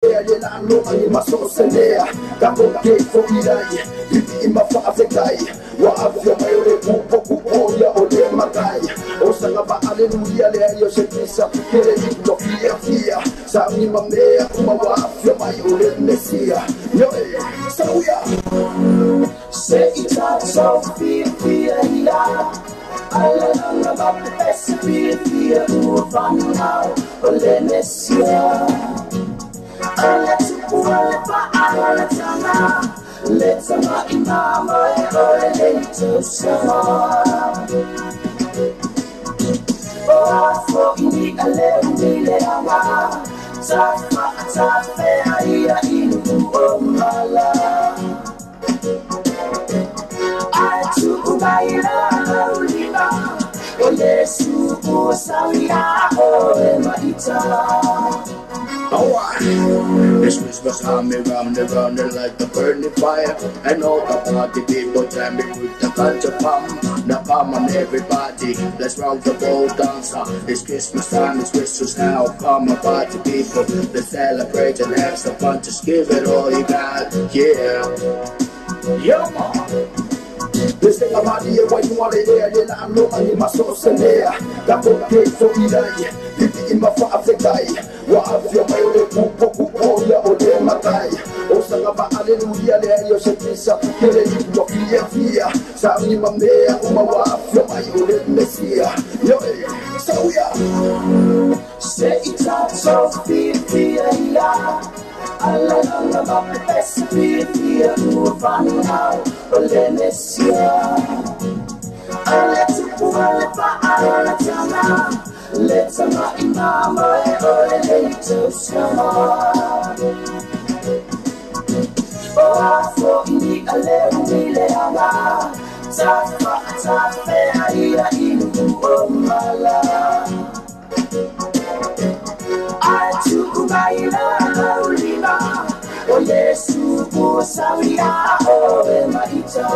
yena noma ngimasoselea kakoke foilai ima Afrikai wa afya mayore kupo ya ole makai osanga ba haleluya le yo sekisa kere ndo fia sami mamea kuma wa afya mayore mesia yo sauya say it's all so fia ila ala ba pesa fia ufan now ole mesia ala tukua ba ala tana let's not imam or later sama oh for ini alele ama tafe ya inu omala atu ubaila ulina olesu usawia o maita. This Christmas time round and round and like the burning fire. And all the party people jamming with the culture pump. Now come on everybody, let's round the boat dancer. It's Christmas time, it's Christmas now. Come on party people, let's celebrate and have some fun. Just give it all you got, yeah. Yeah man. This thing about the when you want to hear, then I'm looking in my social media. That will pay for me, in my Afrikai. Wa afya mayore kupo ya ole makai osanga ba haleluya le yo sekisa kere ndo fia sami mamea kuma wa afya mayore mesia yo sauya say it's all so fia ila ala ba pesa fia ufan now ole mesia ala tukua ba ala tana let's not imam or later sama oh for ini alele ama tafe ya inu omala atu ubaila ulina o Yesu usawia o maita.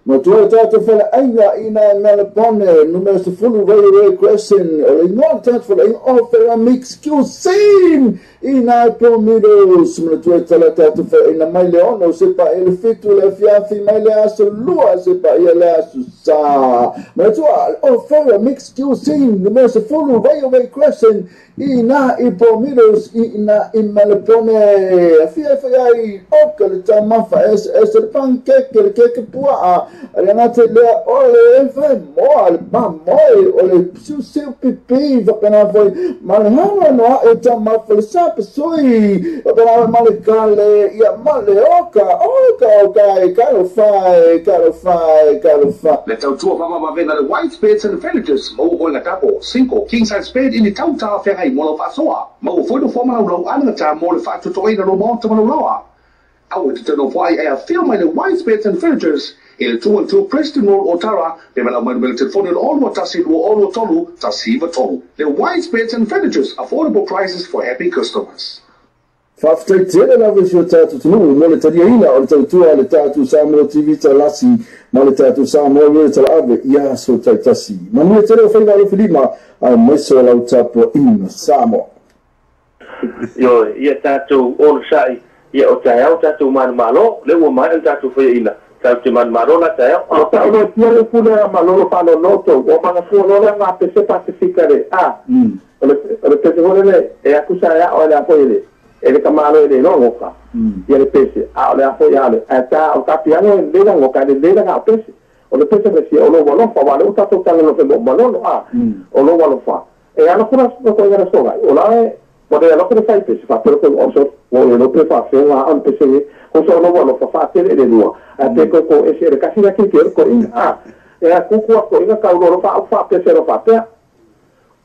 Matua tatu fala aia ina Melbourne numero sifuru Railway Crescent inua tatu fala in offer mix cuisine ina promidos matua tatu fala ina mai leono sepa ele fitu le fiafi mai le aso lua sepa ele aso sa matua offer mix cuisine numero sifuru Railway Crescent ina promidos ina in Melbourne fiafi ai okale tamafa es pancake le keke pua Renate le ole fai mole mamoi ole su pipi va pena foi malhana no e tama foi sap sui va pena male kale ia male oka caro fai let's out to mama vena the white spades and villages mo hola capo 5 king size spade in the town ta ferrai mo fa soa mo foi do forma lo anga ta mo fa to ina no mo to loa I want to know why I feel my white spades and villages il 212 Preston Road, Otara, development will telephone all what Tassi all Tolu, Tassiva Tolu. The white spades and furnitures, affordable prices for happy customers. Fafte tele na visho tatu tunu mole tadia ina o tatu ale tatu samo TV talasi mole tatu samo we talave ya so tasi manu tele fa ina filima a meso la utapo ina samo yo ia tatu on sai ia o tatu man malo le wo mai tatu fa ina tatu man malo la tau o tau ia pula malo pa lo noto o mana fu lo na pese pacificare o te volele e akusa ya o la poile ele kamalo ele no ngoka ele pese a le apo ya le ata o kapiano le na ngoka le na pese o le pese pese o lo walo fa walo ta to tanga no fe mo no o lo walo fa e ana kuna ko ngara soga o la o le lo que fai pese fa pero o so o lo que fa se una an pese o so lo walo fa te le no a te ko ese le kasi na ki ko in e a ku ko ina ka lo fa pese lo fa te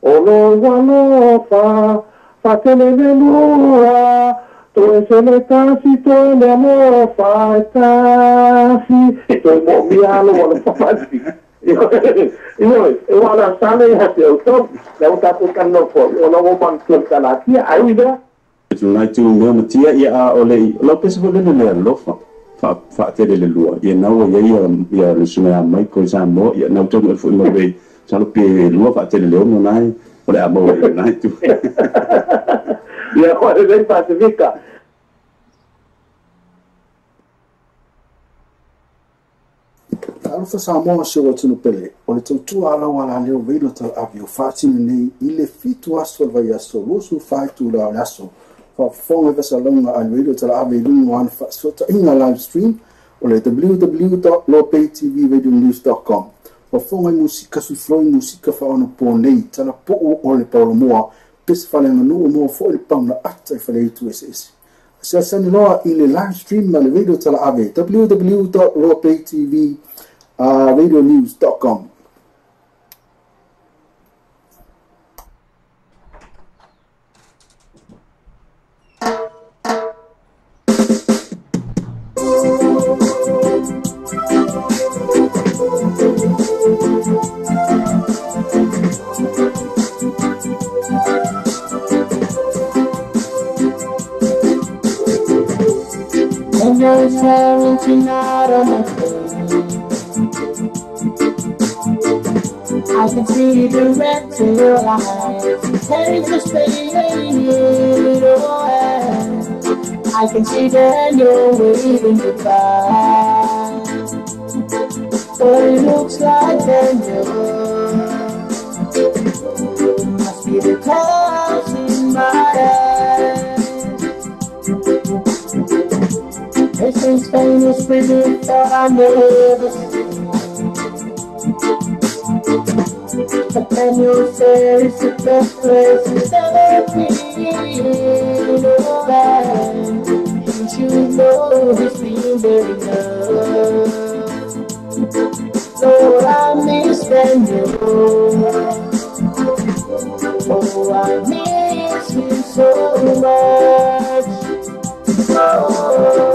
o lo walo fa Fatele de lua, tu se le tasi, tu le amor fatasi, tu movialo, wala fatasi. Eu ala sale hati auto, eu tapu kano ko, eu não vou manter kalaki, ainda. Tunai tu meu matia ia ole, lo pesa vole le lofa. Fatele de lua, ia nau ia le suma mai ko samo, ia nau tu fu no be Salupe lua fa tele leo no nai, o le abo e nai tu. Ia ko le Pasifika. Alfa Samoa se wa tunu pele. O le tautu ala wala leo velo tal avio fatini nei ile fitu aso vai aso lusu faitu la aso. Fa fonga vesa longa al velo tal avio lungo an fa sota inga live stream o le www.lopaytvradionews.com. Fa fonga musika su floi musika fa ono po nei tala po o le paulo moa pes fa le nganu mo fo le pauna ata fa le tu ss. Sia sani loa ile live stream ma le video tala ave www.lopaytvradionews.com. I can see the red to your eyes. Take the fade away. I can see that you're waiting goodbye. But it looks like danger. Must be the clouds in my eyes. This is famous pretty that I never see. But then you say it's the best place it's ever been. You should know it's been very enough. Lord, I miss you. Oh, I miss you so much. Oh,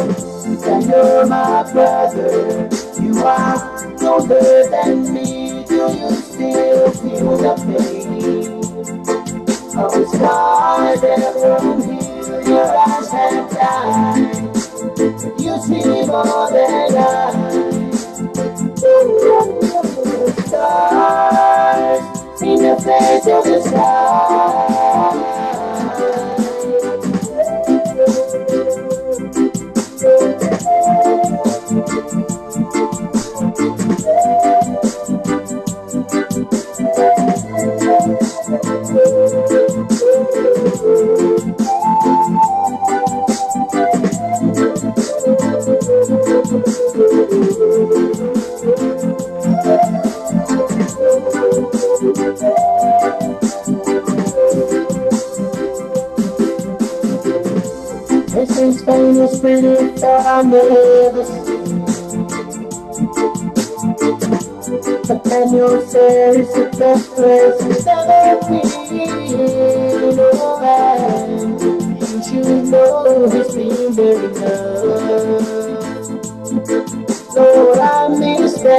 that you're my brother. You are older than me. Do you still feel the pain of the scars that from here? Your eyes have died. You see more than I. The stars in the face of the sky. This is famous pretty that I never see. But then you say it's the best place it's ever been. You should know it's been very enough. Lord, I miss you.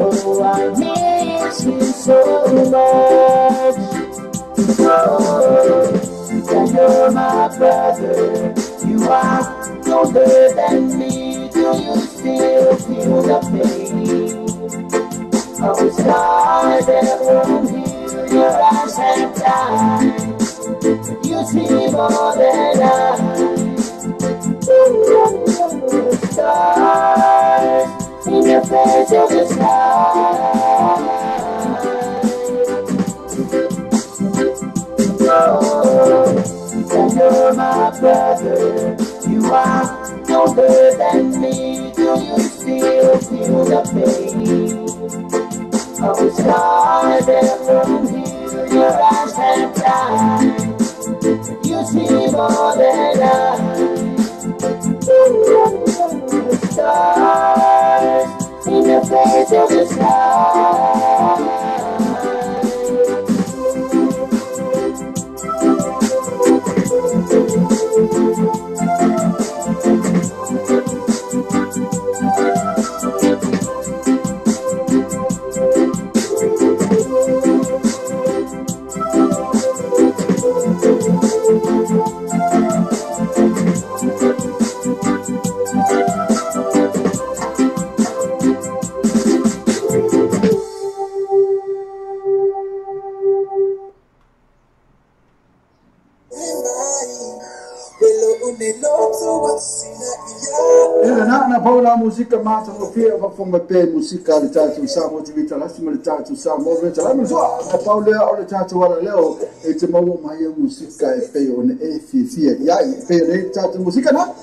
Oh, I miss you so much. Oh, that you're my brother. You are older than me. Do you still feel the pain of the scars that from here? Your eyes have died. You see more than I. The stars in the face of the sky. Oh, that you're my brother. You are older than me. Do you still feel the pain of the scars that from here? Your eyes have died. You see more than I. The stars in the face of the sky. música mata no pia va fonga pe música le tatu sa mo te vita lasi mo le tatu sa mo le tala mo so a paule o le tatu wala leo e te mau mai música e pe on e fi ya e pe le tatu música na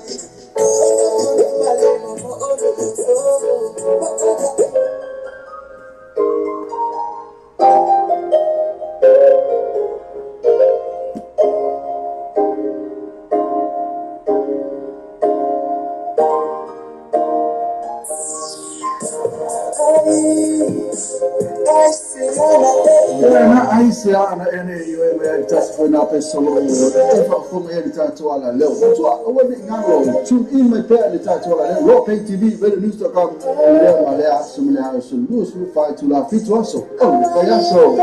Aise ana ene yo ya tasi foi na pessoa e fa como ele tatu ala leo so o wani ngalo tune in my pair le tatu ala leo Raw Pay TV VeloNews.com le male asumle ha solusu fa tu la fitu aso payaso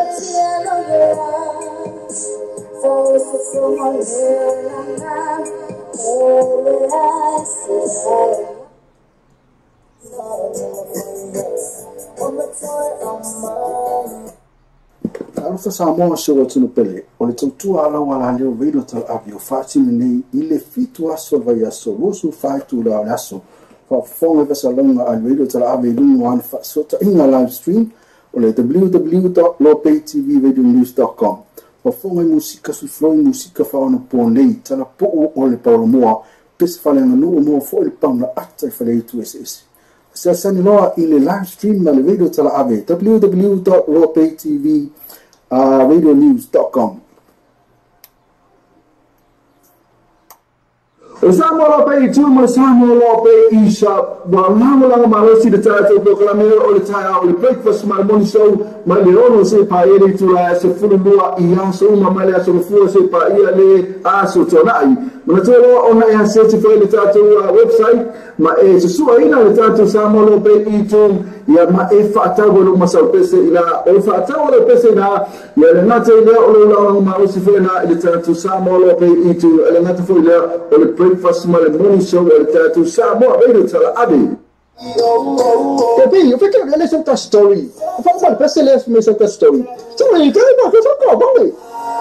Alfa Samoa se watu pele o le tautua ala wala leo veilo tal avio fati nei ile fitu aso vai aso rusu fatu la aso fa fonga vesa longa al veilo tal avio lungo an fa sota inga live stream o le www.lawpaytvradionews.com fa fonga musika su floi musika fa ona po nei tala po o le paulo moa pes fa le nganu mo fo le panga ata fa le tu ss sa sani loa ile live stream ma le veilo tal avio www.lawpaytvradionews.com Samuel Pay tu ma Samuel Pay Isha wa mama marosi de tata proclamero o le taya o le breakfast my morning show ma le ono se pa ele tu la se fulu lua ia so ma male aso fu se pa ia le aso tonai ma tolo ona ia se te foi le tata website ma e se sua ina le tata Samuel Pay tu ia ma e fa tago lo ma sa pese ila o fa tago lo pese na ia le nate le o lo marosi foi na le tata Samuel Pay tu le nate foi le o le breakfast my morning show el tatu Samoa vedo tala ade Tapi eu fiquei lendo essa story vamos mal para ler essa story story que não que só vale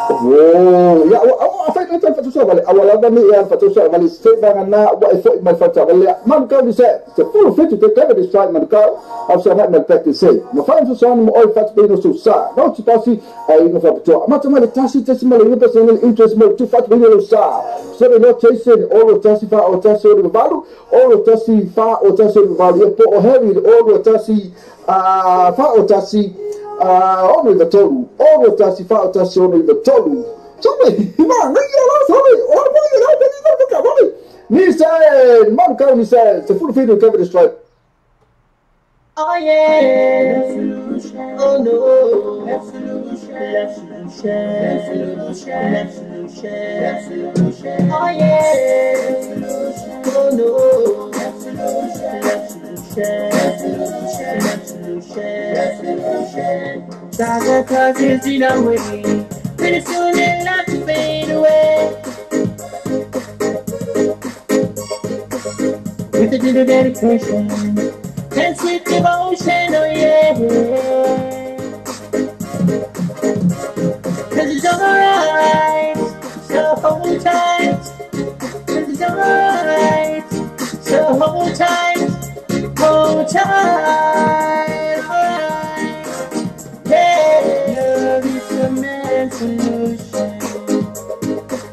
oh ya afai que fatu só vale awala da me ya fatu só vale se vai na wa foi mal fatu vale man ka dice se full fit to cover this strike man ka of so hat mal practice say no fine so on all fatu bem so sa não te passi aí no fatu mas tu mal tasi mal no personal interest mal tu fatu bem sa so no chasing all tasi fa o tasi o valo all tasi fa o tasi o valo po o heavy all tasi fa o tasi ono i tolu ono tasi fa tasi ono i tolu sabe ma ngia la sabe ono mo ia la ni no ka vale ni sai man ka ni sai se full video cover the strike oh yeah oh no revolution oh yeah oh no revolution Saga causes in our way pretty soon it'll have to fade away with a little dedication and sweet devotion oh yeah cause it's alright so hold tight cause it's alright so hold tight hold tight, alright. Yeah, love is the man's solution.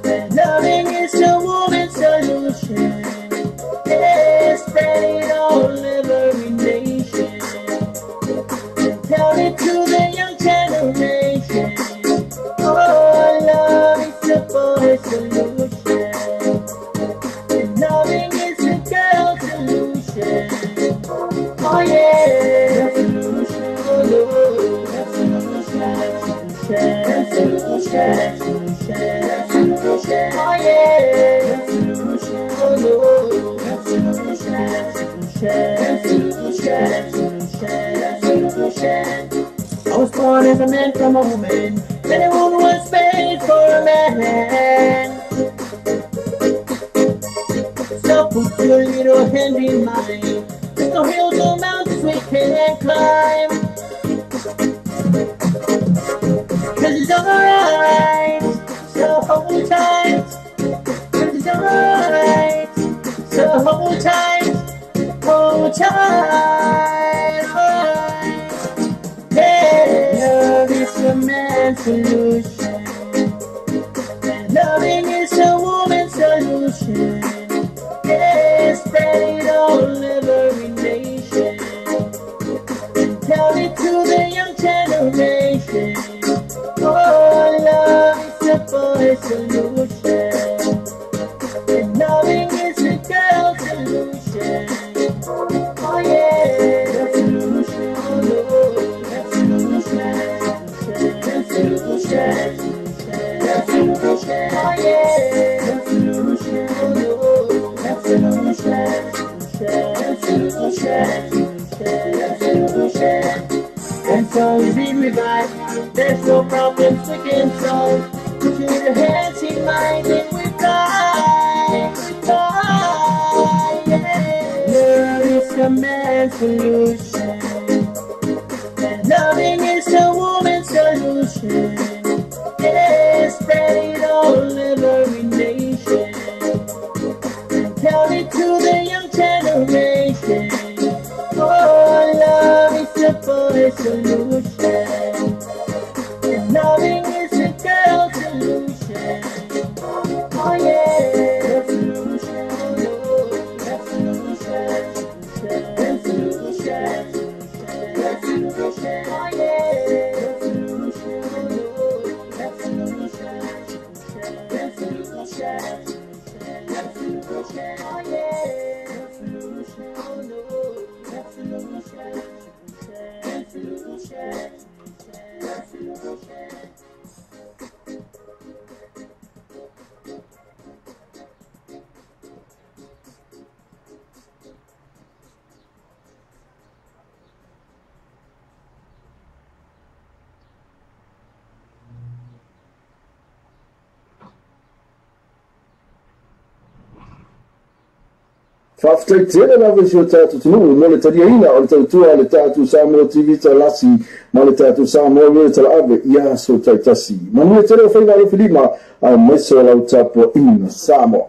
And loving is the woman's solution. Yeah, spread it all every nation. And tell it to the young generation. Oh, love is the boy's solution. And loving is the girl's solution. Oh yeah, revolution, oh no, revolution, oh yeah, revolution, oh no, revolution. I was born as a man from a woman, then a woman was made for a man. So put your little hand in mine. There's no hills or mountains we can't climb. Cause it's alright, so hold tight. Cause it's alright, so hold tight, hold tight. solution. Loving is a woman's solution. Yeah, spread it all every nation. Tell it to the young generation. Oh, love is a boy solution. And loving is a girl solution. Oh yeah, the solution. Oh, the solution. The solution. The solution. Oh yeah, the solution. Oh, the solution. The solution. The solution. And so we be revived. There's no problems we can solve. Put your hands in mine and we fly. We fly. Yeah. Love is a man's solution. And loving is a woman's solution. Yeah, spread it all every nation. And tell it to the young generation. Oh, love is a boy solution. And loving is a girl solution. Oh yeah, the solution. Oh, the solution. The solution. The solution. Oh yeah, the solution. Oh, the solution. The solution. The solution. Oh yeah, the solution. Oh, the solution. The solution. The solution. Whawhtaitele lawe si o tātou tunu, mo le tariaina o le tautua le tātou Samoa TV talasi, ma le tātou Samoa mea tala ave, ia so taitasi. Manua tele o whainga o whilima, a meso o lau tapo ina Samoa.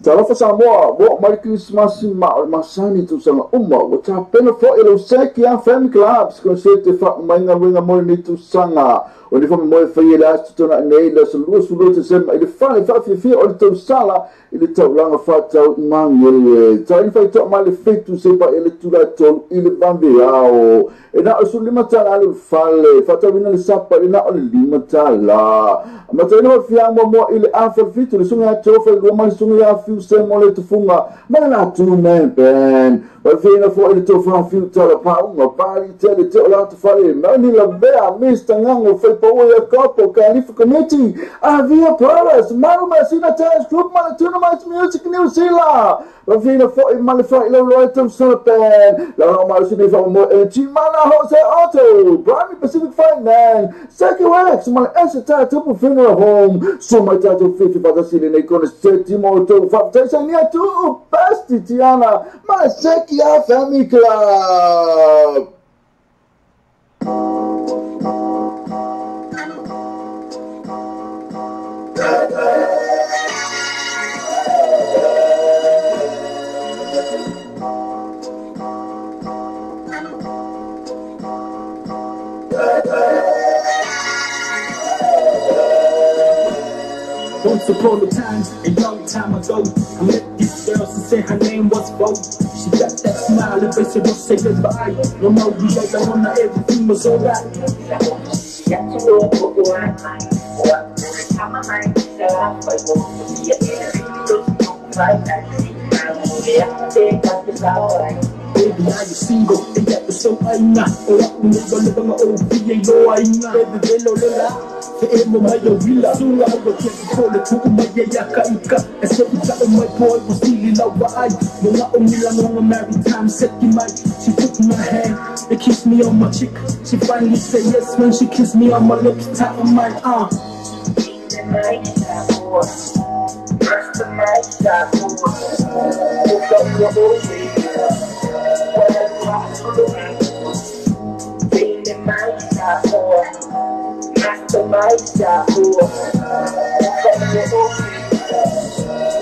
Talofa Samoa, wo mai Christmas ma o masani tu sanga uma, o ta pena fo e lau seki a family clubs, kon se te wha mainga wenga mo ni tu sanga, o ni whame moe whai e la astu tona nei la salua sulu te sema, ili whane whawhiawhia o le tau sala, ili tau langa whatau imangi ele, ta ili whai toa mai le whetu sepa ele tula tolu, ili bambi ao, e na o su lima tala ale whale, whatau ina le sapa, ili na o le lima tala, ma ta ina wa whianga mo ili awha fitu, le sunga atofa, ili wama le sunga ya fiu se mo le tufunga, ma na tu man ben, wa whina fo ili tofa fiu tala pa unga, pari tele te o la tu whale, mani la vea, mista ngango, whai Oya Kopo, Kalifa Committee, Avia Paras, Maruma Sina Taz Group, Manatunamas Music New Zealand, Ravina Fort Malify, Loretta Sulapan, Laura Marsini from Chimana Jose Auto, Brami Pacific Finance, Saki Wax, my Esata Tupu Funeral Home, so my title 50 Patasili Nikon City Moto, Fatania to Basti Tiana, my Sekia Family Club. Once upon a time, a long time ago, I met this girl, she said her name was Bo. She got that smile and face, don't say goodbye. No more we like I wanna, everything was alright. She got to know what I like. Every time I like her, I want to be a everything like that. Baby, now you're single, and that was so I'm not. Or I'm gonna go OVA, no, I'm not. Baby, no, Emo mayo wila Sura awa kesi kole tuku maya yaka ika Ese ika o my boy was stealing lawa ay Mga umila mga maritime seki mai She took my hand and kissed me on my cheek She finally said yes when she kissed me on my lips Top of my arm The night boy Rest the night boy Woke up your old baby Whatever I do Be the night boy Master my job,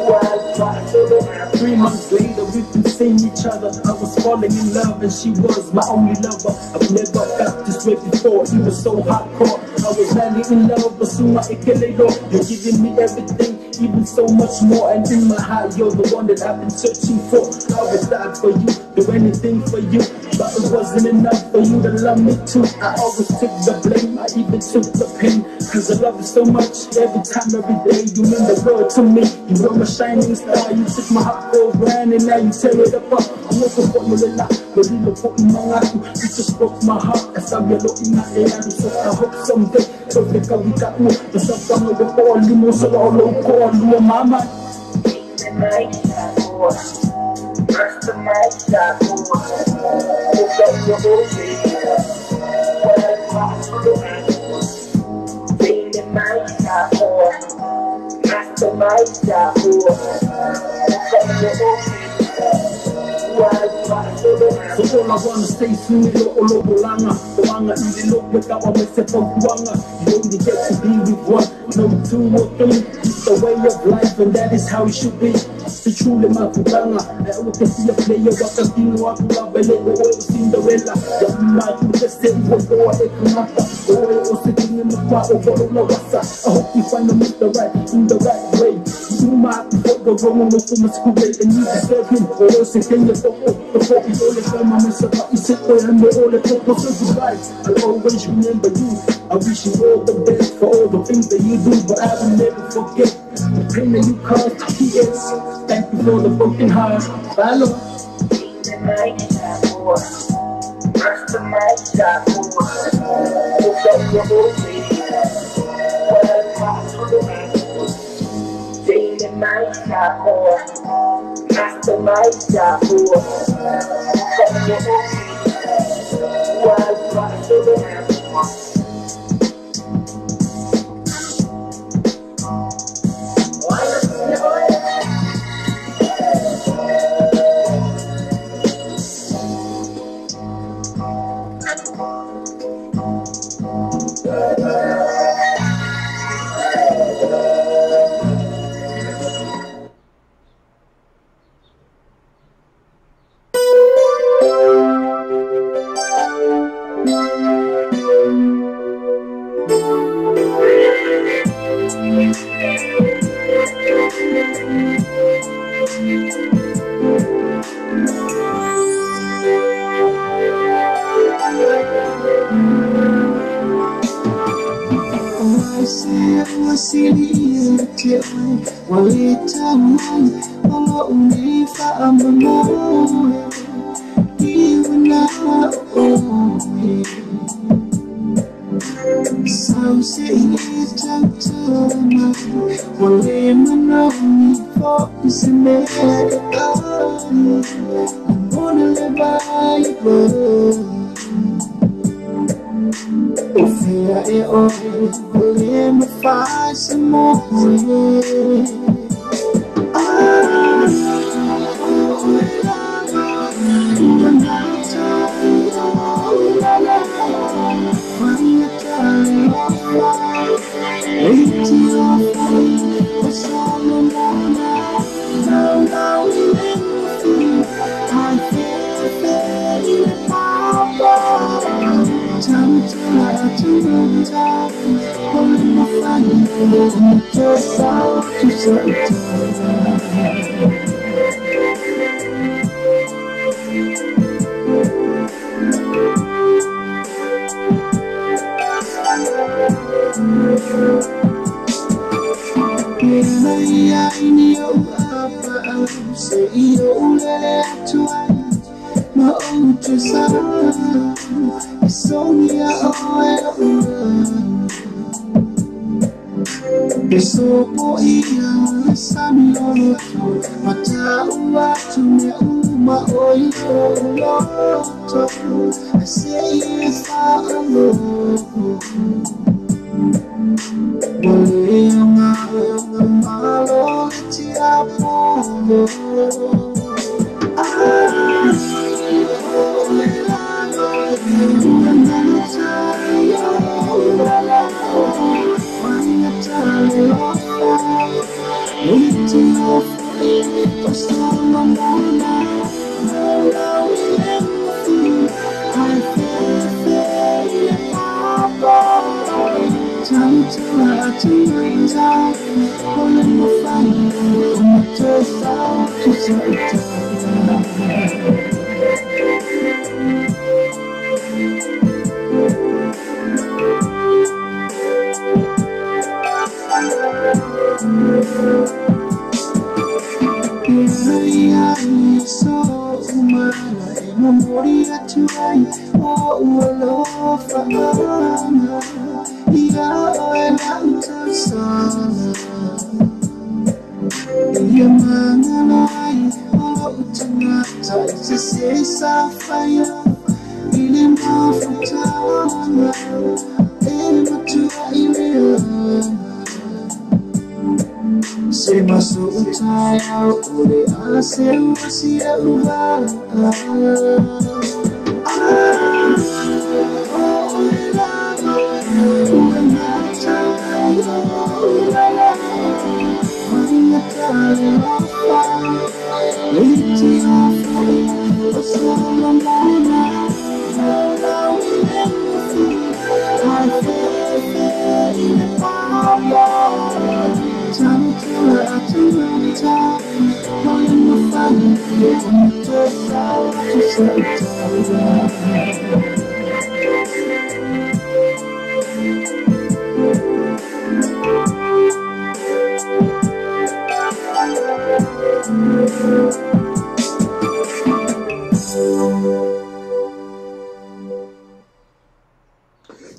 why 3 months later, we've been seeing each other. I was falling in love and she was my only lover. I've never felt this way before, it was so hardcore. I was madly in love, but soon I ekelelo. You're giving me everything, even so much more. And in my heart, you're the one that I've been searching for. I would die for you, do anything for you. But it wasn't enough for you to love me too. I always took the blame, I even took the pain. Cause I love you so much, every time, every day. You mean the world to me, you were my shining star. You took my heart for granted, now you tear it apart. I want to put you in that, but you look what you you just broke my heart. As I'm looking at the end, so I hope someday. So think I we got more, but something with the ball, you know, so all over call you my mind. Rest of my shadow, look up your booty. Well, in my shadow, rest of my shadow, look up your booty. So all I wanna say is you know all over langa. The wanga in the look without a mess of wanga. You only get to be with one, no two or three. It's the way of life and that is how it should be. The truly my futanga. I want to see a player what I think what to love and let go of Cinderella. The man who just said what go ahead to matter. Oh, I was sitting in the car over all the wasa. I hope you find them in the right way. You might put the wrong on from a school and you deserve him. Or else you can get before we all the time I'm about you sit there and we're all the people so goodbye. I'll always remember you. I wish you all the best for all the things that you do, but I will never forget the pain that you caused to PS. Thank you for the broken heart. Bye, Lord. Rest of my shadow, look up your booty. Stay in my shadow, rest of my shadow, look up your booty.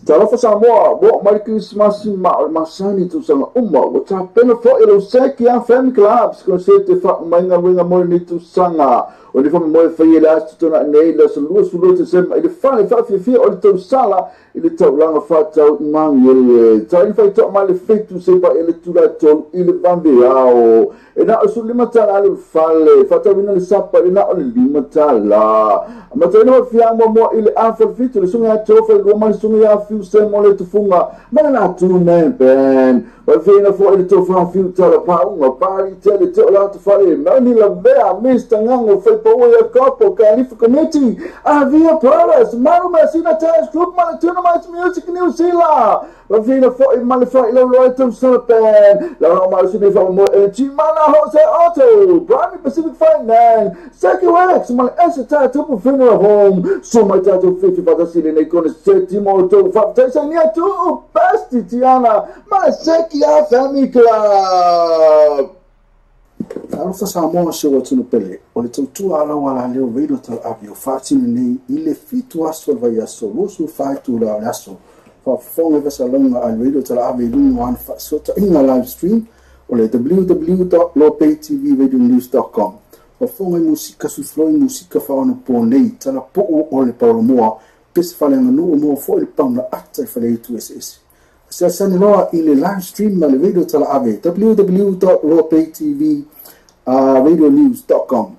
Talofa Samoa, wo mai Christmas ma masani tu sanga uma, wo ta pena fo ilo seki a family clubs ko se te fa mai nga winga mo ni tu sanga. O ni fa mo fa yela tu na nei la sulu te sem ile fa fi o tu sala ile tau langa fa tau mang ile tau ni fa tau mal fetu se pa ile tu la tau ile bambe ao. E na usul lima tala ale fale, fa tau vina le sapa ile na ole lima tala. Ma tau no fia mo ile afa fitu le sunga tofa le ma sunga ya fiu se mo le tu funga. Ma na tu men ben. Wa vina fo ile tofa fiu tala pa unga pari tele te ola tu fale. Ma ni la bea mista ngango fa pa o ya kapo Califa committee. Avia Paras, Maru Masina Taz Group Malatuna Music New Zealand. Vina fo malifa ilo loitum sulpen. La Marsini fa mo Chimana Jose Auto, Brami Pacific Finance, Seki Wax, my Esata Tupu Funeral Home, so my tattoo 50 for the city, they gonna set Timoto, Faptesa near to Basti Tiana, my Seki Family Club. Arofa Samoa se watu no pele, o le tautua ala wala leo veido tau api o whaatini nei ile fitu aso vai aso, losu whaitu la aso, whafonga vesa longa al veido tau api lungu wan whaasota inga live stream, o le www.lopaytvradionews.com. Whafonga musika sufloi musika whaona po nei, tala po o le pauromoa, pesa whalenga nuu moa fo il pauna ata i whale itu SS. Sasani loa ile live stream ma le video tala ave www.lopaytvradionews.com.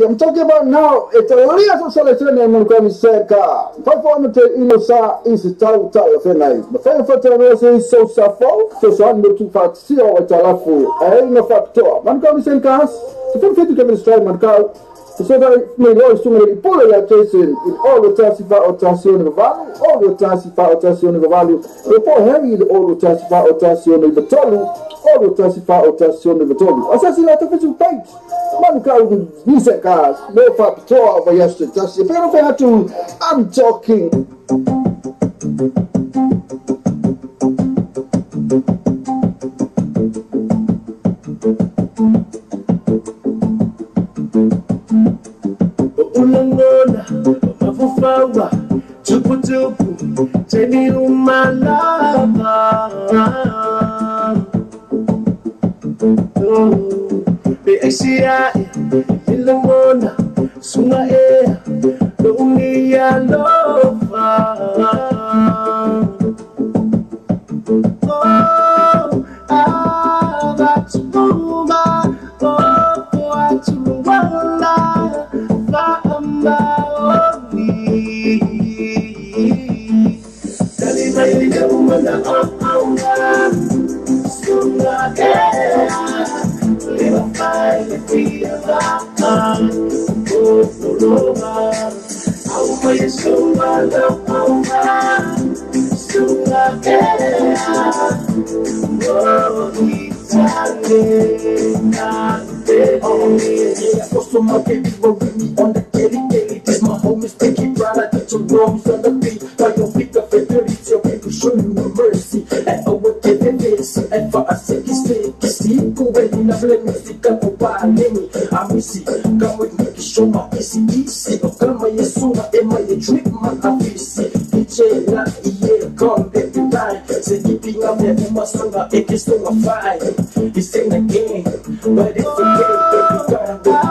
I'm talking about now. It's a real selection in Mulkami Seka. Performance in Usa is a total fenai. The final factor is so suffer, so son to fat see or talafu. I ain't no factor. Mulkami Senkas, the full fit to come in stride Mulkal. So that may always to me pull a chasing in all the Tassifa or Tassion of value, all the Tassifa or Tassion of value. Before Harry, all the Tassifa or Tassion of the Tolu, all the Tassifa or Tassion of the Tolu. Assassinate official page. Manukau music cars, no pop tour over yesterday. That's if I had to, I'm talking. Ulangona, mafufawa, chupu chupu, teni umalava. Asia, Ilangona, Sunga Air, Lunia Lova. Oh, that's Buma, oh, what's Walla, Fama, Oni. Tell me, my little woman, Sunga Air. This my home is taking pride. I get your wrongs on the beat. By your feet of it's your people show you no mercy. And over this, and for a second stick, see, go away in a black music, I'm visi kama nikishoma isi kama yesuma ema ye drip man avisi ichela iye konde dai se yipinga me uma songa ekisonga fai it's in the game but it's the game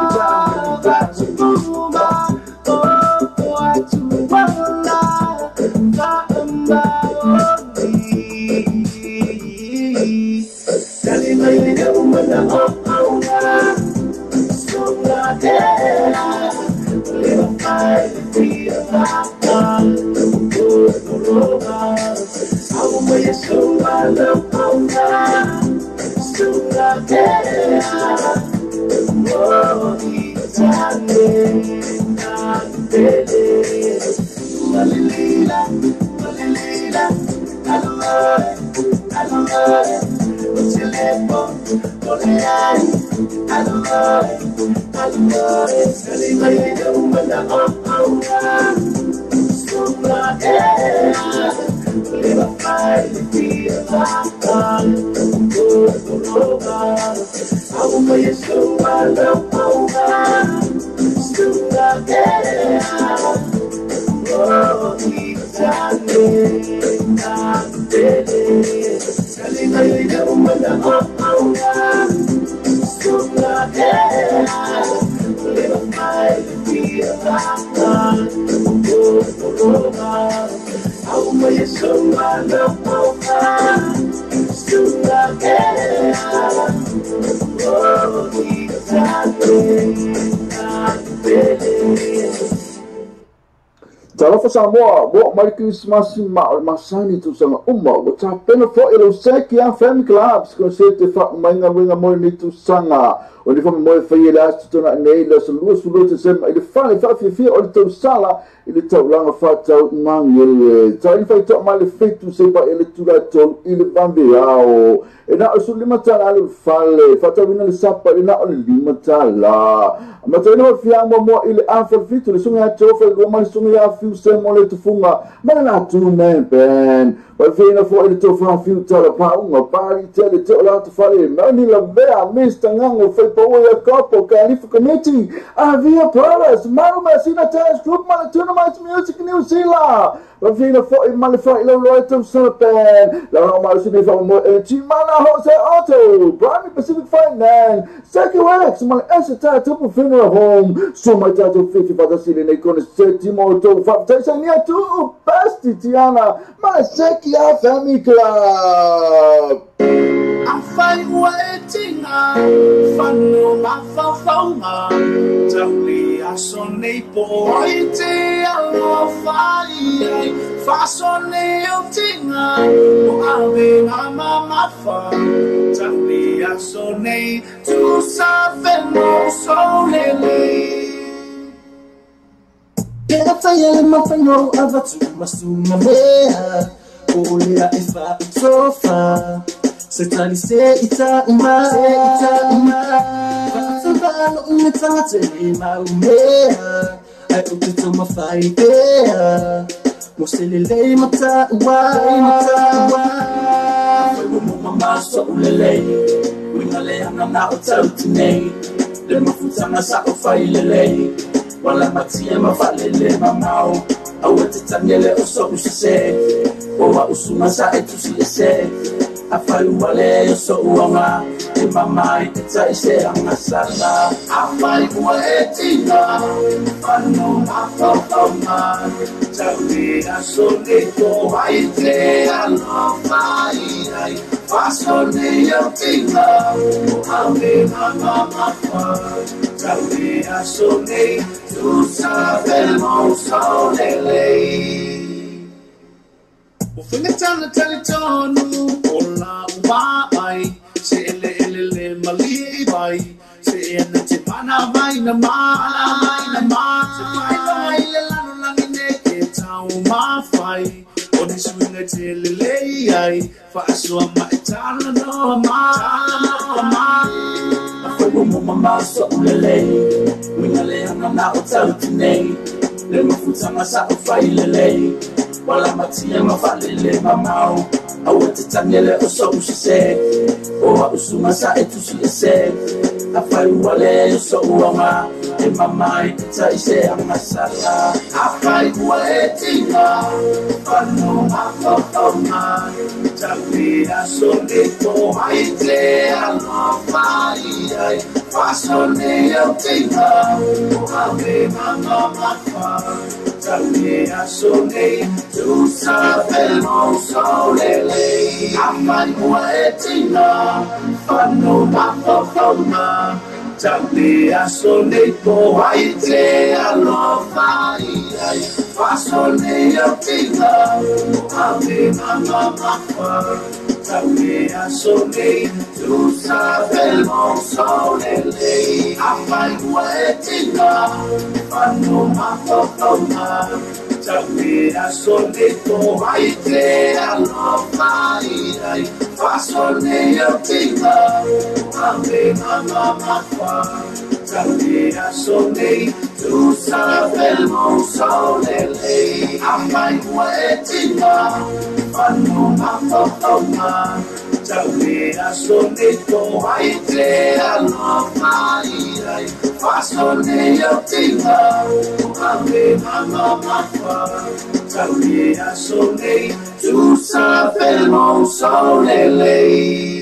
Talofa Samoa, mo mai Christmas masani tu sanga uma, o tapena fo ilo seki a family clubs ko se te fa mainga winga mo ni tu sanga, o ni fa mo fa ila tu na nei la sulu te sem ile fa fi o tu sala ile tau langa fa tau mangel, tau ni fa to mal fetu se pa ile tu la to ile bambeao. E na usul lima tala alu fale, fa tau ina le sapa ina o lima tala. Ma tau ina fiamo mo ile afal fitu le sunga tofa le mai sunga fiu se mo le tufunga, ma na tu men ben. Wa fina fo ile tofa fiu tala pa unga pari tele te la tu fale, ma ni la bea mista ngango foi pa o ya kapo Califa committee. Avia paras, maru masina task group ma tuna mais music new sila. Wa fina fo ma fa ile lo tu pen. La ma sina fa mo chi mana Jose Auto, Brand Pacific Finance, Second Wax, my Esita Tupu Funeral Home, so my title 50 for the city, and they gonna say Timoto, Faptation, near to Basti Tiana, my Sekia Family Club. I'm fine waiting, Fanu Mafafa, Tali Asone Poite, Alofai, Fasone Otinga, Moabe Mamafa, Tali Asone, Tu Savemo Solele. Kaya mapano avatu masuma mea, Olea Ifa Sofa. Setali se ita uma Fatsabalo umetate ma umea Ai utito mafaidea Moselele mata wa Fai mama so ulele Wingale hanga na utautinei Le mafutanga sa ufailele Wala matia mafalele mamao Awete tangele oso usise Owa usuma sa etusi ese Afai wale so uanga e mamai ita ise angasana Afai waitina Fanu Mafafa Tali Asone Poite Alofai Fasone Otinga Moabe Mamafa Tali Asone Tu Savemo Solele. Ufinga tana talitonu Ola umai Se ele mali bai Se ena te mana vai na ma Se pai la ile lano langine Ke tau mawhai O ni swinga te lele ai Fa asua ma e tala no ma Afai mama so ulele Wingale hanga na o tautinei Le mafutanga sa ufailele Wala matia mafalele mamao Awete tangele oso usise Owa usuma sa etusi ese afai wale so uama e mamai ta ise amasala afai waetinga panu afofoma tapi asolito haite alofai fasone yotinga ave mama mafa tapi asole tu sabel mo solele afai waetinga panu afofoma tapi asolito haite alofai fasone yotinga ave mama mafa tapi asole tu sabel mo solele afai waetinga panu afofoma tapi asolito haite alofai fasone yotinga ave mama mafa tapi asole tu sabel mo solele afai waetinga panu afofoma tapi asolito haite alofai fasone yotinga ave mama mafa tapi asole tu sabel mo solele.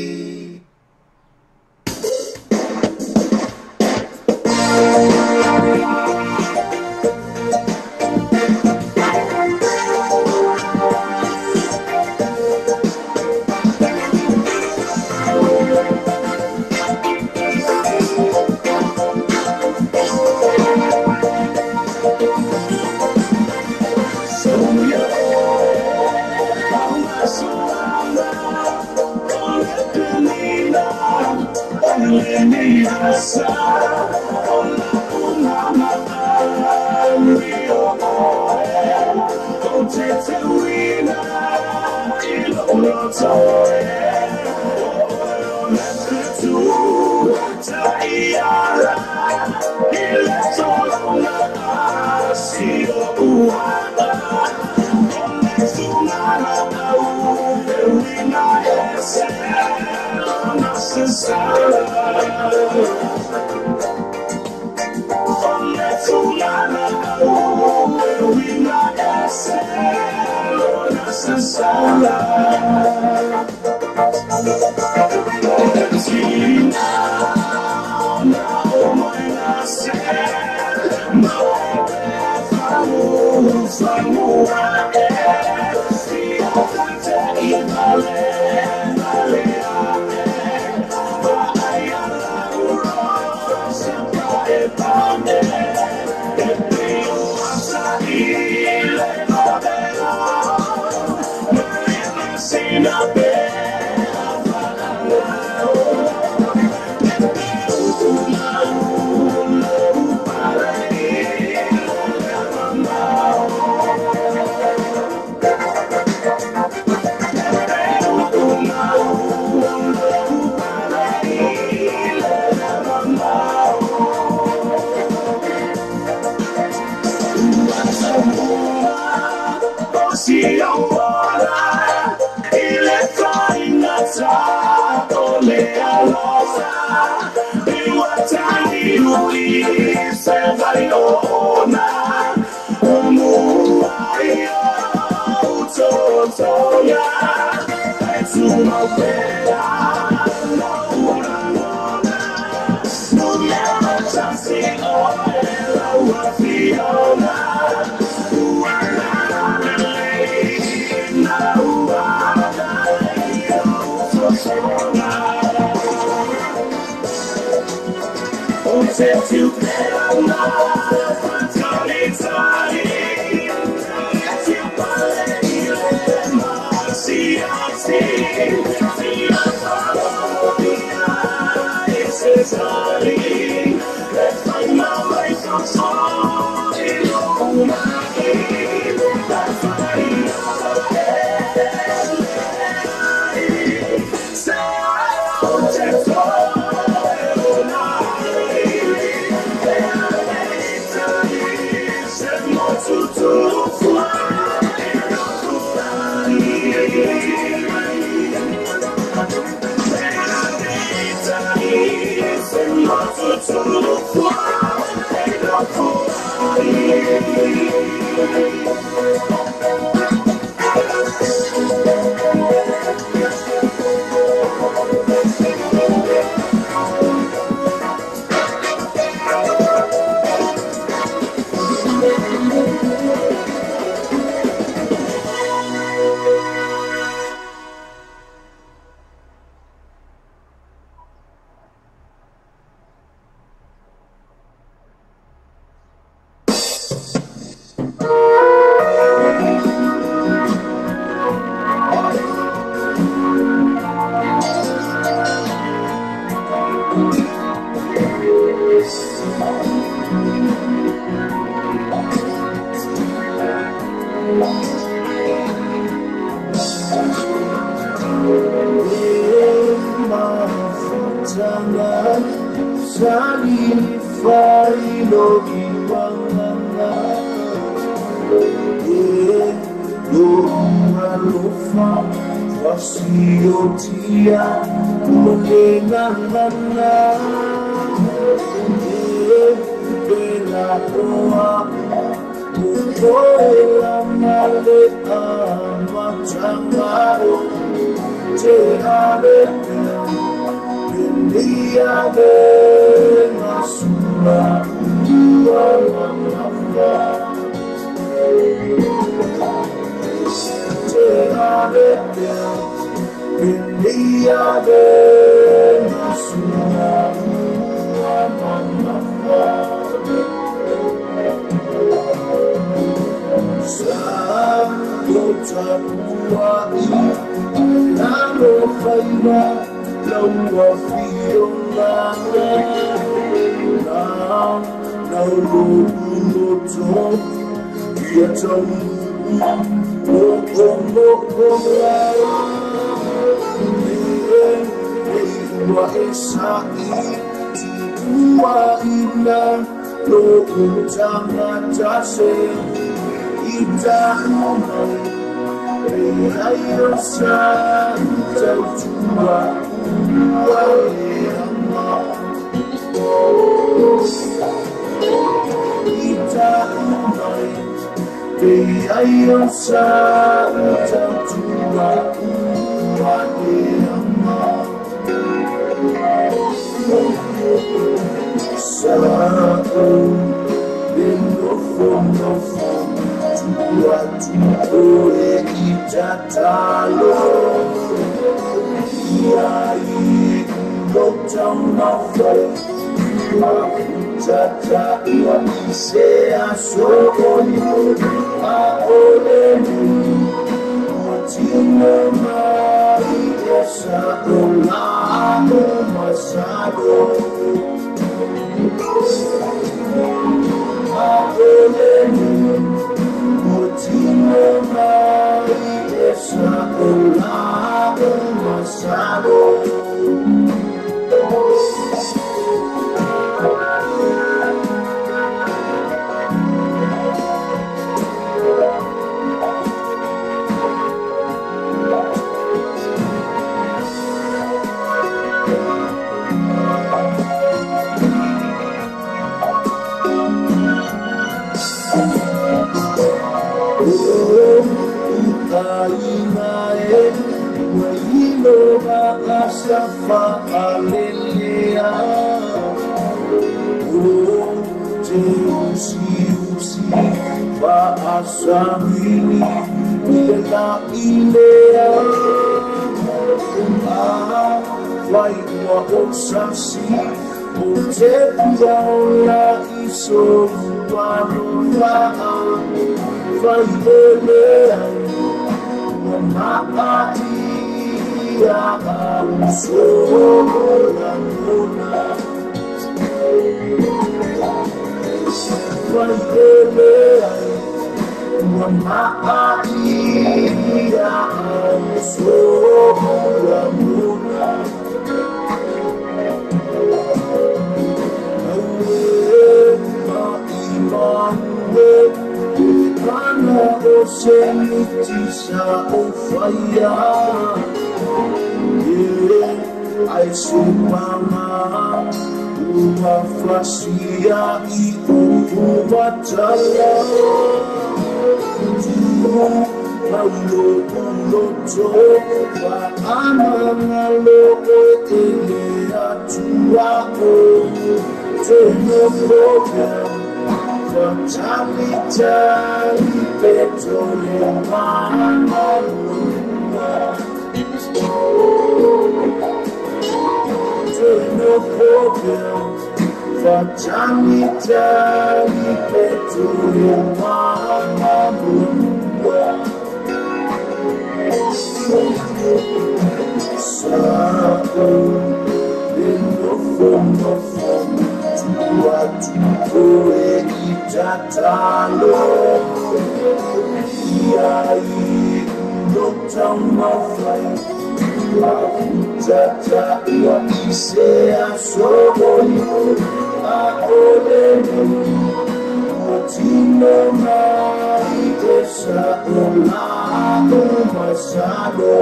Sali Failo Iwanga Lufa Wasiotia Mulengangana Bela Toa Mutoela Malea Machangaro Te Alea India Nasura Wamama Te Alea India Nasura Wamama Sa Namo Khaira لو وفي الله لو نوتو يتم وإسائي وإلا لو تمتاسي إتاهمي أي سانتا جوا Tata Sea Soyo Aolemu Matina Maria Saolamo Masado Aolemu Matina Maria Saolamo Masado Safa Aleluia Usi Ba Asamini Ila Ilea Vai Wa Osasi Utepia Ola Iso Wanova Vai Elea Wamaati Ya Sola Luna Vandelea Wamaati Ya Sola Luna Awema Imane Kana Osemitisa Ofaya I sumama umafasia ikumatala Paulo uloto wa amangalo ele atuako teno program Contamita petrole mama no problem facciami tali petrolio mamma mia Saco dentro fondo tua e itatalo e aí non c'è una fai Tata wakisea sokoyo akoleni Otino maitesa olako masado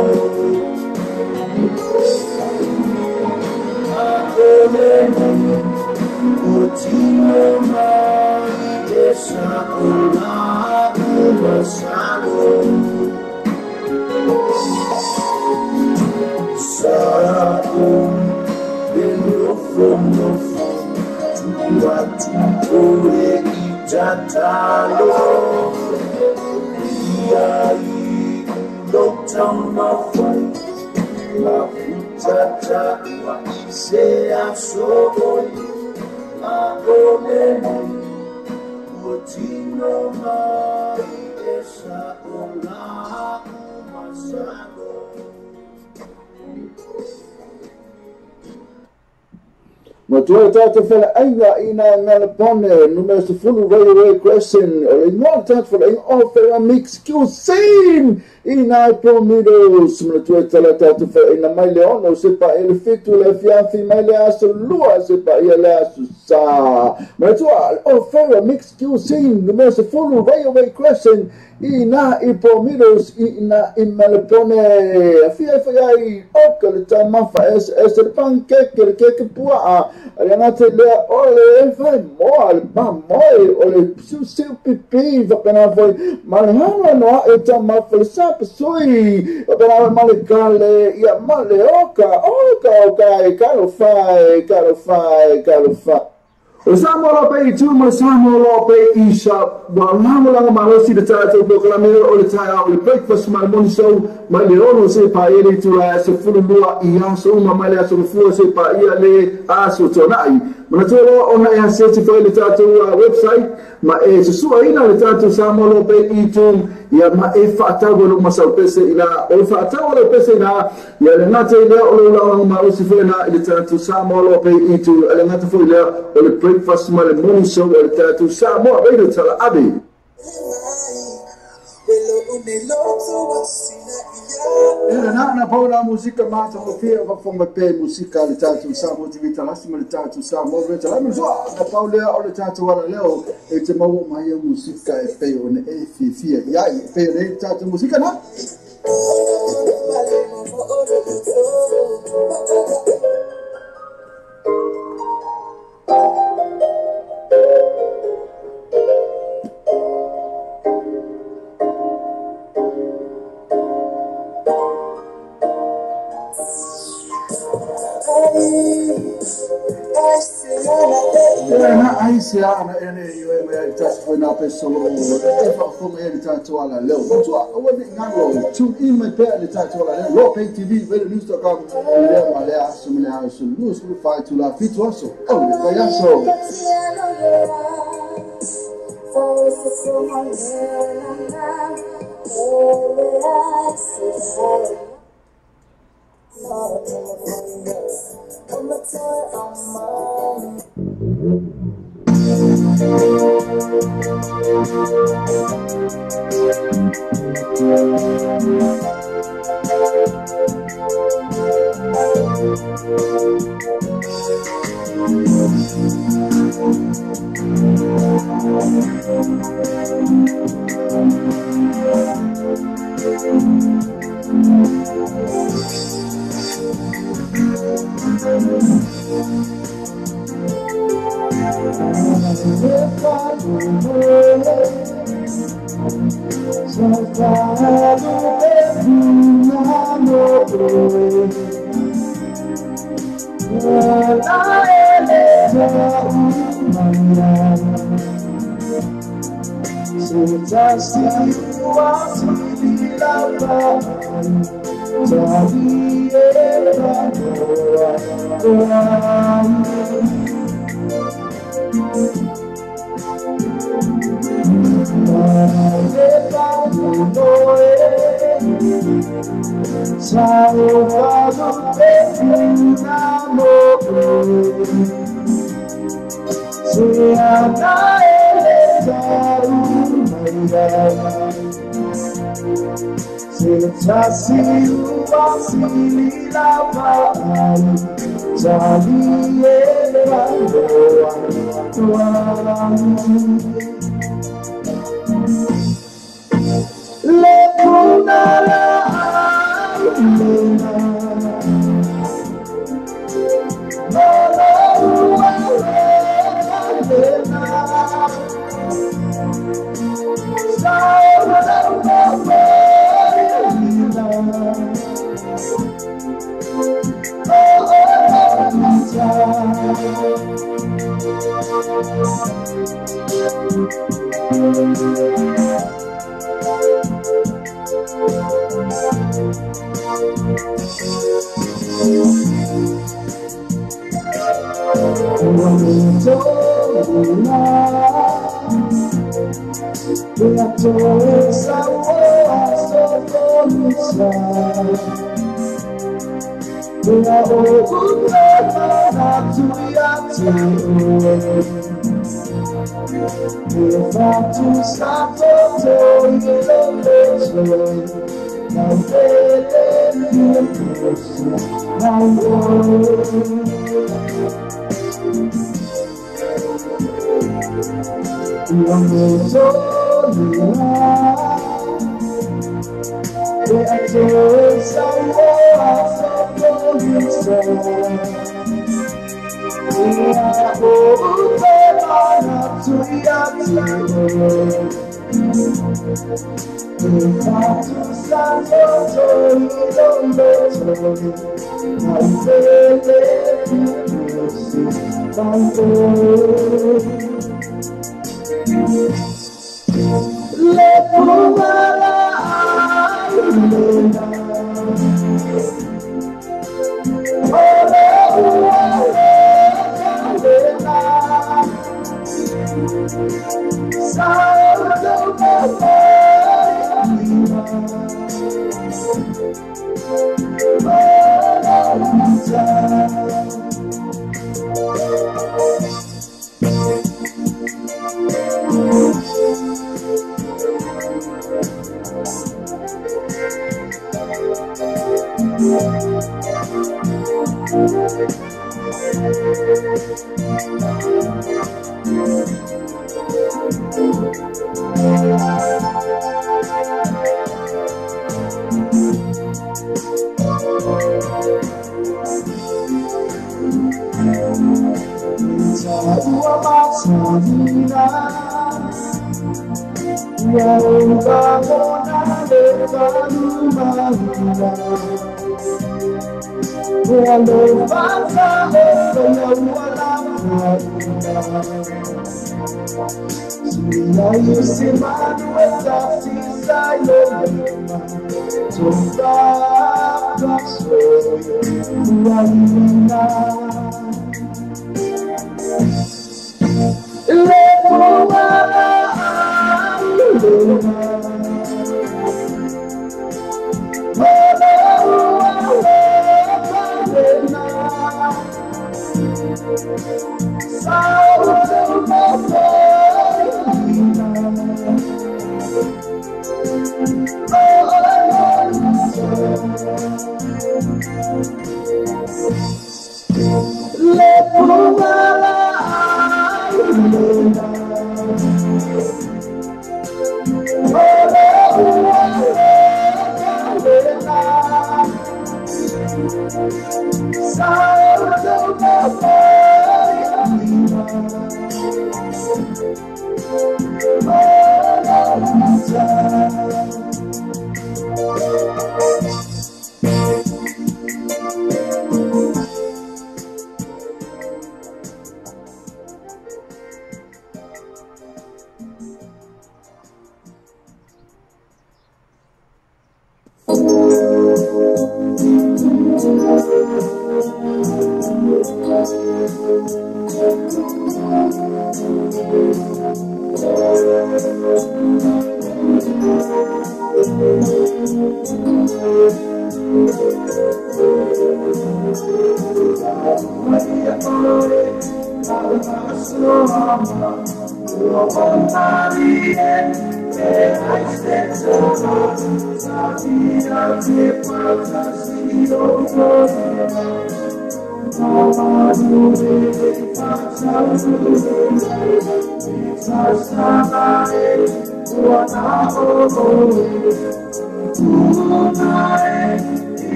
Akoleni Otino maitesa olako masado Sarakum Bendo from the phone Tuatupore itatalo Iyai Dr. Mafai Mafutata Wakisea Soboi Akoleni Otino Maitesa Ola Masado Matua tata fela aiga ina Melbourne numero sifuru Railway Crescent non tanto fela in offer mix cuisine ina promidos matua tata fela ina mai leono sepa ele fitu la fianfi mai le aso lua sepa ia le aso sa matua offer mix cuisine numero sifuru Railway Crescent ina promidos ina in Melbourne afia fai oka le tamafa es le pancake le cake pua Renate le ole fai mol pa moi ole su pipi va kana foi malhana no eta ma falsa sui va male kale ia male oka caro fai O Samoa pe tu ma Samoa pe isa wa mamula marosi de tato proclamero o le taia o le breakfast ma morning show ma le ono se pa ele tu la se fulu lua ia so ma male aso fu se pa ia le aso tonai ma tolo ona ia se ti foi le tato website ma e se sua ina le tato Samoa pe itu ia ma e fatago no ma pese ina o fatago le pese ina ia le nate le o la marosi foi na le tato Samoa pe itu le nate foi le o le breakfast ma le morning show o le tato Samoa radio tala abi Era na paula música mata o fia va fonga pe música le tato Samoa TV tala sima le tato Samoa radio tala mi zoa na paula o le tato wala leo e te mau mai música e pe o ne e fia ia e pe le tato música na Aisiana ene yo me just foi na pessoa e fa como ele tanto ala leo tu o ne ngalo tu in me pe ele tanto ala leo lo pe tv vele news.com le male asumile asu news lu fa tu la fitu aso o le vayaso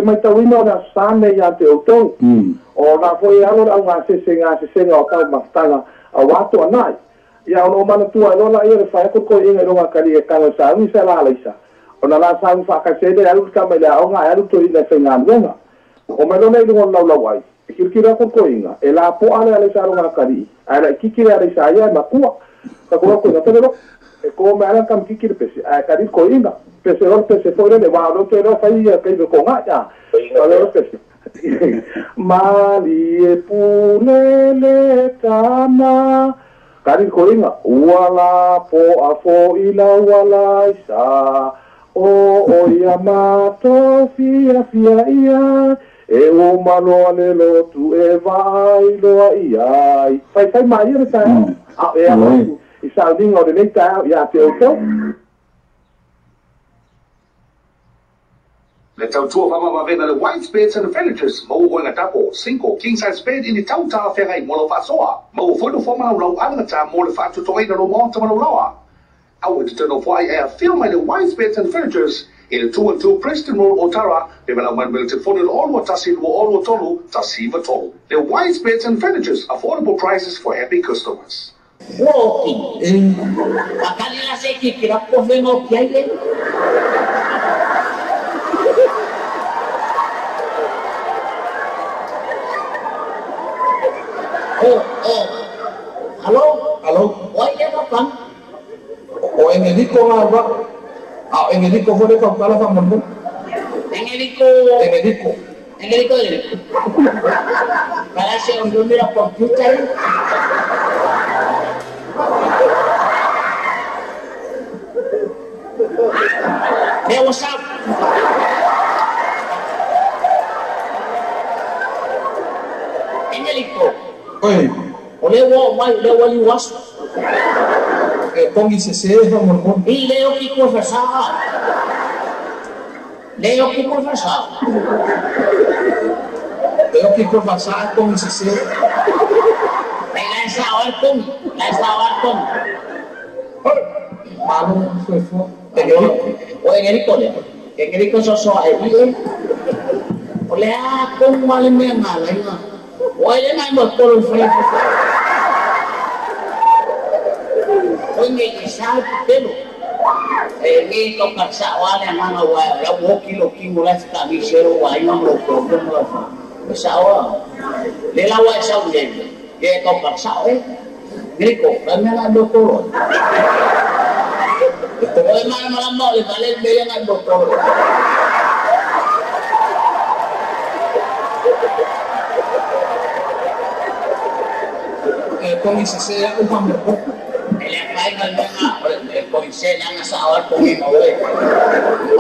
mai tawina na sane ya te oto o na foi alo na nga se o tau mastanga a wato anai ya no mana tua no la ia fa ko inga no nga kali e kala sa ni se la laisa o na la sa fa ka se de alu ka me la o nga alu to ina se nga nga o me no nei no la wai Kira ko inga. Ela po ale sarunga kari. Ana kikira ale saya na kuwa. Ka ko inga pero ko mara kam kikira pese. Kari ko inga. Pese fore de wa lo pero fai kai ko nga ya. Alo pese. Mali e pulele tama. Kari ko inga. Wala po afo ila wala isa. O yamato fia ia. E o mano alelo tu e vai loa iai. Fai mai e sa. E a i sa dingo de neta ia te o tau. Le tau tua whamama vena le white spades and the furnitures. Mau o inga tapo, 5 king size bed in the tau ta whengai mo lo whasoa. Mau fweno whamana lau alangata mo le whatu toa ina lo monta mo lo lawa. Au e te tano whai e a film the white spades and furnitures. In the 212 Preston Road, Otara, they will have one phone in all what Tassi all Tolu, Tassiva Tolu. The white spades and furnitures, affordable prices for happy customers. Walking. Pakalila sa ikikirap ko vengo kaya. Halo? Oi, ya kapan? O Enrico nga ba? Enrico fue de Kampala pa mo. Enrico. Para ser un número computer. Hey, what's up? Enrico. Oi. Ole was. Pongi se mo. Y leo que conversaba. Leo que conversava com o CC. Lá estava com. Malu foi fo. Enrico só aí. Olha como vale mesmo lá. Olha na motor frente. Olha sabe pelo. Ini kau paksa wala mana wala la woki lo kingo la sta mi shero wa ina lo problem la fa sawa le la wa sa ule ke kau paksa griko kamera doktor to mana mana mo le vale be yang doktor Komisi saya upang berpuk. Polisnya yang asal pungin oleh,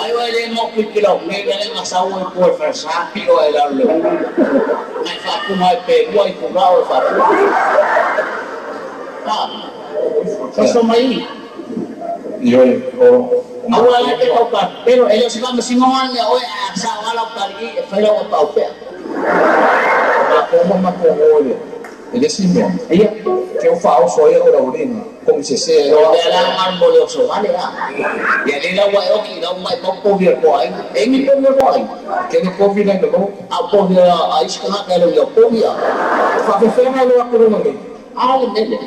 ayo ele mau pikirok, ni ele asal mau kuat versapi oleh lalu, naik faku mau pegu, ayo kurau faku, sesomai, awal lagi kau kan, pero ele suka mesingongan ya, oleh asal walau kali, kalau kau tahu Ako oleh. Ele sim mesmo. Iya. Que eu falo só eu ora urina. Como se se eu dalam boleh soal ya. Ya dia lawa oki, lawa mai pokok dia boy. Ini pun dia boy. Que ele come nem do. Apa dia ais kena kalau dia pomia. Fa fena lo aku rumah ni. Nele.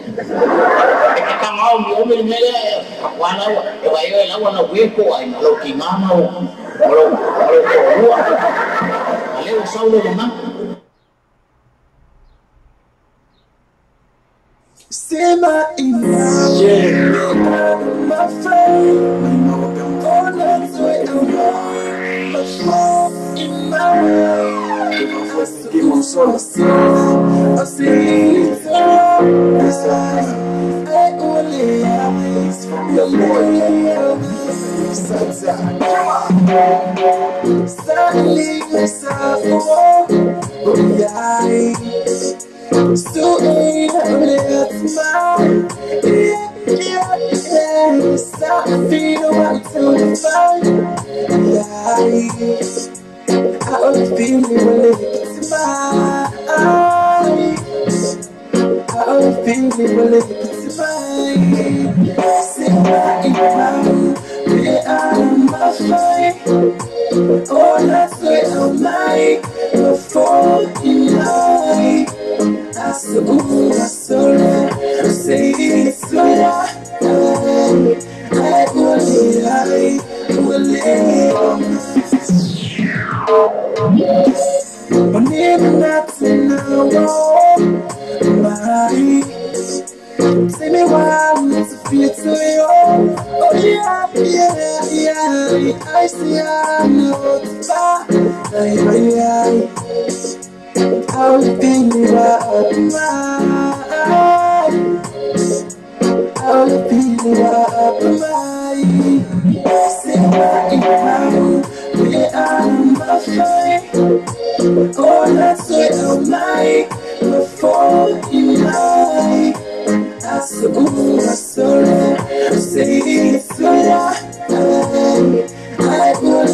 Kita mau diomel mele. Wana ya bayo lawa na weko ai lo kimama lo ko. Ale usau lo mana? See my image, my friend. All that's what I want, but more in my way. If I was to give my soul, I see it all. I only ask from your boy. Suddenly, so ain't let's mind. Stop feeling what to find. I'm feeling related to mine. I'm feeling related to mine. Sit back and be on my fight. Oh, that's what I'm like before you know. I say it's so I will live. But never not tonight. Say me one, it's a feel to you. Oh yeah, I see I know it's bad. I'll be right I'll be right Say we are my fight. Oh, that's what I'm like before you like. I say it's so I will live. I will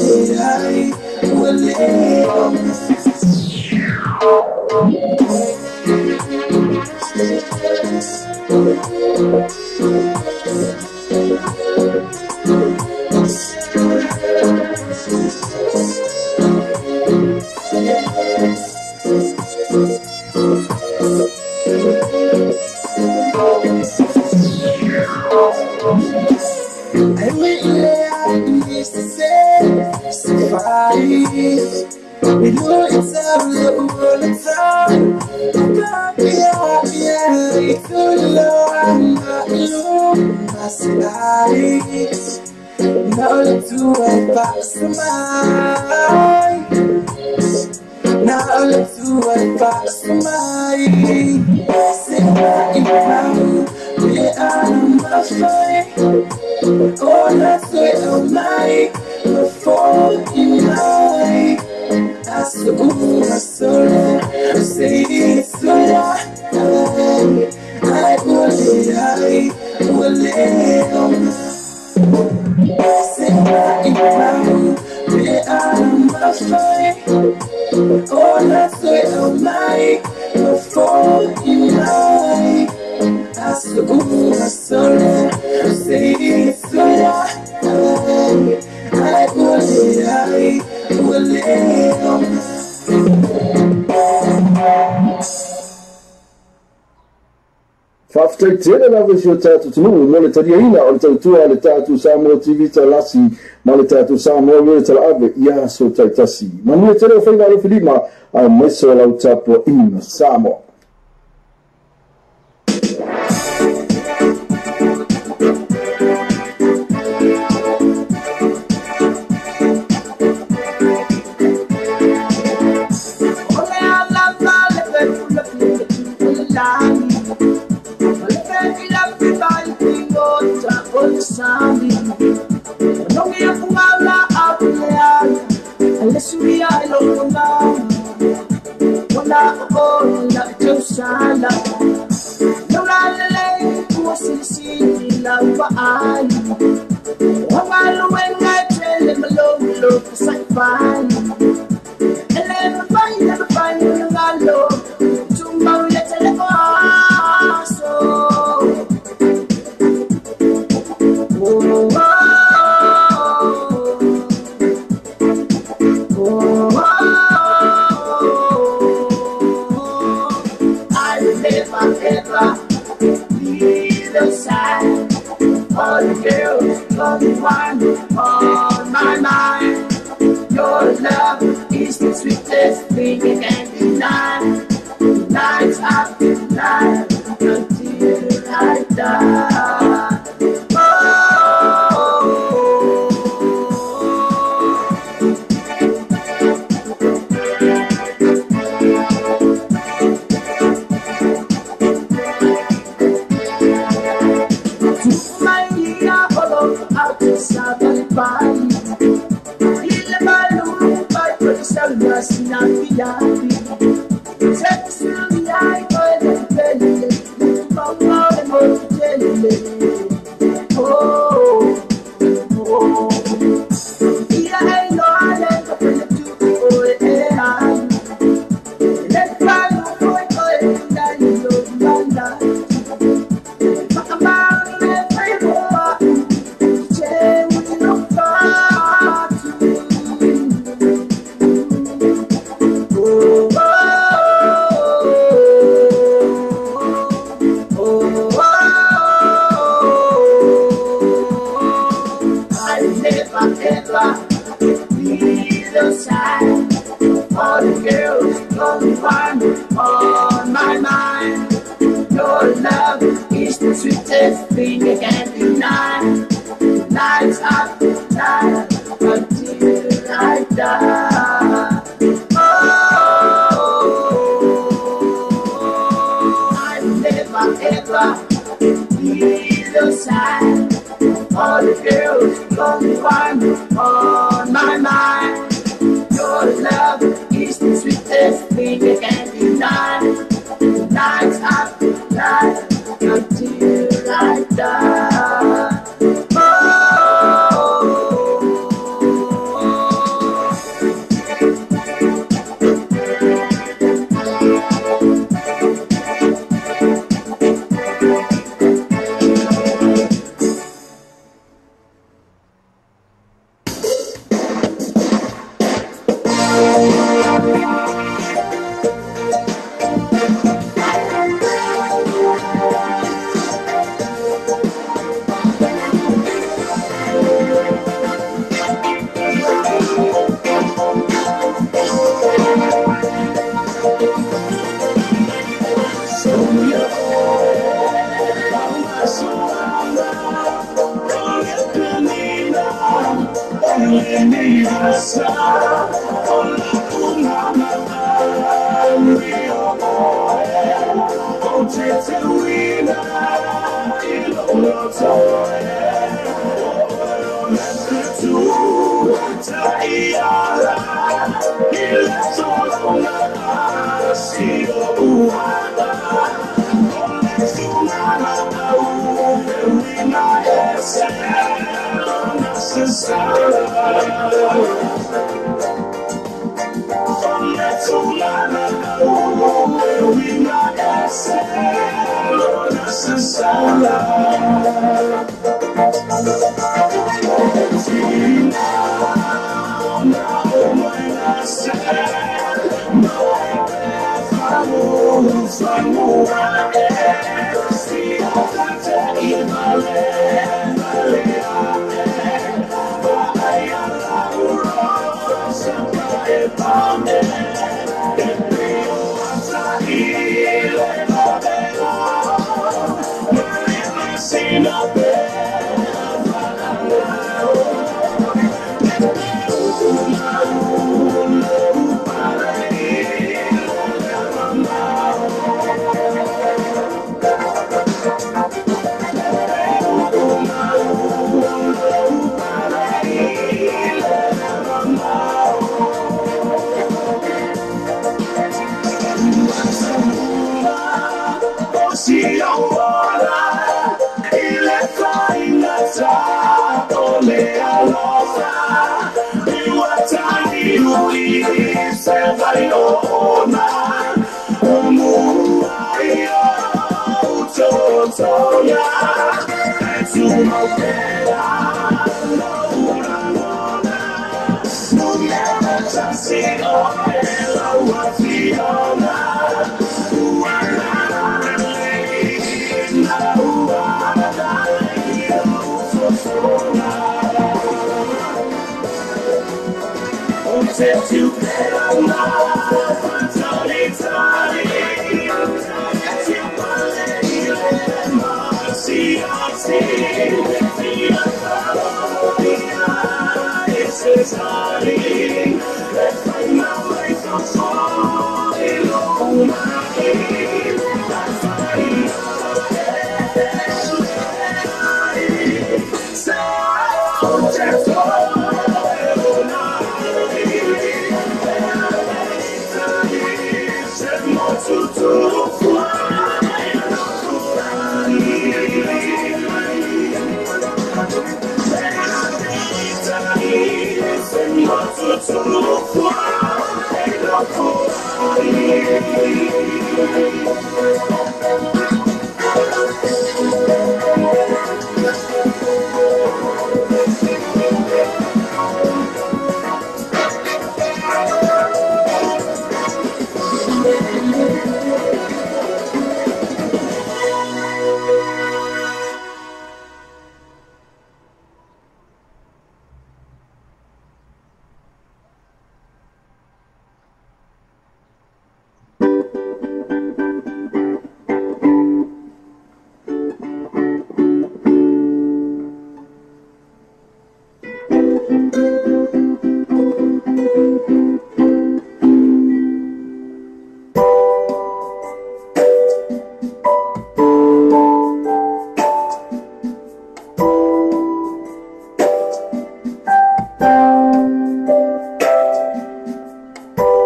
we know it's a little all the time. It's all alone, not alone. My life, now let's do it back to mine. Now let's do it back to mine. Say we are my fight. Oh, that's what I'm like before you like. I say it's so I will live. Say we are my fight. Oh, that's what I'm like before you like. I say it's so I will live. Whaftaitele la vesi o tātou tunu, mo le tariaina o le tautua le tātou Samoa TV talasi, ma le tātou Samoa le tala ave, ia so taitasi. Manu e tere o whainga alo whilima, a meso lau tapo ina Samoa. All the girls come find me. my mind. Your love is the sweetest thing I can't deny. Nights after night until I die. Oh, I never ever leave your side. All the girls come find on my mind. Your love is the sweetest thing I can't deny. Night after night until I die.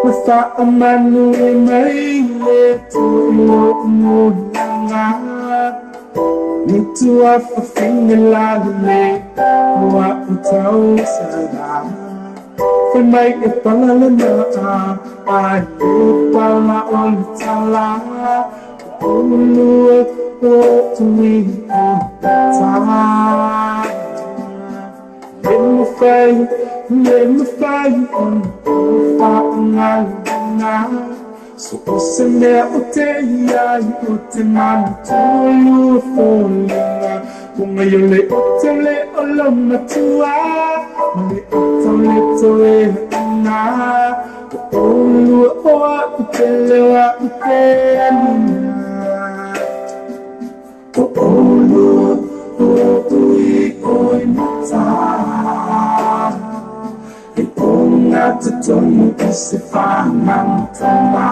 Without a man who may live to know need to have a finger like me. What we tell us for my ipalala I live by my own tala. Oh, to me on time. Let me fight on fire. So oseme oteya oteman tolu folinga Kungayole otele olamatua Mali otele toe na Olu oa utele wa utenina Olu oi oi mata Iponga tutonu isifamantama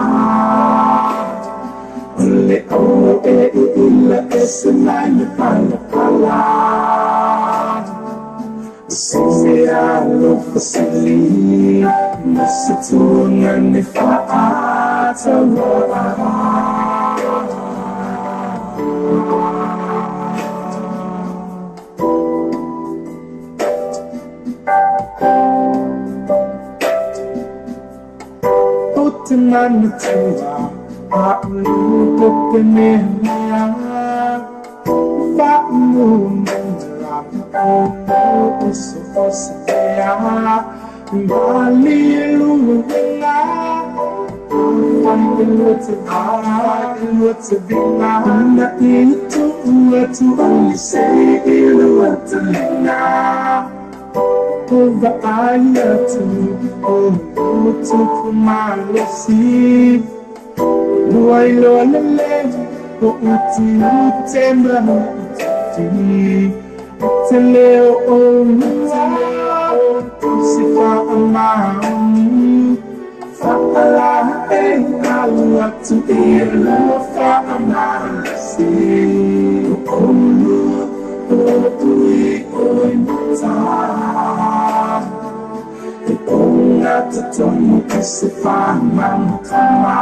Ole o ila esenai pala Sisi alo fasili Nasitunga nifaata Mantua, Alu Pemea, Famula, Oh, so Osea, Bali Luna, what's a big to only say what's a over I to oh to my see no I learn the land oh to temper to leo oh to see for my Fala I love to be love for my see oh Iponga tutonu isifamantama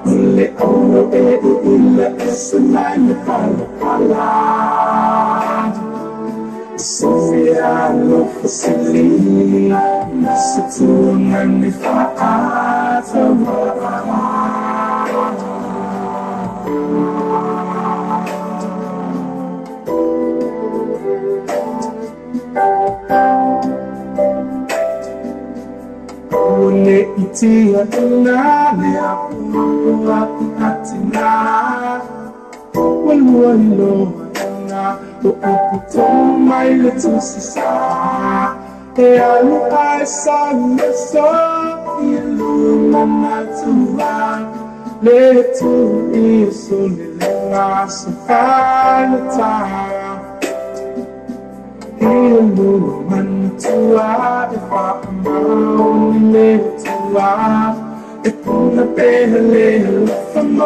Ule olo ila esenai pala Sofia lo fasili Nasitunga nifaata Ole itia nane apua atina Walwalo na Oputo my little sister E alu aisa neso Ilumana tuwa Letu iso nilenga Safalita Ilumana if I'm only if I'm a little from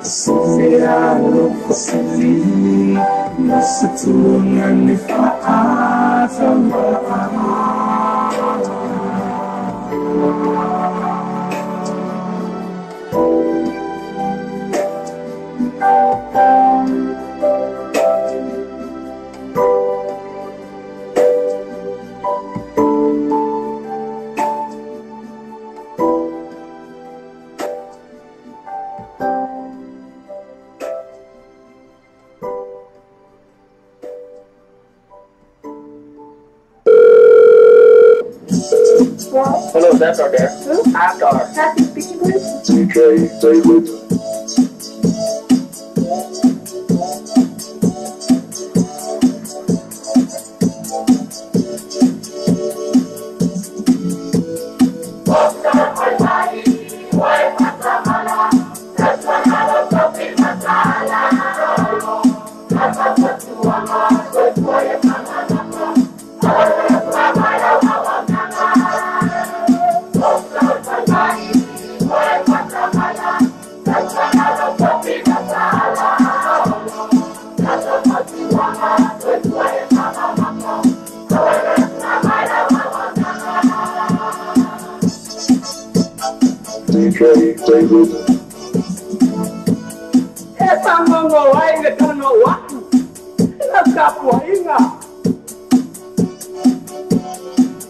Sofia lo fasili Nasitunga nifaata Hello, that's our there. Who? Avatar. Happy speaking with? TK David. DJ David. Essa mão aí, ele tá no ar. Ela tá por aí,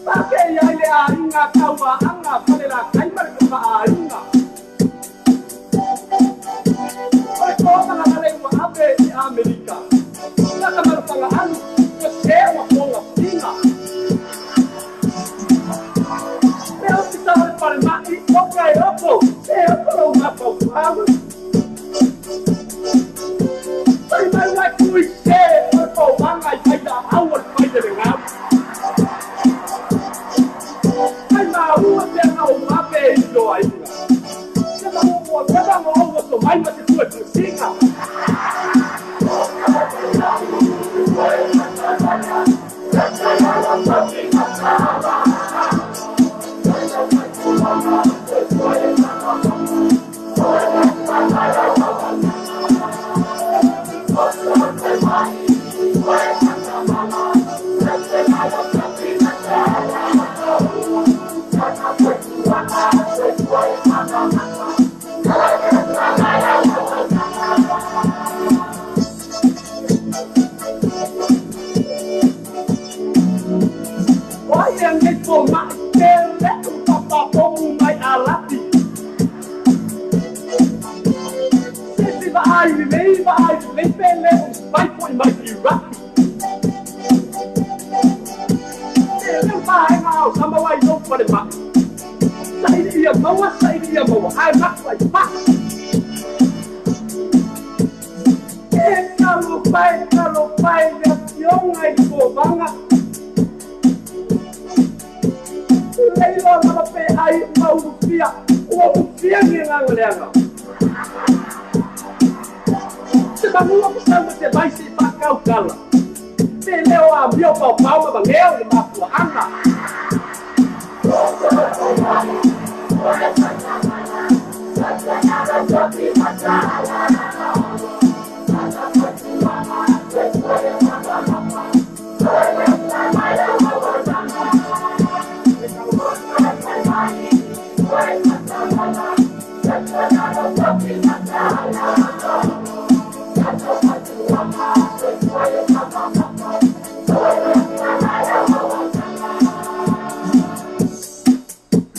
pakai ele ainga kawa anga palela kaimar ka ainga. Oi ko na ngale wa abe di Amerika. Na kamar panga anu ke sewa konga pinga. Eu te tava para mai okay opo. Eu tô na pausa. Sai mai vai cuide, opo anga vai da awal vai de ngam.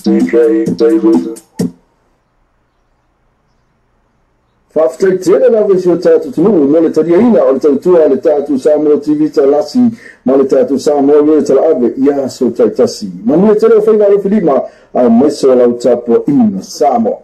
DJ David. Whawhtaitera lawe si o tātou tunu, mo le tariaina o le tautua le tātou Samoa TV talasi, ma le tātou Samoa le tala ave, ia so taitasi. Manua tere o whainga lo whilima, a maiso lau tapo ina Samoa.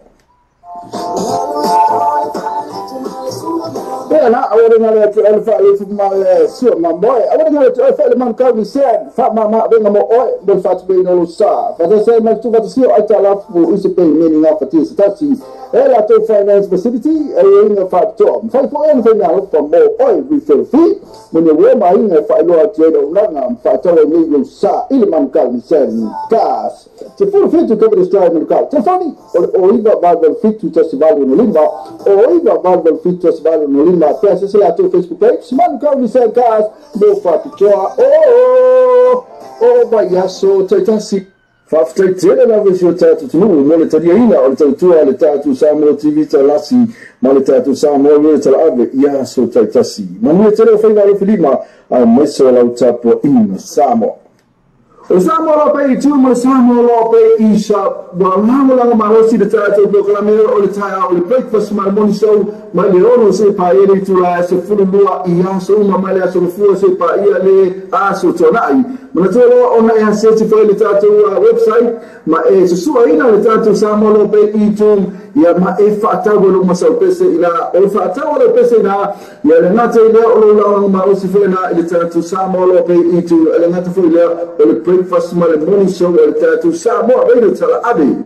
Pena, awara ngale atu alfa alfa ma sua ma moe. Awara ngale atu alfa le man kau ni sen. Fa ma venga mo oe bel fatu be no sa. Fa se ma tu fatu sio ai tala fu use pe meni na fatu se tasi. Ela to finance facility e inga fatu. Fa po en venga fa mo oe vi fel fi. Mene we ma inga fa lo atu no langa fa to ni no sa. Ile man kau ni sen. Gas. Te fu fitu ke be sta no kau. Te fani o iba ba bel fitu tasi ba no limba. O iba ba bel fitu tasi ba no limba. Peça se lá teu Facebook page, mano, que eu sei cas, meu fato toa, baiaço, taitasi. Whawhtaitera na vesi o tātou tunu, mo le tariaina o le tautua le tātou Samoa TV talasi, ma le tātou Samoa le tala ave, ia so taitasi. Manua tere o whainga lo whilima, a maiso lau tapo ina Samoa. O Samoa lo pe i tu, ma Samoa lo pe i sa, wa langa marosi le tātou proklamer o le taia o le breakfast ma le morning show, ma le ono se pa ere tu la se fulu lua i aso uma ma le aso fua se pa ia le aso tonai. Mana tolo ona e se foi le tātou website, ma e se sua ina le tātou Samoa lo pe i tu, ia ma e whaatago lo masau pese ina, o le whaatago lo pese ina, ia le ngate i lea o lo langa marosi foi na i le tātou Samoa lo pe i tu, le ngate foi lea o le breakfast ma le morning show o le tātou Samoa radio tala ade.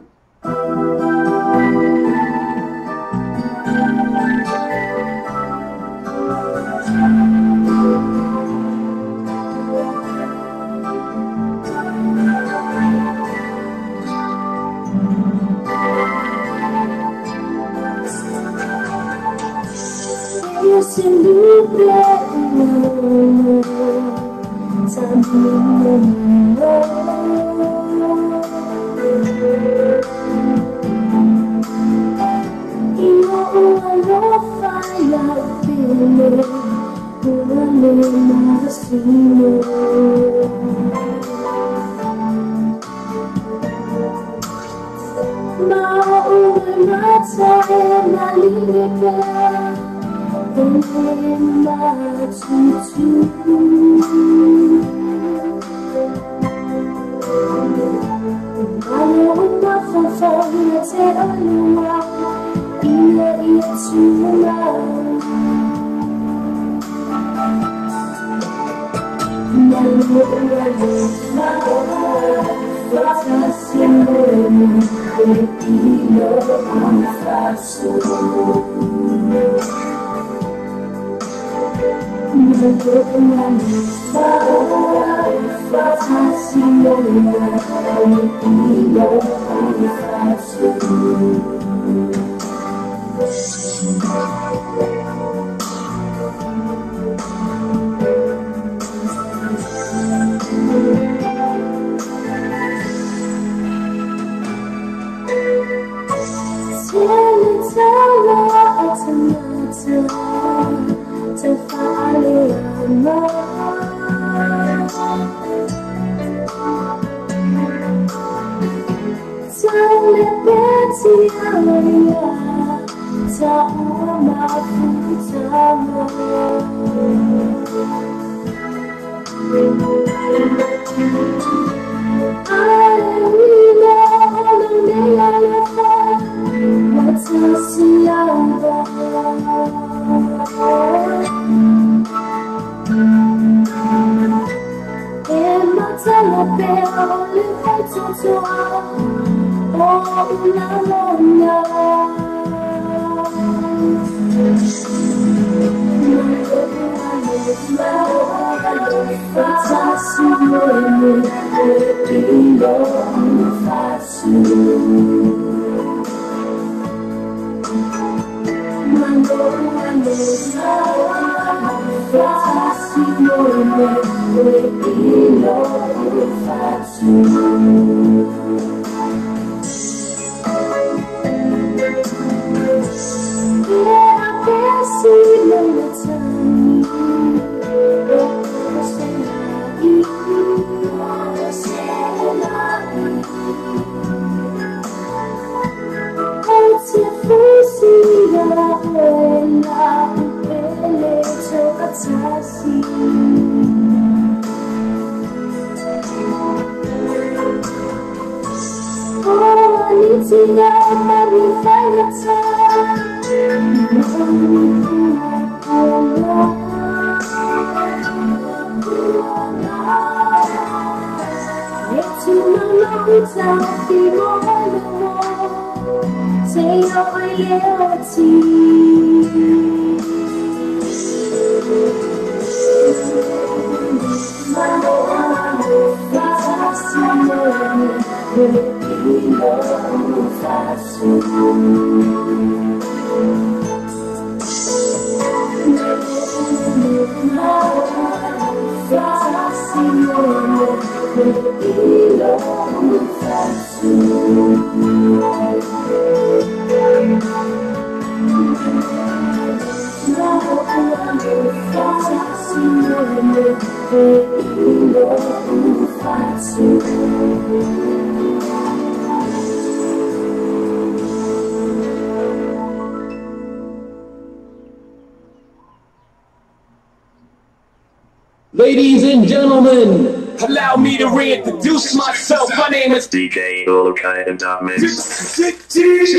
Ladies and gentlemen, allow me to reintroduce myself. My name is DK Olokai and Dot Mix. Check this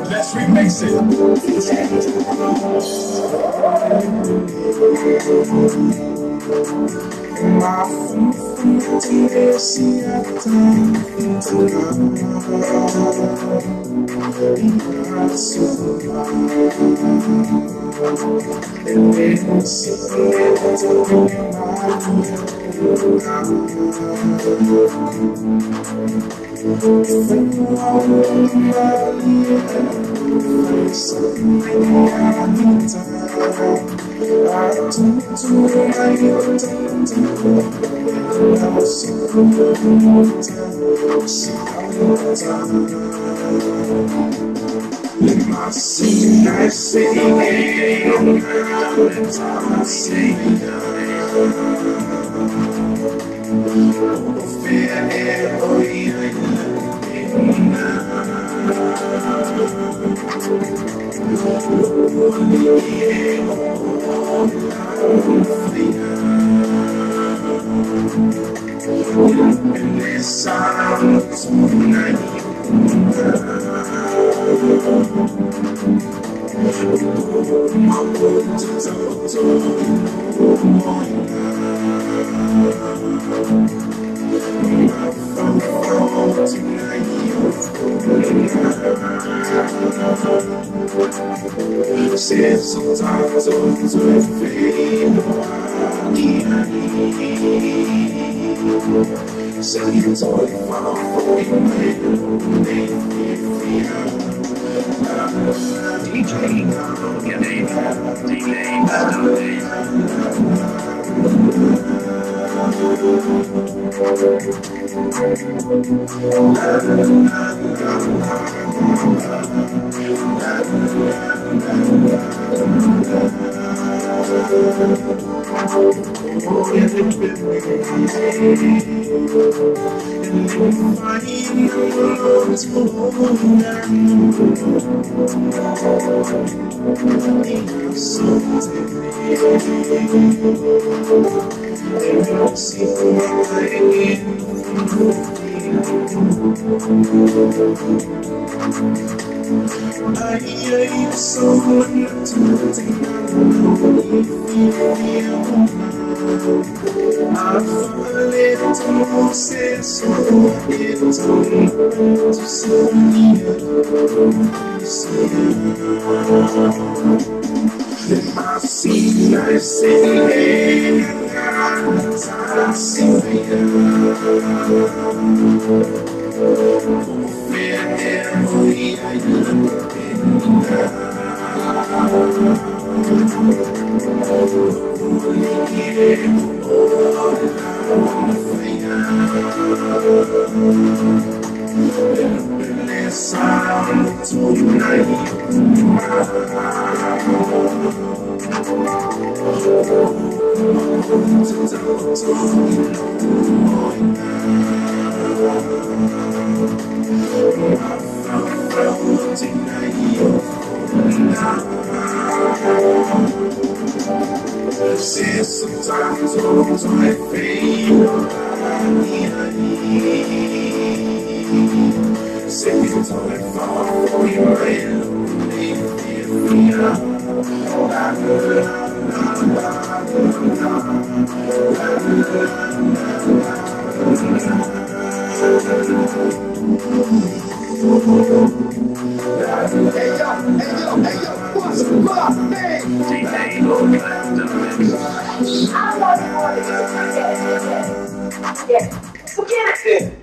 Let's remix it.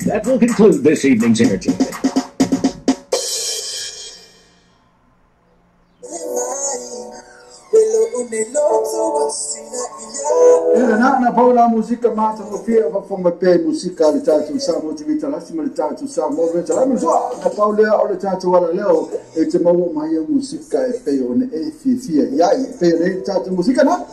That will conclude this evening's entertainment. Na paula musika mata no pia va fonga pe musika le tatu sa mo te vita lasima le tatu sa mo le tatu so na paula o le tatu wala leo e te mo mai musika e pe on e fia ya e pe le tatu musika na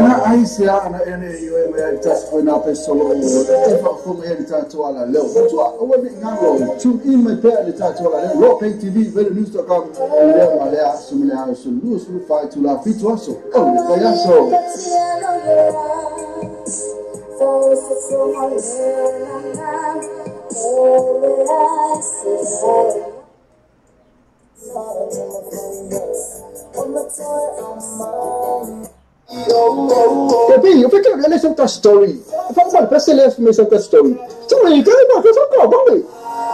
na aisia na ene iwe me tas foi na pessoa e fa como ele tá toala leo toa o we ngalo tu in me pe ele tá toala leo lo pay tv vele news.com leo malea sumile so lose lu fight to la fit also oh vaya so Tapi, eu fiquei olhando essa story. Eu falo, mano, parece que ele é essa story. Story, cara, mano, eu só tô, vamos.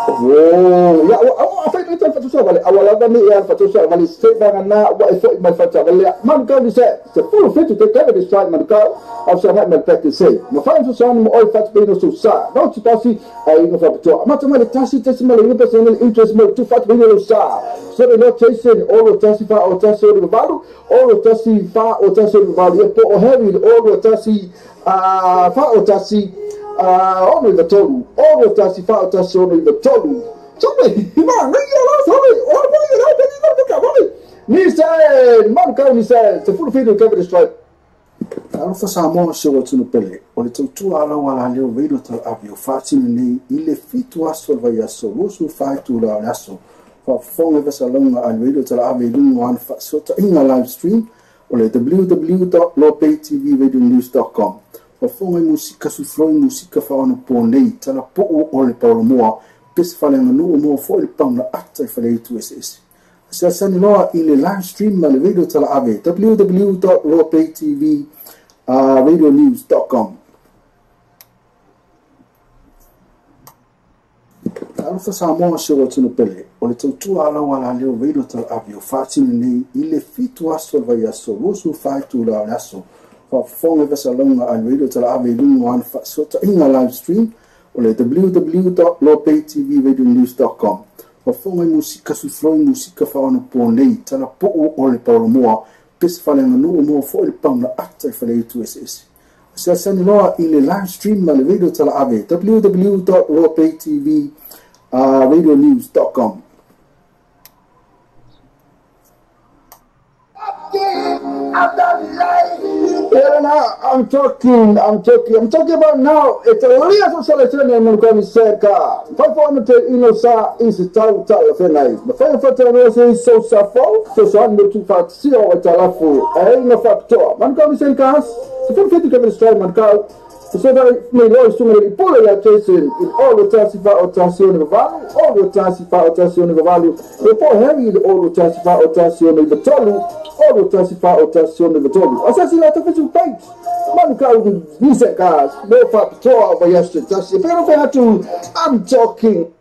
Oh, ya, apa itu fatu vale. Awal ni yang fatu vale. Step na wa effort my fatu vale. Man kau ni saya, full fit to take care of this time man kau. Aku sangat practice say. Ma fatu sana mo all fatu pino susah. Não te pasi ai no fatu. Mata mal tasi mal ni personal interest mo tu fatu pino susah. So no chasing all tasi fa o tasi o valu, all tasi fa o tasi o valu. E po heavy all tasi fa o tasi only the total. All of that, if I touch only the total. So, man, he said, man, he said, the full video cover the strike. Alfa Samo show to no pele. Ole tu ala wala leo video tal avio facile nei ile fitu aso vai aso lusu fai tu la aso. Fa fonga vesa longa al video tal avio dun one fa sota in a live stream. Ole www.lopaytvradionews.com. Fafonga musika su floi musika fa ono ponei tala po o le paulo moa pes fale no mo fo le panga ata fale tu ss asa sani loa ile live stream ma le video tala ave www.lopaytvradionews.com Alfa Samoa show tunu pele o le tu ala wala leo video tala ave o fatini nei ile fitu aso vai aso lusu fai tu la aso fa fonga vesa longa al video tala ave dun one fa sota in a live stream o le www.lopaytvradionews.com fa fonga musika su floi musika fa ono ponei tala po o le paulo moa pes fale no mo fo le panga ata fale tu ss asa sani loa ile live stream ma le video tala ave www.lopaytvradionews.com I'm talking about now. It's a real selection in Mulkami Serka. Performance in Osa is a tal fenai. The fire for Terror is so suffer, so I'm not too fat. See how it's a lafu. I ain't no factor. Mulkami Serka, the full fit to come and strike Mulkau. So that may always to me pull your chasing in all the Tassifa or Tassion of value, all the Tassifa or Tassion of value, before heavy all the Tassifa or Tassion of the Tolu, all the Tassifa or Tassion of the Tolu. Assassinate official page. Manka with music cars, no fat tour by yesterday. If you don't have to, I'm talking.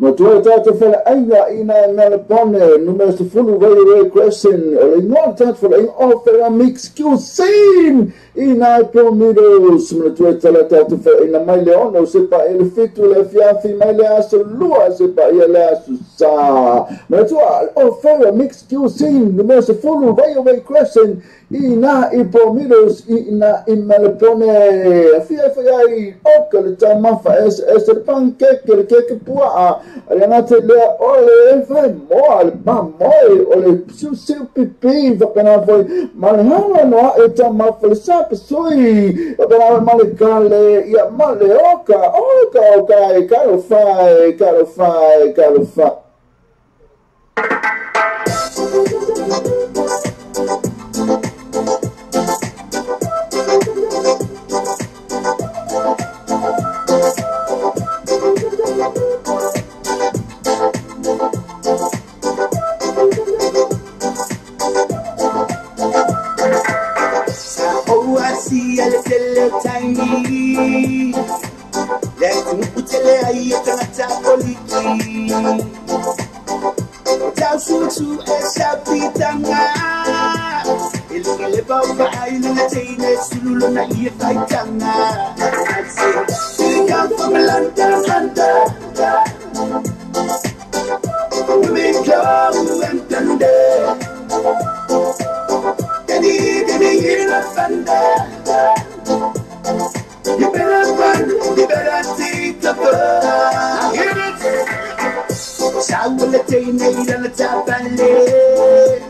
Matua tata fela aia ina Melbourne numero 10 Radio Crescent. Le inoltre for in opera mix Q scene ina promidos mnatueta la tatu fa ina mai leono se pa ele fitu le fiafi mai le aso lua se pa ele aso sa mnatua offer mix cuisine the most full railway crescent ina I promidos ina imalpone fia fai oka le tamafa es pancake le keke pua arianate le ole fai mo al mamoi ole su pipi vakana foi malhana no e tamafa le sap soi vakana malekale ia male oka caro fai see a little tiny. Let's put a layer to Tapoliki. Tausu to a Sapitanga. Illiba island attained Suluna Yaitanga. I say, we come from London under. We come and thunder. You better run, you better take the bird. Hear it? So will it take me on the top and lay?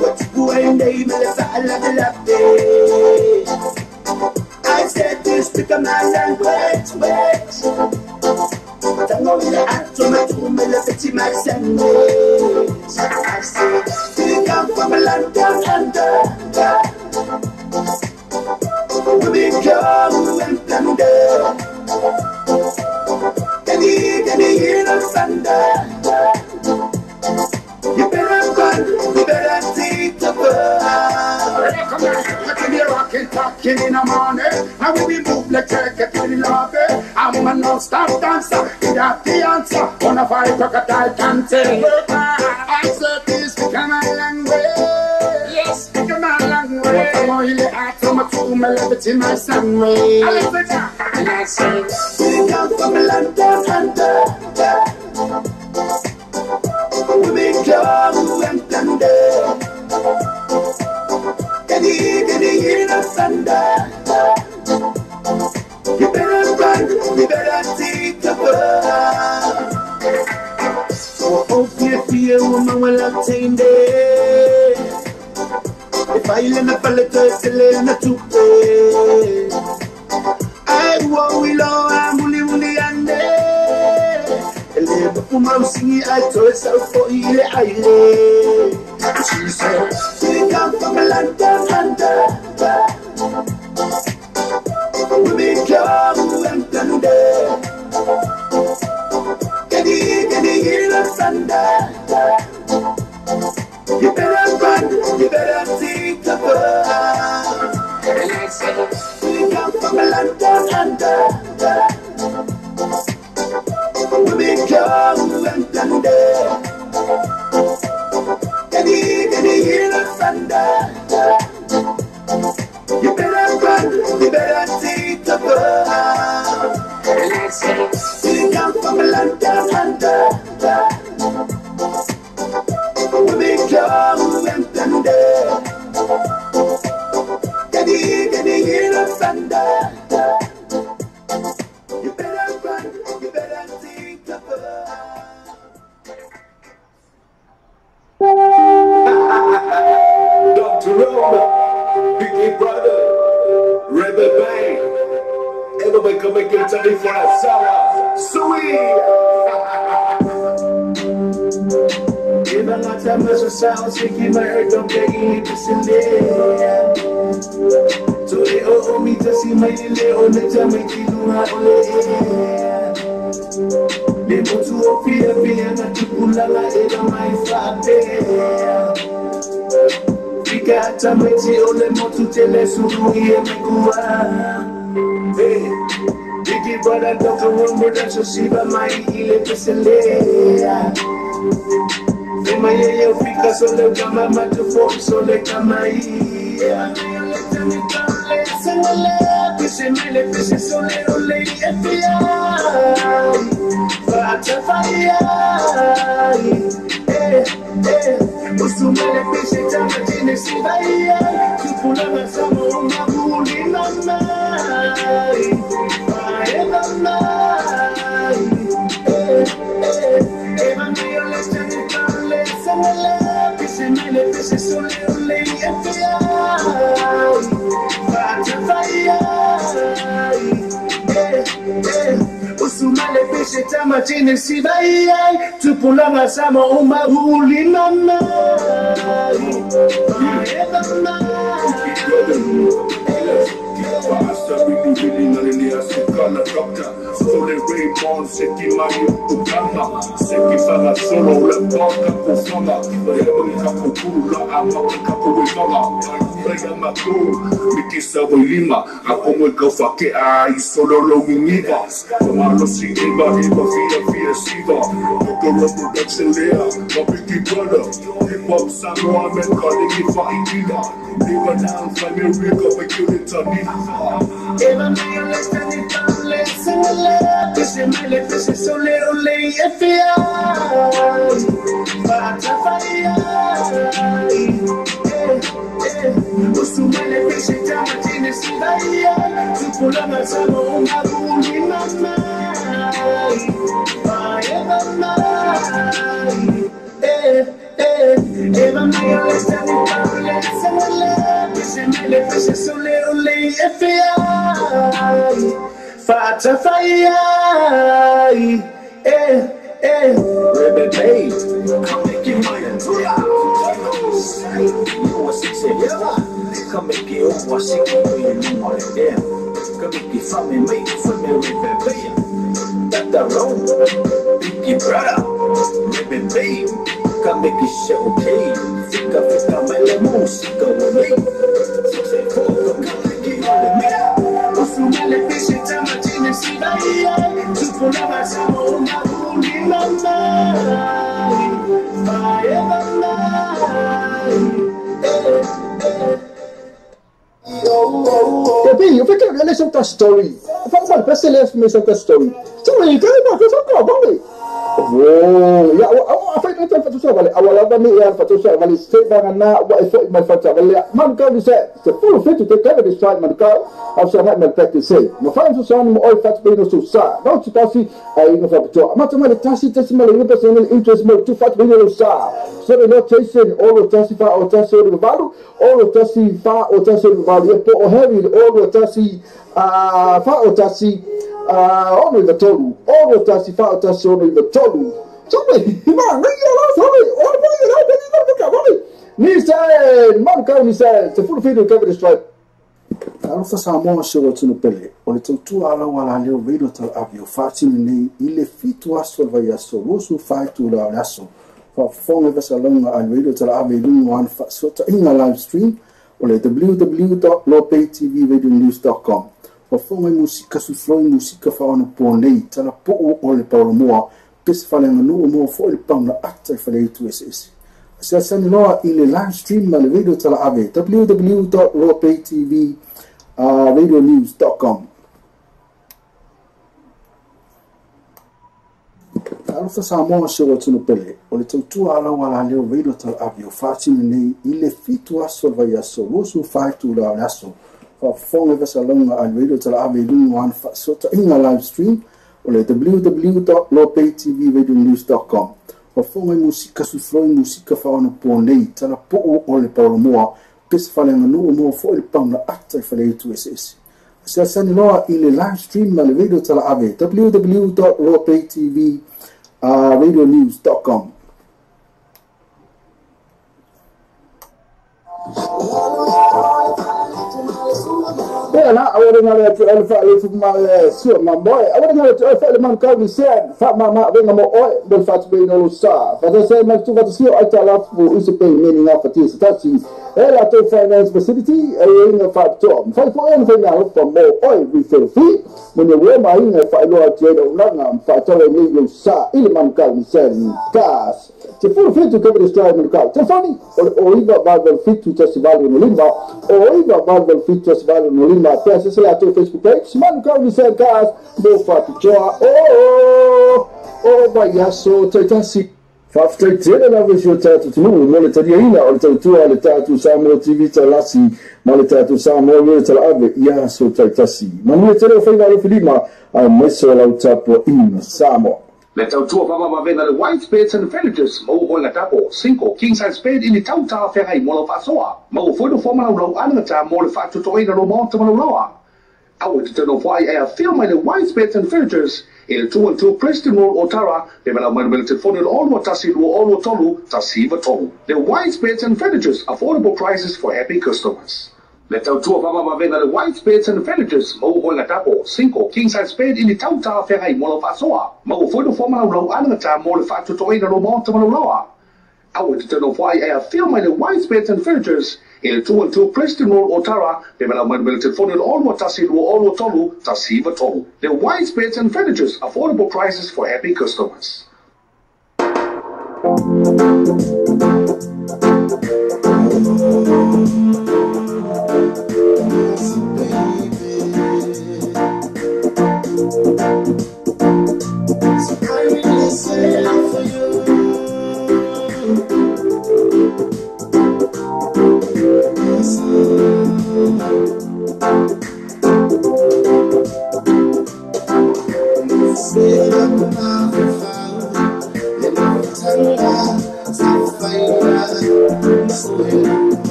What you go and they will fall of the love day. I said this to come out and wait. But I'm going to act to my tomb and let it my sandwich. I said, we come from London under. We come and thunder. Can you hear the thunder? You better run, you better take the bird. Come on, let me rockin', talking in the morning. And when we move like turkey to the lobby, I'm a non-stop dancer. You got the answer. Wanna fight crocodile dancing? I said this, come a long way. Yes, come a long way. Come on, you act from a tomb, I love it in my sun way. I love it, and I say, we come from London under. We come and thunder. Can you hear the thunder? You better run, you better take the bird. Oh, fear, woman will obtain it. If I let me fall it, I'll let me to pay. I will know I'm really and I'm singing, I told myself for you, she said, we come from London under. We come and thunder. Can you hear the thunder? You better run, you better take the bird. And I said, we come from London under. We come and thunder. Can you hear the thunder? You better run, you better take the bird. And I say, we come from London under. We come and thunder. Can you hear the thunder? You better run, you better take the bird. Dr. Roma, Biggie Brother, Rebel Bang, everybody come and get ready for a sour, sweet. Give a lot of muscle sounds, shaking my earth, don't get in to there. So they owe me to see my little letter, make you do my ole. They go to a fear, and to pull a lot of my father. Figata meti ole motu tele suru ye mekua. Hey, Biggie Brother, Dr. Rumble, that's a shiba mai ile pesele. Fema ye fika sole kama matu fo sole kama iya. Tupulanga sama umahuli mama. Really nalilia sukana doctor. So the Raymond seki mayo ukama. Seki fala solo le bonga kufama. Yebo kapukuru la ama kapuwekama. Raya makuru mikisa wilima. Akomo kafake ai solo lo mingiga. Tomalo si eba fia siva. Kokoro production lea. Mapiki brother. Hip hop Samoa men calling it Fahidina. Live down from your rig up and kill it on me. Eva me listen it and listen love. This is my life, this is so little late FBI. Butterfly. Usumele peshe chama chini sibaya. Tupulanga sama umabuli mama. Eva me listen it and listen love. This is my life, this is so little late FBI. Fata fire, Rebel Bay, come make it mine. You was sick, come make it over, sick, you more than them. Come make it from me, make it from me, Rebel Bay. That's the road, Biggie brother, Rebel Bay, come make it show, okay. Fika, my music, with me. 684, come make it on the Usumele fishe chama chini sibaya. Tupulanga sama umabuli mama. Tapi, eu fiquei olhando essa story. Eu falo, mano, parece que ele é essa story. Sabe, cara, não, você não vale. Oh, ya, apa itu fatu sa balik. Awal ni ya fatu sa balik. Saya na wa effort my fatu balik. Man kau bisa, full fit to take this strike man kau. After that man practice say. Ma fine so san mo all fatu bino so sa. Não te tasi ai no fatu. Mas tu mal tasi mal ni personal interest mo tu fatu bino sa. So the notation all tasi fa o tasi o valu, all tasi fa o tasi o valu. Po o heavy all tasi fa o tasi ono i tolu, ono tasi fa tasi ono i tolu. Sabe, man, não ia lá, sabe? Olha, vai lá, vai ficar, vai. Nisa, man, cara, nisa, se for filho que vai strike. Alo fa Samoa se o tunu pele. O le tu ala wala leo vedo tal avio fati nei ile fitu aso vai aso rosu fatu la aso. Fa fonga vesa longa al vedo tal avio dun one fa sota in live stream o le www.lopaytvradionews.com. Fonga musika su floi musika fa ona ponei tala po o le paulo moa pes fa le no mo fo le pauna ata fa le tu ss asa sani loa i le live stream ma le video tala ave www.lopaytvradionews.com. Alfa Samoa se o tunu pele o le tu ala wala leo video tala ave o fati nei i le fitu aso vai aso rosu fatu la aso. Fonga vesa longa al video tala ave dun one fa sota in live stream o le www.lopaytvradionews.com. Fonga musika su floi musika fa ona ponei tala po o le paulo moa pes fa le no mo fo le pauna ata fa le tu ss asa sani loa i le live stream ma le video tala ave www.lopaytvradionews.com. Ela, agora não é que ele fala isso mal sua mamãe. Agora não é que ele fala man kau disen, fa mama vem mo oi, do fato bem no sa. Faz ser mas tu vai ser ai tala por isso bem meaning of it. Tá sim. Ela tem finance facility, aí no fato. Faz for ele vem na for mo oi, we feel free. When you wear my fa lo atendo não fa tala nem no sa. Ele man kau disen gas. se fulu fitu kabri strai mulka telefoni o iva valvel fitu festival no lima o iva valvel fitu festival no lima pesa se la Facebook page manu ka ni se gas do fatu choa o baiaso taitasi faafetaitele lava sio tatu tunu mo le tariaina o le tautua le tatu Samoa TV talasi ma le tatu Samoa le talave ia so taitasi manu tele faila le filima a meso la utapo in Samoa. Le tautua whamamawena le white beds and villages mau hoi tapo 5 king size bed ini tauta whengai mola whasoa mau whoino whamana ulau anangata mo le whatutoina no maota manulawa awa te tano whai ea filmai le white beds and villages in the 212 Preston Road, Otara, they will have military phone in all Watasi, all Tolu, Tasiva Tolu. The white beds and villages, affordable prices for happy customers. Let out two of Mavena, the white beds and villages, Mo Tapo, 5 king size bed in the Tauta Ferrai, Mola Fasoa, Mo for the former low anata, more the fact to Toina no Montamaloa. I would turn off why I have filmed the white beds and villages in the 212 Preston Road, Otara, they will have military phone in all Watasi, all Tolu, Tasiva Tolu. The white beds and villages, affordable prices for happy customers.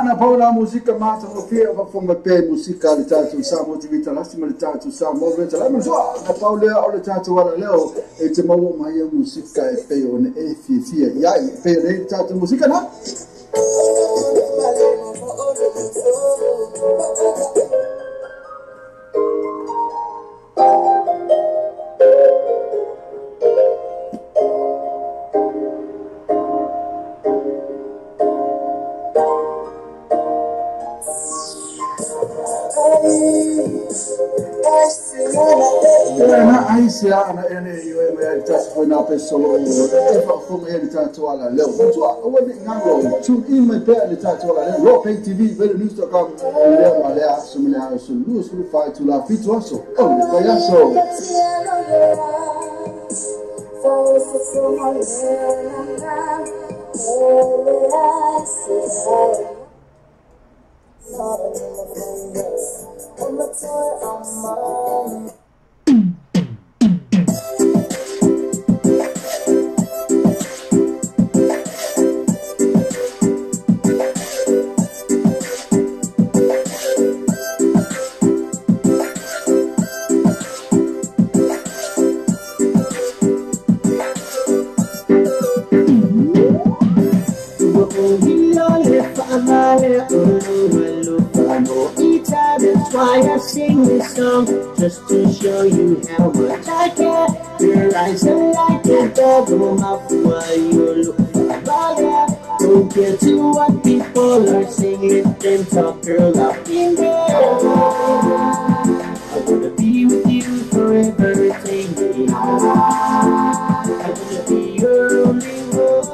na paula musika mata no pia va fonga pe musika le tatu sa motivita la sima le tatu sa mo le tala mo na paula o le tatu wala leo e te mau mai musika e pe on e fi ya pe le tatu musika na Aisia ana ene yo me tasi foi na pessoa e fa como ele tanto ala leo muito o ngalo tune in my pay ele tanto ala leo lo pay tv vele news.com leo malea sumila sulu sulu fa tu la fitu aso o payaso That's why I sing this song, just to show you how much I care. Your eyes are like a double mouth while you look like don't care to what people are singing, then talk, girl, up in there. I wanna be with you forever, take me. I wanna be your only one.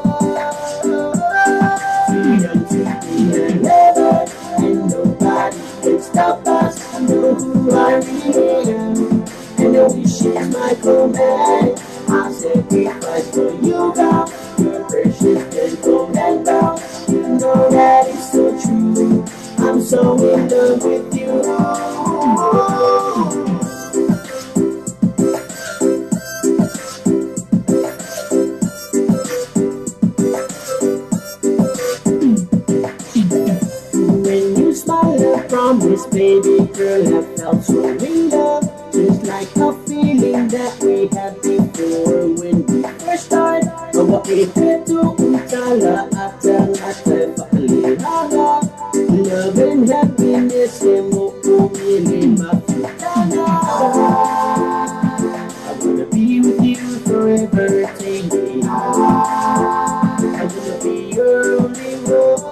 Too young to be together, and nobody can stop us. I know who I really am, and I wish it's my command. I'll sacrifice for you, girl. You're precious and gold and brown. You know that it's so true. I'm so in love with you. When you smile, I promise, baby girl, I felt so in love. Just like a feeling that we had before when we first started. What we had to utala ata pakalinaga. Love and happiness emo umili maputana. I wanna be with you forever, take me. I wanna be your only one.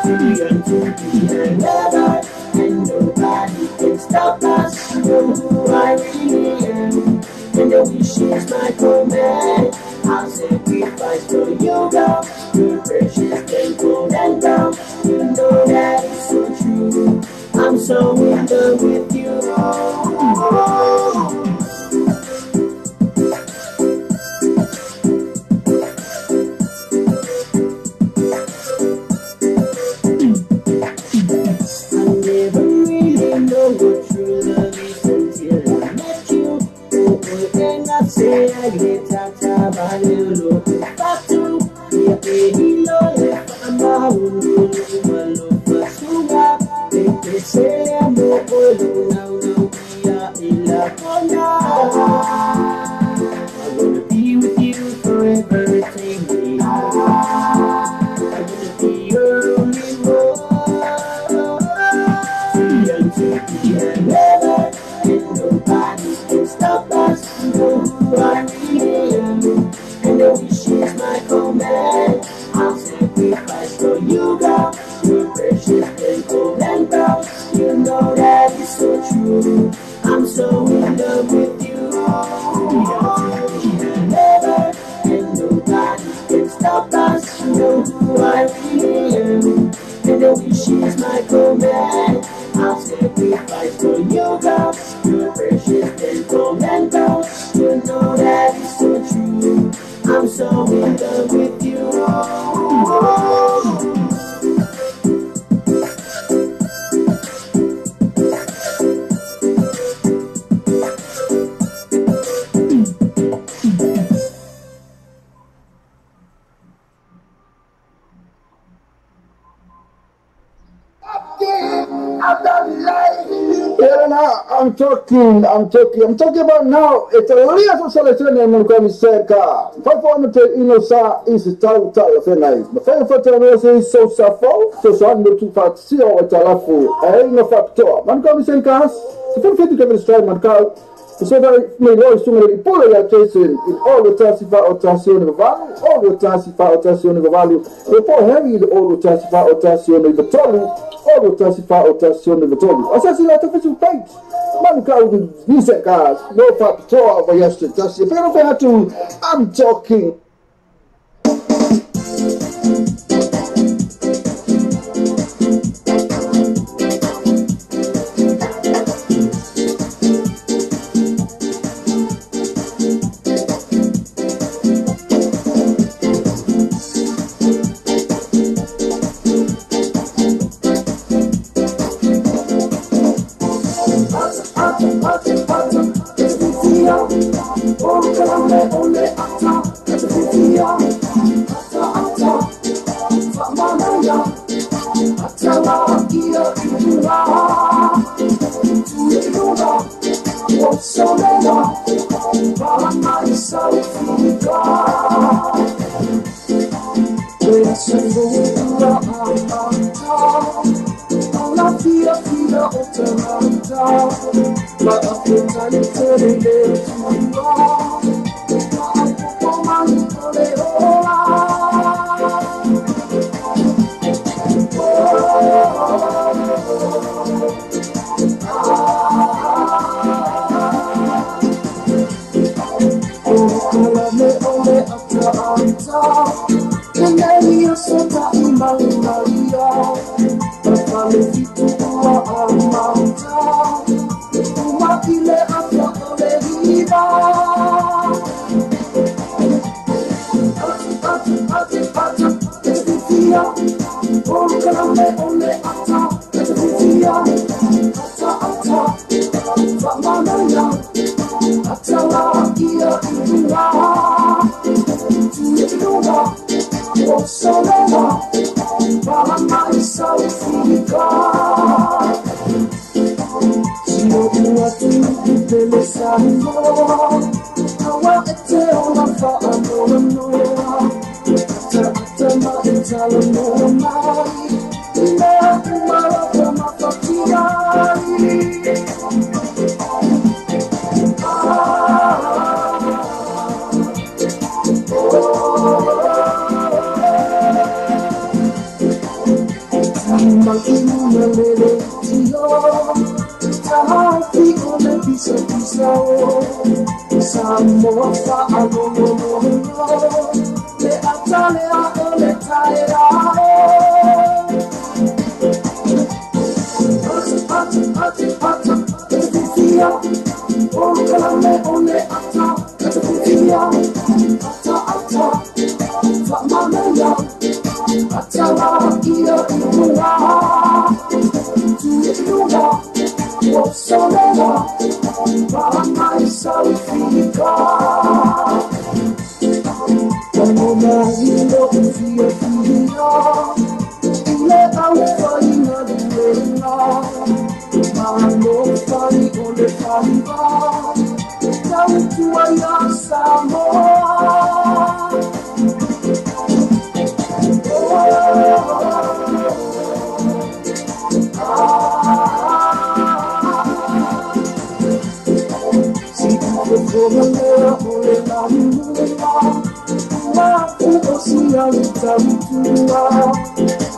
Too young to be together, and nobody can stop us. You know who I really am, and I wish is my command. I'll sacrifice for you, girl. You're precious and gold and brown. You know that it's so true. I'm so in love with you. I never really know what true love is until I met you. And I say I get out of little fatu. Ya hilo le fama ulu malo fasuga. Eke se amo olu na unaubia ila kona. I wanna be with you forever, take me. I wanna be your only precious and golden brown. You know that it's so true. I'm so in love with you. Never, and nobody can stop us. You know who I really am. And the wish is my command. I'll sacrifice for you, girl. You're precious and golden brown. You know that it's so true. I'm so in love with you. I'm talking about now. Italia sono selezioni al Monaco cerca. Fai fuori in sa is tauta la fenai. Ma fai fatto la se so safo, so sanno tu fat si o talafu. No factor. Man come sei cas? Se fai fatto che stai marcato. Se vai melhor stumer il polo ya Jason in all the tasifa ottazione value, all the tasifa ottazione value. E poi heavy all the tasifa ottazione value. All the tasifa ottazione value. Assassinato per sul país. Mancao di musica, no factor va yesterday. Però per I'm talking.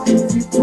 Vitu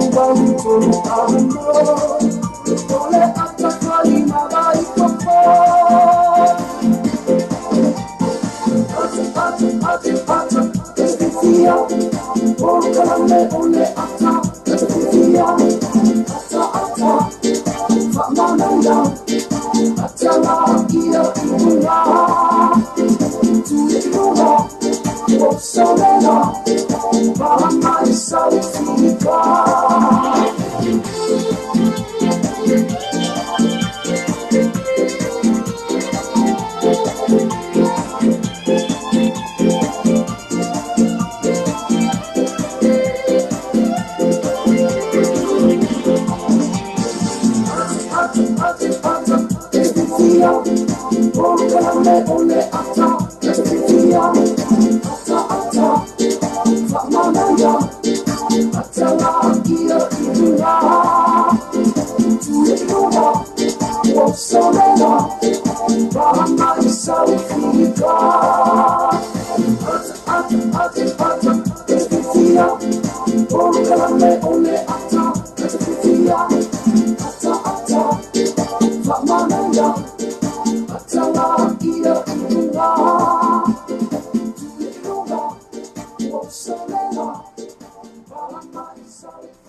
Ole ole ata, Tia, ata ata, Famanaya, Atala, Ia, Ina, Tuiuna, Wopsolena, Bahama, Isaufika, ata, Tia, ole ata, Tia, ata, Famanaya, Atala, Ia, Ina, Tuiuna, Wopsolena, Bahama, Isaufika.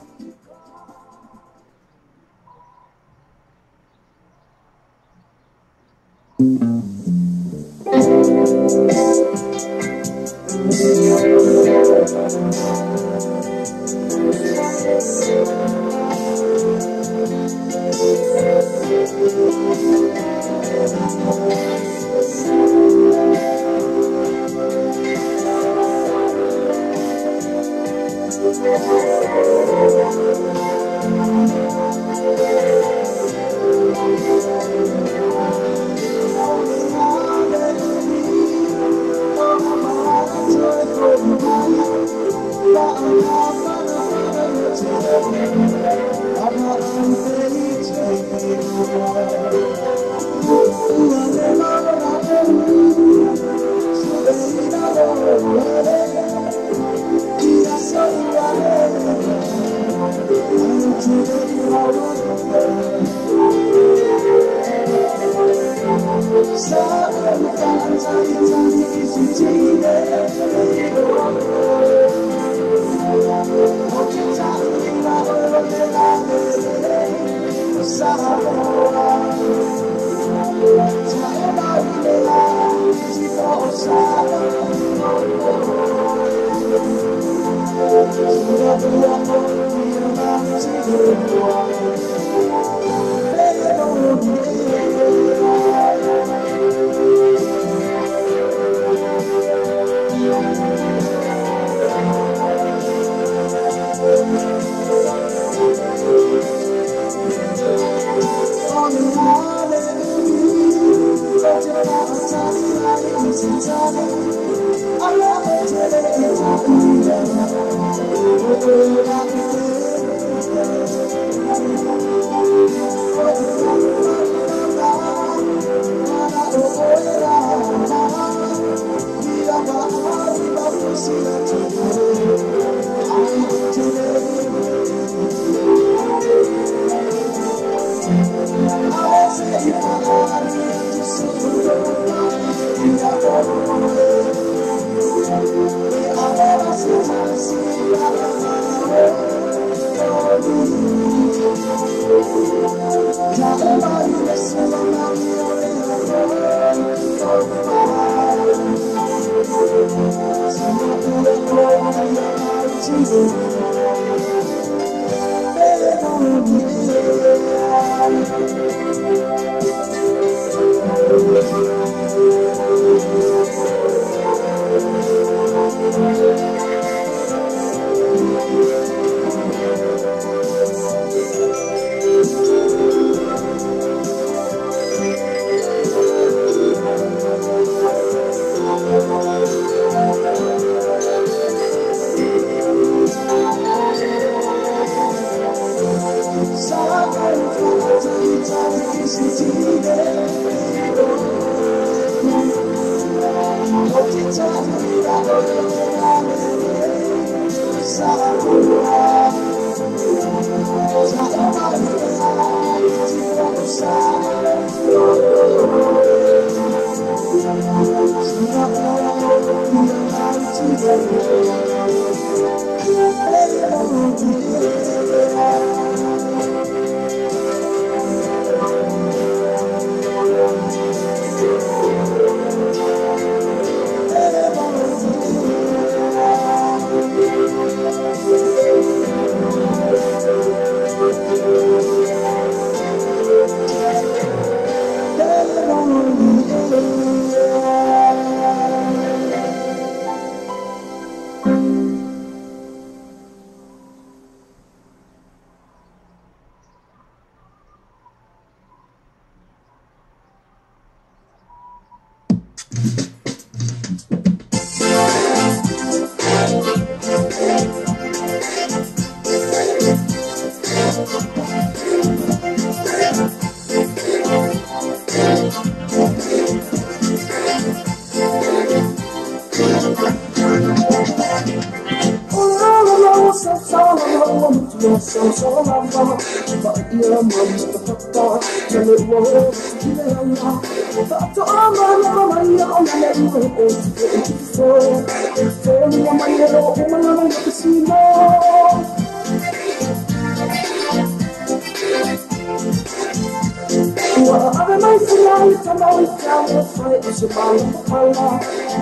Ave mai fulani kama witamu fai usubala mala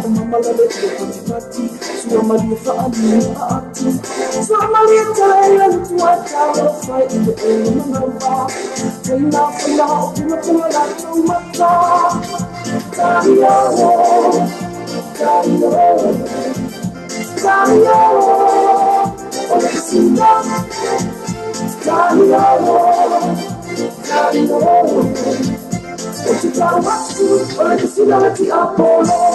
mama la le kati suwa mali faali ati suwa mali tayari tuata fai ile mama tena fula kuna la tumata tayo olesinda what you got what's good, or you see that the Apollo.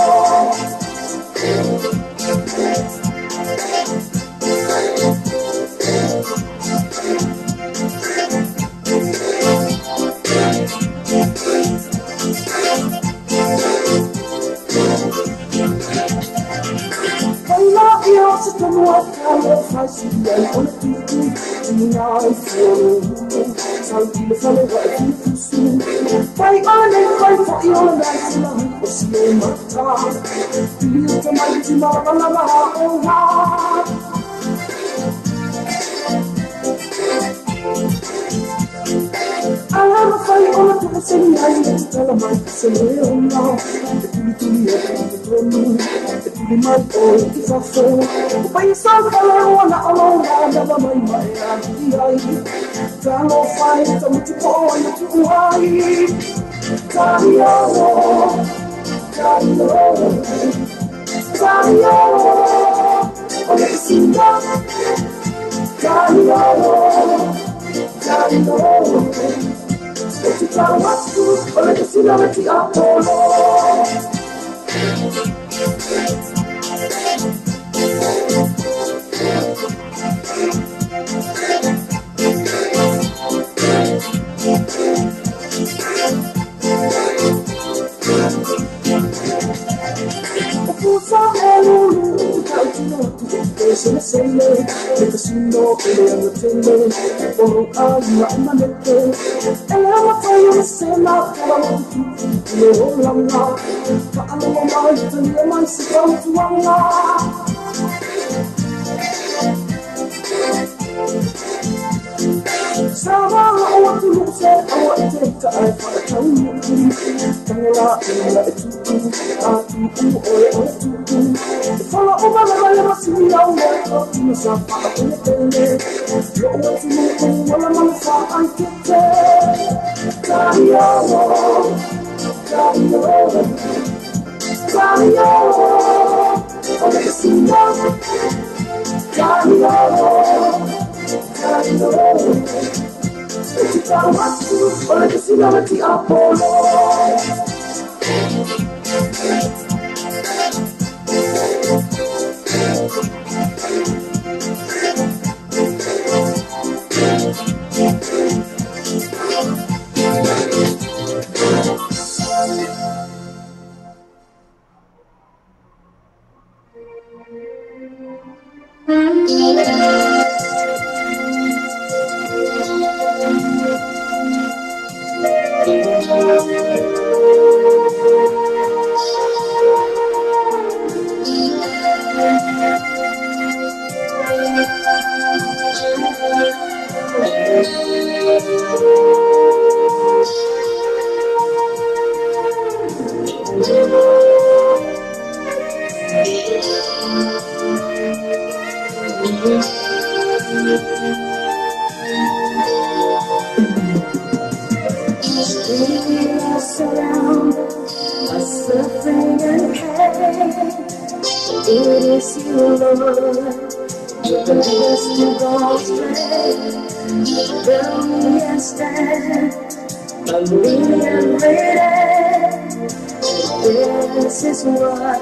This is why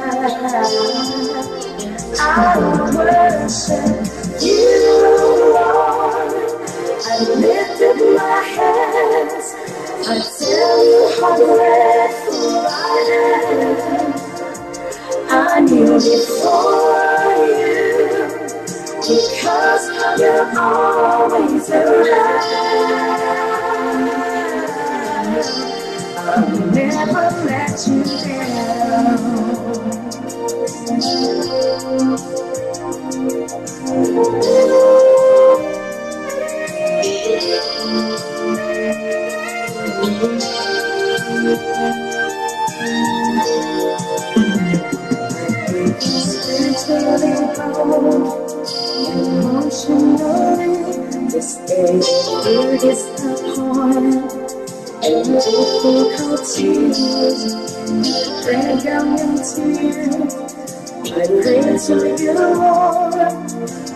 I worship you, Lord. I lifted my hands. I tell you how grateful I am. I knew before you because you're always around. I'll never let you down. Emotionally, this day is apart, and difficulties drag down your tears. I pray to you, Lord, and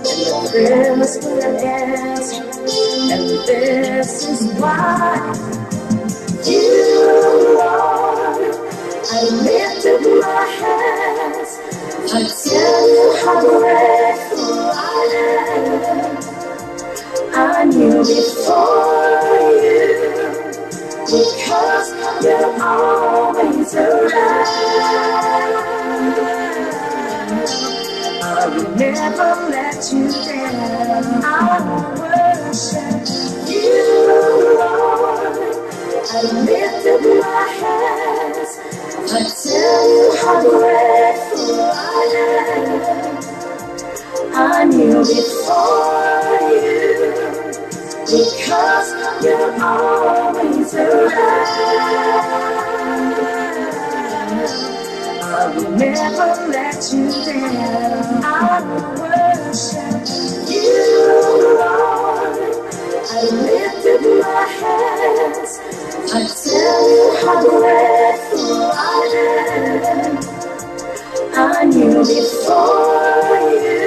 the prayers were answered, and this is why you, Lord, I lifted my hands. I tell you how grateful I am. I knew before you, because you're always around. I will never let you down. I worship you, Lord. I lifted my hands. I tell you how grateful I am. I knew before you, because you're always around. I will never let you down. I worship you, Lord. I lifted my hands. I tell you how grateful I am. I knew before you,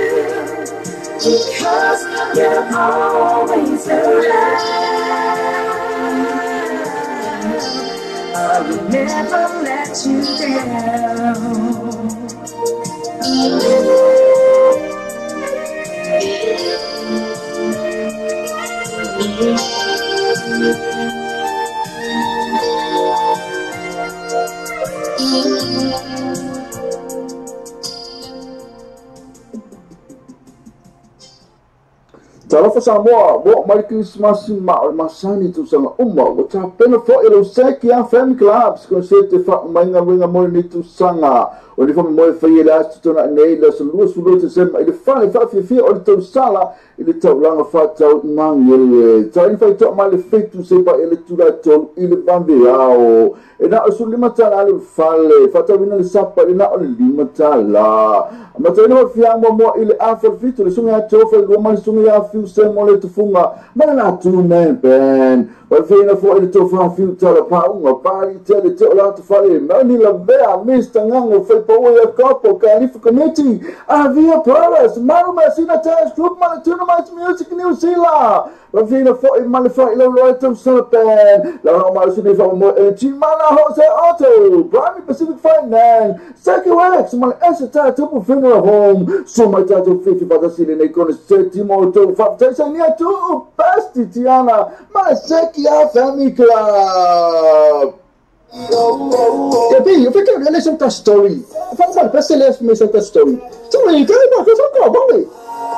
because you're always around. I will never let you down. Tarafa Samoa, wo mai Christmas masani tu sanga uma, wo ta pena fo ilo seki a family clubs, ko se te fa mainga winga mo ni tu sanga, o ni fa mo fa ila tu na nei la so lu te sem ile fa fi o tu sala ile tau langa fa tau mangi ta ni fa to ma le fetu se ba ile tu la to ile bambe ao e na so lima tala ale fale fa ta vina le sapa ina o lima tala ma ta no fia mo ile afa fitu le sunga to fa lo ma sunga fiu se mo le tufunga ma na tu men ben wa fina fo ile to fa fiu tala pa unga pari tele te la to fale ma ni la bea mista ngango fa po ya kapo Califa committee avia paras maruma sina task group ma tuna ma music new sila wa fina fo ma le fa ile lo to sa pen la ma sina fa mo ti mana Jose Auto Prime Pacific Finance Second Wax ma essa ta to funeral home so ma ta to 50 para sile nei con settimo to fa tesa ni tu pasti tiana ma sekia family club. Tapi, eu fiquei olhando essa story. Eu falo, mano, parece que ele fez essa story. Então, ele quer uma coisa com a bomba.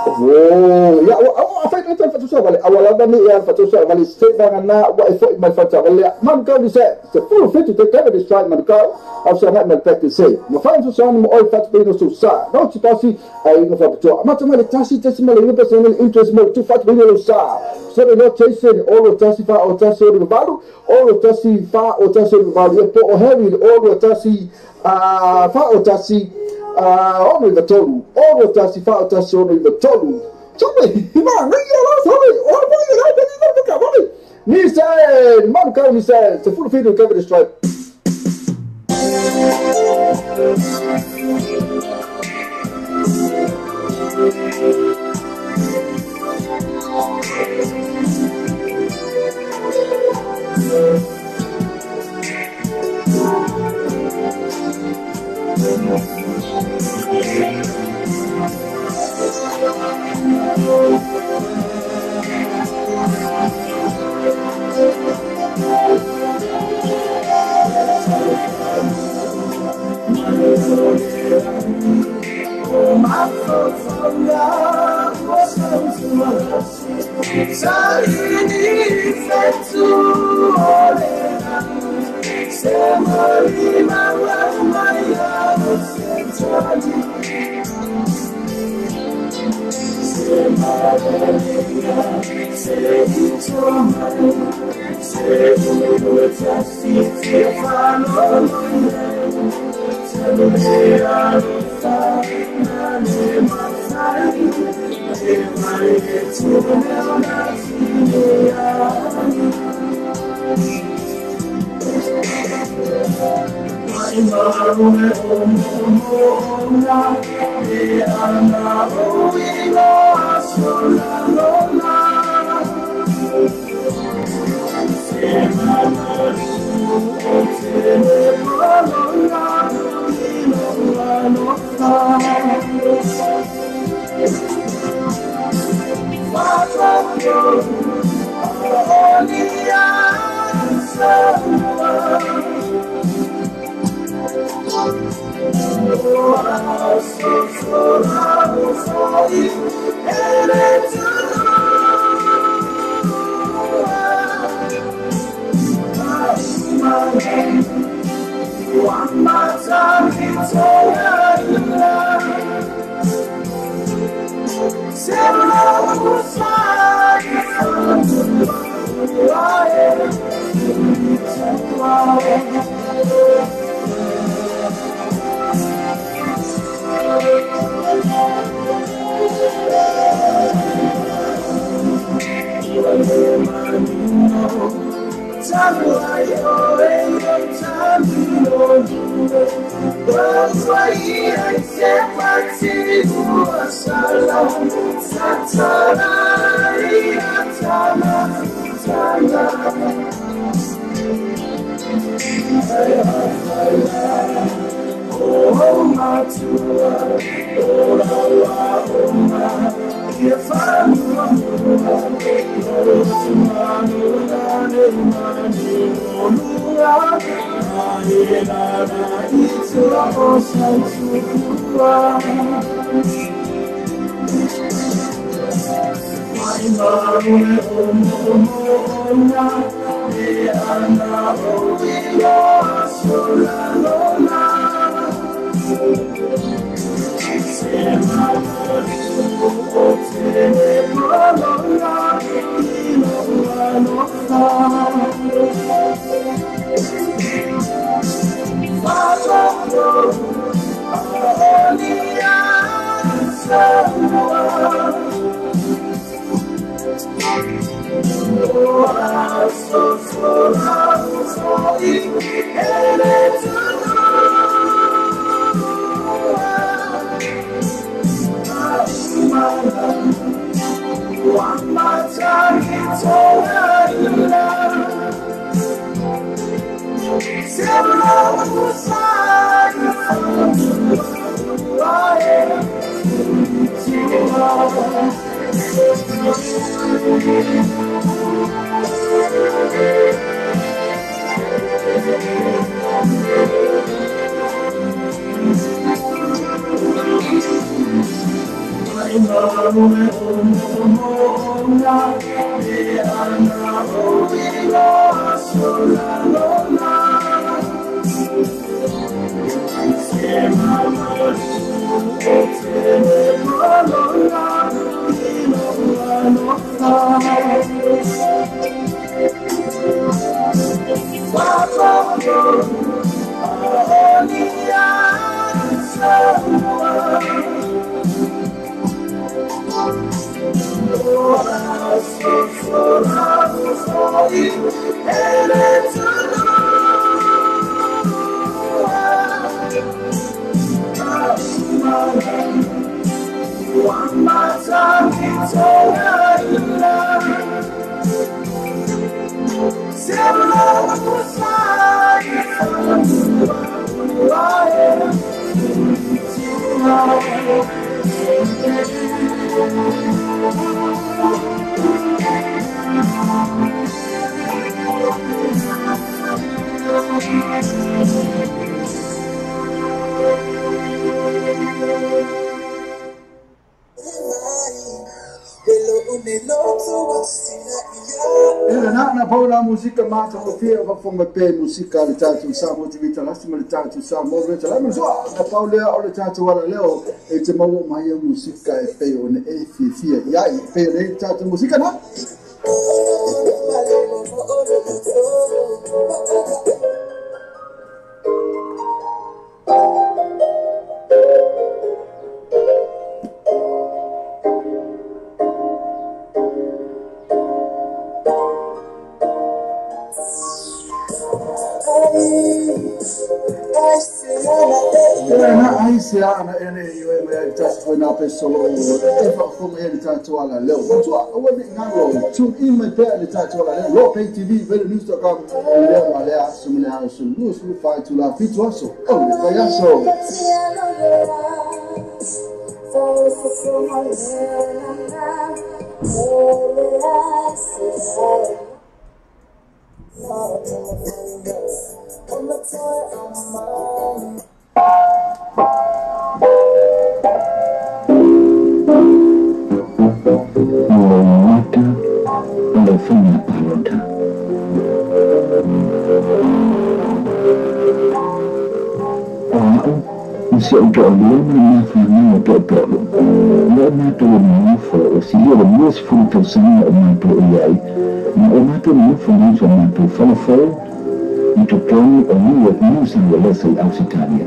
Oh, ya, a fai itu fatu sa balik. Awal ni ya fatu sa balik. Saya na wa ifo mai fatu balik. Man kau bisa, sepuluh fit itu kan ada strike man kau. Au sa nak practice say. Mo fai tu sa mo oi fatu pino su sa. Não te pasi ai no fatu. Mas também tasi mal ini personal interest mo tu fatu pino sa. So ele chasing all o tasi fa o tasi o valu, all o tasi fa o tasi o valu. Po o heavy all o tasi fa o tasi ono i tolu, ono tasi fa tasi ono i tolu. Sabe, ima, ngia la sabe, o vai lá dentro do cavalo. Ni sai, man kau ni sai, se full video cover the stripe. My folks from God was so to Hello, na paula musika mata o fia o fonga pe musika le tatu sa mo TV talasi mo le tatu sa mo le tala so na paula o le tatu wala leo e te mau mai musika e pe o ne e fia ia e pe le tatu musika na Ana ene iwe me tatu foi na pessoa e fa como ele tatu ala leo tu o ne ngalo tu in me pe le tatu ala leo lo pay TV vele news.com le male asumle ha sulu su fa tu la fitu aso o le fa so Mata ulifanya parota msi utolewa na fanya utopolo na to mfo sio le mus fruto sana mato yai na mato mfo ndio mato fofo mtoponi omiwe musa wala sai ausitalia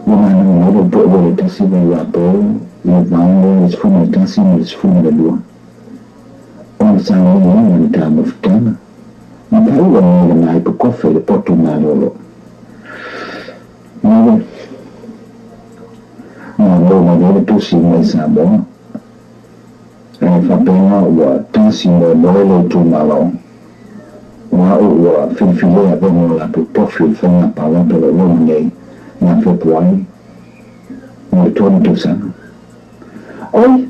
wana no do tasiba wapo Levando os fumatantes e os fumadores. Onde são os homens da mafutana? Não quero ver na época cofre de Portugal. Não vou tu sim mais sabor. Fa pena o tansi no dole tu malo. O filho a bom lá pro profil foi na palavra do homem na februário. O torno tu sabe. Oi,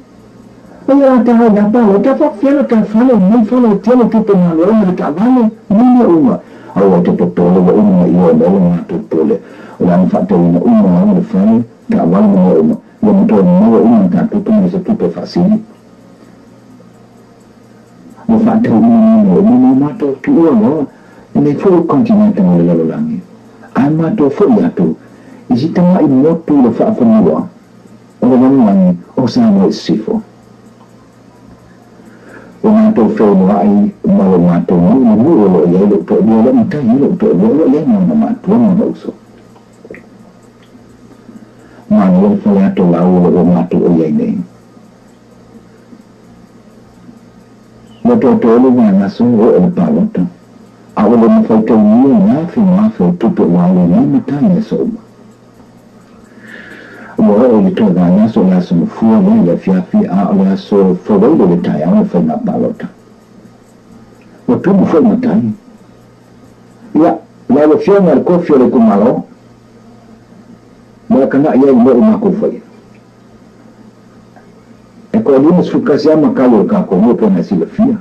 eu estava na palha, estava vendo que falou, não falou, tinha que tomar o cavalo, não é uma. A outra topole, uma e outra, uma topole. O ano fato uma fala, cavalo não é uma. Eu não estou uma tatu, mas é tudo fácil. O fato não matou tudo, nem foi o continente no Lolani. A matou foi a tu. E se tem aí muito o fato não orang-orang osama sifo. Orang tu film ai malu matu ni mulu ya lu tu dia lu tak lu tu dia lu yang mana matu mana uso. Malu fala tu lau lu matu ya ni. Betul tu lu mana sungguh elpalo tu. Awal lu foto ni maaf tu tu lau ni matanya soba. Ele torna so la so fuo le fiafi a la so foro de taia o foi na balota o tudo foi na taia ya la lo fio na cofio le kumalo ma kana ia mo ma ko foi e ko dimos fukasia ma kalo ka ko mo pona si le fia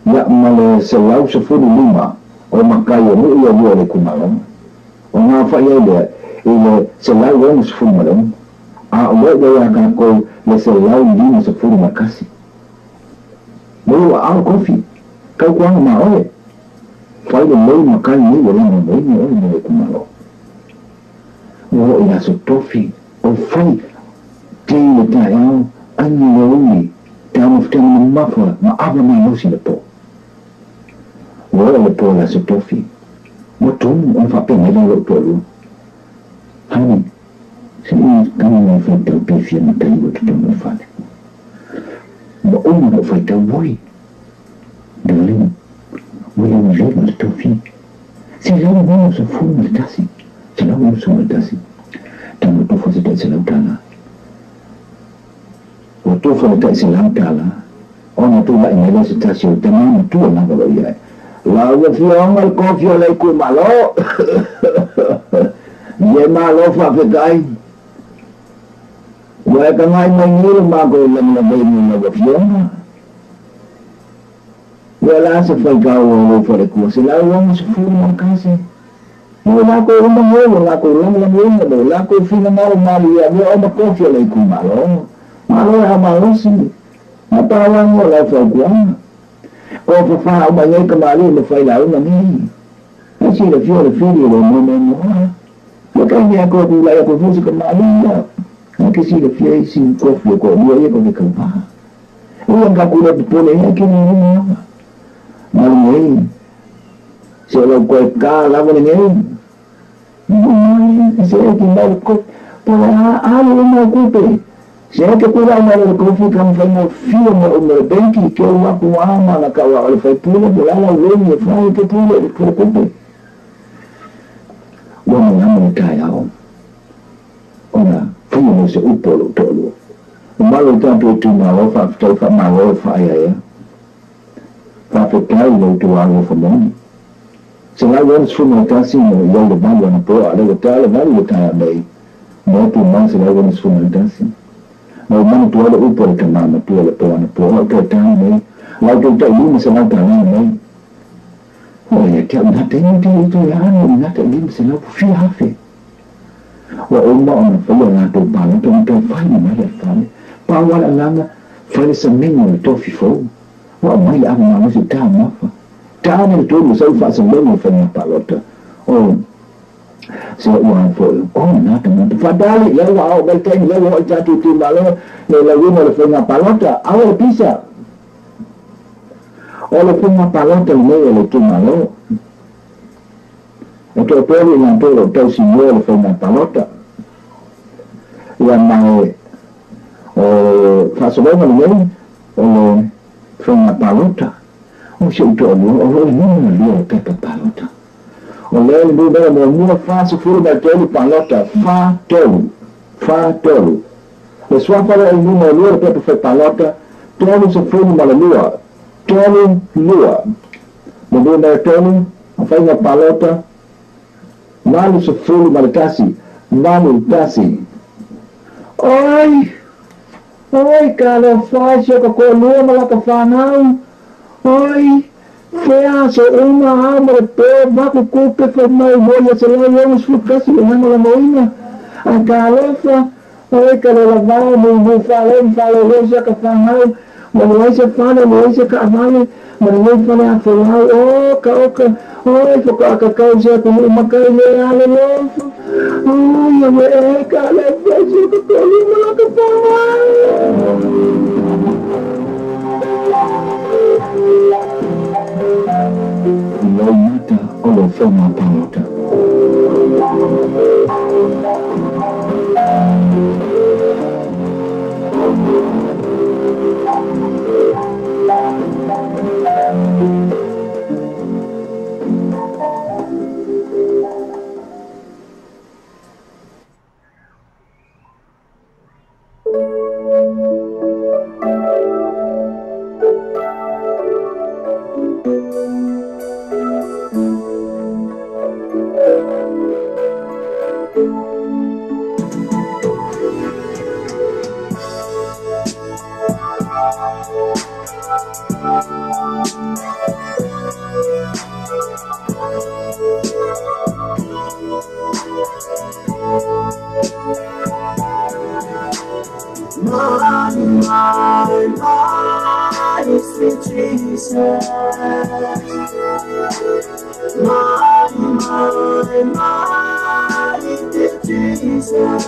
ya ma se lau se fu lima o ma kaio mo ia le kumalo o ma fa ia ele selalu vamos fumar a olha akan ko le selalu di masa fumar kasih baru ang kopi kau kuang ma oleh fai le mai makan ni wala mo ni oleh mo kumalo o ina so tofi o fai tem ta eu anyo ni tamo ftano mafa ma abla ma no si le po o le po la so tofi mo tom on fa pena le po Hani, sini kami nak tahu pihak yang tadi waktu tu mufad. Baum nak tahu boy. Dalam, boleh melihat tofi. Selalu bawa sefun melintasi, selalu melintasi. Dan waktu fasa tak selalu tanah. Waktu fasa tak selalu tanah. Orang tu nak ingat stasiun tanah tu orang kalau ia. Lalu fiang al-kofi alaikum malo. Ye malo fa fekai. Wa ka ngai mangil ma ko lam na bay mo na fiona. Wala sa fekai wo for ko sila wong sa fu mo kasi. Wala ko umang wala ko lam wala ko fina mal ya o ma ko fi alay ko malo. Malo ha malo si. Matawang wala fa ko. Ko fa ba ngai kamali le fai la una ni. Asi le fio le fili le mo. Lo ka ni ko ku la ko fu kamali ya. Anche si le fie si ko fio ko dia ko ke pa. Uang ka ku le pole ya ke ni. Mali se lo ko ka la bo ni. Se ke dal ko para algo ko pe. Se que pula uma le ko fi kan fa no fio mo o benki ke wa ku ama na ka wa le fa pula pula la le ni fa ke pula ko ko pe. Wa na mo ka ya o. Ona fio mo se upolo tolo. O malo tanto tu ma lo fa to fa ma lo fa ya. Fa pe ka lo tu a lo fa mo. Se la won su mo ta si mo yo le ba na po ale le ta le ba le ta mai. Mo tu ma se la won su mo ta si. Mau mana tu ada upor ke mana tu ada tuan puan ke tangan ni, lalu kita ini masalah tangan ni. Oh ya tiap nanti itu ya nanti ini masalah fiafe. Wah umma orang perlu nak tu bangun tu faham mana faham. Pawal alanga faham seminggu tu fifo. Wah mai aku mana sih tahu apa. Tahu itu lu saya faham seminggu faham palota. Oh. So one for na teman padahal ya wow belteng ya wow jatuh timbalo lagi mau punya palota awal bisa oleh punya palota ni oleh timbalo itu perlu yang perlu tahu semua oleh punya palota yang mau fasolah ni oleh punya palota sudah oleh ni dia pakai palota. Oleh ibu bapa membuat fase full bateri palota fa tolu. Lesuap pada ibu meluar pepe palota tolu sepuluh malalua tolu lua. Membuat tolu apa yang palota malu sepuluh malatasi malu tasi. Oi kalau fase kau lua malah kefanau. Oi. Fea so uma amor pe baku kupe fe mai voya se la vamos flucasi le hamo la moina a calofa oi que la vao mu falen rosa ka fanau mo se fale mo se ka vale mo fale a fanau o ka oi fo ka causa ko uma ka le ale lo oi me ka le fesu ko lo ka fanau Lo mata o lo forma palota. My, sweet Jesus. My, dear Jesus.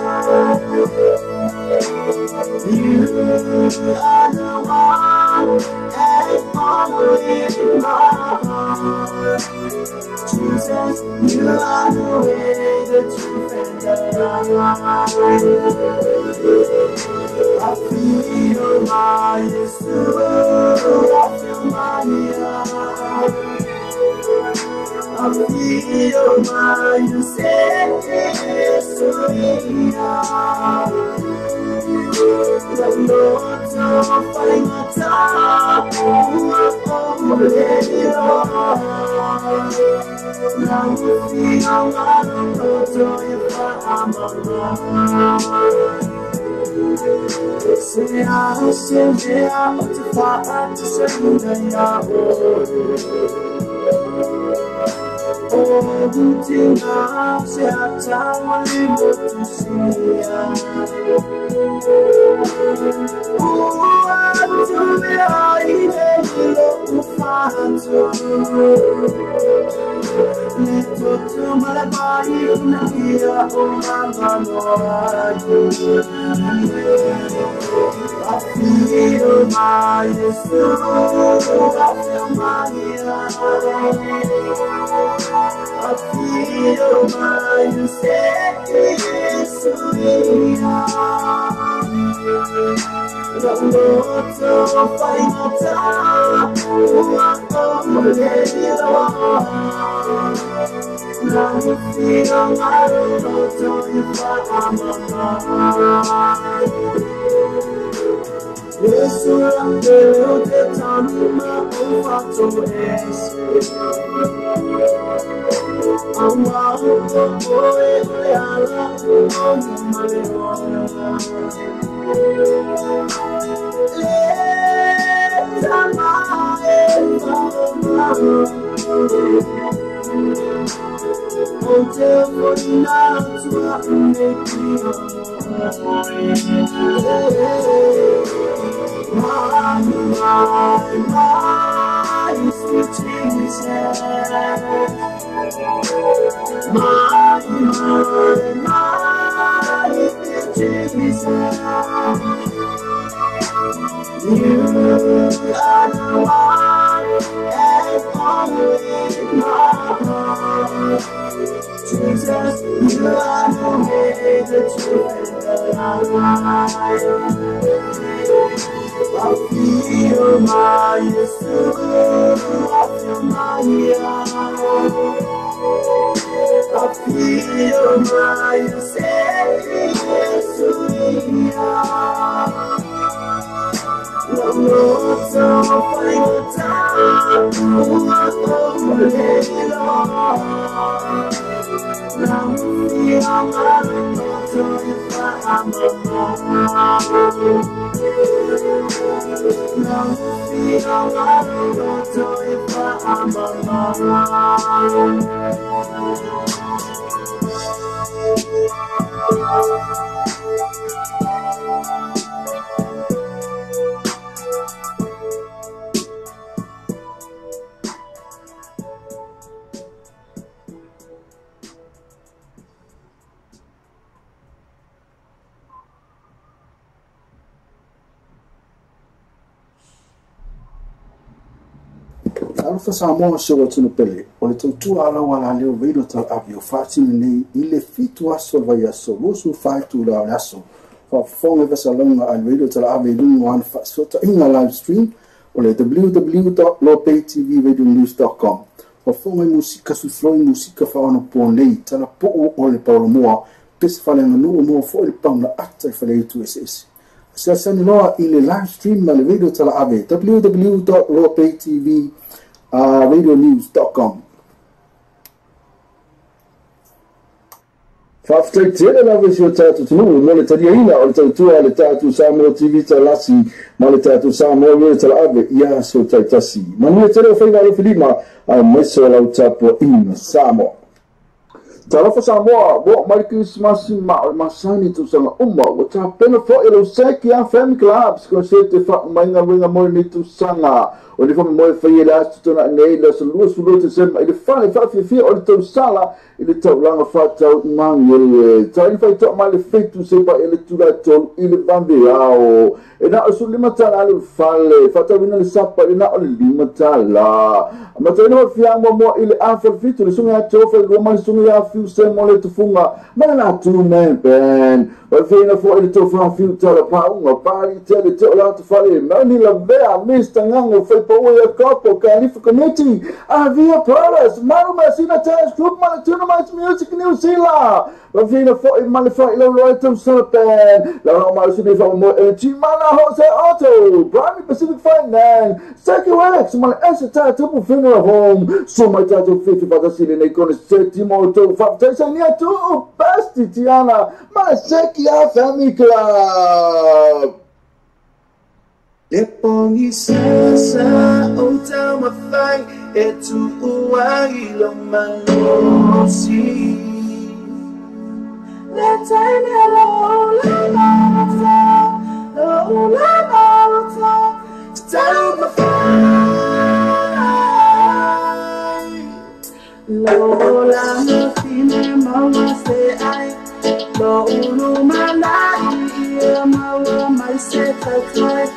You are the one and only in my heart. Jesus, you are the way, the truth, and the life. I feel my Jesus, I feel my love. I feel my Jesus, the Lord of my time, who are already on. Now you feel I'm not if I'm alone. Say I say I to fight to say that oh, till now say I tell you to see oh, I do me I look Little malabari unagia umangano I feel my soul, I feel my I feel my the Lord so final time, now you feel I don't know if I'm yes, I'm there, the time in my own to I'm out of boy, I love until for now to make me my sweet Jesus, my sweet Jesus. You are the one and only my heart. Jesus, you are the way, the truth, and the life. I feel my soul, I feel my heart. I feel my Savior. Lord, so final time, now we are my Lord, so if I'm now we are my Lord, so if I'm Alfa Samoa se wa tunu pele o le tautua ala wala leo veido tal avio fatini nei ile fitu aso vai aso lusu faitu la aso fa fonga vesa longa al veido tal avio lungo an fa sota inga live stream o le www.lopaytvradionews.com fa fonga musika su floi musika fa ono po nei tala po o le paulo moa pesa fa le nganu moa fo le pauna ata fa le tu ss sa sani loa ile live stream ma le veido tal avio www.lopaytvradionews.com Fafteitele la visio tatu tunu mo le tadia ina o le tautua le tatu Samoa TV talasi ma le tatu Samoa le talave ia so taitasi ma ni tele o faina le filima a meso la utapo ina Samoa Talofa Samoa bo mai Christmas ma masani tu sanga umma o ta pena fo elo seki a family clubs ko se te fa mai nga winga mo ni tu sanga o le fome moe whaia le astu tona nei la sa lua sulu te sema i le whane whawhiawhia o le tau sala i le tau langa whatau i mangi e ta i whai toa mai le whetu sepa i le tura tolu i le vambi ao e na o su lima tala ale whale whatau ina le sapa i na o le lima tala ma ta ina whawhia mua i le awha fitu le sunga a tofa i lua mai sunga a fiu sema le tufunga ma na tu man ben wa whaina fo i le tofa a fiu tala paunga pari tele te o la tu whale ma ni la vea mista ngango whai Power Couple Califa Committee Avia Paras Maruma Sina Tans Group Tournament Music New Zealand Vina for Malify Loyalty Serpent La Marsini from Chimana Jose Auto Brami Pacific Finance Seki Wax My Asset Tupu Funeral Home So my title 50 for the city Nikon Setimo to Tanzania to Basti Tiana My Seki Family Club Depois sasa outra uma fai é tu o águila malosi Let's say hello la la Lola tine mama se ai lo ulu malai mawa mai se tatai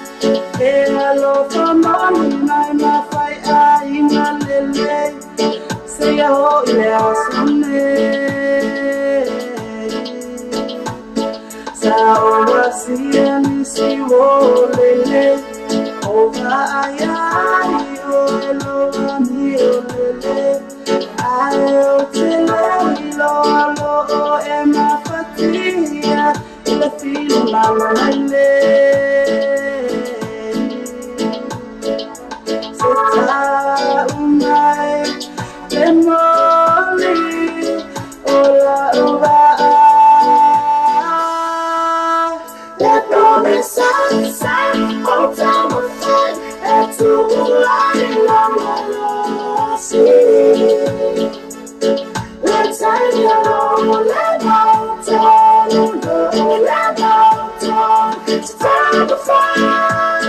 e alo famani mai ma fai ai na lele se yo ile asune sa ora si ani si wo lele ova ai o elo mi o lele I'll tell you, Lolo, and my fatia, the feeling my life. Sita umay, memory, ola oba. Let promise sunshine, all time of fight, and to light long see. Let's say hello, let out, let out, it's time to fight.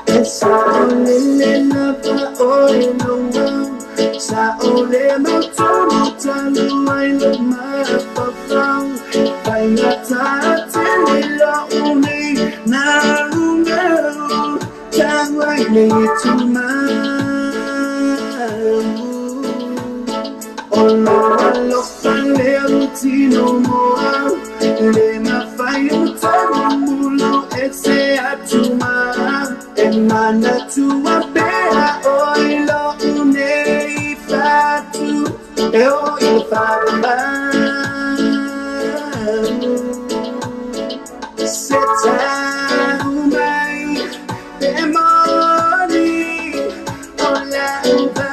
It's only enough for in the world. Sa only mo to tell I love my papa. Find a time to only now, no, time I need to mind. No more, le ma fai un tamulo e se atuma e mana tua bella oi lo unei fatu e oi farba se ta umai demoni ola uba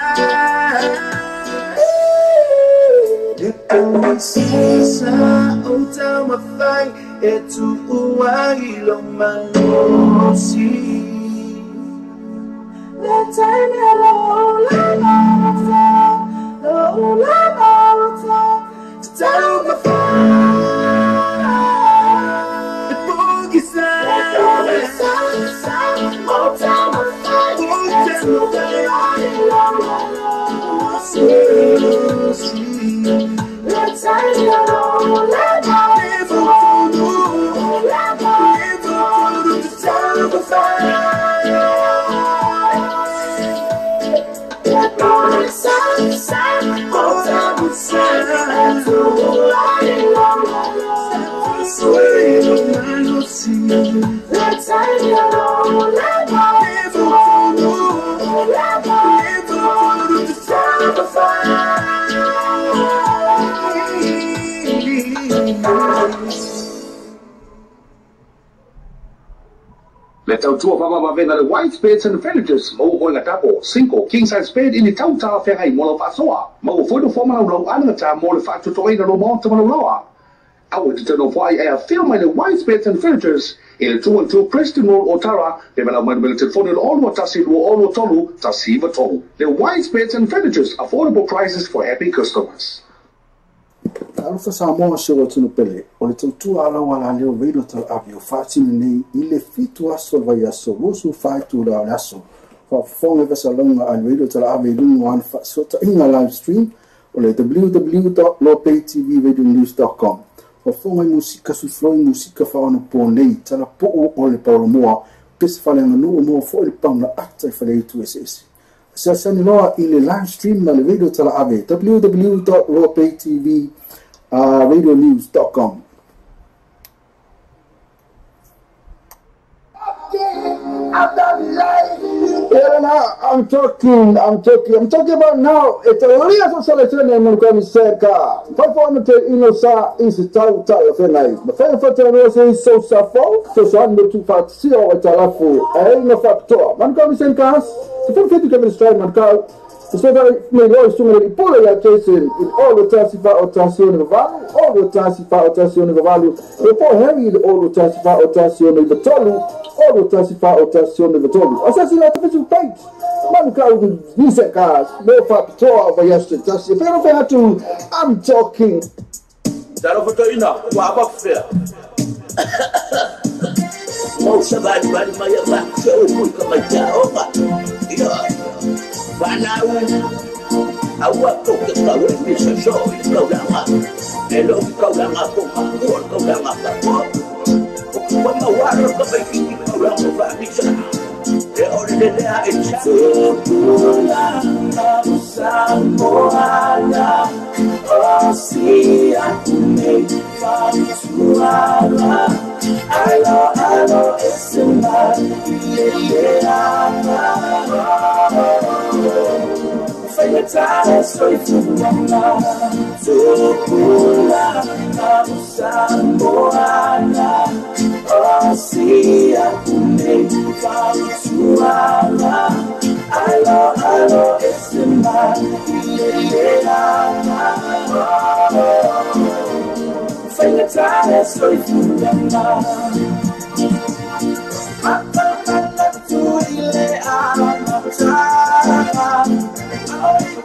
Sa uta mafai etu uai lo manosi Le tanya lo la mauta Tau mafai E pogi sa uta mafai etu uai lo manosi Let's say hello, let go, let go, to tell the fire. Let go, sunshine, hold on the sun, to light long, sweet, I see. Let's say hello, let go, to tell the fire. Let out two of our the white spades and furniture, Mo on a tapo, cinco, king size spade in the Tauta Ferrai Molofasoa, Mo for the former low anata, more factor to the Romont Loa. I want to tell you why I have filmed the white spades and furniture in the 2 and 2 Preston Road, Otara, development military for all what Tassi or Tolu, Tassiva Tolu. The white spades and furniture, affordable prices for happy customers. Alfa Samoa Show to Pele, or little 2 hour while I live radio to have your fascinating ile fitu aso via so rusu fight to the lasso. For phone of us along and radio to have a one sort in a live stream or www.lopaytvradionews.com. For phone musica su flowing musica fa ono ponei tala po o le paromoa pes fale no mo for il pam la atta fale tu ss. Sasani loa ile live stream na le radio tala ave www.lopaytvradionews.com. I'm talking about now. It's a real selection in Municipal. Performance in Osa is a title of a night. The Federal is so suffer, so son to fat see or Talafu, and no factor. Municipal cars, the full 50 can strike Mancal. The Soviet made all soon the polar chasing in all the Tassifa or Tassione value, all the Tassifa or Tassione value, before Harry, all the Tassifa or Tassione the Tolu. All the Tassifa or Tassione the Tolu. Assassinate the physical fight. Mancal with decent cars, no factor over yesterday. If you don't to, I'm talking. That over to you now, what about fair? Most of my back, so good, come on, yeah. Panau awak kau kau ni sesuai kau lama elo kau lama kau kau lama kau mawar kau pergi kau lama bisa de ordena Tupulan Samoana Osia me Famusuala Alo Esma Fayetana soy Tupulan Tupulan Samoana Osia me Famusuala Alo Esma Fayetana soy Tupulan Tuile Amata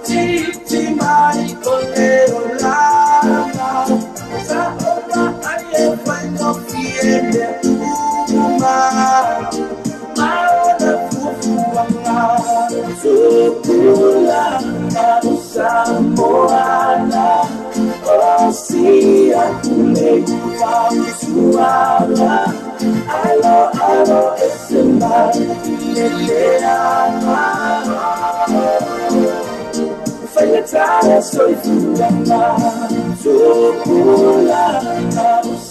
Titi Mari Colero Lama Saola Aye Faino Fiende Uma Maona Fufuanga Tupulan Samoana Osia Kule Famusuala Alo Esma Fayetana soy Tupulan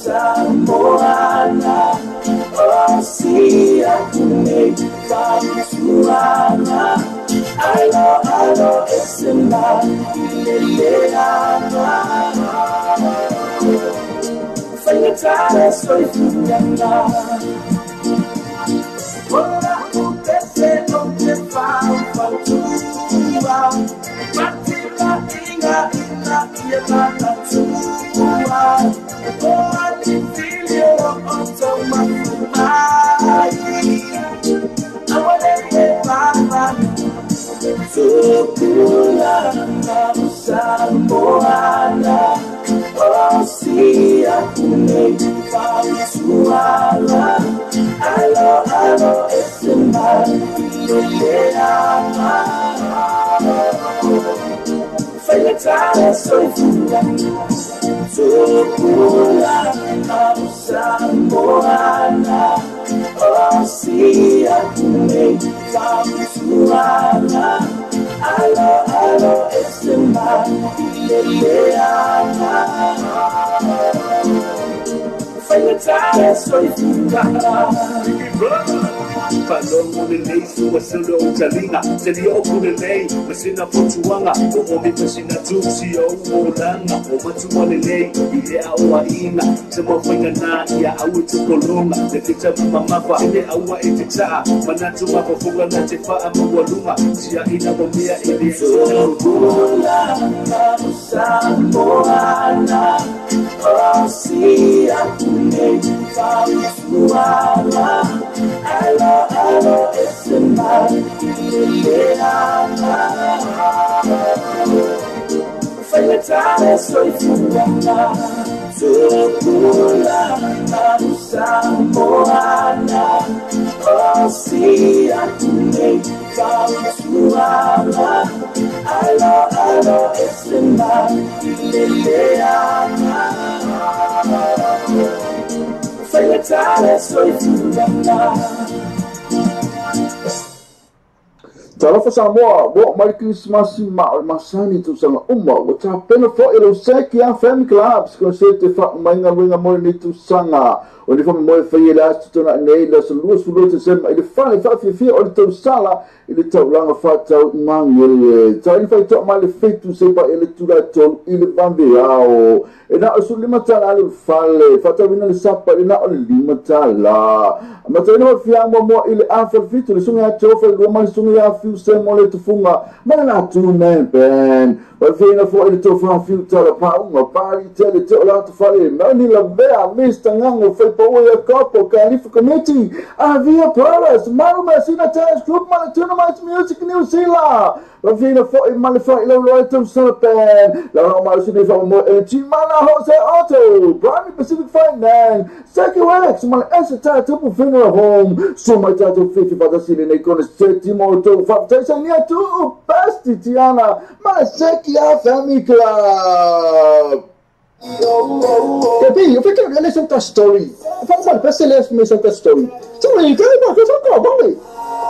Samoana Osia Kule Famusuala Alo Esma Fayetana soy Ora upese no te faltua Matila inga yela tua Ora di filio otomafumai Awale baba Tupulan Samoana Osia Kule Famusuala Alo Esma Fayetana soy Tupulan Samoana Osia Kule Famusuala Alo Esma Fayetana soy Palongo lelei sua selo talinga Seria oku lelei Masina potuanga Kumomi masina tuksi o molanga O matua lelei Ile awa inga Sama whainga na Ia awa tukolonga Le fita mamafa Ile awa efitaa Manatu mafafunga na te faa mawalunga Sia ina wamea ile Tupulan Samoana Osia Kule Famusuala Alo Esma Fayetana soy Tupulan Samoana Osia Kule Famusuala Alo Esma Fayetana soy Talofa Samoa, wo mai Christmas masani tu sanga uma, wo ta pena fo ilo seki a family clubs, ko se te fa mainga winga mo ni tu sanga, o ni fa mo fa ila tu na nei la so luas fu te sem ile fa fi o tu sala ile tau langa fa tau mangel, ta ni fa to ma le fetu se ba ile tu la to ile bambeao, e na so lima tala ale fale, fa ta vina le sapa ina o lima tala, ma ta no fi mo ile afa fitu le sunga tofa le ma sunga fiu se mo le tufunga, ma na tu men ben, wa vina fo ile tofa fiu tala pa uma pari tele te la tu fale, ma ni la bea mista ngango foi pa o e copo califa committee, havia paras, ma sina tennis club ma tournament music new sila. Vina fo male fo lo to serpen la ma sini fo mo ti mana Jose Otto Prime Pacific Finance Second Wax male essa tu fino home so my tato 50 para sini nei con 7 moto fa Tanzania to best Tiana Masekia Family Club. Tapi, eu fiquei listen to story. Fala mal, pensa listen to story. Então, ele quer uma coisa vamos.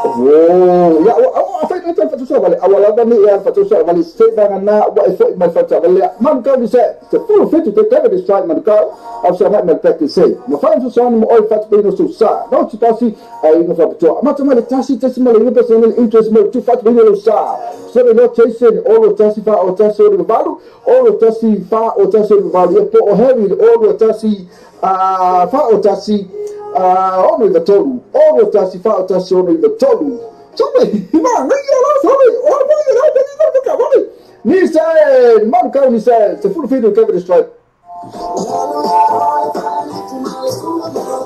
Oh, ya apa itu fatu balik awal ada ni yang fatu balik saya bangana wa efek mai fatu balik man kau bisa sepuluh fit itu tak ada strike man kau apa nak man practice say mo fatu soan mo oi fatu bino susah não te tasi ai no fatu macam mana tasi mal ini personal interest mo tu fatu bino susah so no chasing all tasi fa o tasi o balu all tasi fa o tasi o balu po o heavy all tasi fa o tasi ono the total all tasi fa o tasi ono the total sorry man sorry ni said man kau ni said the full video cover the strike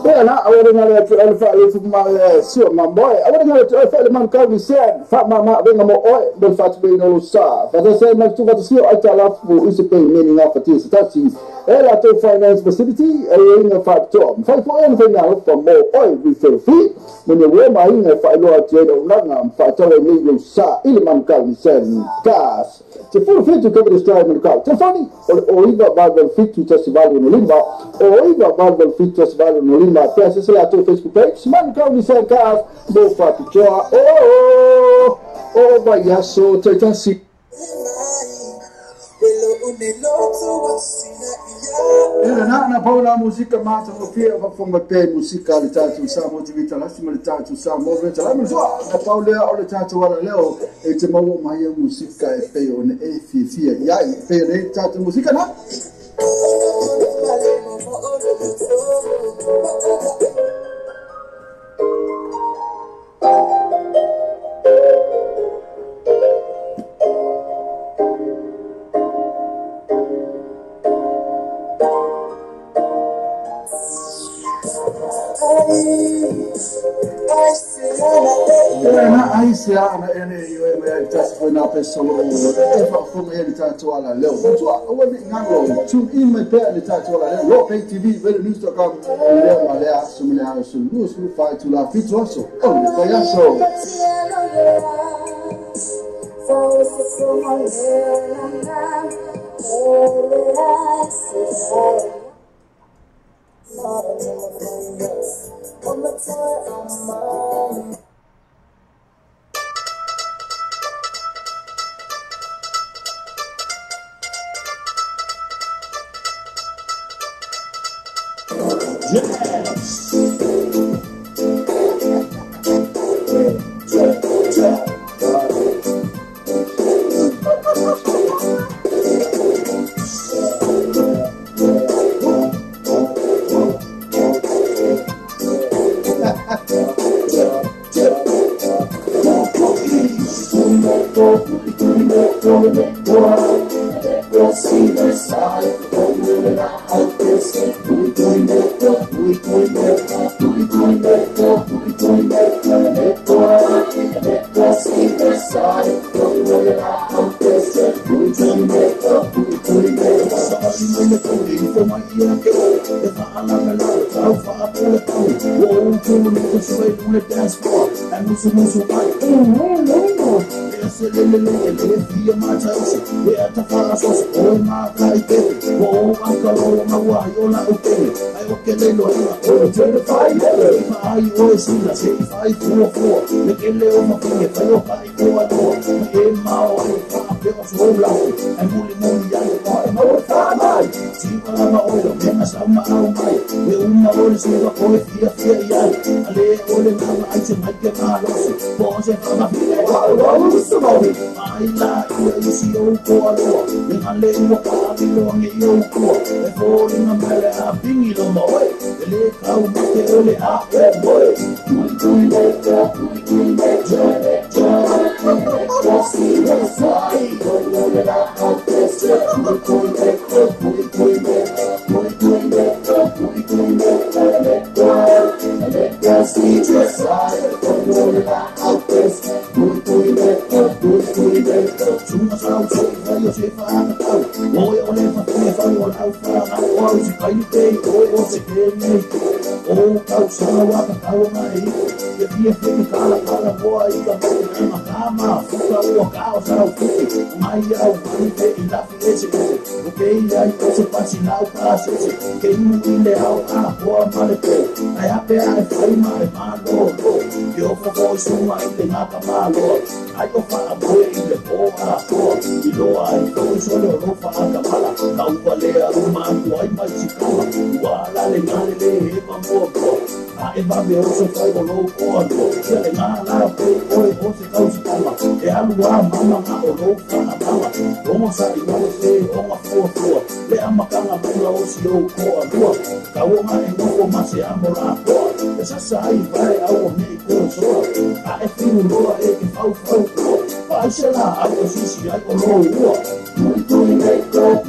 na awara na tu alfa alfa ma sio mamboy awara na tu alfa man kau ni said fa mama venga mo oi del fat be no sa fa se na tu va sio alta la fu ispe meaning of it tasi ela to finance facility in fat top fa for en venga for mo oi we feel free when you wear my fa lo ateno na fa to ni lo sa il man kau ni said gas the full video cover the strike man kau funny o iba Bible fit to festival no limba o iba Bible fit festival no limba peça se lá to Facebook page man kau ni said gas bo fa pichoa o bayaso tasi na paula música mata o que eu vou meter música ali tá tu sabe motivita lá se mal tá tu sabe movimento lá mas na paula olha tá tu olha leo e te mau mai música e peo ne e fia e aí peo tá tu música na Aisiana ene iwe just for na pessoa eva como ele tá atuala leo tua o ni ngalo tu in my pay ele tá atuala leo lo pay tv vele news to come leo malea sumlea sulu sulu fa tu la fit also oh vaya so fia fia kala boa I ka mo kama fuka ua kao sarau fuki mai au mai fe I la fi ese okay ai se pasi nau pa se ke I le au a boa male pe ai ape ai fai mai malo yo fo fo suma I le ngaka malo ai ko fa boe I le boa po I lo ai to so le ro fa ka mala ka ua le a ma ko ai mai chika wala le ngale le e ma mo ko e va me o se fai o lo ko alo se le ngala pe o se ka usi kama e alu a mama ma o lo fa na mama o mo sa I mo se o ma fo le ama kanga pula o si o ko alo ka o ma e no ma se amo la ko e sa sai vai au o me ko so a e finu lo e ki fau vai se la a o si ai o lo o Muy letto,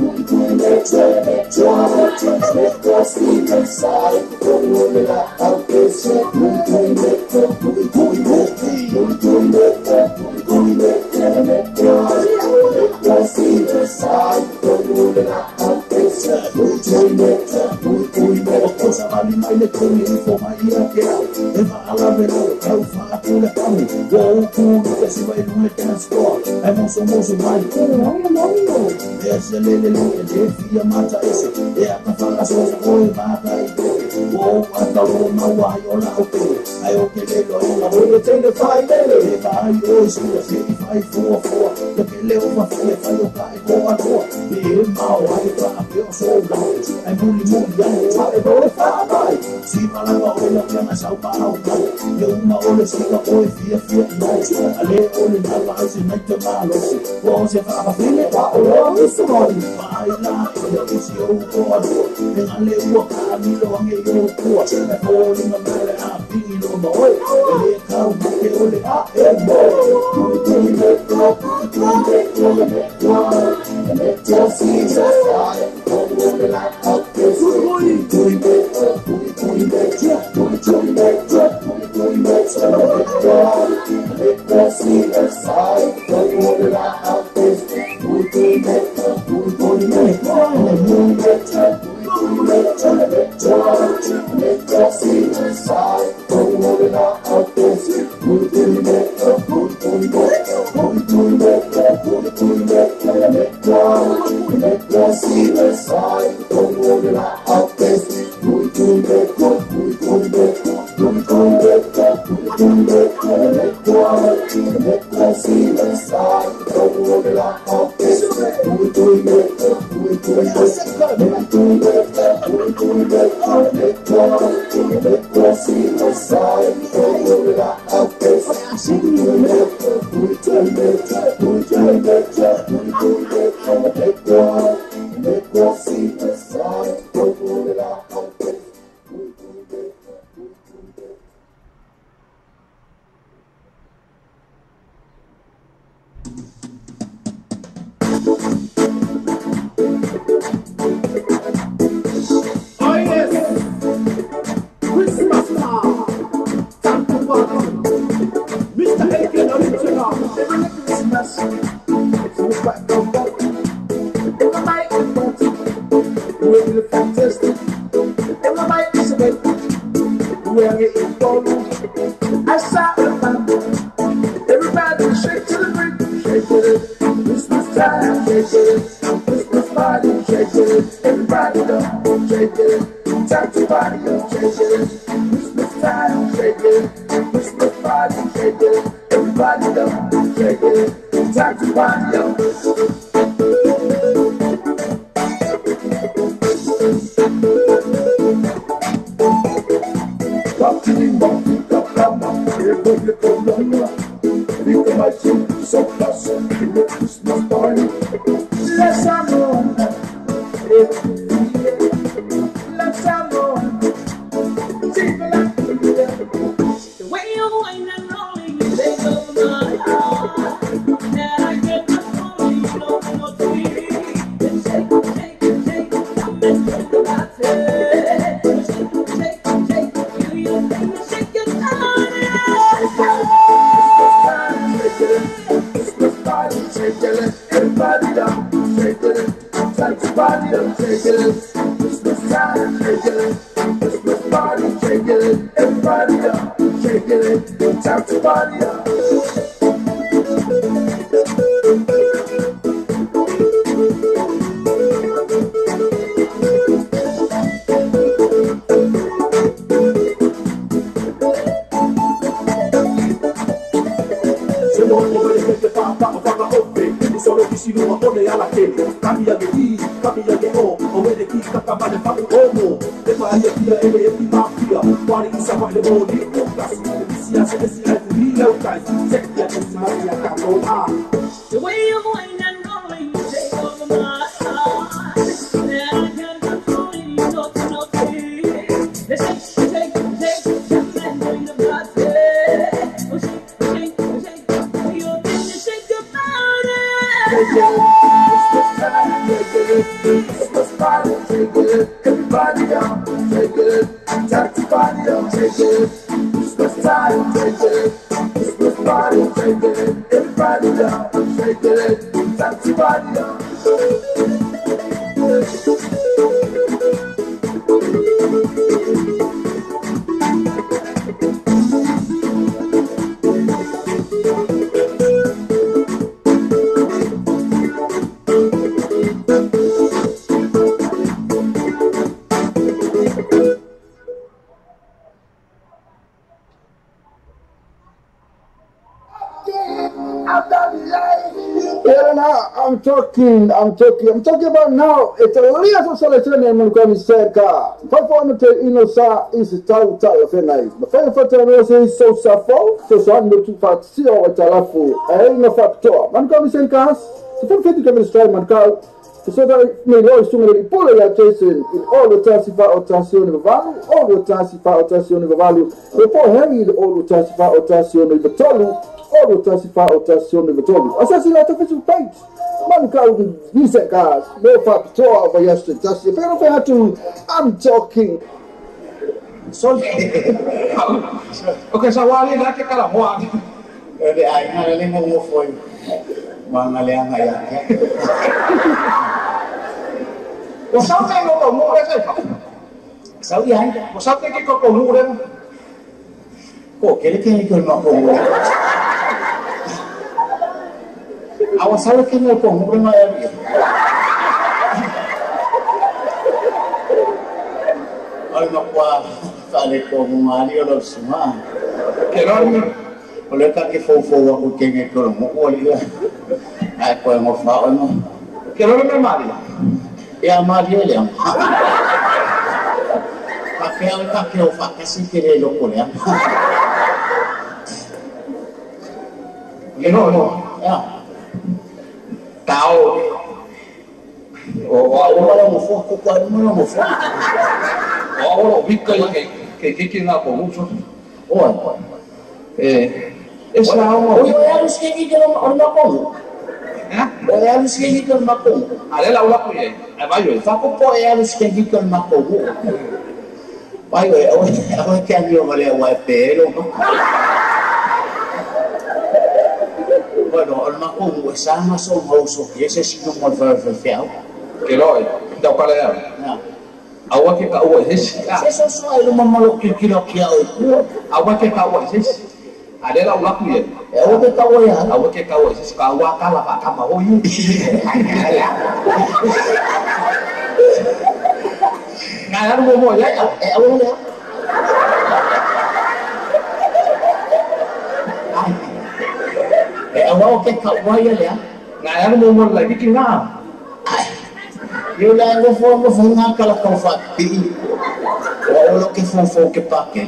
letto, si pensare, come la altezza, muy letto, letto, si pensare, come la altezza, muy letto, cosa vale mai le come info mai a che e va alla vera, au fa le camu, o cu che si va in un transport, e moso mai, ese le fia mata ese e a ka fala so ko e mata I o ata o ma wa yo la o pe ai o ke le lo na o le tele fai le vai o si se fai fo le ke le o fa fia fai o ka e ko a ko e ma o ai pra pe o so la ai muli ya fa e do fa vai si ma la o la ke ma sa pa o ka e uma o le si ka o e fia ale o le na va si na te ma lo o se fa fine pa o lo so vai la e si o ko a e ale o ka mi lo nge yo ko e o le ma le a pi lo mo e ka o ke o le a e mo Everybody up, shake it. your body up. Solo kisiru ole ala kele kami ya geti kami ya geo owele ki kaka mane famu omo te pa ya pia ele e mafia pari isa pa le bodi ko kasi sia se sia ni le ukai se ya te maria ka ko a the way you're going and going you take over my heart and I can't control you not to know it let's take and bring the blood Christmas party, take it, everybody out, take it, taxi party out, take it, Christmas time, take it, Christmas party, take it, everybody out, take it, taxi party out. I'm talking about now. It's a little selection in Mulcom Serka. Performance in Osa is a tau fenai. The fair photo is so safo, so son to faxi or talafu. I no factor. Mulcom Serka, the full 50 coming strike Mulcom. So that may always sooner pull a Jason in all the Tassifa or Tassion of value, all the Tassifa or Tassion of value. Before heavy, all the Tassifa or Tassion of the Tolu, all the Tassifa or Tassion of the Tolu. Assassinate official page. Manka decent cars, no factor over yesterday. That's the fair affair to. I'm talking. Okay, so wali na ke kala mo ani. Ede ay na mo foi. Mga leangaya. O sao te no mo re sai fa. Sao yan? O sao te ke ko mo re. Ko kele ke ko mo mo. Awa sao ke mo ko mo re ma ya. Ay makwa fale ko mo mali o suma. Ke no oleh kaki fofo aku kenge ko mo ko ali ai ko mo fa no ke lo me mali ya mali ele kaki o fa kasi kire lo ko ya no ya tao o mo fo ko ko mo fo o bika ke na ko mucho esa o yo harus kayak gitu orang makong o harus kayak gitu orang makong ada la ula ko ye abayo fa ko po harus kayak gitu orang makong bayo o kan yo vale wa pero bueno orang makong sama so hoso ese sí no mo fa fiao que lo da para ya awa ke ka o ese eso so ay lo mamalo que kilo kiao awa ke ka o ese ada la ula kuye awa ke kawo ya awa ke kawo sis ka wa kala pa kama o yu ngaya mo ya awa ya awa ke kawo ya ngaya mo lagi kinga yo la ngo fo nga kala ko fa pi o lo ke fo ke pa ke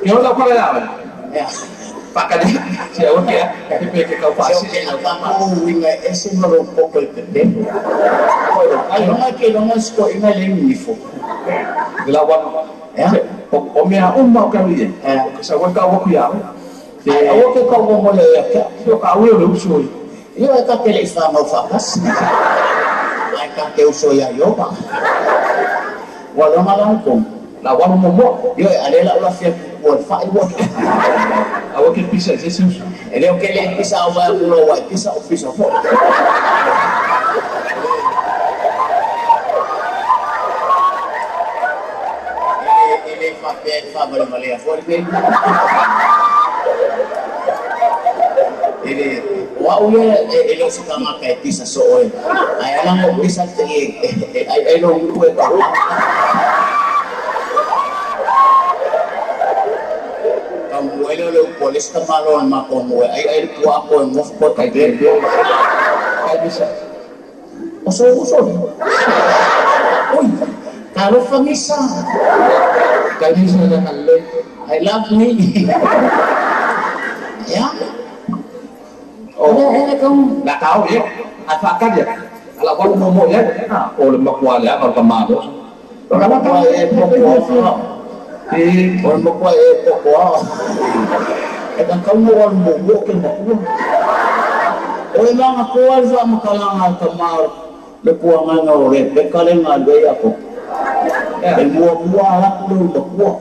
yo la para ya pakai dia oke ya tapi kau pasti kamu winga ese no lo poco el pendejo ay no que no es ko ina le mifo dilawan ya o mea umma ka wiye sa wa ka wa ku ya ay o ke ka mo le ya yo ka wo lo uso yo ka ke le fa no fa pas ay ka ke uso ya yo ba wala malang ko la wa mo yo ale la ula fia buat fa ibu awak ke pisa Jesus ele o que le pisa o vai uno vai pisa o pisa fo Balik-balik aku ni. Ini, wau ye elo suka makai tisa sooi. Ay alam mo bisa ti ay elo ko ito. Kamu elo polis tamalo ang makomo ay ko ako mo ko kay dia. Ay bisa. Uso. Uy, kalau pangisa. Kanisa na halay. I love me. Ya. Oh, kung nakao ya, afakan ya. Ala wala mo ya. O makuha ya magkamano. Kalau kau pokok, orang pokok, kadang kau orang bubuk kena pun. Orang aku ada makalang kamar, lepuangan orang, bekalan ada ya aku. Buah lah tu buah.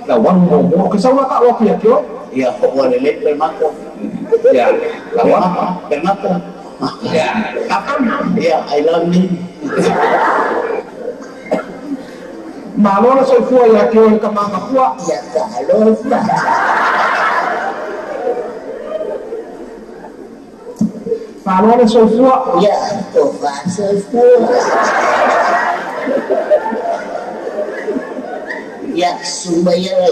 Lawan mau kesawa tak waktu ya kyo? Ya, pokok lelet bermakam. Ya, lawan bermakam. Ya, kapan? Ya, I love me. Malo na sa fuwa ya kyo ka mga fuwa. Ya, kalau lah. Malo na sa fuwa. Ya, to fasa fuwa. Ya, sumaya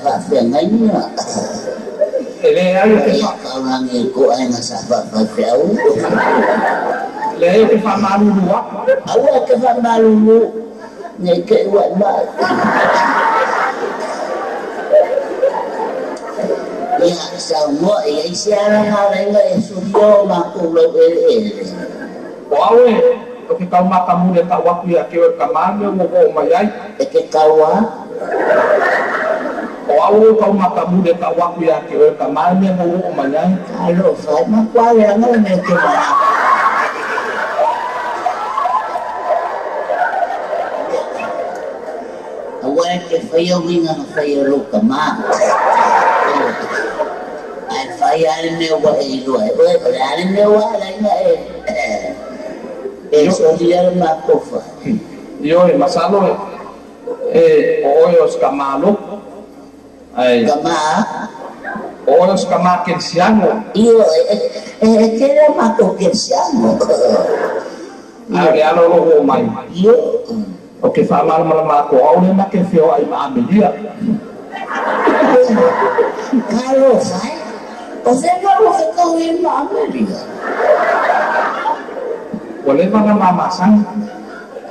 fafiangannya. Ele ayo ya orang itu ay nasabak fafiaw. Le ayo ke fa malu luwa. Awak ke fa malu ni ke wat ba. Ya, semua ya siaran hari ini sudah mampu lebih. Wawe, oke kau makamu dia tak waktu ya kau kamanya mau mayai. Oke kau Wawe kau makamu dia tak waktu ya kau kamanya mau mayai. Kalau saya mak kuala mana ke mana? Awak ke faya mingan faya luka mak. Ay faya ni wa ilu ay wala ni wa lain eso dia makofa. Yo masalo oyos kamalo. Ay kama oyos kama kensiano. Yo kera mako kensiano. Ay ano lo mai. Yo oke fa mal ko au ni make feo ay maamelia. Kalau saya Você não vai correr mal, amiga. Boleh mana mamasan?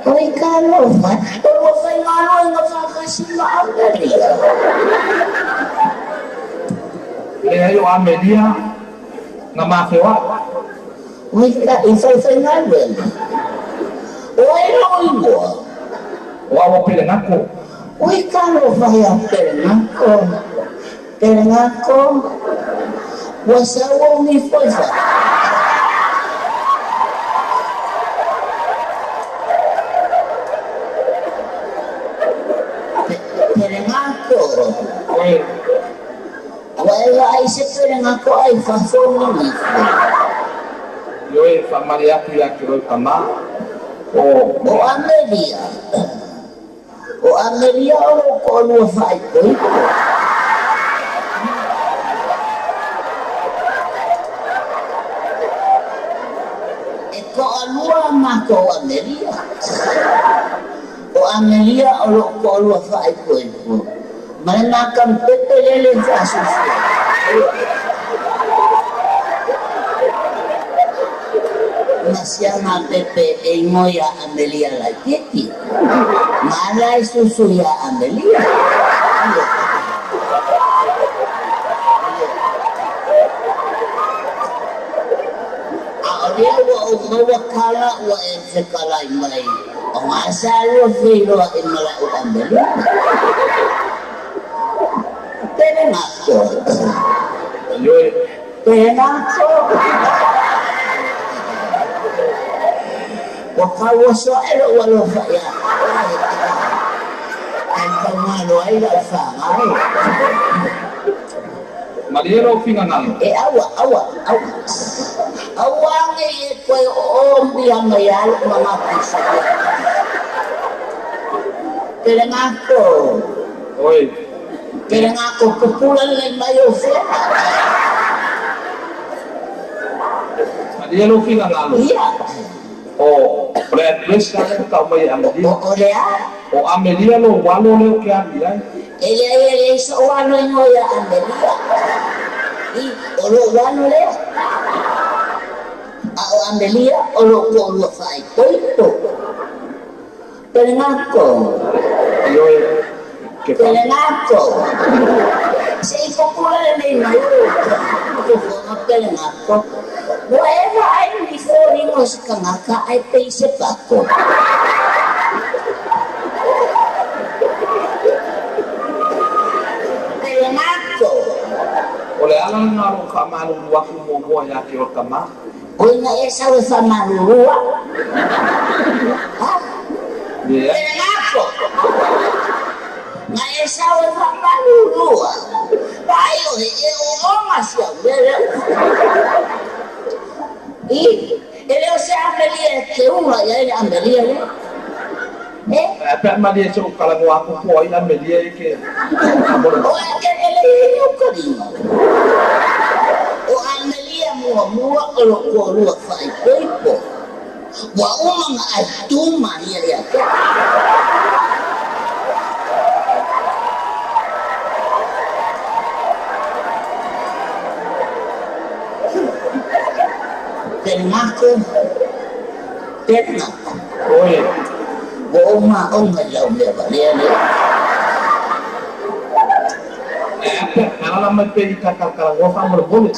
Oi, kalau você não vai kasih mal, amiga. Ayo Amelia nama kewa. Oi, isso foi nada. Oi, não. Wa pele ngako. Oi, kalau vai pele ngako. Pele ngako. Wasawa ni força. Perengaco. Oi. Wala ay sa perengaco ay fason ni. Yo familia ya kiro kama. O Amelia. O Amelia o kono fai ko. Mako Amelia. O Amelia o lo fai ko. Mana kan pepelele fasu. Nasiama pepe engoya Amelia la titi. Mala susu ya Amelia. Dia wakala wa sekala imai. Asal filo imala Amelia. Perengaco. Yo perengaco. Wakawa so elo walo ya. Ang malo ay la fangai. Mariero finganal. Awa. Awang ito yung bilang mayal mga pisa. Pelengako. Oi. Pelengako kepulan lain bayo fe. Dia lo fila lalu. Iya. Oh, Brad kan kau mai Amelia. Oh, dia. Oh, Amelia lo walo lo ke Amelia. Ele so walo ngo ya Amelia. Olo walo le. Amelia olo ko fai. Koito. Pelengako. Yo Pelengako. Sei popolare nei mayo. Pelengako. Whatever I before ni mo sa kangaka ay paisip ako. Pelengako. Oleh alam ngaruh kamalu waktu mo ya ke kama. Oy na esa wa sa marurua. Ha? Yeah. Pelengako. Na esa wa sa marurua. Tayo o masya. Ele o se Amelia que uma ya Amelia Apa Amelia so kalau mau aku poin Amelia ke oh ele o carinho o Amelia mua lo fai poipo wa uma atuma ya Pelengako. Oi. Oma jauh dia balik. Alam mai kakak kalau fam boleh.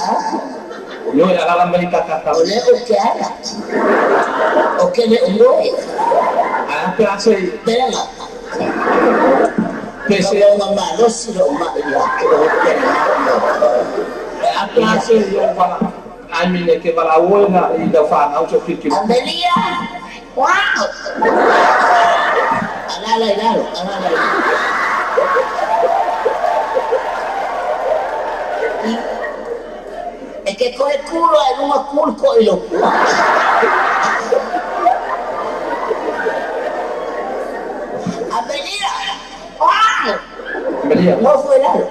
Yo alam mai kakak. Oleh oke ada. Oke le umoi. Apa asai? Pelengako. Pese mama lo siro ma ya. Apa asai yo bala. Amine ke bala wona ida fa na uso fikir. Amelia. Wow. Alala. Es que coge culo en un culco y lo culo. Amelia. Wow. Amelia. No fue nada.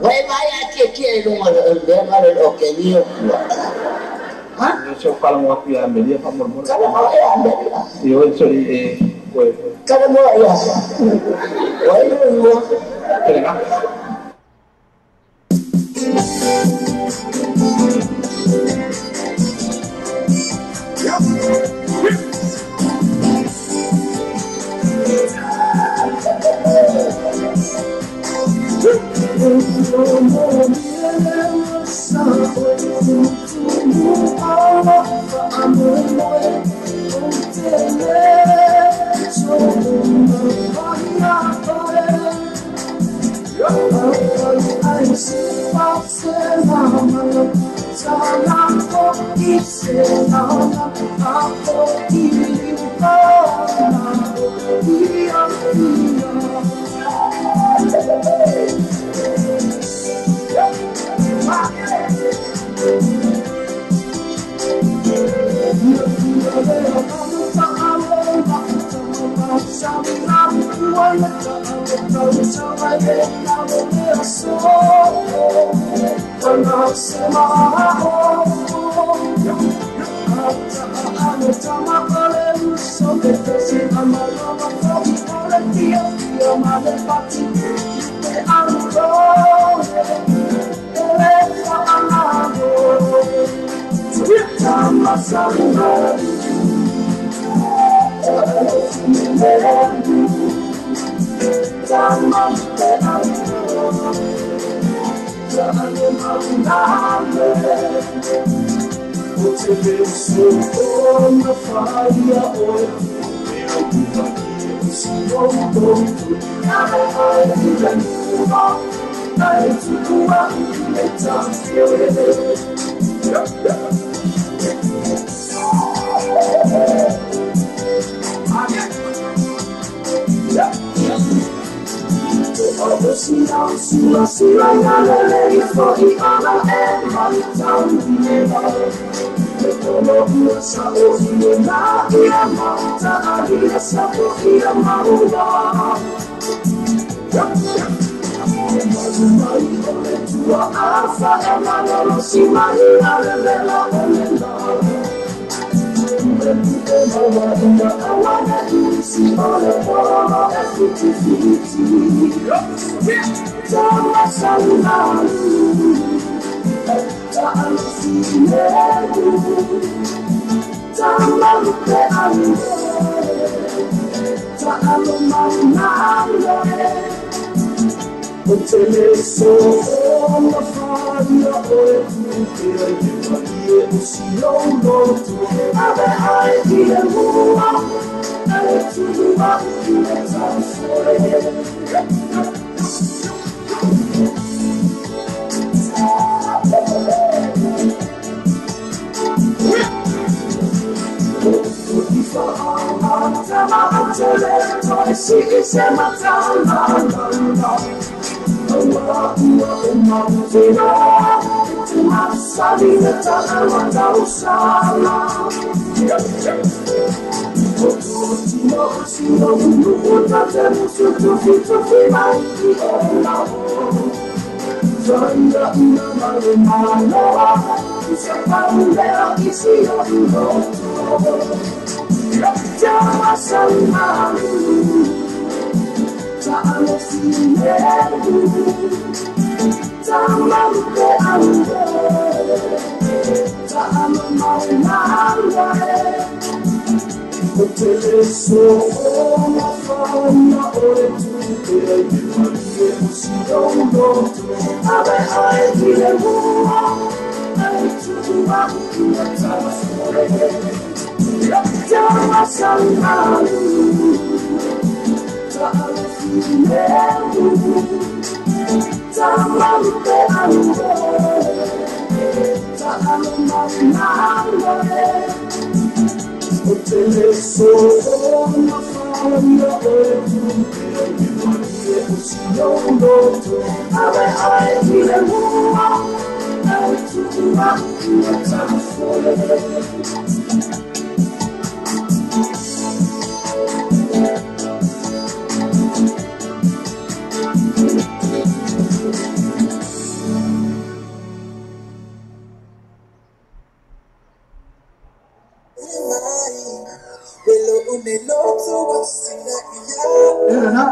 Güey, vaya que quiere el lo que dio. Yo kalau mau aku ya Amelia pamor. Kalau mau ya Amelia. Yo soy Kalau mau ya. Güey, no. Pelengako.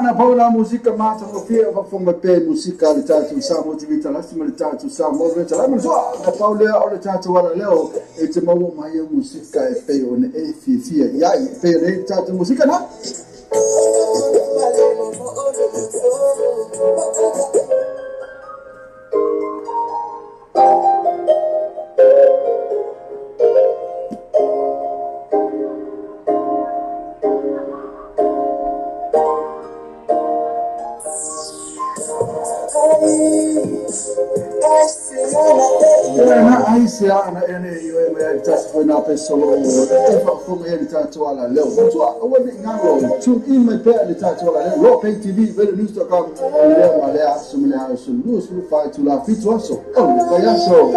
na paula musika mata o fia va fonga pe musika le tatu sa mo tivita la sima le tatu sa mo le tala mo so na paula o le tatu wala leo e te mo mai musika e pe on e fia ya e pe le tatu musika na Ana ene iwe me tasi foi na pessoa e fa como ele tatu ala leo so o we ngalo tune in my pay le tatu ala leo lo pay tv vele news.com le male asumle asu news lu fa tu la fitu so o vaya so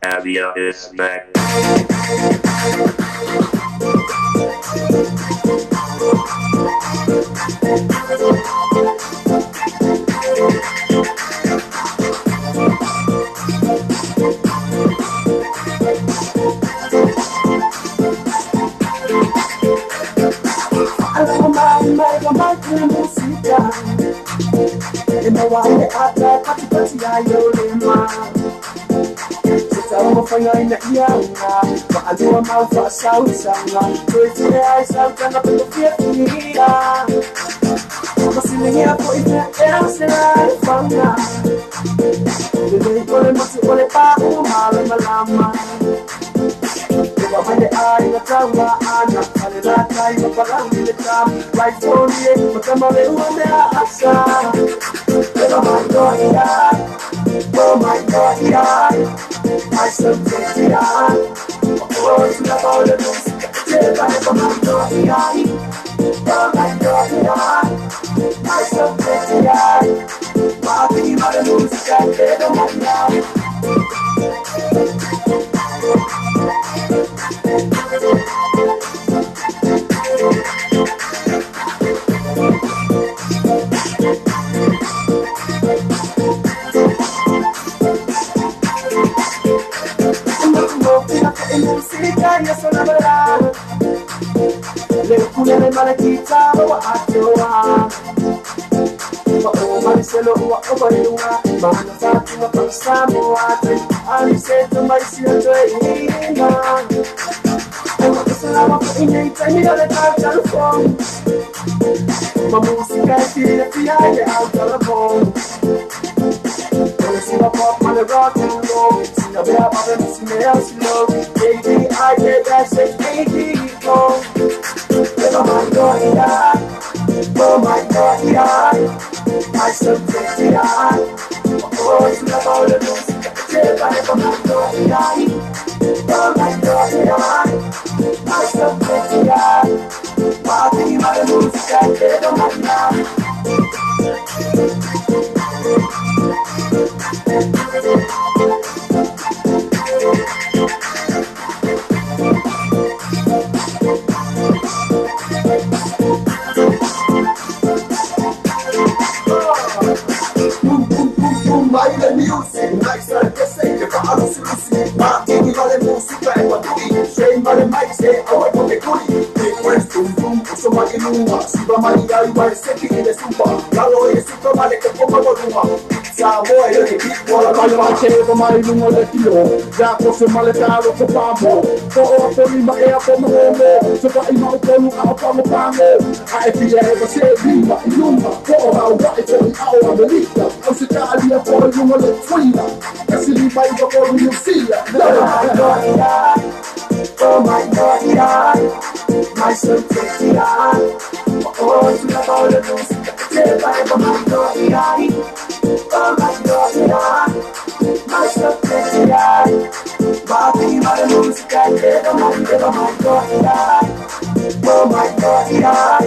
Avia is back. Fanya ina ianga Maalua maufa sausanga Tuetile aisa utanga pelufia kia Masilingi hapo ina sena fanga Dile ikole masi ole pao mala malama Eba mande ai na tawa ana Kale lata ima palangi le tam Life story matama le uame asa Eba mando iya Oh my God, yeah, I so take it on. Oh, it's not all the news. Tell I come on, yeah. Oh my God, yeah, I so take it on. Party, my news, can't get on my now. Le malakita wa atoa wa mariselo wa obayunga mana fatima pasamu ate ani seto maisio toina ama kusala kwa inye itani le telefone ma musica tira fiaje auto see my pop on the rock and roll. See the bell, I'm in the smell slow. Baby, I get that shit, baby, go. Oh my God, yeah. Oh my God, yeah. I so take it on. Oh, it's not all the news. Oh my God, yeah. Oh my God, yeah. I so take it on. Party, my music, I get on my mind. Siba Maria y Marseille y de Zumba, la lo es un tomate que como voluma. Samo yo de tipo la calma che come il lungo del tiro, già fosse male caro che famo. Ko po ni ma e po mo mo, so fa ima ko lu a pa mo pango. Ai fi e ba se viva in lunga, ko ha wa e ko a America. Au se ta dia po il lungo del twina. E si li mai ko lu sia. Oh my God, yeah. My son takes it on. Oh, it's not all the news. Tell by my God, yeah. Oh my God, yeah. My son takes it on. Party, my news, can't get on my God, yeah. Oh my God, yeah.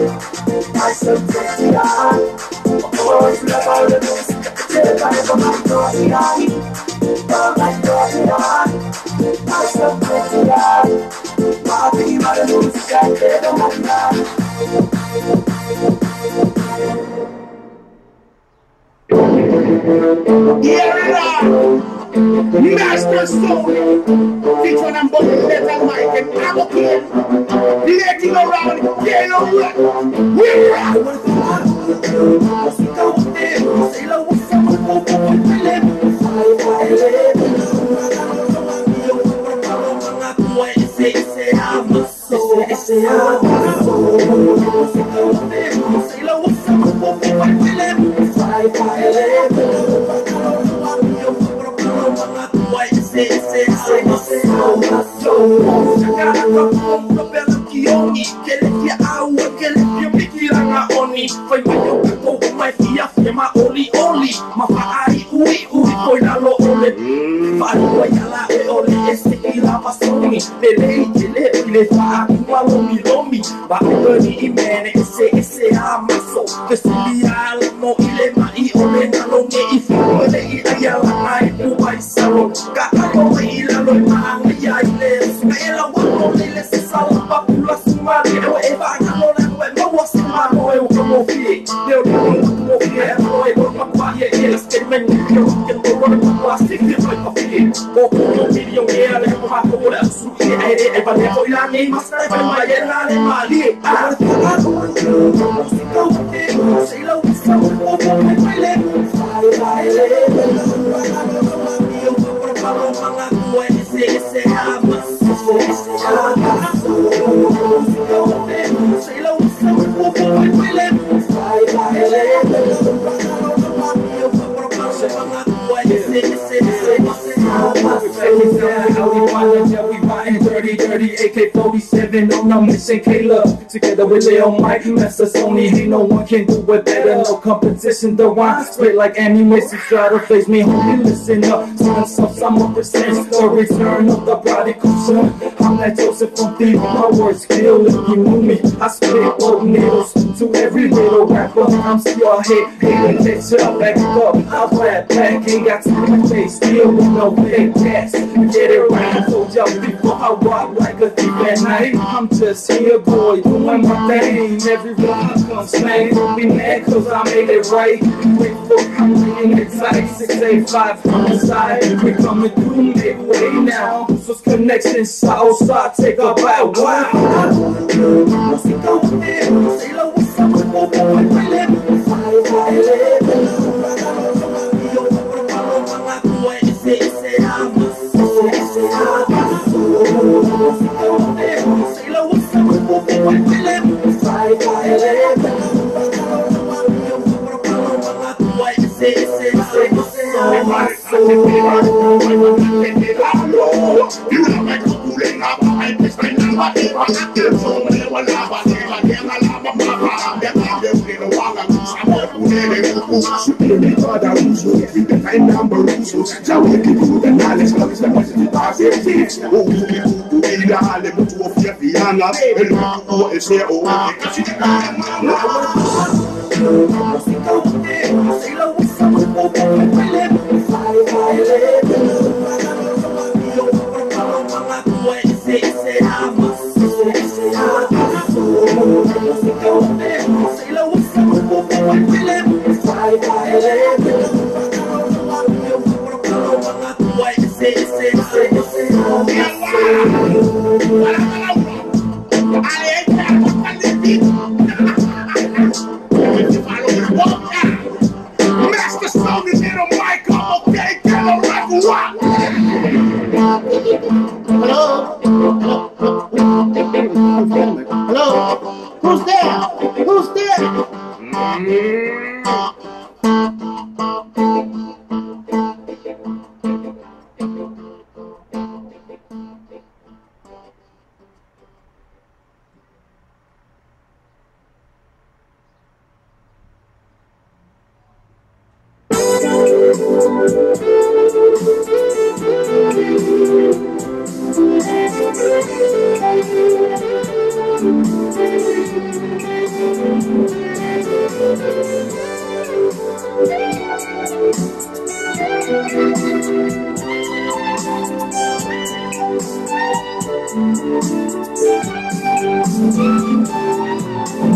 My son takes it on. Oh, it's not all the news. Tell by my God, yeah. Oh my God, yeah. My son takes it on. Party, my news, can't get on my God. Here it is, Master Soul. Teach one and button letter mic and I'm okay. Letting around, get away. We're out. Chakara kapong kapela kioni Kelefia awa kelefia mikiranga oni Fai mayo kako mai fia fia ma oli oli Ma faari ui ui koi lalo ole Faari wayala e ole ese ila pasoni Lele ile ile faari walomi lomi Ba ugani imene ese amaso Kesilia lamo ile ma I ole nalonge Ifi ole I ayala ai uai salon Ka alo ila loi maanga ya ile Skaela wano lele se salon Papula sumari Ewa eva analola Ewa mawa simano Ewa kamo fie Leo leo kamo fie Ewa ewa makwa ye Ela skemen Kio kendo rona makwa Sikri roi kafie Oku yo video Ela leo mako Ole asu Ie aere Eva leo ila ni Masna eva mayela Le mali Awa tako Musika wate Seila wisa Opo me baile Baile Ese amas Ese amas Say lo usa un poco baile Dirty AK-47 on I'm missing Caleb Together with Leo Mike Master Sony Hey, no one can do it better No competition, the wine Spit like ammunition Try to face me, homie, listen up Some represents the return of the prodigal son I'm that Joseph from Thief My words kill if you knew me I spit both needles to every little rapper I'm still hating, catch up, back up I'll rap back, ain't got time to face Still with no fake gas Get it right, told y'all before I walk like a thief at night I'm just here, boy, doing my thing Everywhere I come, slang Don't be mad cause I made it right Wait for I'm laying it tight 685 from the side We coming through midway now Who's connection, Southside, take a bow Wow Música unida, say lo usa como baile Ese amas Say lo usa como baile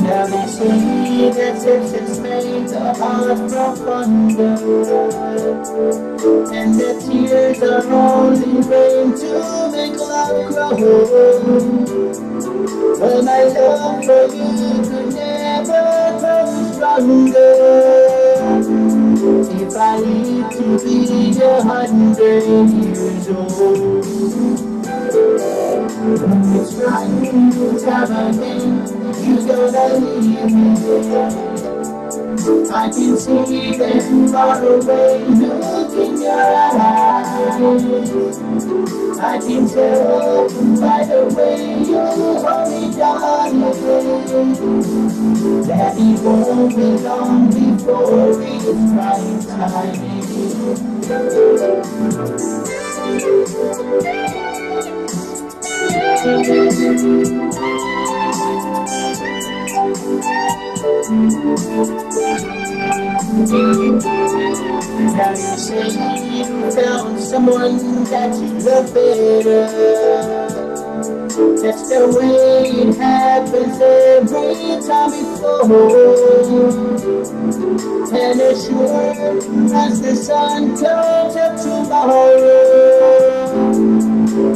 Now they say that success makes the heart grow fonder, and that tears are only rain to make love grow. Well, my love for you could never grow stronger if I live to be 100 years old. It's right, time again, you gonna leave me. I can see them far away, look in your eyes. I I can tell by the way you hold me down that it won't be long before it's right time. Now you say you found someone that you love better. That's the way it happens every time before. And as sure as the sun comes up tomorrow,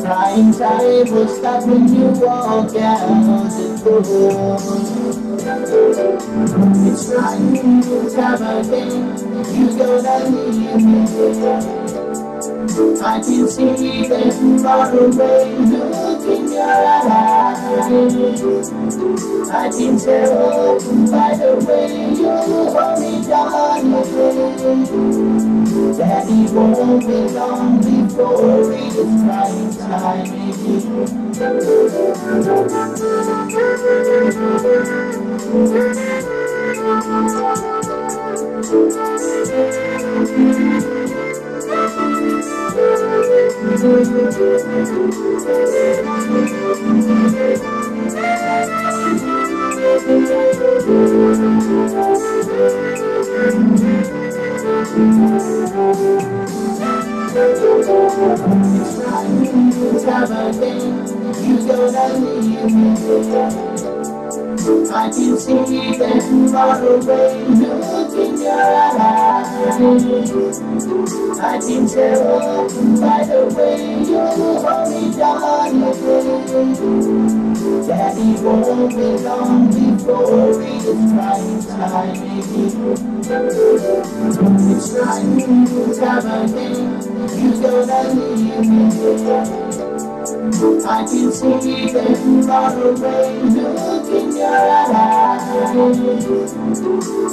time will stop when you walk out the door. It's right time again, you gonna leave me. I can see them far away, look in your eyes. I can tell by the way you hold me down that it won't be long before it's right time. You gonna leave me. I can see them far away, look in your eyes. I can tell by the way you hold me down that it won't be long before it's right time. It's right time again, you gonna leave me. I can see them far away, look in your eyes.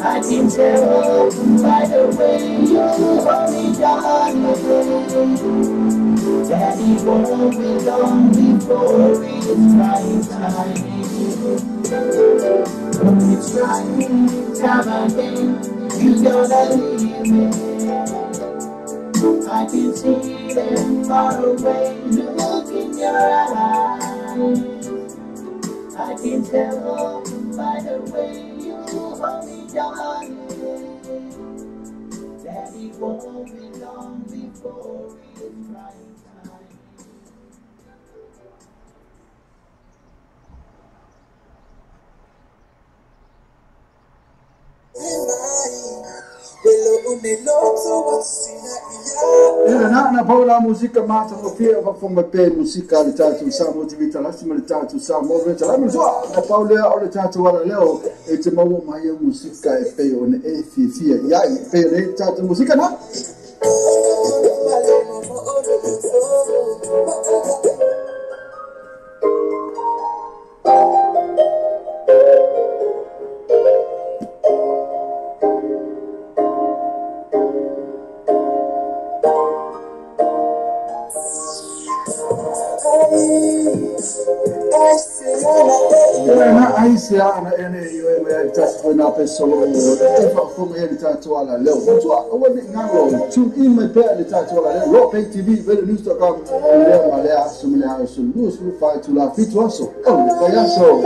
I can tell by the way you hold me down that it won't be long before it's right time. It's right time again, you gonna leave me. I can see them far away, look in your eyes. I can tell by the way you hold me down that it won't be long before it's right time. Era na paula musika mata mo pia va fonga pe musika le tatu sa mo ti vita lasi mo le tatu sa mo le tala mo so na paula o le tatu wala leo e te mo mai musika e pe on e fi ya e pe le tatu musika na Aisiana ene yo me tatu na pesolo e fa come ele tatu ala leo tu o wani ngalo tu in me pe ele tatu ala leo lo pay tv vele news.com leo malea sumlea sulu sulu fa tu la fitu aso oh ya so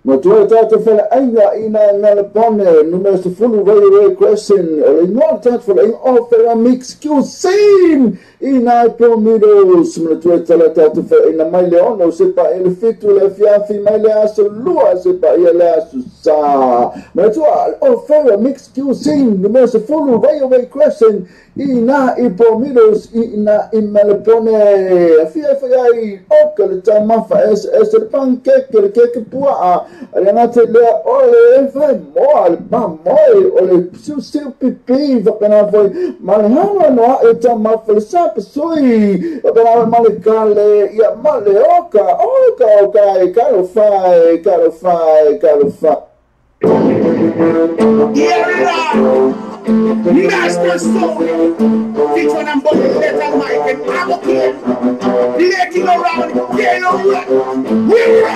Matua tata fela ainga ina Melbourne numero full railway question non tanto fela in opera mix cuisine ina promidos matua tata fela ina mai leono sepa ele fitu le fiafi mai le aso lua sepa ele aso sa matua opera mix cuisine numero full railway question ina promidos ina in Melbourne fia fai okale tamafa es pancake le cake pua Renate le ole vai mole ma mole ole su pipi va kana foi malhana no e tama falsa pasui o kana male kale ia male oka kalo fai Master Soul, each one I'm bullying that mic and I'm okay. Letting around, getting around. We're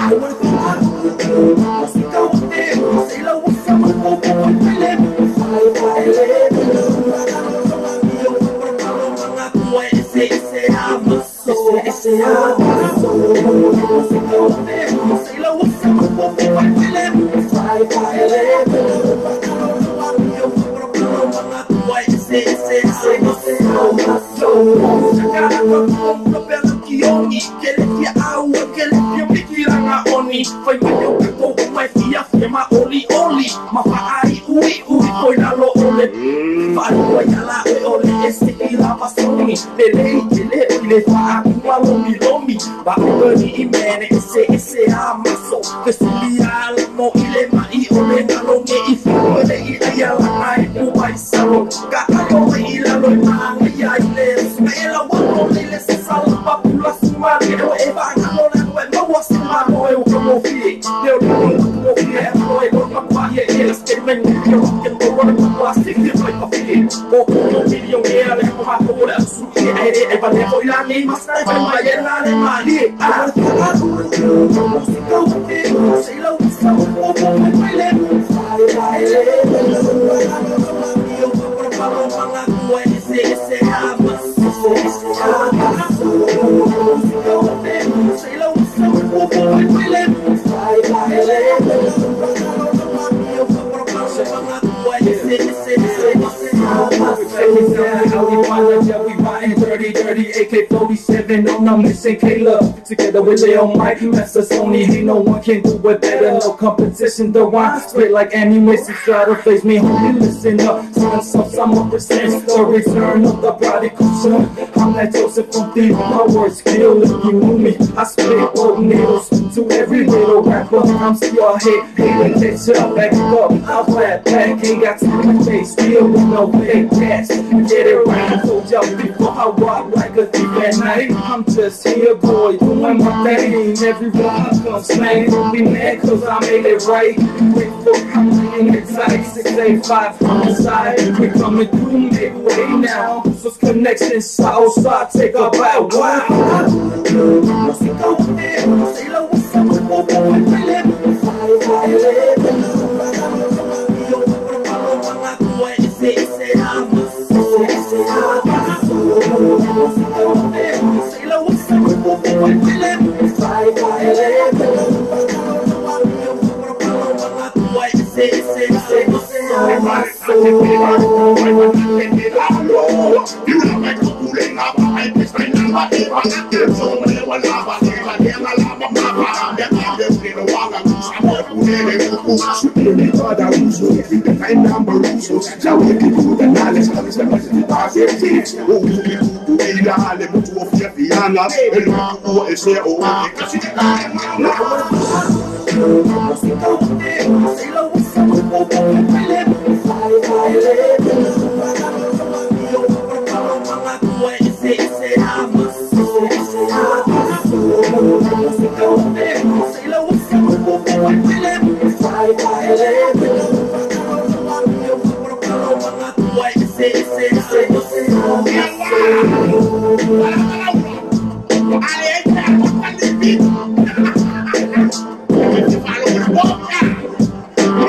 together with Leo Mike, Master Sony, he no one can do it better, no competition. The wine spit like ammunition, try to face me, homie, listen up. Some represents the return of the prodigal son. I'm that Joseph from deep, my words kill if you knew me. I spit both needles to every little rapper. I'm still hating, catch up, back up. I'll clap back, ain't got time to face, still with no fake gas. Get it right, told y'all before I walk like a thief at night. I'm just here, boy, doing my thing. Everyone I come slang, don't be mad cause I made it right. Wait for coming in tight, 685 from the side. We coming through midway now. This connection, Southside, take a bow.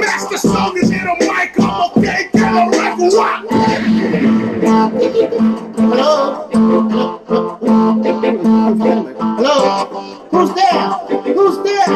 Master Song is here on mic, I'm okay, get a record. Hello? Hello? Who's there? Who's there?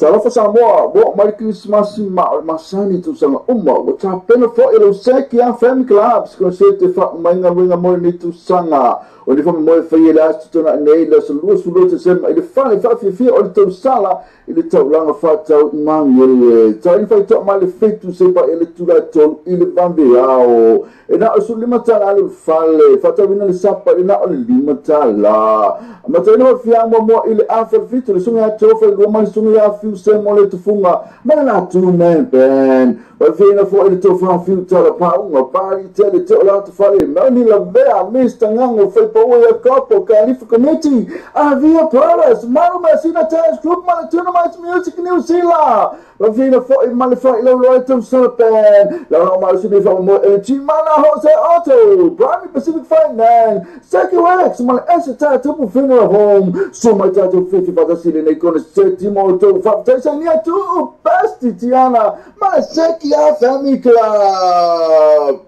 Talofa Samoa, what my Christmas Masani to some what's happened for Iloseki and family clubs, consider Manga Money to Sanga, or the family more for you last to not nail us, Louis who to send the funny 5 or the Sala in the top long of fat out man. So if I talk my feet to say by Electura to Ilibambiao, and now so limited I will fall, Fatawina Sapa, and not only Limatala. Matano Fiammo more ill after fit to the Sunga Trophy, Roman Sunga, few semole to Funga, Mana 2 men pen. But Vina for it to find few telepound, or party tell it out to follow Melanie Lavea, Mr. Nango, Fapoya Couple, Califa Committee, Avia Paras, Marma Sinatans, Group Manatonomite Music New Zealand. But Vina for it Malify Loretta Serpent, La Marcini from Chimana Jose Auto, Prime Pacific Finance, Second X, my Essex Temple Funeral Home, so my title 50 for the city, they gonna say Timoto, 5 days and near 2 best Tiana, my second family club.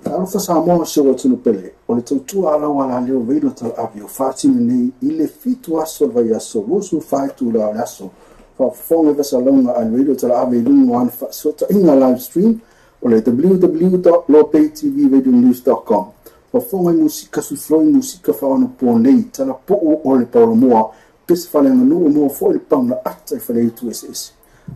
Talofa Samoa se watu nupele, ole tautu ala wala leo veido tal avio fati mene ile fitu aso vai aso, lusu faitu la aso, fa fonga vesa longa al veido tal avio lungo an fa sota inga live stream, ole www.lopaytvradionews.com. Fa fonga musika su floi musika fa ono ponei, tala po ole paulo moa, pesa fale nganu moa fo ile pauna ata fale tu SS.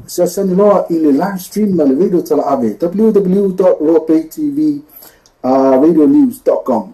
Sasani loa in the live stream na le video tala ave www.lopaytvradionews.com.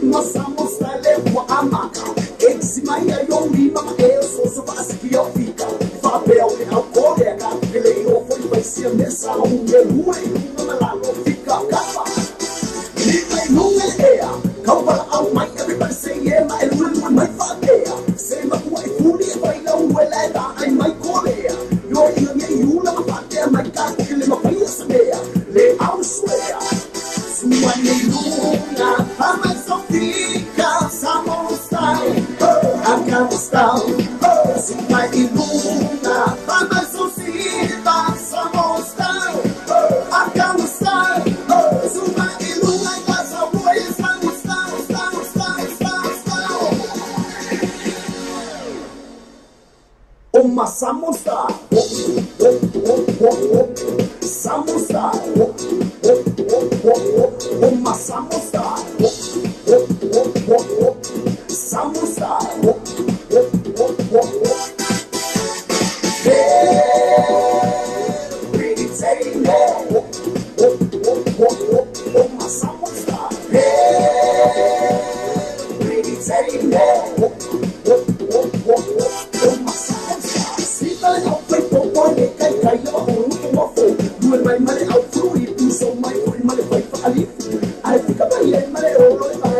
Masamo style kwa amaka eximaya yombi mama eso so basi yo fika fa peo ni alcohol ya ele yo foi vai ser nessa unge ruai mama la lo fika kapa ni mai nunga ea kaupala au mai everybody say yeah my everyone my father say ma kwa ifuli vai la wela da ai mai kolea yo you la ma father my ka kile ma paisa mea le au swear suwane luna ama Sofika, Samo style, Afghanistan, Suma Iluna, Mama Sofika, Samo style, Afghanistan, Suma Iluna, Gaza boy, Samo style. Oh my Samo style, Samo style, oh my Samo style. Samosa, pretty tame, oh my samosa, pretty tame, oh my samosa. See that I'll play for one day, I do my money out through it, do so my money fight for a leaf. I think about it, money all the time.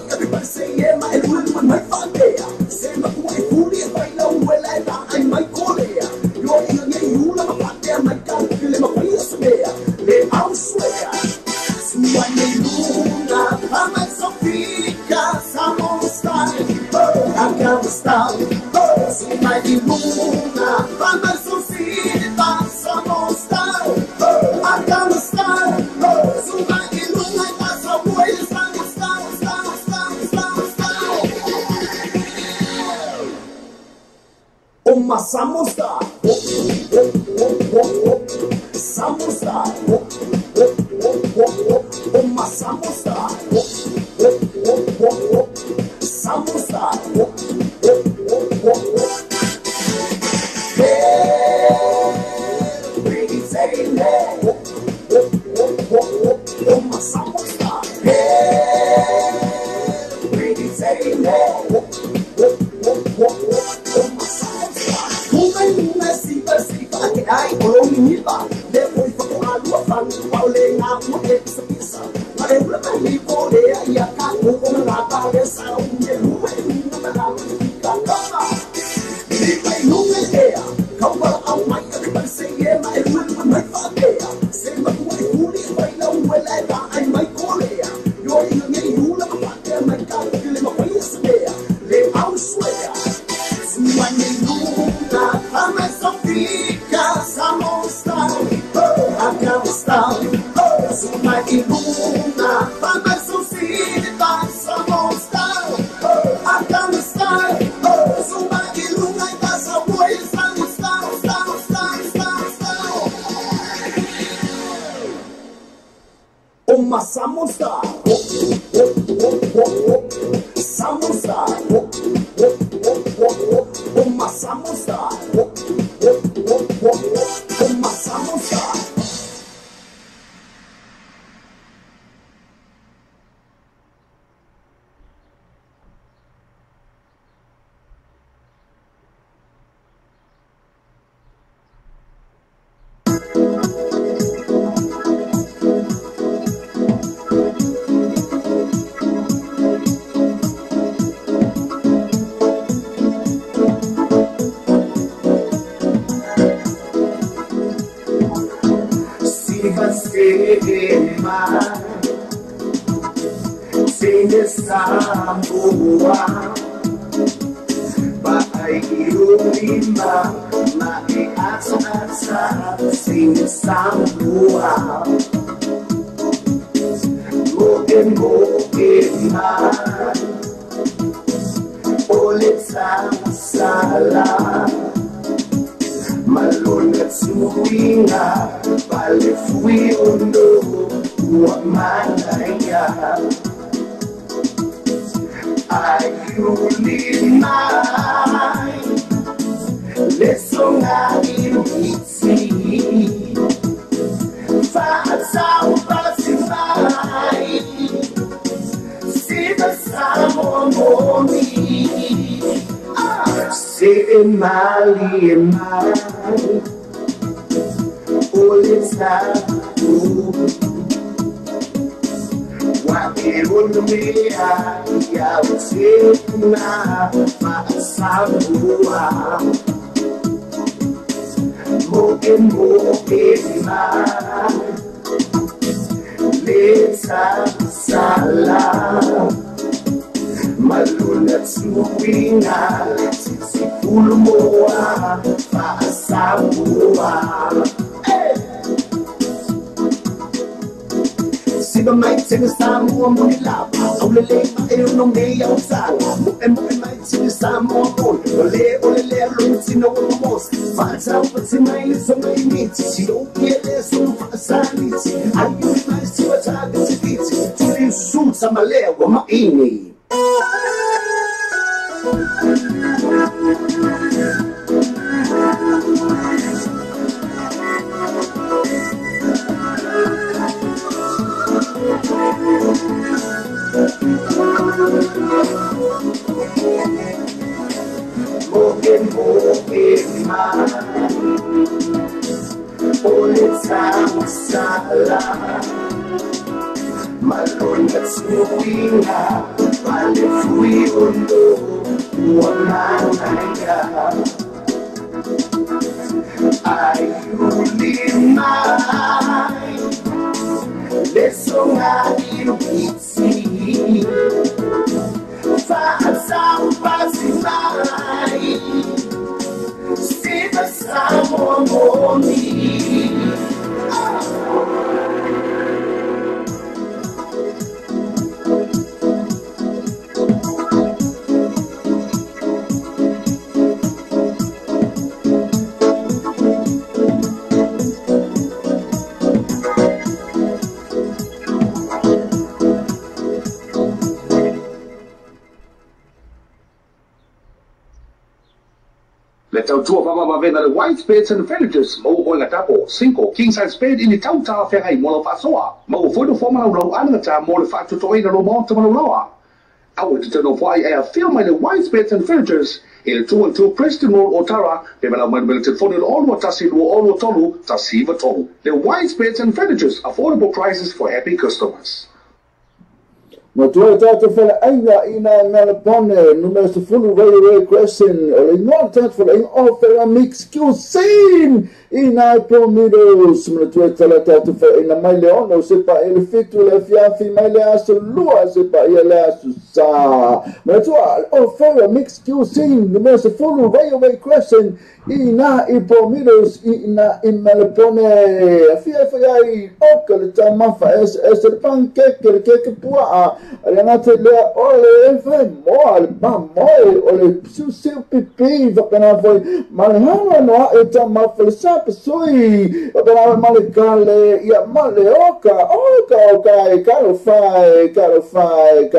Everybody say yeah, my everyone my father. Say my boy fully by now well I my colea. You la father my can't kill my place there. They out swear. Suwane luna, ama Sofika, Samo style, Afghanistan. Suwane luna, ama Sofika, Samo style, Afghanistan. Suwane luna, Gaza boy, Samo style. Oh my samosa, samosa, oh my samosa, samosa, hey, pretty tame, oh my samosa, hey, pretty tame, ai olongi niba le foi fa ko alu fan pa ole nga mo e pisa ma e ula ma li ko le ya ka ko na ta le sa u ye lu e na la ka ka ni mai nu me e ka pa au Salmon Star. Salmon Star. My Salmon Star. My Salmon Star. Sambua Baayurima Maiasa Sambua Mogen Oleta Sala Malonat Suinga Balefui Ondo Wamanaya Ayulimai Lesonga iruhitsi Fata upasimai Sida samomoni Se emali Oleta Wakirunia ya utina Masambua Mokemokema Leta Sala Maluna Tsuwinga Titi Pulmoa Masambua Siba mai tene samu muni lava Aulele ma eo no me ya usala Moe mai tene samu amon Ole luntina wa mamos Fata upati mai zonga imiti Chio kiele sun fasaniti Ayuri mai siwa taga tiviti Tuli suta malewa maini Mokema Oleta Sala Malonga Tsuinga Balefui Ondo Wamanaya Ayulimai Lesonga iruhitsi Fata upasimai Sida samomoni Tautua Papa Vena the white spades and villages, Mo Boinga Tapo, 5 king size spade in the Tauta Ferrai Mono Fasoa, Mo for the former low Anata, more the fact to toy the Romont Loa. I want to know why I have filmed the white spades and villagers in the 2 and 2 Preston Road Otara, development militant for the all what Tassi all Tolu, Tassiva Tolu. The white spades and villagers, affordable prices for happy customers. Matua tata fala ainga ina Melbourne numero sifuri Railway Crescent Illinois tata fala in offer a mix cuisine ina Promidos matua tata fala ina Maileono sepa ele fitu le fiafi maile asu lua sepa ele asu sa matua offer a mix cuisine numero sifuri Railway Crescent ina Promidos ina in Melbourne fiafai okale tamafa es el pancake el cake pua Renate le ole fai mol ba mol ole su pipi va kana foi malhana no eta ma falsa pesoi o pena male kale ia male oka kalo fai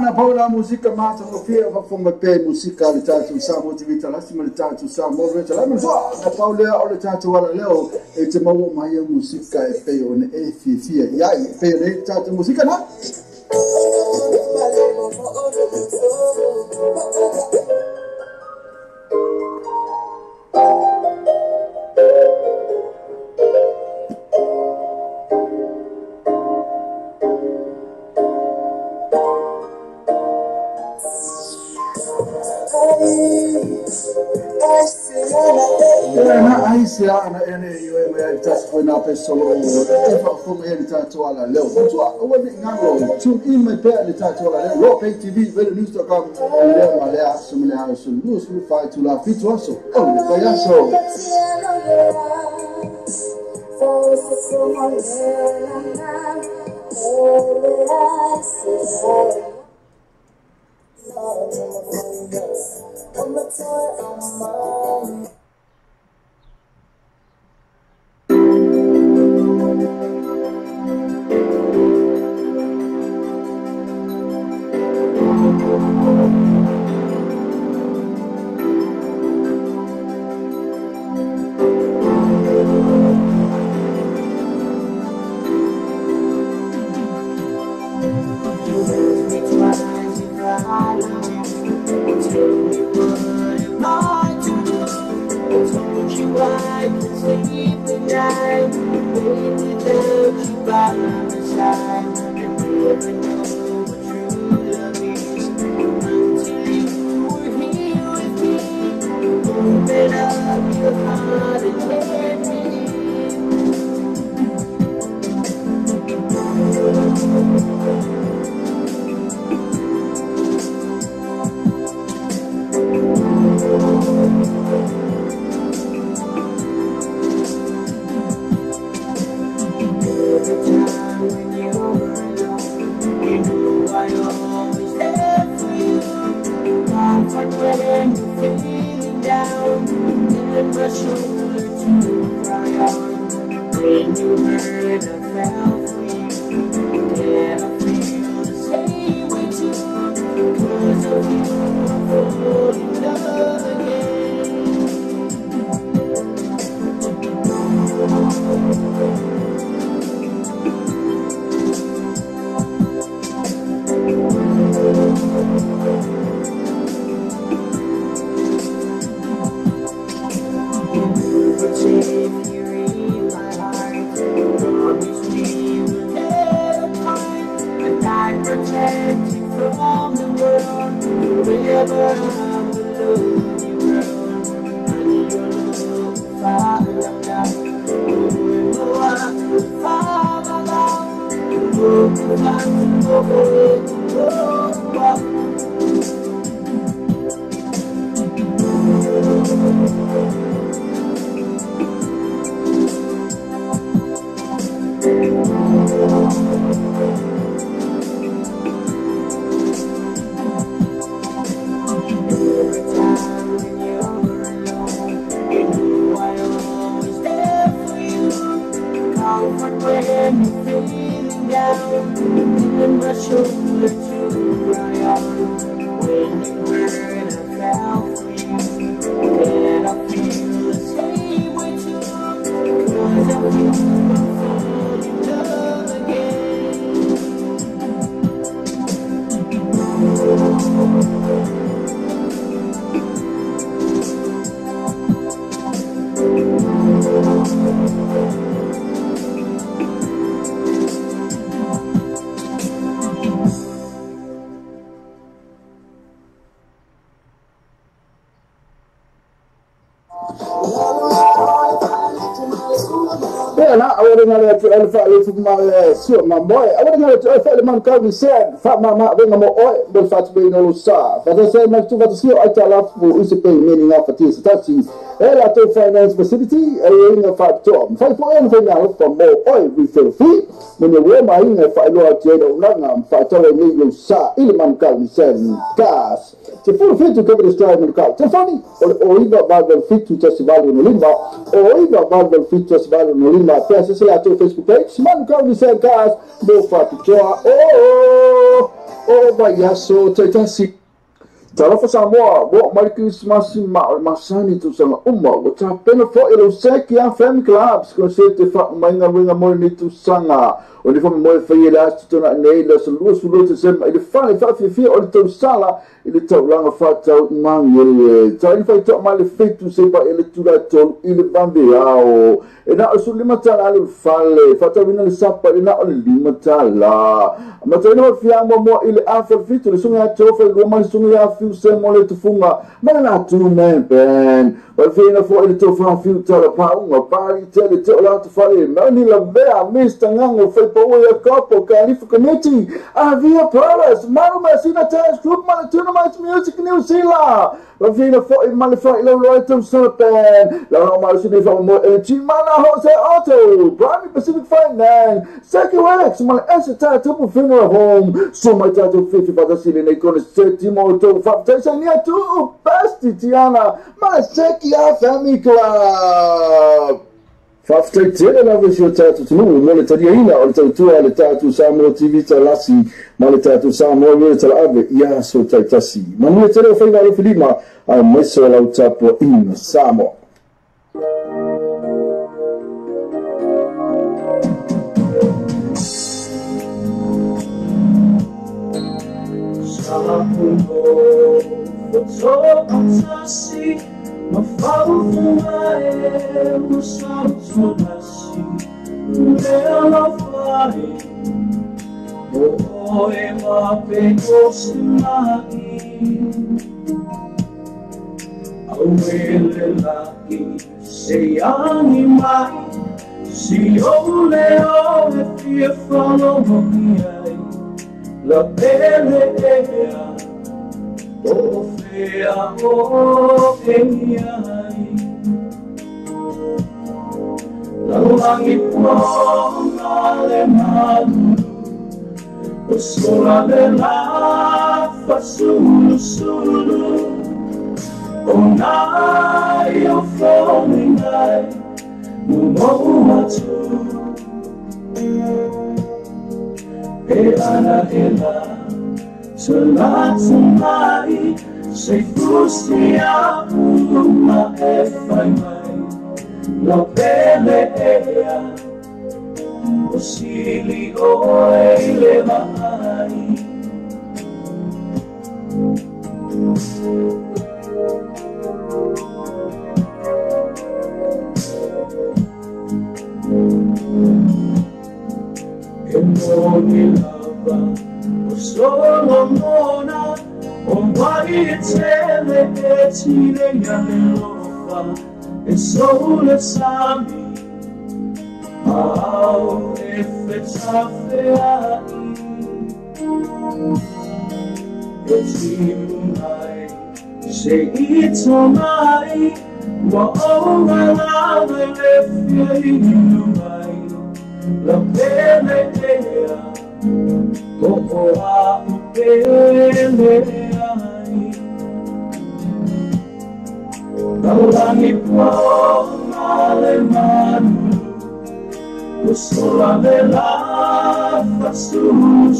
na paula musika mata no fia va fonga pe musika le tatu sa motivita la sima le tatu sa mo le tala mo na paula o le tatu wala leo e te mau mai musika e pe on e fia ya e pe le tatu musika na Aisia ana ene yo me tas foi na pessoa e fa como ele tatu ala leo muito o ne ngalo tune in me pe ele tatu ala leo lo pay tv vele news.com leo ale asumile haso news we fight to la fit also on the yaso ngale atu alfa le fu ma sio ma boy awale ngale atu alfa le man Calvin said fa ma venga mo oi bel fat be no sa fa da sai ma tu va sio ai tala fu use pay meaning of it is taxi ela to finance facility ai inga fa to fa fo en fa na fa mo oi we feel free when you wear my inga fa lo atu no nga fa to le no sa ile man Calvin said gas te fu fit to cover the stride no car te funny o iba barbel fit to festival no limba o iba barbel fit to festival no limba pesa se la to Facebook page man Calvin said gas no fa to oh bayaso taitasi tarafa Samoa bo markis masani tu sanga umma o ta pena fo ilo seki a family clubs ko se te fa mainga mo ni tu sanga o ni fo mo fa ila tu na nei la sulu te sem ile fa fi o tu sala ile tau langa fa tau mang ile tau fa to mal fetu se pa ile tu la to ile bambe ao e na o sulima tala le fale fa tau ina le sapa ina o lima tala ma tau no fi mo ile afa fitu le sunga to fa lo ma sunga fiu se mo le tu funga ma na tu men ben o fi na fo ile to fa fiu tala pa unga pari tele to la tu fale ma ni la bea mista ngango fa pa o ya kapo Califa committee avia paras maru masina tas group ma tu Dynamite Music New Zealand Ravina fo malify lo to serpent la ma su fa mo chimana Jose Auto Brand Pacific Finance Seki Wax ma esata to funeral home so my tato 50 for the ceiling they gonna set mo to fa Tanzania to basti Tiana ma Seki Family Club Faftaitele na visio tatu tunu mole tadia ina o tautua le tatu Samoa TV talasi mole tatu Samoa mole talabe ya so taitasi mole tele faiva le filima a meso la utapo in Samoa ma faufumare mo salto nasci nella fare e ma penso mai awele lagi sei animai si ole e fie follow me la pelle oh fea oh geniai la langi puona le manu o sola della fa sulu onai o fominai mumatu e ana ela Selatsumai sei frusti a uma e fai mai la pelle ea o sili o e le mai e non mi lava solo mona on vai tele e ci legano e solo sami au e feccia fea e ci mai sei ito mai ma ora la le fieri mai la belle ea Poco a pele ai Daulani puona le manu O sola della fa sulu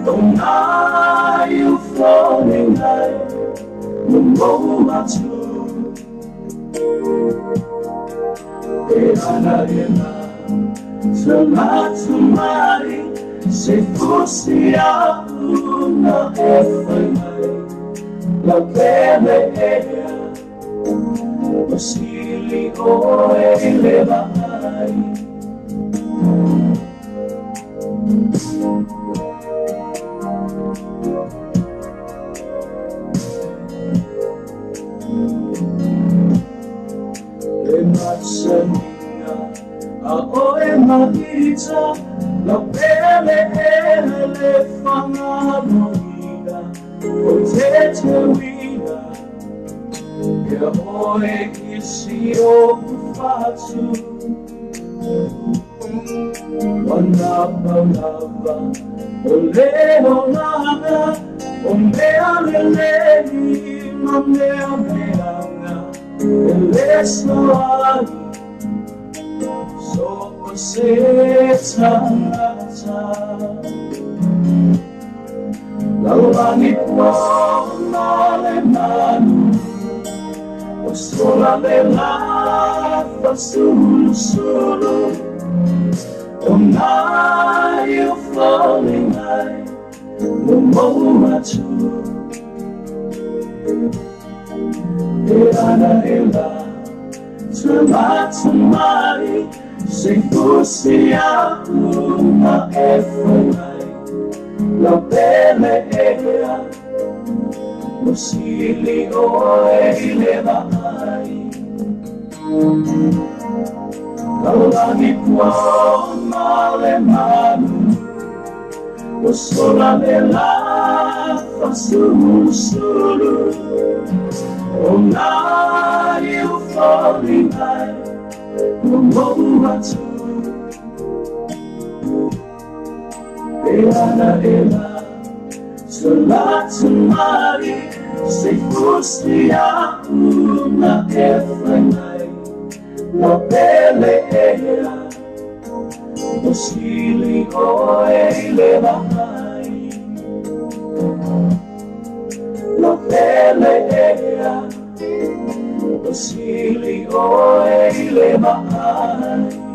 Donai o fominai Mumomatu E anarena Selatsumai se fossi a una e fai mai la pelle ea o sili o e le vai e mazza mia Aoe mahita la pele ele whanganoina o te te wina ia oe isi o whatu Wanapa lava o leo langa o mea leleni ma mea meanga ele soani so se tangata Laulani po male manu o sola le lava sulu sulu Oh, now you're falling high, no more true. Ela, tamari, sem fosse a uma efronai, la belle era, no silio e levai. Laulani può male manu o sola nella fa sulu sulu o na you falling high no more tu ela sola tamari se fosse a una efranai La belle era, no silio e levai. La belle era, no silio e levai.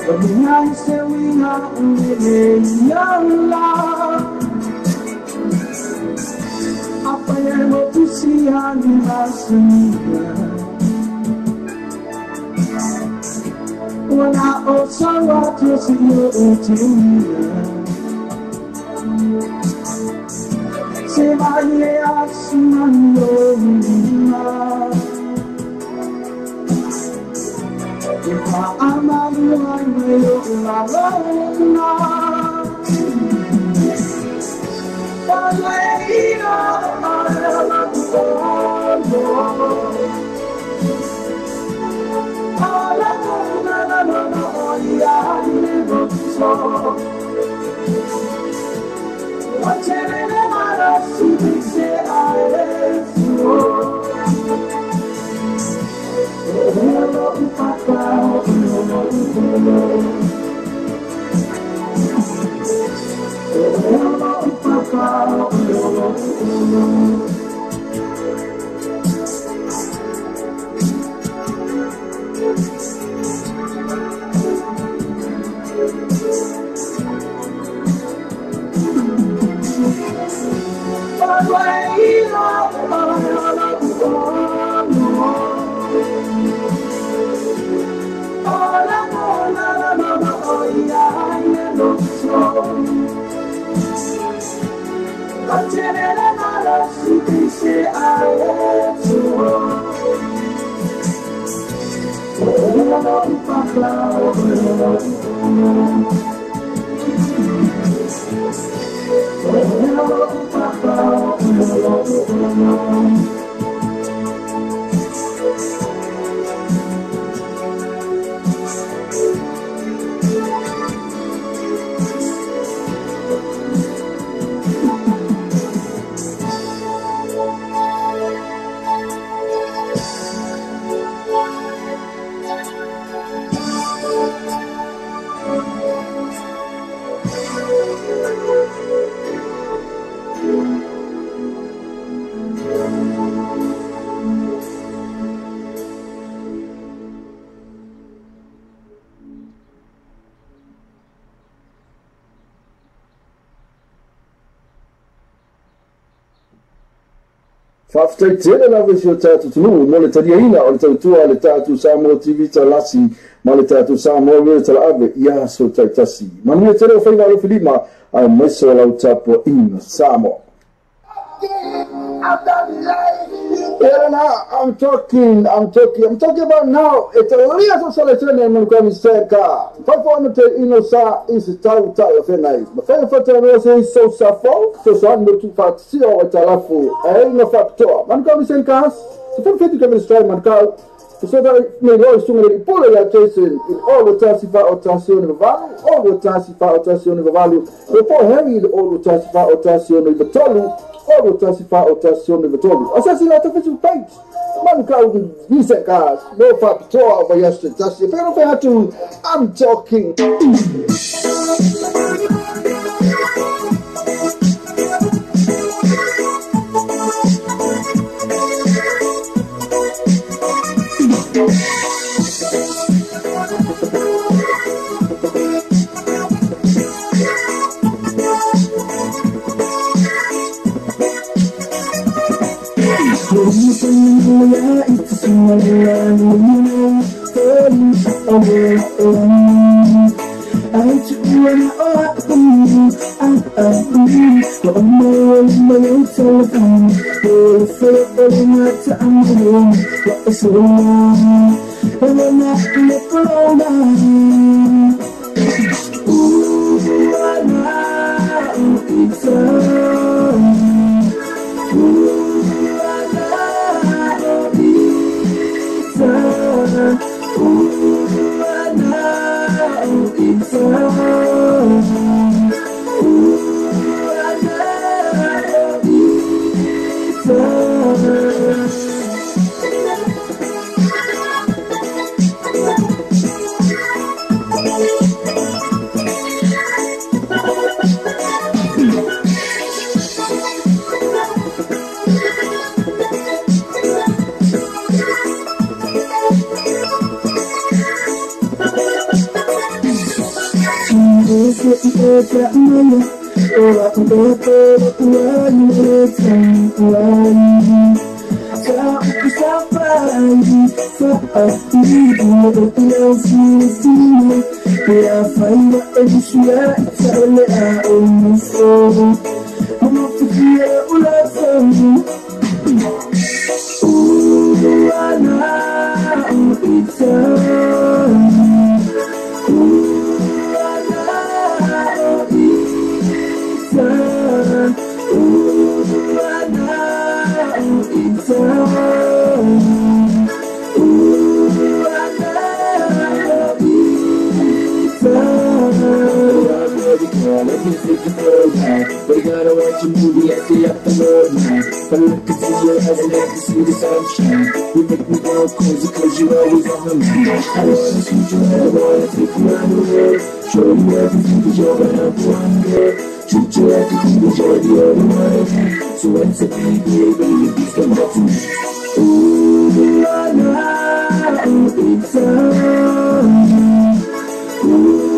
But the nights that we are living your love, apa yang usian rasanya. Wana osawa tusiyo utimia, sebaye asmanyo lima. Ipa amalu ayo lalona, paleina Whaftaitele lawe si o tātou tunu, mo le tariaina o le tautua le tātou Samoa TV talasi, ma le tātou Samoa wea tala ave, ia so taitasi. Manuia tere o whainga alo whilima, ai maiso lau tapo ina Samoa. I'm talking about now. It's a real selection in Mulcani Seka. Papa te ino sa is tau of a night. But fair for the is so safo, so son to fat see or talafu. I no factor. Mulcani Senkas, so for 50 can strike Mulcal. So that may always to pull a chasing in all the Tassifa or Tassion of value, all the Tassifa or Tassion of value. Before Harry, all the Tassifa or Tassion of the Tolu. All the Tassifa or Tassion of the Tolu. Assassinato physical paint. Mancau decent cars, no factor over yesterday. Tassi. Pero I had to, I'm talking. But you gotta watch a movie at the afternoon now. But look into your eyes and I can see the sunshine. You make me go crazy cause you're always on the mind. I wanna shoot you and I wanna take you around the world. Show you everything cause you're my number one girl. Treat you like a queen cause you're the only one of me. So when it's a baby, baby, please come back to me. Ooh, la la, it's time. Ooh.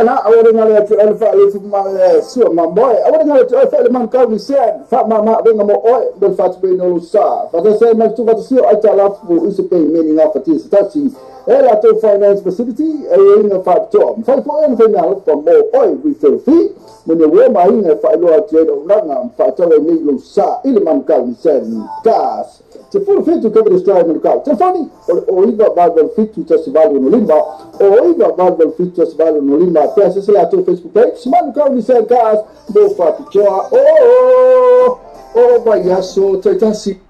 Awak dengar tu Alfa Alif Suam Mamboy. Awak dengar tu Alfa Liman kau Misen. Fat Mama dengan mo oi berfat be no lusa. Pada saya mas tu pada sio aita lafu isipe meaning of it is tachi. Ela to finance facility in a fat tom. Fai for en final for mo oi with the fee. Mune we mai ngai fa lo ate do ranga fa tawe ni lusa. Liman kau Misen gas. Se for feito que ele está no carro. Telefone o iba Bible Fit Festival no Limba. O iba Bible Fit Festival no Limba. Peça se lá no Facebook page. Mano carro de gas. Do papo tchau. Oh, baiaço, taitansi.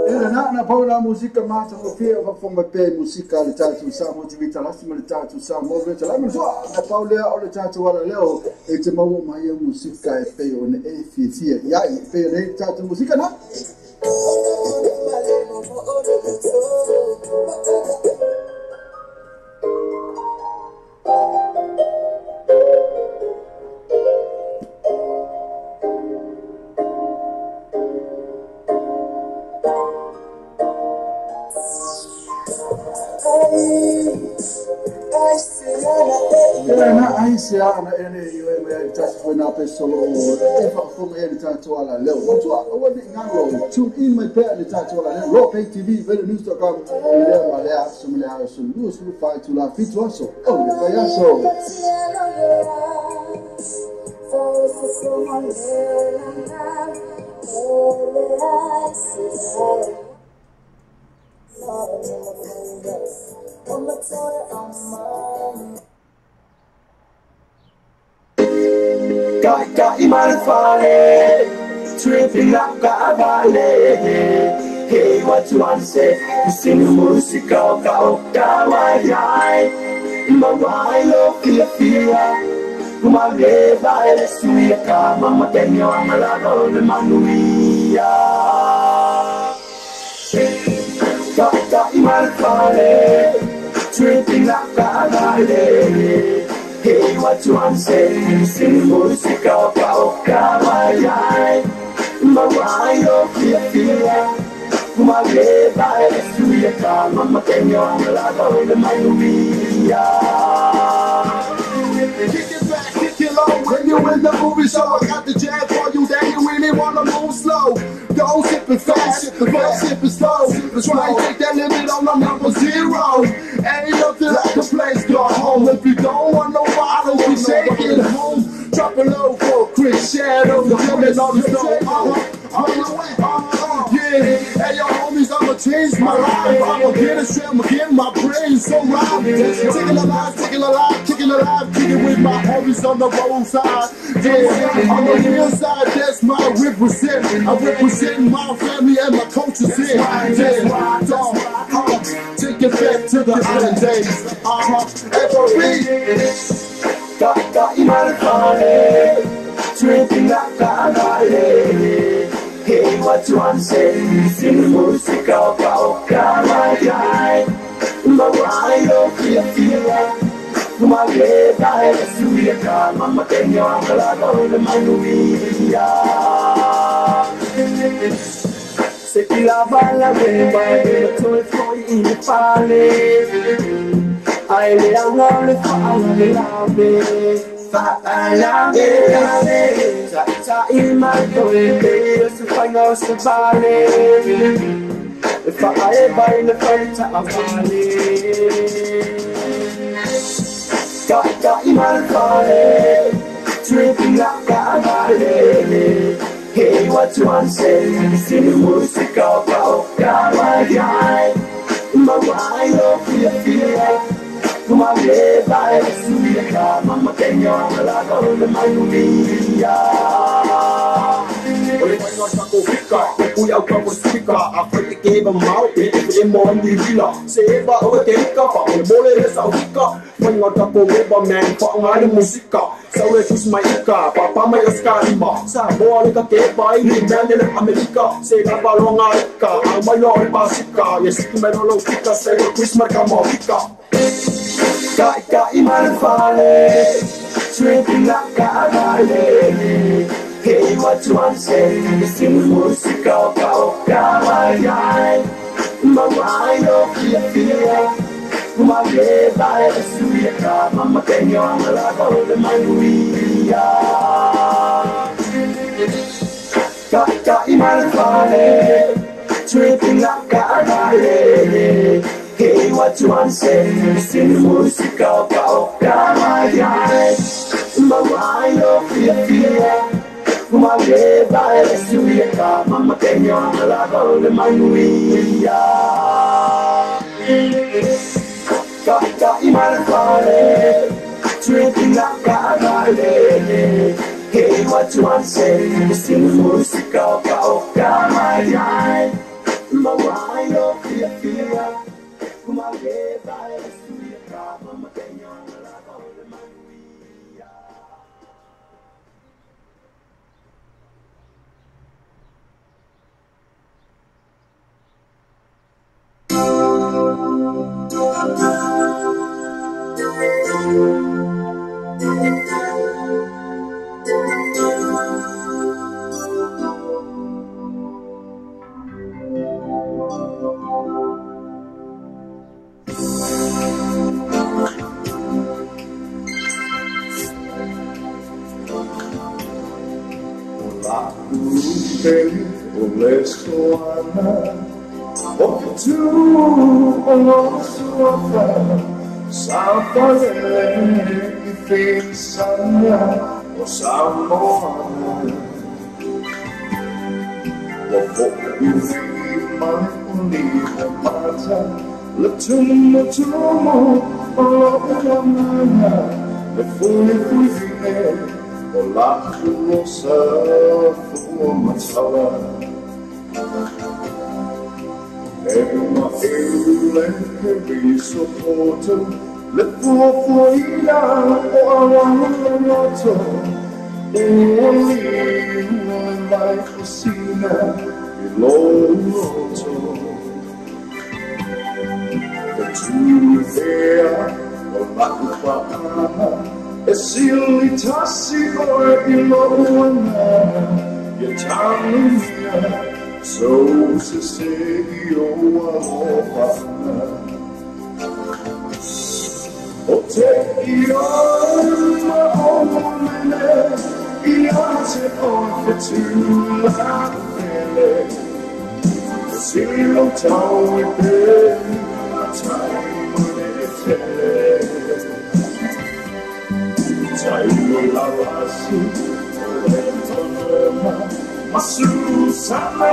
Era na paula música mata o fio va fomba pe música le tatu sa motivita la sima le tatu sa movimento la mo na paula o le tatu wala leo e te mau mai música e pe o ne e fia ya e pe le tatu música na Aisha na ene yo me tatu foi na pessoa e fa como ele tatu ala leo mas tu awani ngalo tune in my pay le tatu ala leo Rock TV velonews.com le malea sumlea sulu sulu fa tu la fit also oh le payaso Got mal fare, tripping up got vale. Hey, what you want to say? You sing music out, why? My love fear, my leva ele suica, mamma tenho amalado de manuia. Got mal fare, tripping up got vale. Hey, what you want to say? Sing music out, why? My love fear, my leva ele suica, mamma tenho amalado de manuia. When you in the movie show, I got the jab for you that you really wanna move slow. Don't sip it fast, don't sip it slow. Try and take that limit on the number 0. Ain't nothing like the place go home. If you don't want no bottle, we shake it home. Drop a low for a quick shadow. The limit on the snow. Yeah, hey yo homies, I'ma change my life. I'ma get a straight, I'ma get my brain so right. Taking a lot. alive, kicking with my homies on the roadside. Yeah, on the hillside, that's my represent. I represent my family and my culture here. Yeah, dog, take it back to the island days. Every Kaka imarkale, tripping like Kanale. Hey, what you want say? Sing music about Kanale. Mawai fia. Mageda Suya, Mama Kenya, the Manuia. Sekila Bala, my toy in the palace. I lay on the fire, in my toilet, to find out the valley. If I ever in the fight, I'm Kaka imarkale, tripping like Kanale. Hey, what you want say? Sing music about Kanale. Mawai fia. Mageda Suya, Mama Kenya, the Manuia. We are going to speak up. I gave a mouth, it's on the villa. Say about okay, cover, the bullet is a hiccup. When you're talking about man, for my musica. So let's use my ika, Papa, my Oscarima. Sabo, like a cave by the man in America. Say about long Ika, I'm my Lord Basica. Yes, you may not pick us, say Christmas come on, Ika. Kaka imarkale, tripping like Kanale. Hey, what you want say? Sing music about Kanale. Mawai fia. Mageda Suya, Mama Kenya, the Manuia. Kaka imarkale, tripping like Kanale. Hey, what you want say? Sing music about Kanale. Mawai fia. Mageda Suya, Mama Kenya, the Manuia. Kaka imarkale, tripping like Kanale. Hey, what you want say? Sing music about Kanale. Mawai fia. Mageda Suya, Mama Kenya, the Manuia. So se seguiu a O te ioma o mene I te ofe tu la mele Silo tau I pe Tai mune te Tai mune la rasi Masu sama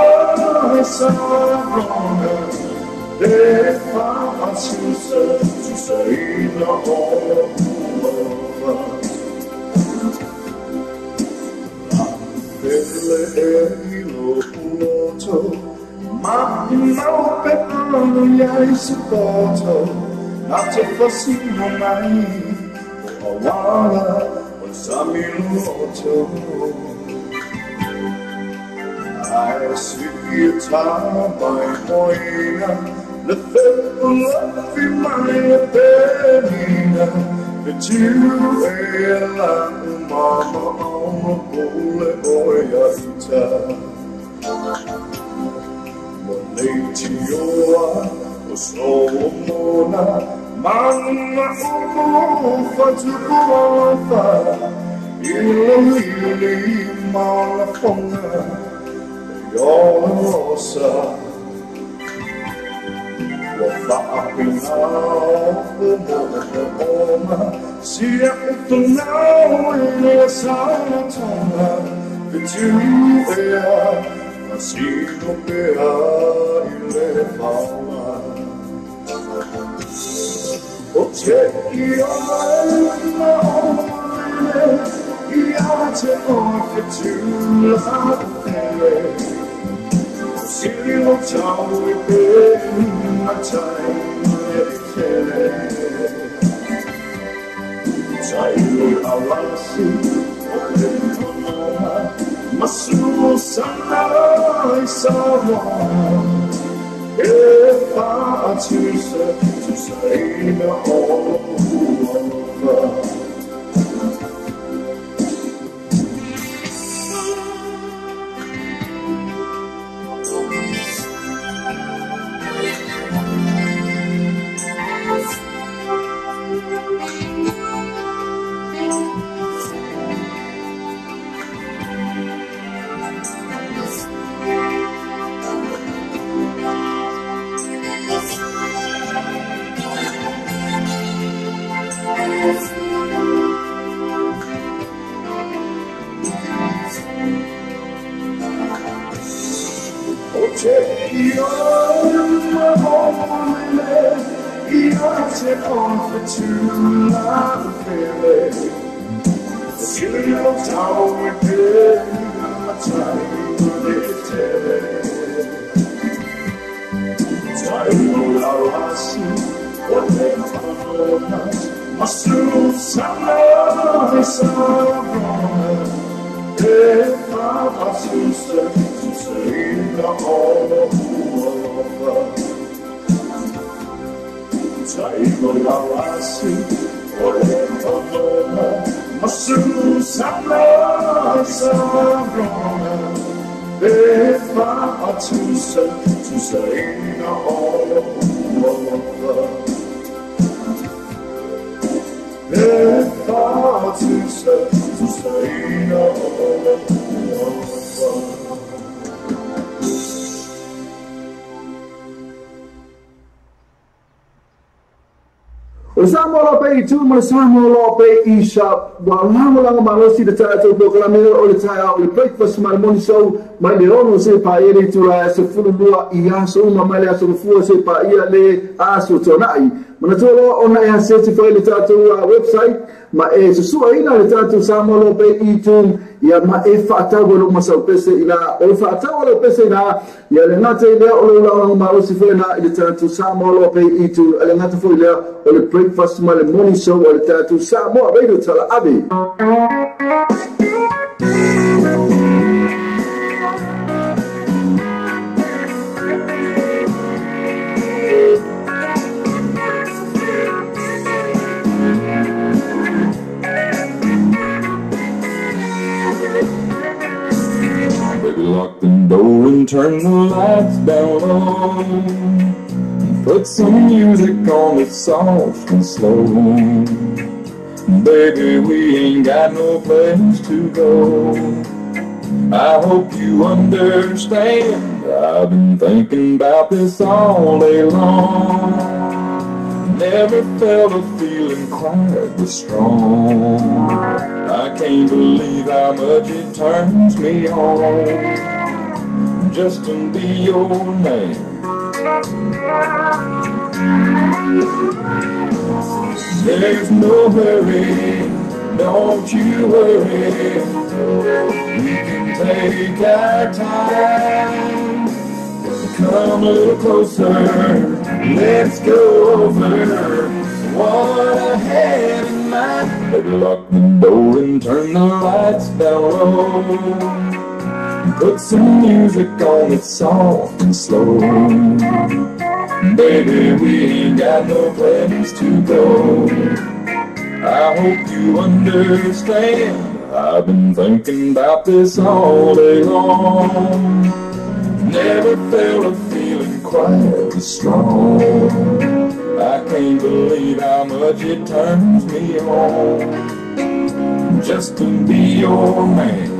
sama De fa susa ina o iai se poto na te fasino mai o awala o samiloto I see you time by moina le febula fi mai penina that you ela mama o pole oia ita Leiti oa o so mona Mama o fatu kofa Ili mala fonga Yosa Wala apina o mona Sia utunau ili satana Vitu ea Nascido pela ile fala O te iana ole Ia te ofe tu la pele Silo tau e pe Matai e tele Tai alasi Ole tonoma Masu sanai sawa E pa tu sa ina o O Samoa pe I tu ma Samoa pe I shop wa langa malosi de tato proclamé o le taia o le breakfast ma morning show mai le ono se pa ele tu la se fulu lua I aso ma mai le aso fu se pa ia le aso tonai mana tolo ona e se te foi le tato website ma e se sua ina le tato Samoa pe I tu ia ma e fata go ma sa pese ina o fata o pese ina ia le nate le o le langa malosi foi na le tato Samoa pe I tu le nate foi le o le breakfast ma le morning show o le tato Samoa radio tala abi Lock the door and turn the lights down low. Put some music on that's soft and slow. Baby, we ain't got no place to go. I hope you understand. I've been thinking about this all day long. Never felt a feeling quite this strong. I can't believe how much it turns me on just to be your man. There's no hurry, don't you worry. We can take our time. Come a little closer, Let's go over what I had in mind. Better lock the door and turn the lights down low. Put some music on that's soft and slow. Baby, we ain't got no plans to go. I hope you understand. I've been thinking about this all day long. Never felt a feeling quite as strong. I can't believe how much it turns me on just to be your man.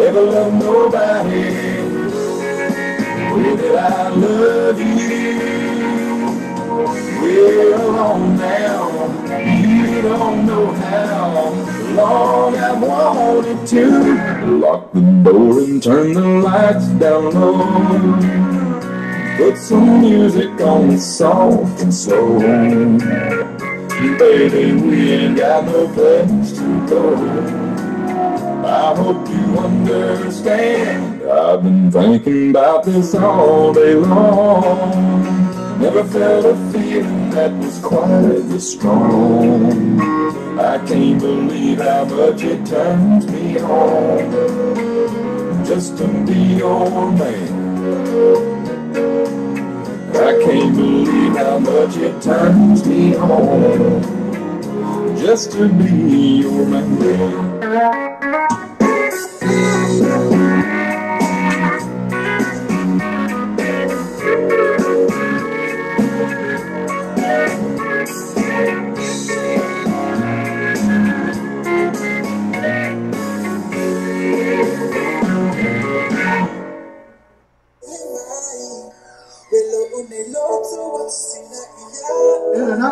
Ever love nobody way that I love you. We're alone now, you don't know how long I've wanted to. Lock the door and turn the lights down low. Put some music on soft and slow. Baby, we ain't got no place to go. I hope you understand. I've been thinking about this all day long. Never felt a feeling that was quite as strong. I can't believe how much it turns me on just to be your man. I can't believe how much it turns me on just to be your man.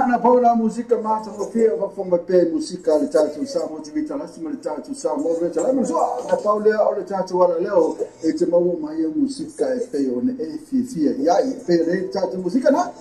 Na paula musika mata mo pia va fonga pe musika le tatu sa mo tivita la sima le tatu sa mo le tala mo so na paula o le tatu wala leo e te mau mai musika e pe on e fifia ya e pe le tatu musika na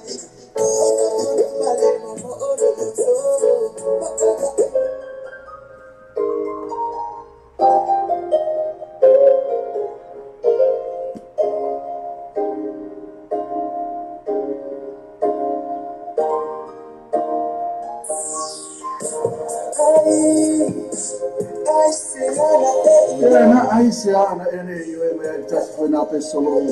Aisiana ene iwe mai tatu foi na pessoa e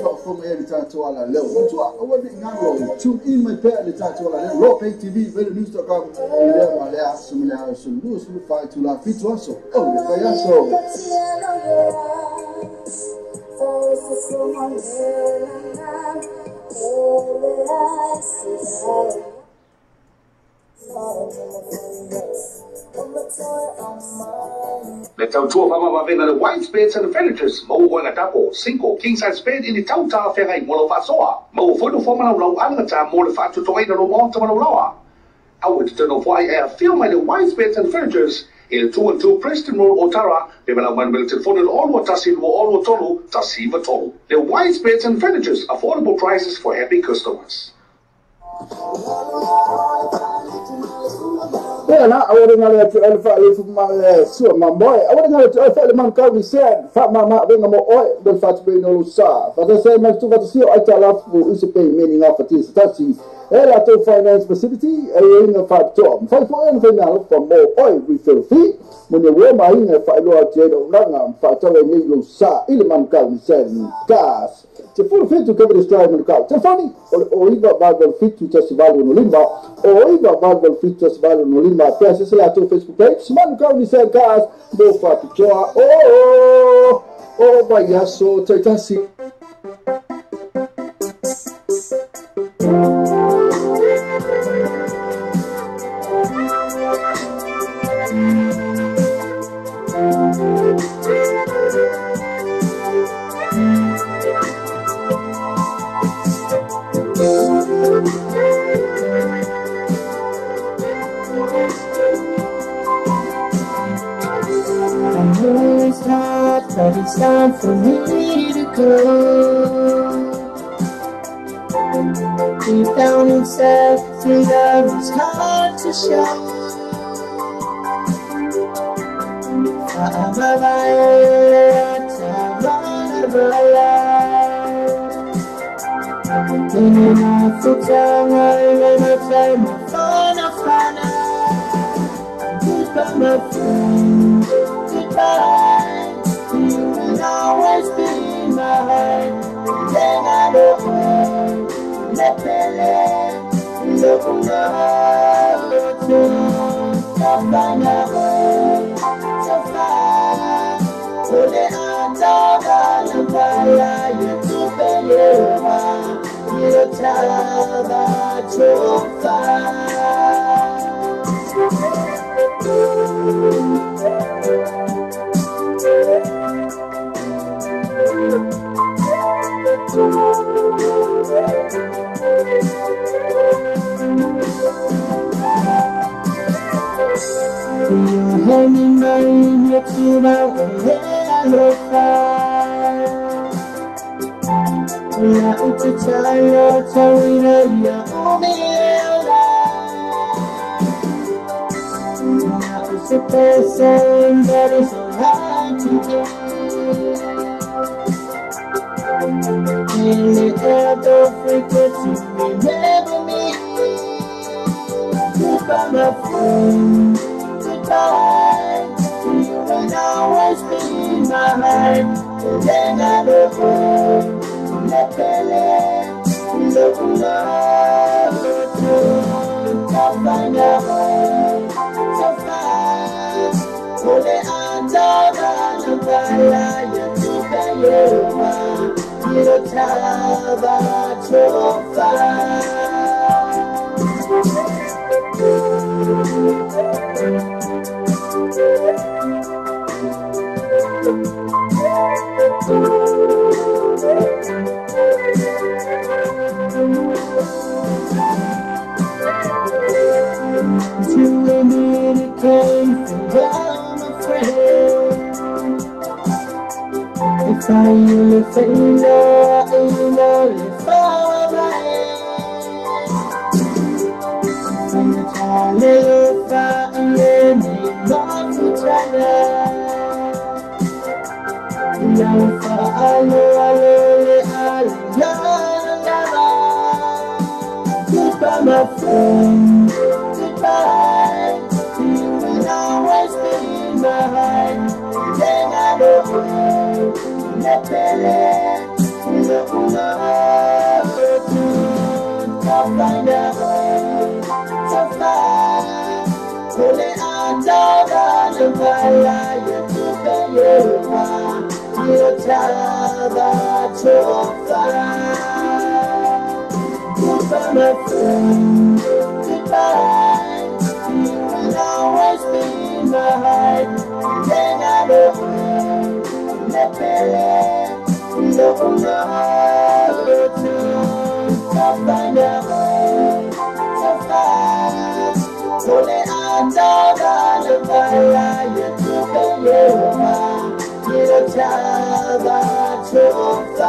fa como ele tatu ala leo no tu o ni ngalo tune in my pair le tatu ala leo lo pay tv vele news.com ile wale asumila sulu sulu fa tu la fitu aso oh le payaso Le tautua whamawawena le white spades and the furnitures mau wanga tapo, 5 king-size spade in the tauta whengai molo whasoa. Mau whoinu whamana lau angata mo le whatu toaina no monta mana lawa. I would to know why I feel my white spades and furnitures in 212 Preston Road, Otara, le mana man milited for all what tasi wo all what tolu, tasi va tolu. The white spades and furnitures, affordable prices for happy customers. Now, I would not let you elevate from my sewer, my boy. I would not let you man call me said, Fat Mama, bring them oil, don't fat be no sa. But I say, my two to see, I tell off who is pay meaning of it is taxi. A to finance facility, a ring of fat job. 5 for anything now for more oil refill fee. When you wear my in a file or jail of Rangam, Fat Negro sa, Illiman call me said, gas. To full fit to cover the stride in the car. Tefani, or even Bible fit to Testival no Limba, or even Bible fit to Testival no Limba. Press the to Facebook page. Man, call me said, gas, go for the joy. Oh, by yes, so Titasi. it's time for me to go. Deep down inside, the love is hard to show. Goodbye, my friend, goodbye. You will always be mine. Then I don't let me look around to find out so far. So the answer is fire. You to be you tell the truth. You're hanging by your tune out the fire. La utachaya tawina ya umiela. La usipesa that is so hard to get. In the air, don't forget to remember me. Goodbye, my friend. Goodbye. You will always be mine. Then I don't let me look love to find out so far. So the answer is fire. You to be you tell the truth. To a minute came from my friend. If I only fail, I only fall away. From the time you find me, not to try. Now goodbye, my friend. Goodbye. You will always be mine. Then I don't let me look love to find out so far. So the answer is fire. You to be you tell the truth. Goodbye, my friend. Goodbye. You will always be mine. Then I don't let me look love to find out so far. So the answer is fire. You to be you tell the truth.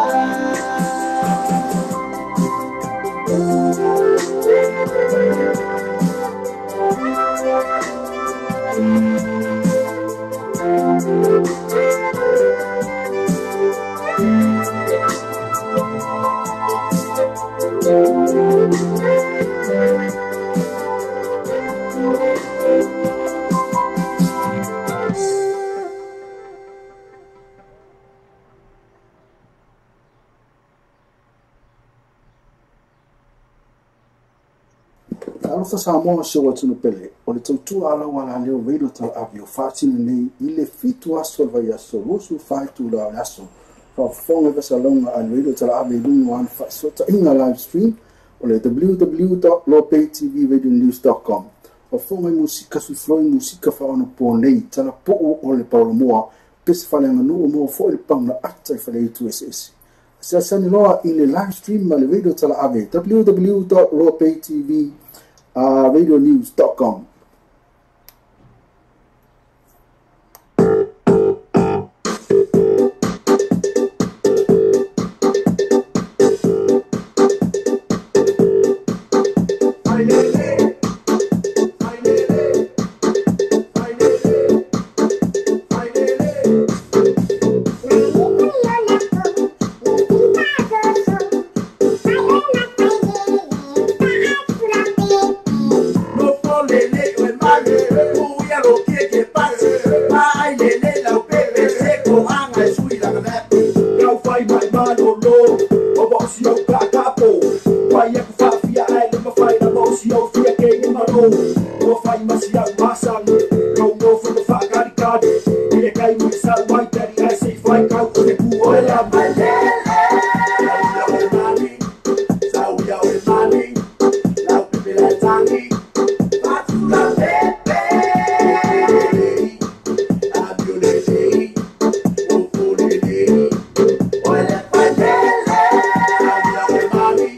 Alofa Samoa se watunu pele. O le tautua ala wala leo reido tala avi o whaatini nei i le fitu aso vai aso rosu whaitu la aso. Whafonga vesa launga a reido tala avi lungu an whaisota inga live stream o le www.lopaytvradionews.com. Whafonga i musika sufloi musika whaona po nei tala po o le paulo moa pese whalenga nuu moa fo le pangna ata i whale tu SS. Sia sani loa i le live stream ma le reido tala avi www.lopaytvradionews.com. o mo si o ka kapo pai e ku fafia ai le mafai na mo si o fia ke ni mano o fai masia masang no no fu fa ka ka ile kai mi sa mai tari ai sei fai ka ko le ku o la male Sauya o mani la pipila tangi patula pepe abulele ofulele ole padele Sauya o mani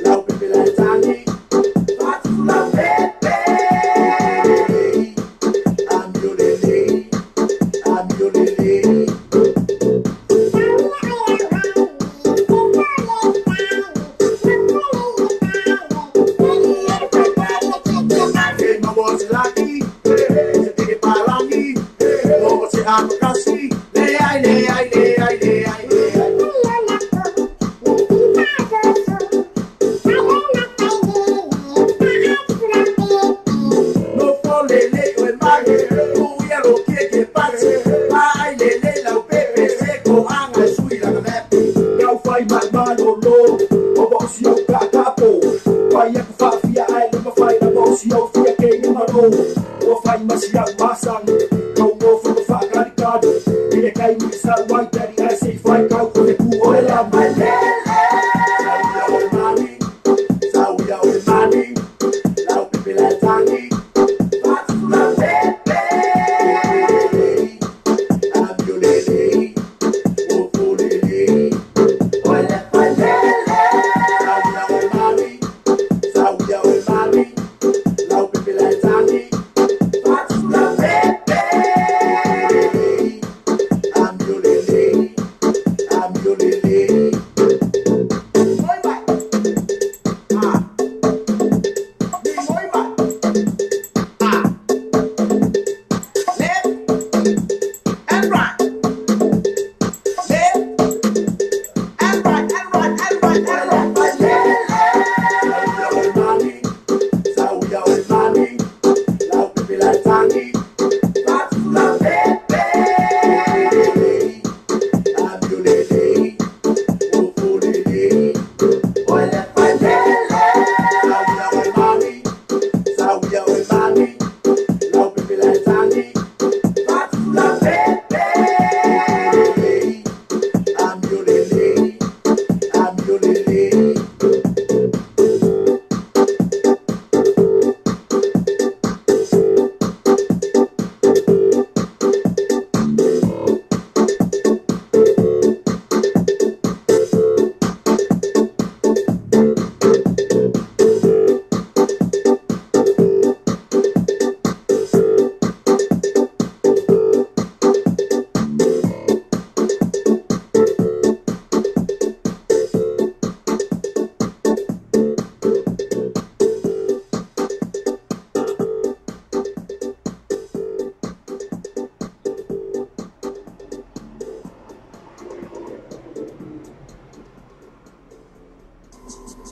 la pipila tangi patula pepe abulele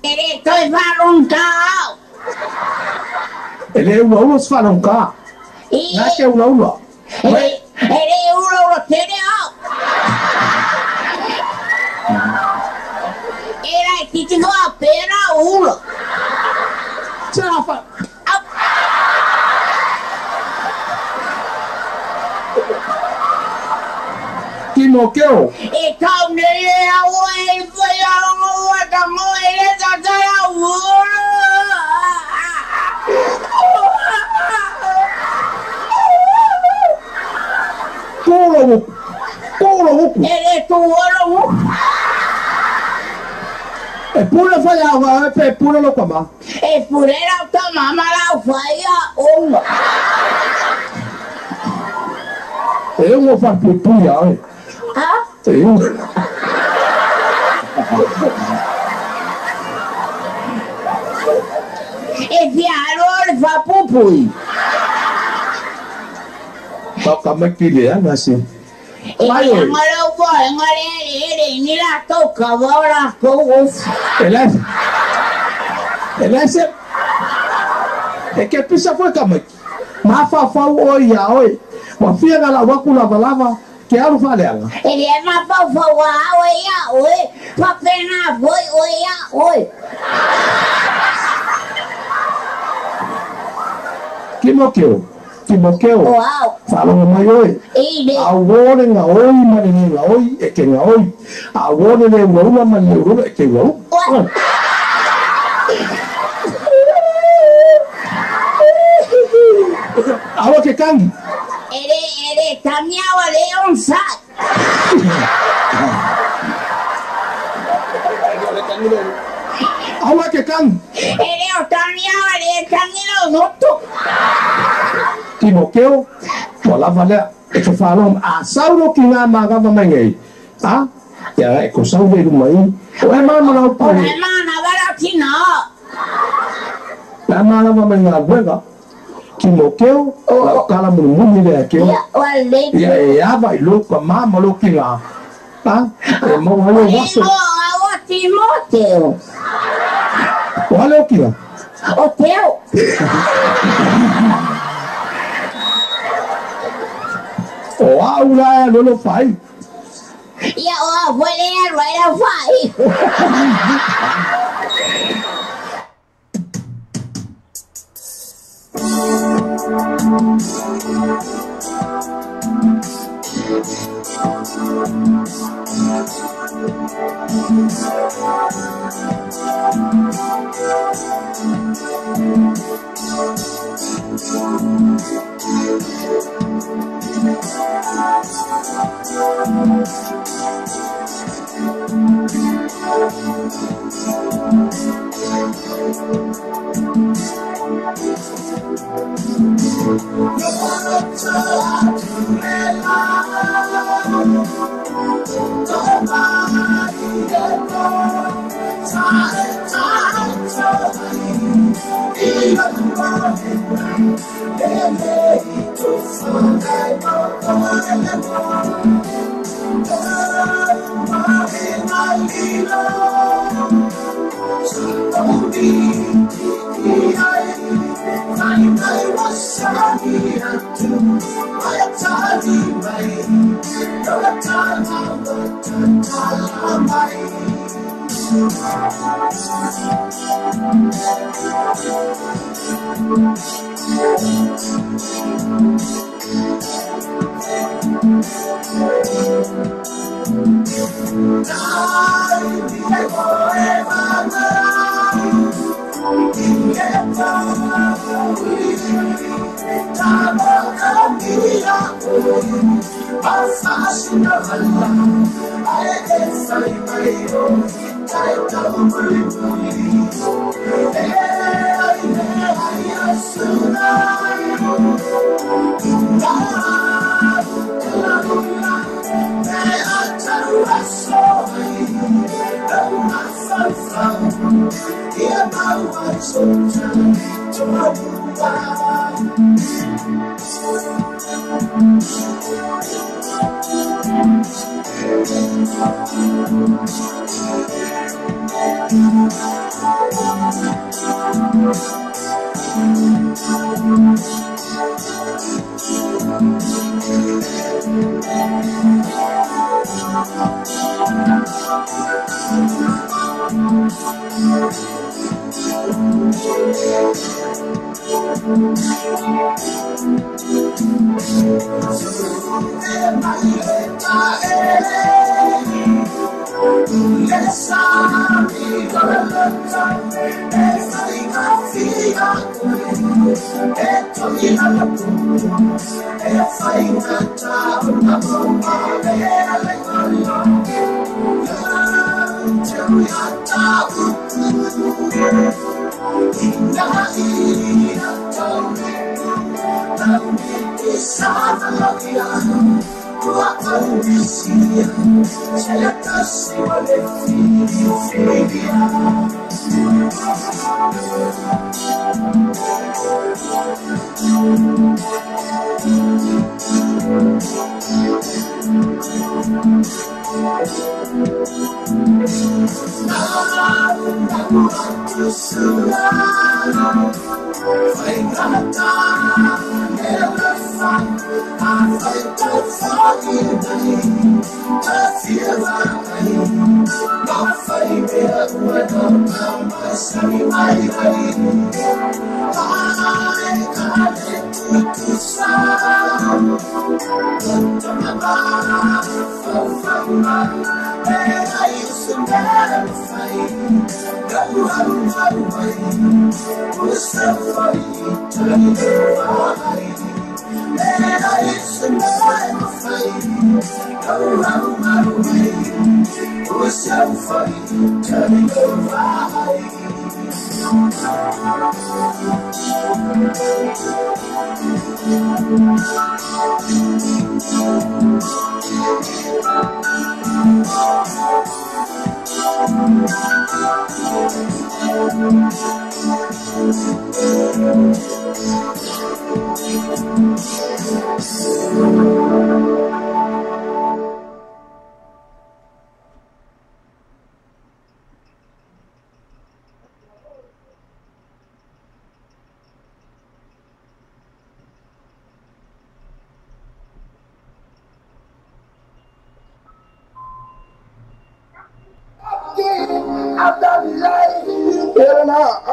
Estoy barroncao. Ele é uma falonca. Não é uma. Ele é uma roteiro. Era aqui que não apera uma. Tchau. Que moqueu? Então, nem é o ele foi a lua da mãe, ele já tá a lua. Pula, ele é tuoro. É pula, falhava, é pula, não cama. É pula, não cama, mas não falha uma. Eu vou fazer pupunha, ah? Eu. E viaram fa pupui. Toca maquilha, assim. Vai. Ele não vai, ele nem lá toca, agora com os. Ele é que pisa foi cama. Mas fa oi. Uma filha da lava com lava. Ke alu faleanga. Ele é uma fofoa, oi, papena, oi. Kimokeo. Wow. Fala mai oi. Ele. Awore nga oi mani nga oi e ke nga oi. Awore le ngoma mani ro e ke ngoma. Awa ke kangi. Ele caminhava leão sai. Awa ke kangi. Ele caminhava no to. Kimokeo. Wala vale. E ke fala a sauro ki nga maga va mai. Ha? Ya e ko sauro lu mai. O e mama na pa. O e mama vara tina. La mama va mai nga buega. Kimokeo, la kala muni le ke. Ya vai lo ko mama lo ki nga. Ha? E mo halo waso. Timoteo. Wala o ki nga. O teu. O aula lo fai. Ya o abuela era fai.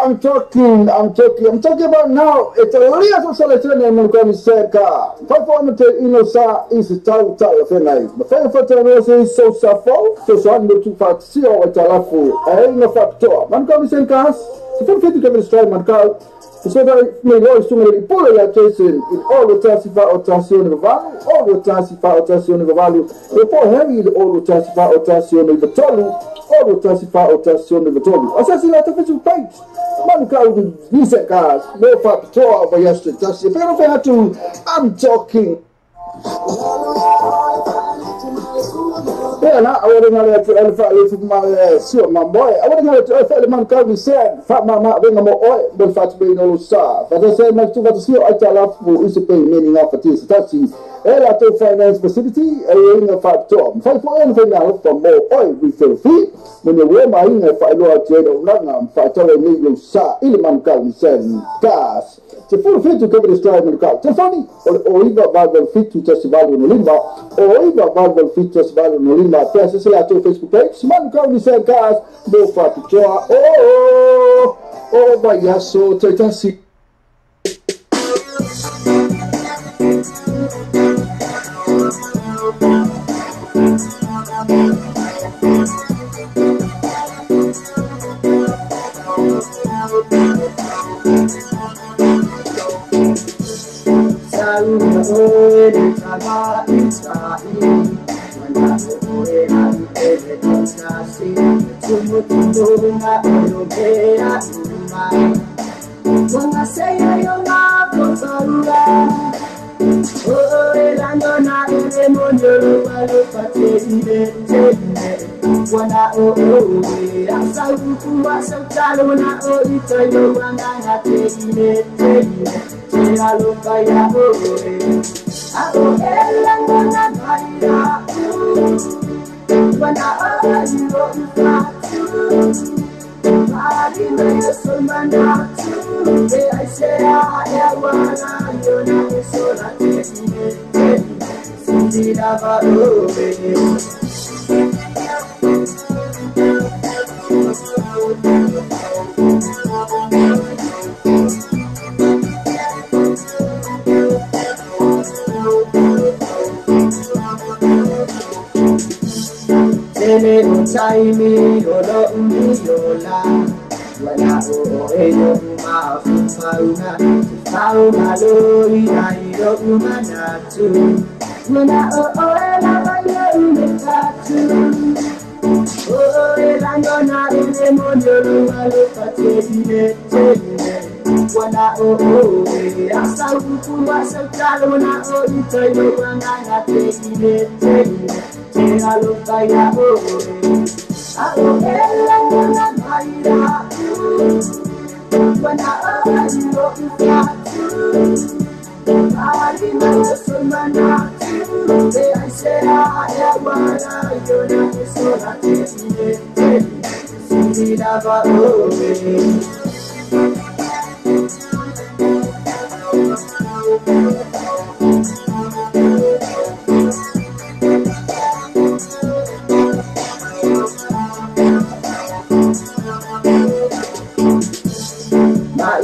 I'm talking about now. It's a real selection in Mulcom Seka. Performance in Osa is a tau fenai. The fair photo is so safo, so son to fat see or talafu. I ain't a factor. Mulcom Sekas, the full fit to give a strike, Mulcom. So that may always to me pull a Jason in all the Tassifa or Tassion of value, all the Tassifa or Tassion of value. Before Harry, all the Tassifa or Tassion of the Tolu, all the Tassifa or Tassion of the Tolu. Assassinate official page. Mulcom Sekas, no factor over yesterday. Tassi. If I had to, I'm talking. Yeah, I wouldn't have to elevate my sure, my boy. I wouldn't have to elevate man can said, Fat Mama, when I'm all, but fat being all sa. But I say, much to what is here, I tell up who is paying meaning of it is touching. A to finance facility, a ring of fat tom. Fight for anything now for more oil refill fee. When you wear my in a fight, Lord Jado Rangam, fight all me, you sa, Illiman can send gas. The full fit to cover the stride in the car. Tefani, or even Bible fit to testify in Olimba, or even Bible fit to testify in Olimba. Press the Facebook page. Man, come said, guys, no part to draw. Oh, by Yaso, Titansi.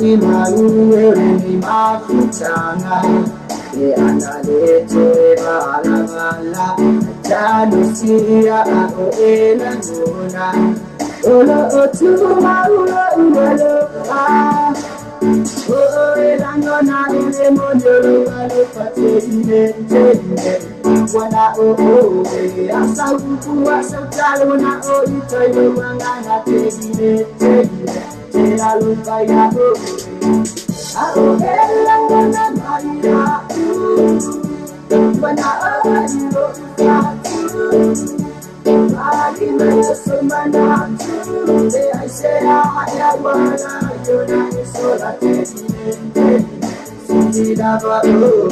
imaruweni mafutanga e analete balabala janusia ao elanuna ola otuma ula ula oh elanuna ele monyo alo patine wana oh asa uku asa talo na o itoyo wangana tine alubaya oh elanuna maira wana oh Ali me sumana de aisha ya wana yona isola tene sida ba oh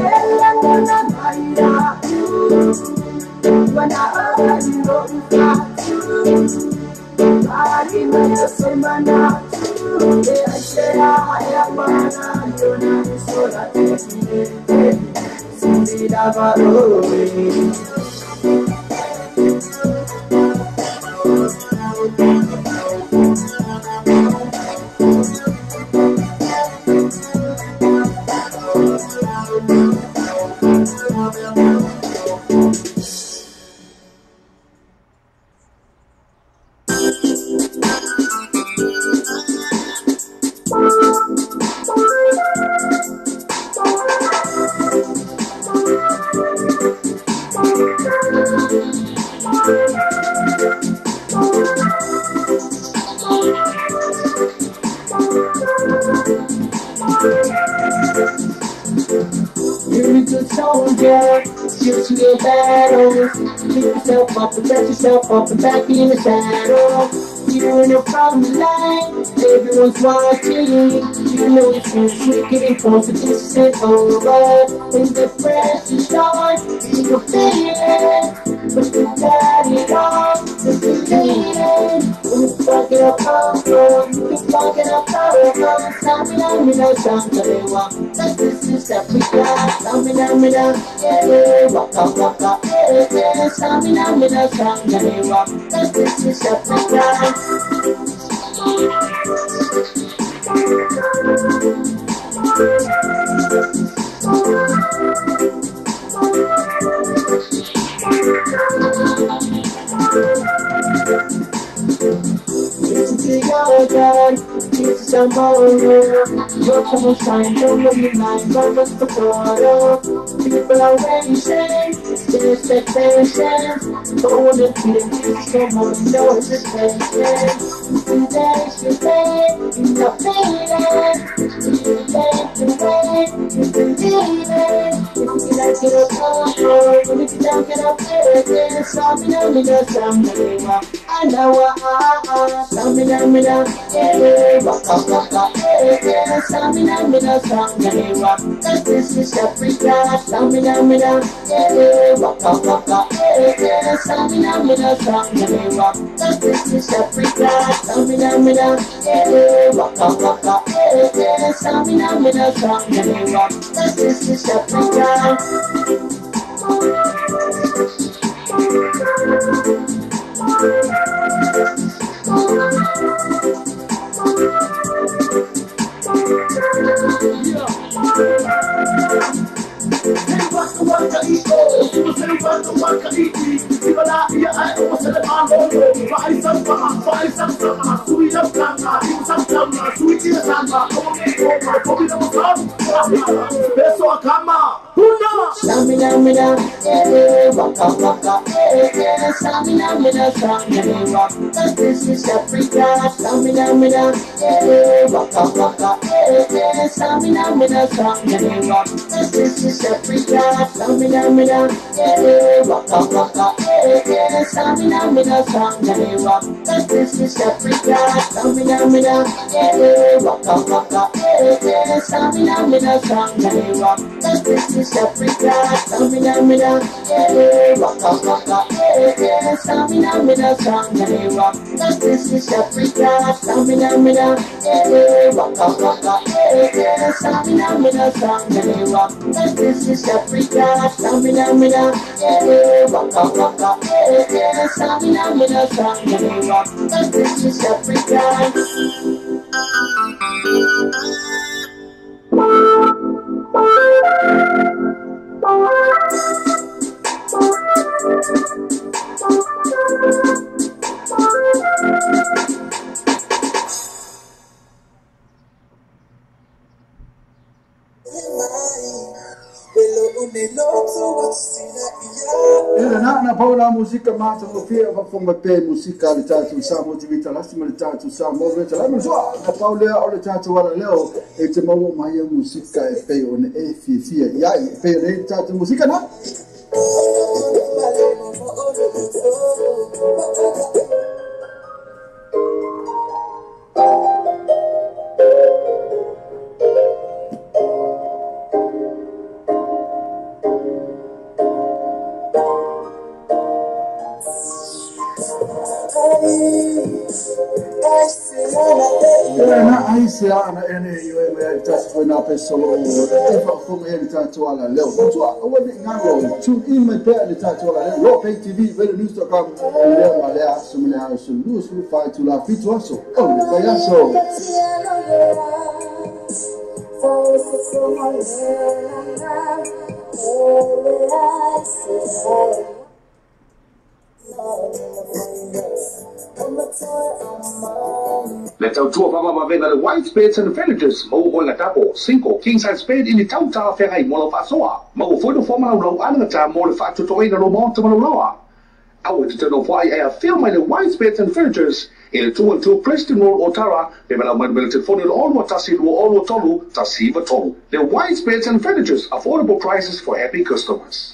elanuna maira wana Ali me sumana de aisha ya wana yona isola tene sida ba yourself up and back in the saddle. You're in a problem line, everyone's watching. You know it's sweet, getting closer to sit over. When the pressure's on, you're feeling, but you got it all, just believing. When you fuck it up over, you fuck it up over. Samina, Sangalewa, that's this is that we got. Samina, yeah, waka, yeah, Samina, Sangalewa, that's this is that we got. Listen to your God, this is a moment. Your trouble shine, don't let me mind, don't look for photo. People are waiting, still expectations. Don't want to feel this, someone knows it's patient. Today's your day, you're not feeling. You take the way, you believe it. If you like it or not, when you don't get up there, there's something on the summer. I know Samina, yeah, waka, yeah, Samina, Sangalewa, that this is Africa. Samina, yeah, waka, yeah, Samina, Sangalewa, that this is Africa. Samina, yeah, waka, yeah, Samina, Sangalewa, that this is Africa. Samina, yeah, waka, yeah, Samina, Sangalewa, that this is Africa. Samina, yeah, waka, yeah, Samina, Sangalewa, that this is Africa. Samina, yeah, waka, yeah, Samina, Sangalewa, that this is Africa. Samina, yeah, waka, yeah, Samina, Sangalewa, that this is Africa. Samina, yeah, waka, yeah, Samina, Sangalewa, that this is Africa. Samina, yeah, waka, yeah, Samina, Sangalewa, that this is Africa. Samina, yeah, waka, yeah, Samina, Sangalewa, that this is Africa. Na paula musika mata mo fia va fonga pe musika le tatu sa mo tivita la sima le tatu sa mo le tala mo so na paula o le tatu wala leo e te mo mai musika e pe on e fia ya e pe le tatu musika na se ana ene yo e me tasi foi na pessoa e fa como ele tatu ala leo tu o ne ngalo tu in me pe le tatu ala leo pay tv news.com leo ale asumule asu news fu fa tu la fitu aso o le bayaso Le tautua whamamawena le white spades and villagers mau hoi tapo, 5 king size spade ini tauta whengai mola whasoa. Mau foino whamana lau anangata mo le whaatotoina lo mo tamana loa. Awa te tano whai ea filmai le white spades and villagers i le 212 Preston Road o Tara, le mena mele te whone le olu tasi lua olu tolu, tasi va tolu. Le white spades and villagers, affordable prices for happy customers.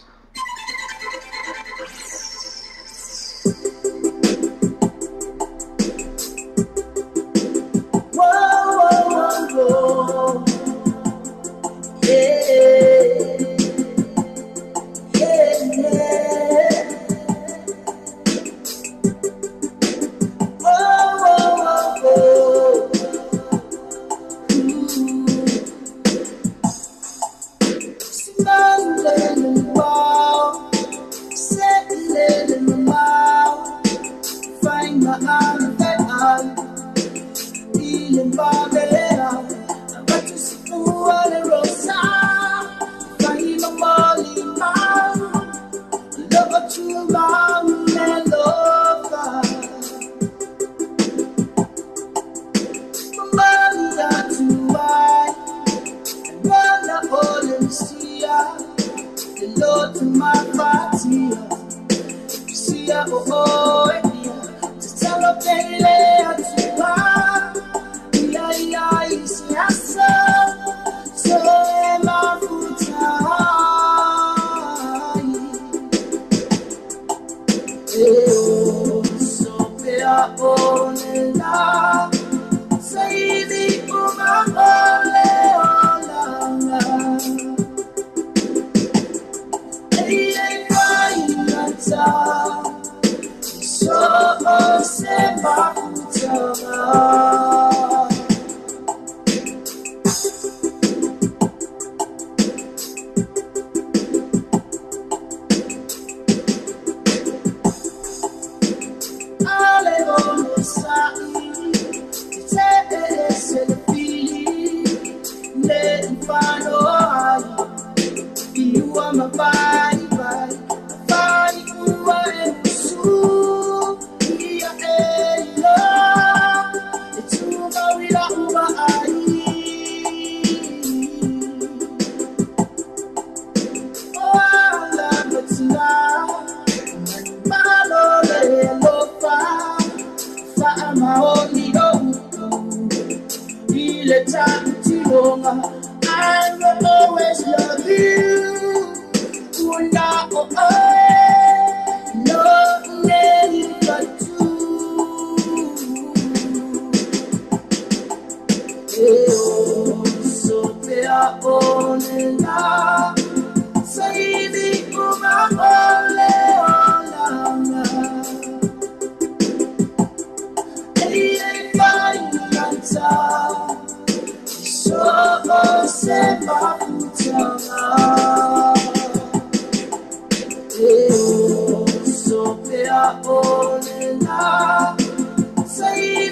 Say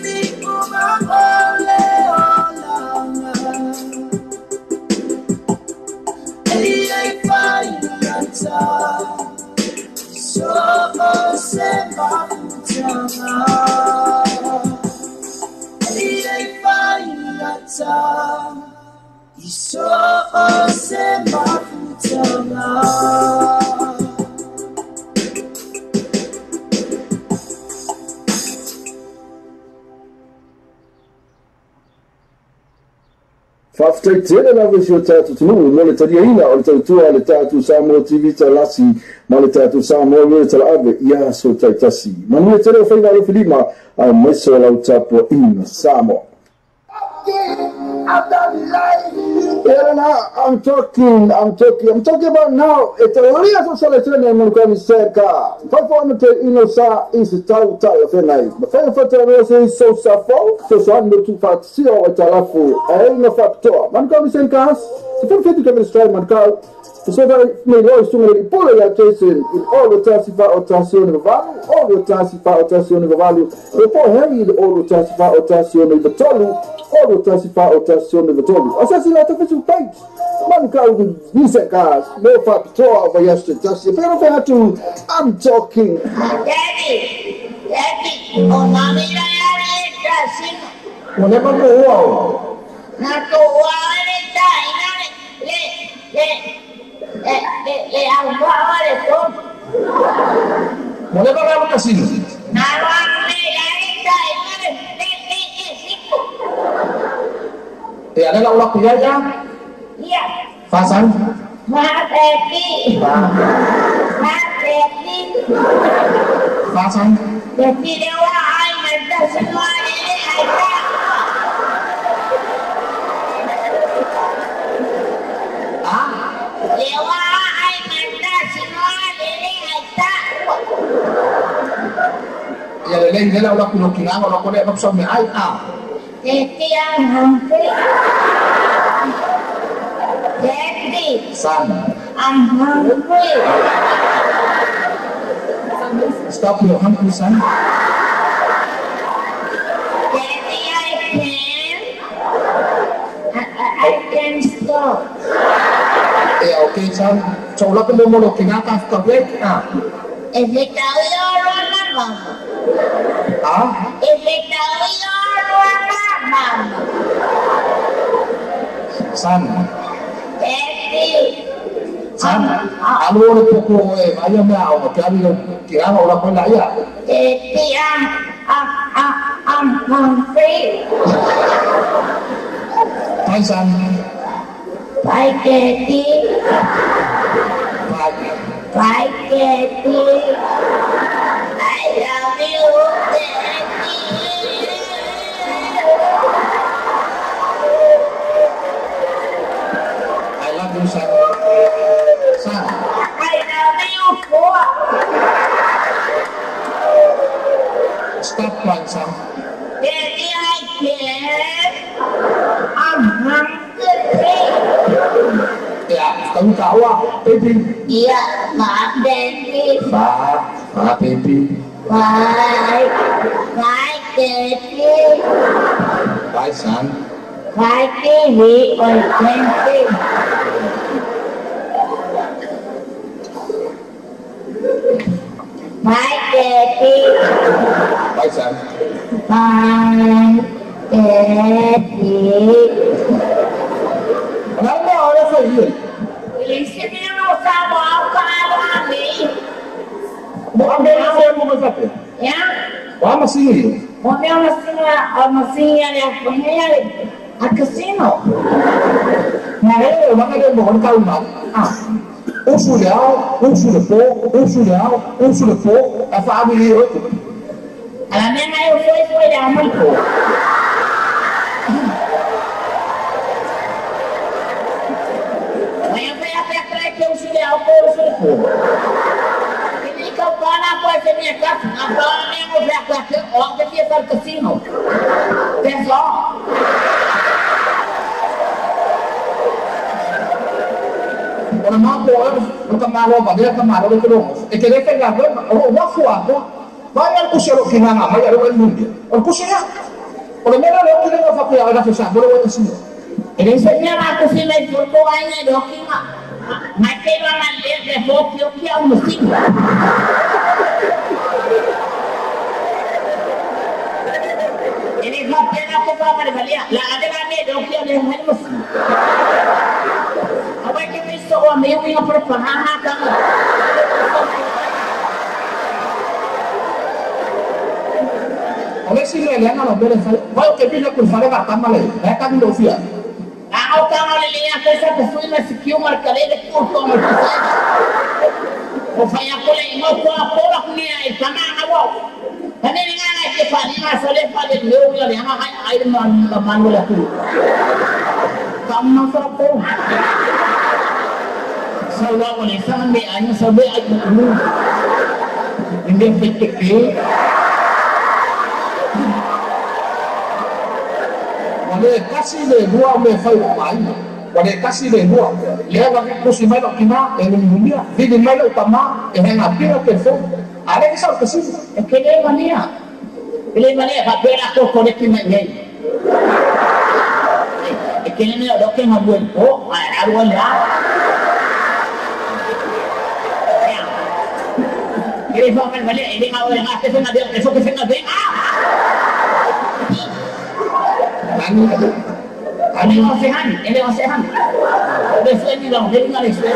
Whaftaitele na wesi o tātou tunu, mo le taria ina o le tautua le tātou Samoa TV talasi, ma le tātou Samoa le tala ave, ia so taitasi. Manu e tere o whaina alo whilima, a meso lau tāpua ina Samoa. I'm talking about now. It's a real selection and Mulcani said, performance in Osa is a tau of a night. The final photo is so suffer, so I'm not too far to see or Talafu, I ain't no factor. Mancami said, Cass, the full 50 can strike Mancao. So that may always to pull a in all the Tassifa or Tassion of value, all the Tassifa or Tassion of value, before Harry, all the Tassifa or Tassion of the Tolu, all the Tassifa or Tassion of the Tolu. Assassinate official page. Mancao with music cars, no factor over yesterday. Tassi, I'm talking. Daddy, on Namira, whenever go not to worry, le aguaba de todo. ¿No le pagaba un casino? ¿Te haré la ola cuya ya? Ya. ¿Pasan? ¿Pasan? Le pide ay, me está haciendo Ya le lei nela ola kuno kinanga ola kole ba so me ai Daddy, Son, I'm hungry. Stop your hungry, son. Daddy, I can stop. Yeah, okay, son. So ola kuno mo lo kinanga ka wait If it tell you mama. If it tell you mama. Son. Daddy. Son. Alo le poco vaya me ao que había que haga ola con la ya. Daddy, I'm hungry. Bye, son. Bye, Daddy. Bye. Bye, Daddy. I love you, Daddy. I love you, son. Son. I love you, boy. Stop crying, son. Daddy, I can't. I'm hungry. Yeah, kamu tahu baby. Yeah, my Daddy. Bye, baby. Bye. Bye, Daddy. Bye, son. Bye, baby. Or Daddy. Bye, Daddy. Bye, son. Bye, Daddy. Kenapa orang saya? Sini lu sama kawan ni. Bukan dia saya mau berapa? Ya? Wah masih. Mau dia masih yang punya a casino. Nah, mana dia mau tahu nak? Um sulhau, a família. A minha eu foi da mãe. Ini kau mana kau sini kat? Apa ni mau berangkat ke? Orang dia ke casino. Besok. Orang mampu orang kemana dia kemana dia terus. Kita kan orang waktu apa? Banyak kusiro kinanga, banyak orang muda. Orang kusiro. Orang mana orang kita nggak fakir ada susah, boleh orang sini. Ini sebenarnya aku sih main foto aja doking mak. Mas tem uma maneira de voltar o que é um sim. Ini ngapain aku bawa di balik? Lah ada kami dok yang ada yang mesti. Apa yang kita soal mewah yang perpahana kamu? Oleh sih yang kalau beres, kalau kepilih pun saya tak tahu lagi. Mereka di Rusia. Aku kamu lihat saya kesuai masih kiu markale de kurang markale. Ufanya kule imoto apora kunia ikana awal. Kami dengan ayat fani masalah pada leu yang yang air manula tu. Kamu serap. Saudara boleh sampai anu sampai anu dulu. Ini fikir. Boleh kasih le dua me fai mai. Boleh kasih le dua. Dia bagi kursi mai nak kena dengan dunia. Di mai nak utama yang apira telefon. Ada kisah kesini. Kele mania. Kele mania papera ko kolektif mai. Kele ni dok yang ngabuin. Oh, ada wala. Kele paman balik ini awal yang atas nak dia esok ke sana dia. Ini masihan. Besok ni dong, jadi nggak besok.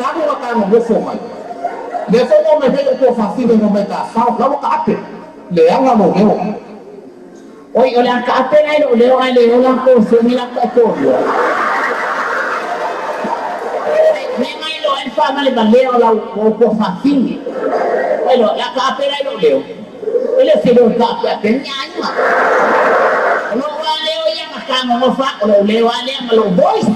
Kamu akan besok mai. Besok mau mereka tu fasih dengan mereka. Sao, lalu ke apa? Leang nggak mau leo. Oi, orang ke apa ni? Leo orang tu sembilan ke tu. Memang lo infak mana balik orang kau fasih. Oi, lo yang ke apa ni leo? Ele selo tak nyanyi. Kalau leo yang akan mengofak, kalau leo yang malu voice.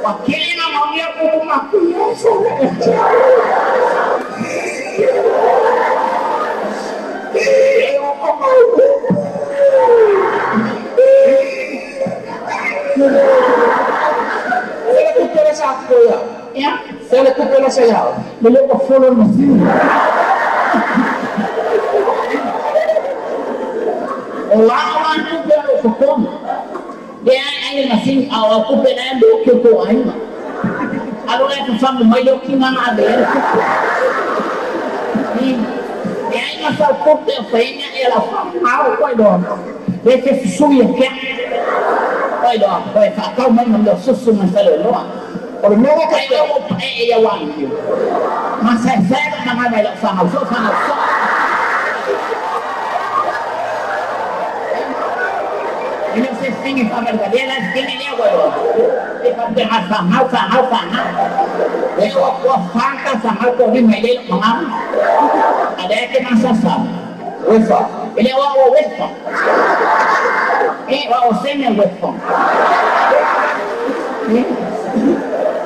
Wakilnya mau dia rumah Saya kupera satu ya. Ya. Saya kupera saya. Beliau ke follow mesin. Orang tu beliau ke follow. Dia ayat mesin awak kupera yang dua kilo ayat. Kalau nak faham mayu kina ada. Ni dia ayat masal kupera fahnya ialah awak kau dong. Dia kesuai ke? Kau dong. Kau main mendak susu masalah luar. Kalau mereka kaya mau ya wang itu, masa saya nama belok sama so. Ini saya tinggi kamar dia lah tinggi dia gua. Dia dengar sama. Dia gua fangka sama kau ni melelok mengam. Ada yang masa sama. Wefa. Ini awak wefa. Awak seni wefa.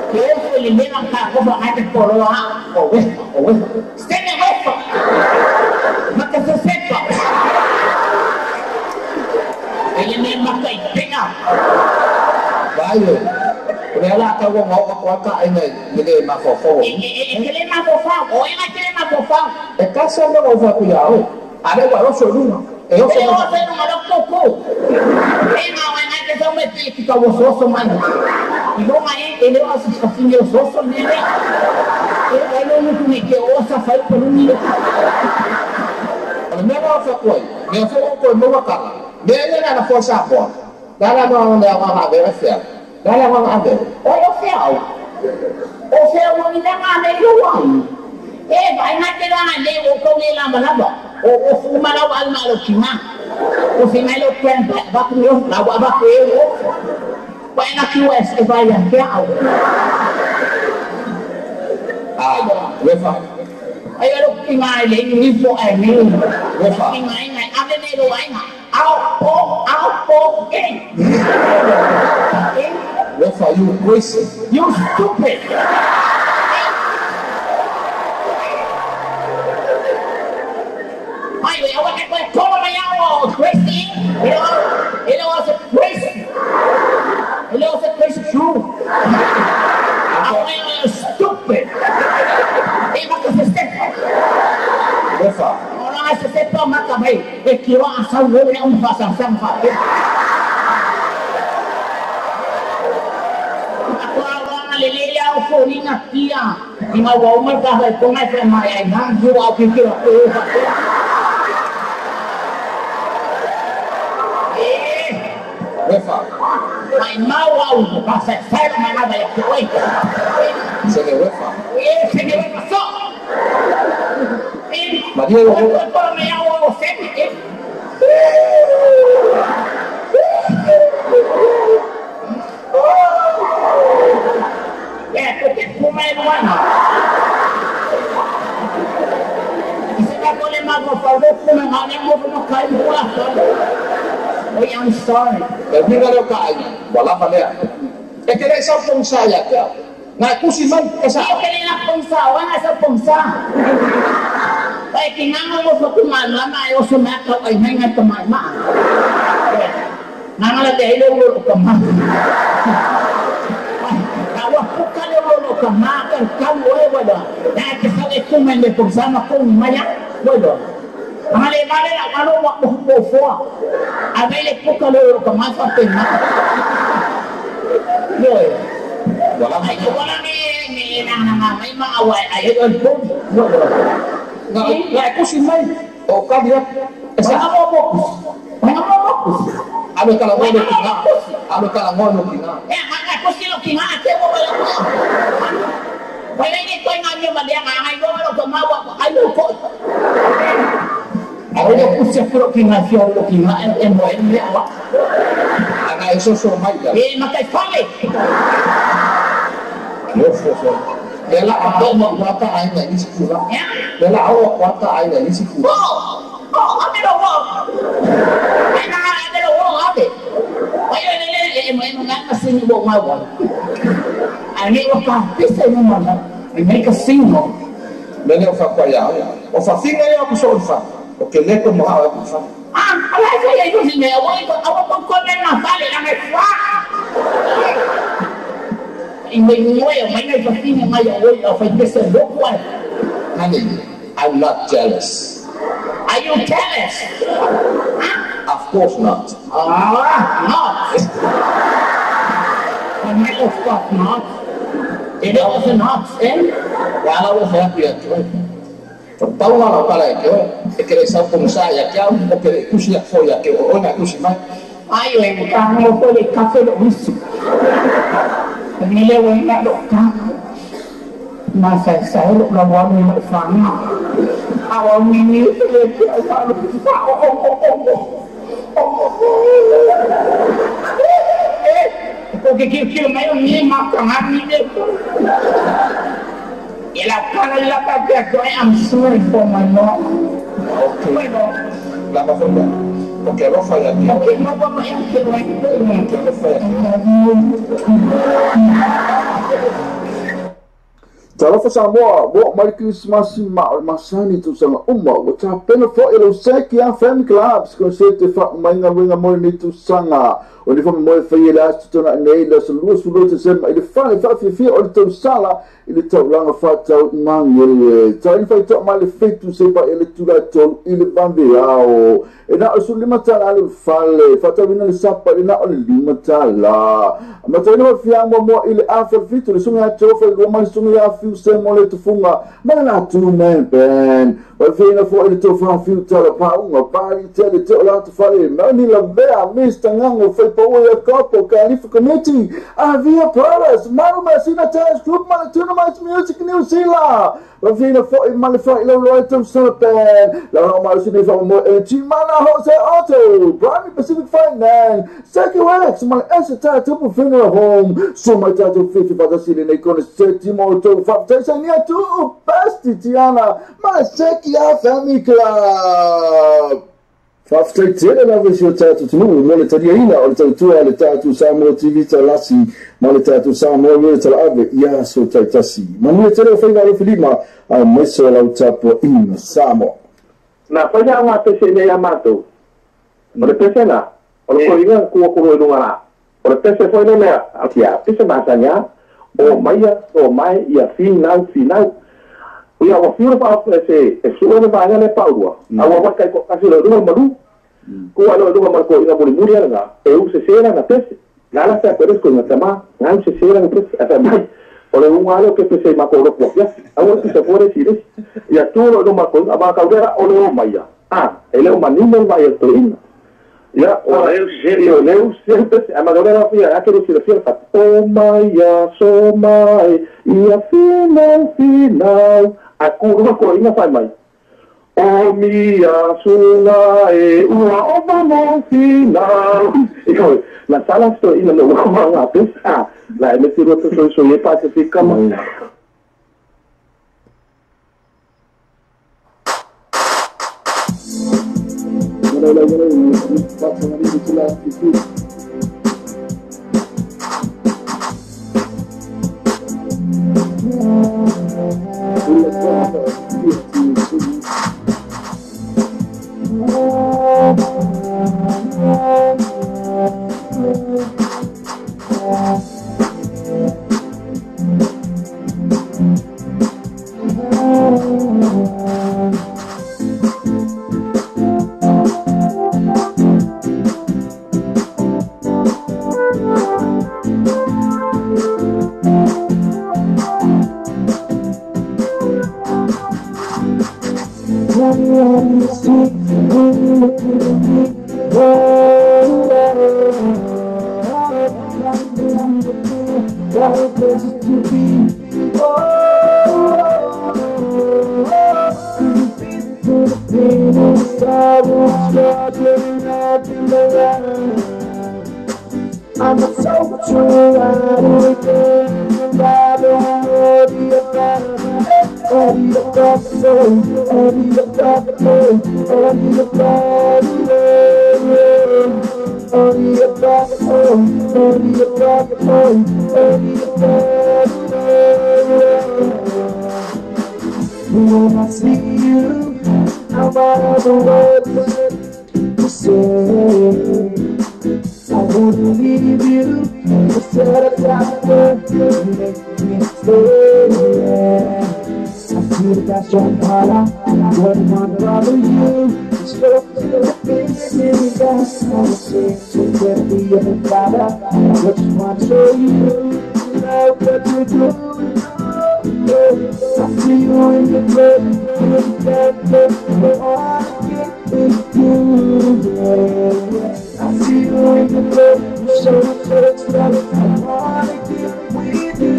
Kalau ele mesmo tá com a raiva coroa, ou você me roupa, mas que você sepa, ele mesmo cai pega, vai, ela tá com a coca aí ele mais fofo, ele mais fofo, ou ele mais fofo, é caso de você cuidar, ada agora só uma. Eu sou um maluco cocô. Não é que eu me fique com o sosso mais. E não é ele eu assisto assim eu sosso nele. Eu não me que ouça faz por minuto. Olha meu coisa. Meu fogo foi meu cara. Ele era força boa. Dala não é uma vez fé. Dala uma vez. Olha o céu não me dá nada eu vai na terra lhe o com ele lá o fuma lá o almalo kima o final o tempo vai com eu lá vai com eu vai na QS vai até ao Wefa. Aí eu que mais ele me foi aí Wefa. Que mais abre nele vai na ao Wefa, you crazy. You stupid. Ay, yo voy a cómo me llamo crazy. It was a crazy. It was a crazy true. I was stupid. It was a step. Wefa. Orang se sepa maka baik. Kira asal gue yang pasang Pak. Aku awang lele aku ingat dia. Ina wa umar ka hai pongai pe mai ai nang ju au pikir aku. Wefa. Mai mau au pasal saya mana banyak koi. Sene wefa. Sene wefa so. Madia lo. Por me au sene. Porque pumai mana? Isipin ko le magpapaldo pumai ngani mo pumakai pula. Oh, I'm sorry. Tapi kalau kaya, wala pa niya. Kaya isang pungsa ya. Na kusiman kasi. Kaya na pungsa, wala sa pungsa. Ay kinanga mo sa kumala na ayo sumakaw ay hinga tumama. Nangala dahil ulo kama. Kemakan kamu wala na kisale kumende pungsama kung maya wala mali la kalo wa po abele pukalo kamasa pena yo wala ni na may mga away ay po na ko si may o kabya sa mo ano kala mo kinga ako sila kinga ate mo wala wala ni ko nga niya madia nga ay wala ko mawa ayo ko ako ko siya pero kinga siya lo kinga en mo en ya wa ana eso so mai da makay fale yo so dela ako mo wata ay na isikula dela ako wata ay na isikula ate do wo ate do wo ate ayo mo nga sini mo mawa ani o ka pisa mo mana may kasino bene o fa kwa ya o fa finga ya ko so fa o ke le ko mo ha ko fa ala ka ya yo singa ya awo ko na fale na me fa may fa finga may o fa pisa do kwa honey I'm not jealous. Are you jealous? Of course not. Not. Of course not. It was not, while I was happy at it. Tahu lah kalau itu, kalau saya pun saya kau, kalau kusi aku ya kau, orang kusi mana? Ayo yang kamu boleh kafe dok musuh. Nilai orang nak dok kamu. Masa saya dok lawan ni nak faham. Awam ini saya porque que meio nem macarrão nem ela fala lá para que I'm sorry for my mom. Okay. La bafunda. Porque lo falla aquí. Okay, no vamos a hacer que lo falla. Talofa Samoa, wo mai Christmas masani tu sanga uma, wo ta pena fo elo seki a family clubs ko se te fa mai nga winga mo ni tu sanga. O ni fa mo fa yela tu na nei la sulu te sem ile fa fi o tu sala ile to langa fa tau mang ile ta ile fa to mai le fetu se ba ile tu la to ile bambe ao. E na o sulima tala le fale, fa ta wina le sapa ina o le lima tala. Ma ta no fi amo mo ile afa fitu le sunga to fa le mai sunga fiu se mo le tu funga. Ma na tu men ben. O fina fo ile to fa fiu tala pa unga pa i tele te o la tu fale. Ma ni la bea mista ngango fa pa o ya kopo Califa committee. Avia Paras, Maru Masina Taz Group Malatuna Mas Music New Zealand. Vina fo i malifai lo roitum sapen. La no malusini fa mo Chimana Jose Auto, Prime Pacific Finance, Seki Wax, mal esita tupu funeral home. So my tattoo 50 para sili nei con settimo to fa tesania tu besti Tiana, ma Seki a Family Club. Faafetaitele lava isi o tatou tunuu mo le taliaina o le tautua le tatou Samoa TV talasi ma le tatou Samoa le talaave ia so taitasi manua tele o faiga alofi lima a maiso o lau tapuaʻiga Samoa na faia nga pese nei a matou o le pese na o le koiga kuakulu i luga la o le pese foi le mea atia pese masanya o maia o mai ia finau Ia wa fiura pa se suona ba ngale paua. Awa wa kai ko kasi lo dua malu. Ko alo dua marko ina muri muri nga. Eu se sera na pese. Nala sa peres ko na tama. Ngal se sera na pese asa mai. Ole un alo que pese ma ko ro ya. Awa ki se pore sire. Ya tu lo no marko aba ka dera ole o maya. Ele o manino vai a toina. Ya, eu sempre a madonna fia aquele se fia fa. Oh maya, so mai. Ia final. A curva corinha faz mais. O minha sunga ua oba no final. E na sala estou indo no comando a pensar. Lá me tirou tudo isso e pacifica mais. I'm a soldier, I do it again, I don't want to be a fan. I need a doctor, I need a doctor, I need a doctor, I need a doctor, I need a doctor, I need a doctor. When I see you, I'm out of the words to say. I wouldn't leave you, instead of doctor, you make me stay. I feel that your heart, I wouldn't want to bother you. Stroke to the face, give me that. I was saying to get the other father. I just want to show you, love what you do. I see you in the bed, in that bed, I wanna get with you. I see you in the bed, you show the love, I wanna get with you.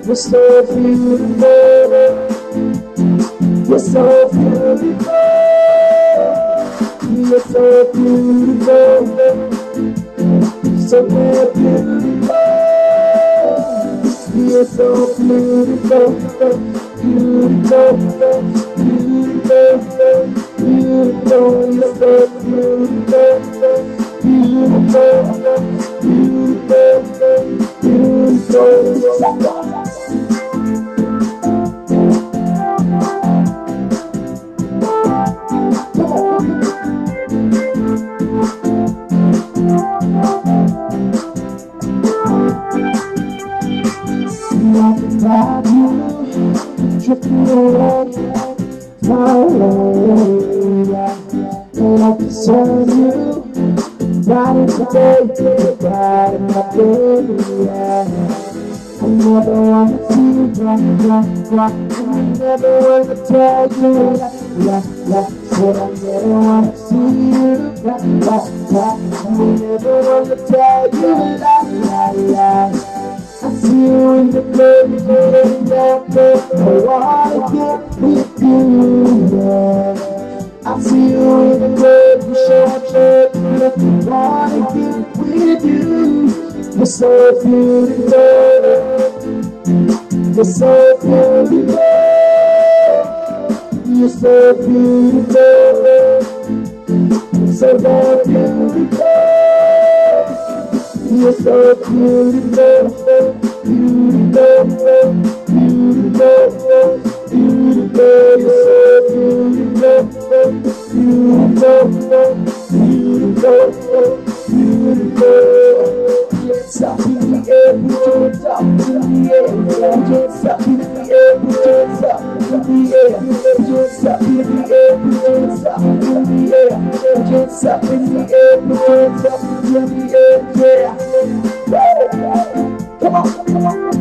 You're so beautiful, you're so beautiful, you're so beautiful, so beautiful, you're so beautiful, beautiful, beautiful, beautiful, you're so beautiful, beautiful, beautiful. Without you, drifting away, far away, and I deserve you, right in the day, right in the day, I never want to see you cry, I never want to tell you, said I never want to see you cry, I never want to tell you, I see you in the bed, in that bed, I wanna get with you, yeah. I see you in the bed, you show up shirt, I wanna get with you. You're so beautiful, you're so beautiful, you're so beautiful, so damn beautiful. You're so beautiful, beautiful, beautiful, beautiful. You're so beautiful, beautiful, beautiful, beautiful. Yes, up in the air, put your hands up in the air. Yes, up in the air, put your hands up in Come on, come on.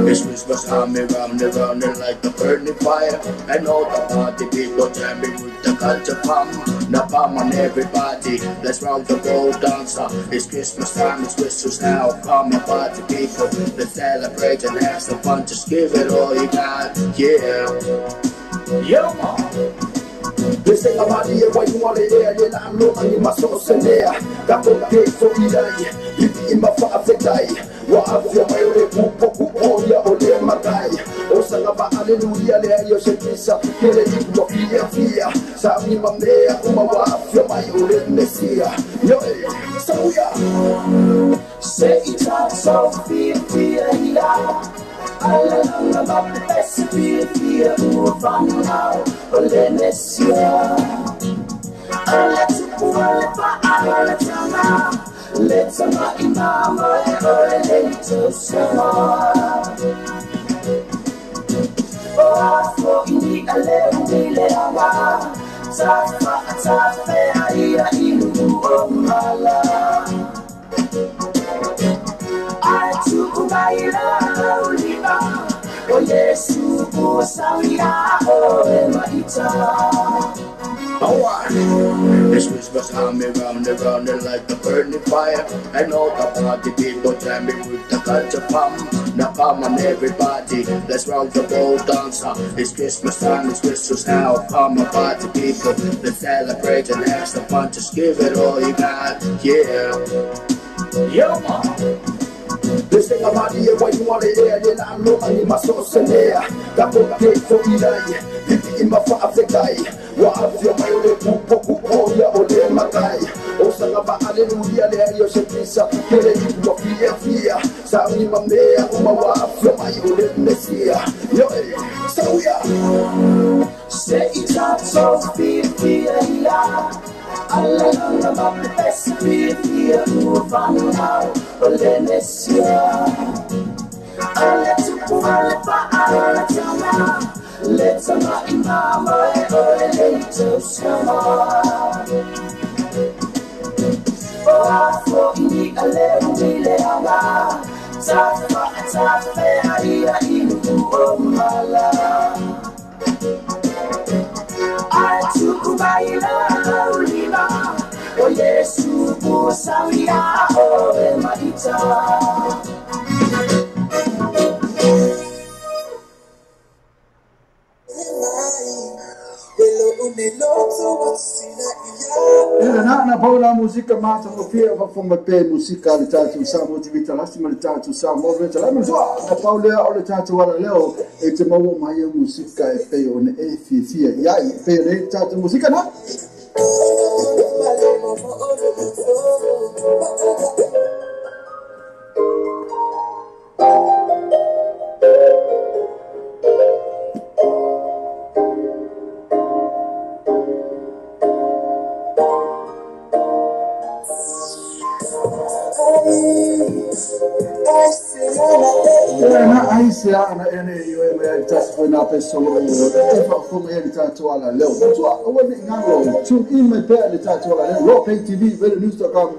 It's Christmas time, me round and round and like the burning fire. And all the party people jamming with the culture pump. Now come on everybody, let's round the world dancer. It's Christmas time, it's Christmas now. Come on party people, let's celebrate and have some fun. Just give it all you got, yeah. Yeah, man. This ain't about the way you want to hear. You know, I'm looking in my source in there. That will pay for me. You be in my father die. What have you made? Oh, yeah, oh, yeah, my guy. Oh, Salaba, hallelujah, there you should be some. Here you go, fear. Sami, my mayor, my wife, you're my old messiah. Yo, so yeah. Say it out, so fear, yeah. Along about the best fear, move on now, Olenesia. Let's pull up our time. Let's not imam or later summer. Oh, for me, a lady, Leama. Tafa, in Umala. I took my love. Oh yes, you go Saria, oh Maita. It's Christmas time, me round and round and like the burning fire. And all the party people jamming with the culture pump. Now come on everybody, let's round the world dancer. It's Christmas time, it's Christmas now. Come on party people, let's celebrate and have some fun. Just give it all you got, yeah. Yeah, man. This thing about the way you want to hear. You know, I'm looking in my source in there. That will pay for me. You be in my father die. What have you made? Oh, yeah, oh, yeah, my guy. Oh, Salaba, hallelujah, there you should be some. Here you go, fear. Sami, my mayor, my wife, you're my old messiah. Yo, so yeah. Say it out, so fear, yeah. Along about the best fear, move on now, Olenesia. Let's pull up our time. Let's not imam or later summer. Oh, for me, a lady, Leama. Tafa, in Umala. I took my love. Oh yes, you go Saria, oh Maita. Na paula musika mata ko pia va fonga pe musika le tatu sa mo ti vita lasti ma le tatu sa mo le tala mo na paula o le tatu wala leo e te mo mai musika e pe on e fia ya e pe le tatu musika na na aise ana ene yo me tas foi na pessoa e fa como ele tá toala leo tua wani ngalo tune in me pe ele tá toala leo lo pay tv vele news.com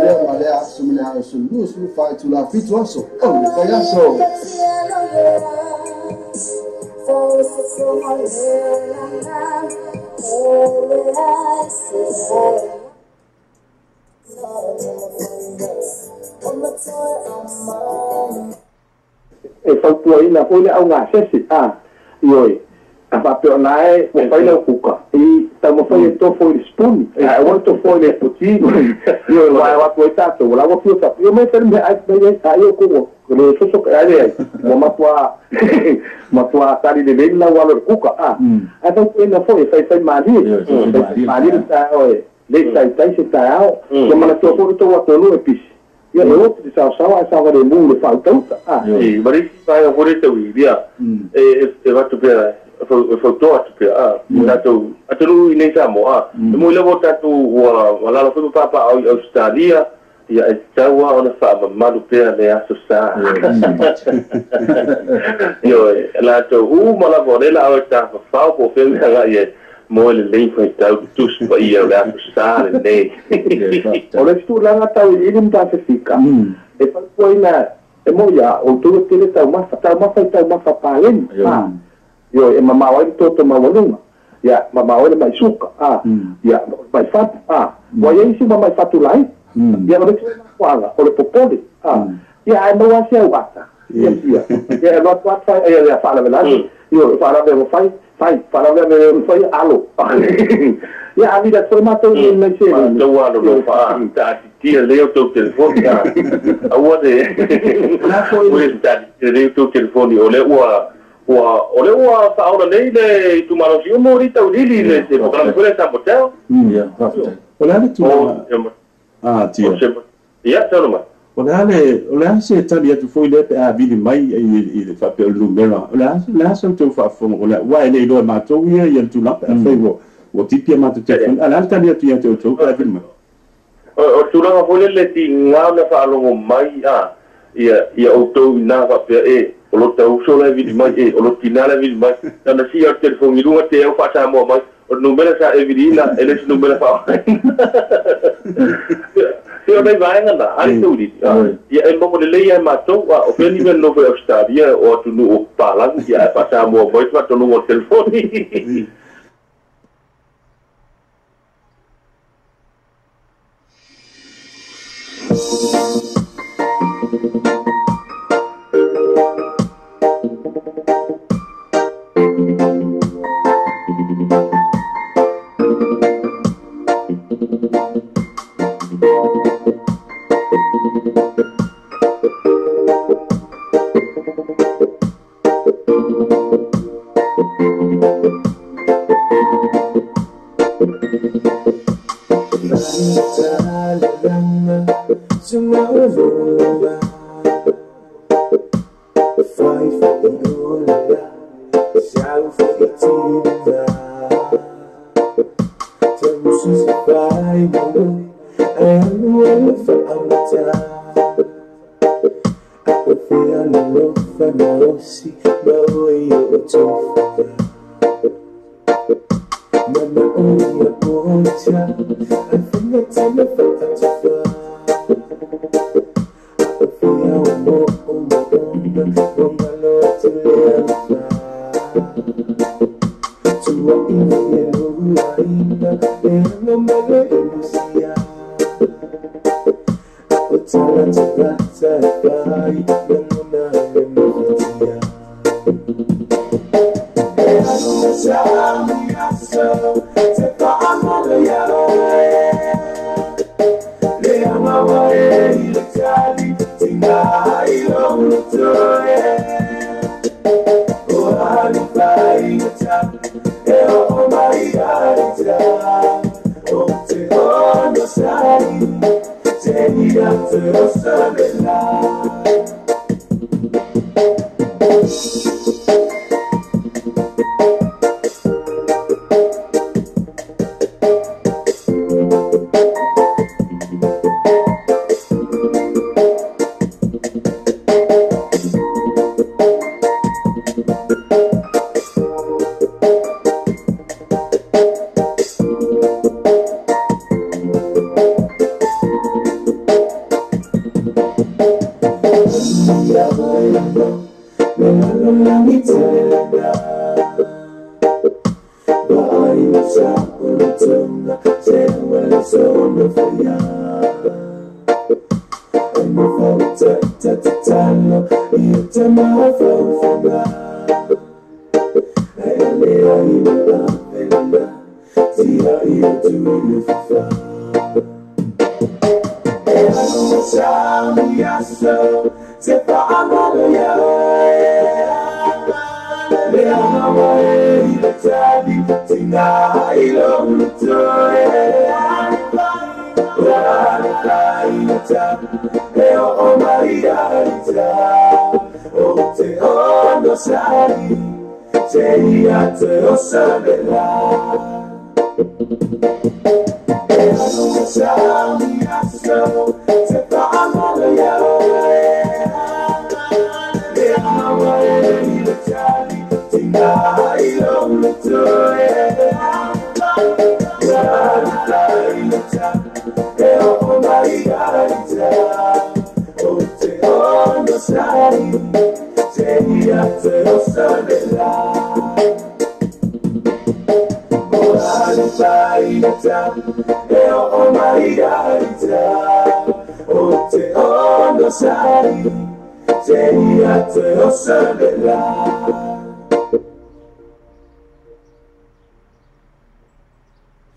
leo malea sumle sulu fight to la fit also oh payaso e fautua ina foi le au ngā sesi ioi a whapeo nae mo whai lau kuka i tau mo whai e tofo i le spuni e wan tofo i le puti ioi wae watu e tato wala wa fio tapu io me tari me ai ai o kuko le soso ka ai ai mo matua tari le leila walo le kuka a fautua ina foi fai mali le ta oe le tai se ta ao mo mana tofo to wa tolu e pisi ia e otu te sawa sawa le mu le whautauta marisi pai o hore tau i ria e watu pia whautoa atu pia aturu i nei Samoa e mui lewo tatu wa lala whimu papa au Australia ia e taua ona wha mamalu pia le aso sa io e la tau malawa rela au e ta whau po whimu hanga i e mo le lei foi tau tus pa ia le aso sa le nei o le stu langa tau i ilim ta se fika e pa poi na e mo ya o tu te le tau mafa palen yo e mama wa toto ma wonunga ya mama wa mai suka ya mai fat wa ye si mama fatu lai ya o le kwanga o le popole ya no wa se wata ya no wa fa ya fa la vela yo fa la ve fai fa la ve fai alo ya a vida foi matou nem sei do ano no fa ta tia leo teu telefone a o de na foi ta leo teu telefone o le ua faona nei le tumalosio mo rita ulili le se programa foi sa motel ya ole ale tu tia ya toloma ole se tali atu foi le a vili mai i le fa pe o numero ole so tu fa fo ole wa ele lo ma to ia tu la fa o tipia ma tu telefone ala tali atu ia tu ka vili mai o tu la foi le ti nga na fa lo mai ia o to na fa pe o lo tau so la vili mai o lo tina la vili mai na si o telefone i lunga te o fa sa mo mai o numero sa e vili na ele si numero fa io dai vai ngana ai tu di ia e mo le leia matou o pe ni no foi Australia o tu no pala ia pa sa mo mai pa tu no telefone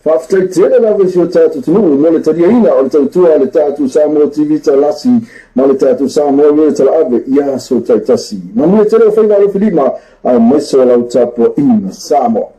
Whaftaitele la vesi o tātou tunu, mo le tariaina o le tautua le tātou Samoa TV talasi, ma le tātou Samoa le tala ave, ia so taitasi. Ma mule tele o whainga o whilima, a meso lau tapo ina Samoa.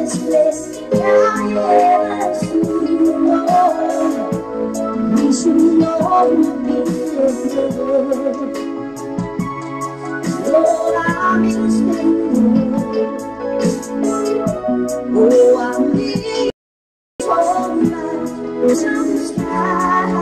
this place I ever see. We should know to be good. Lord, I'm in oh, I need all night to the sky.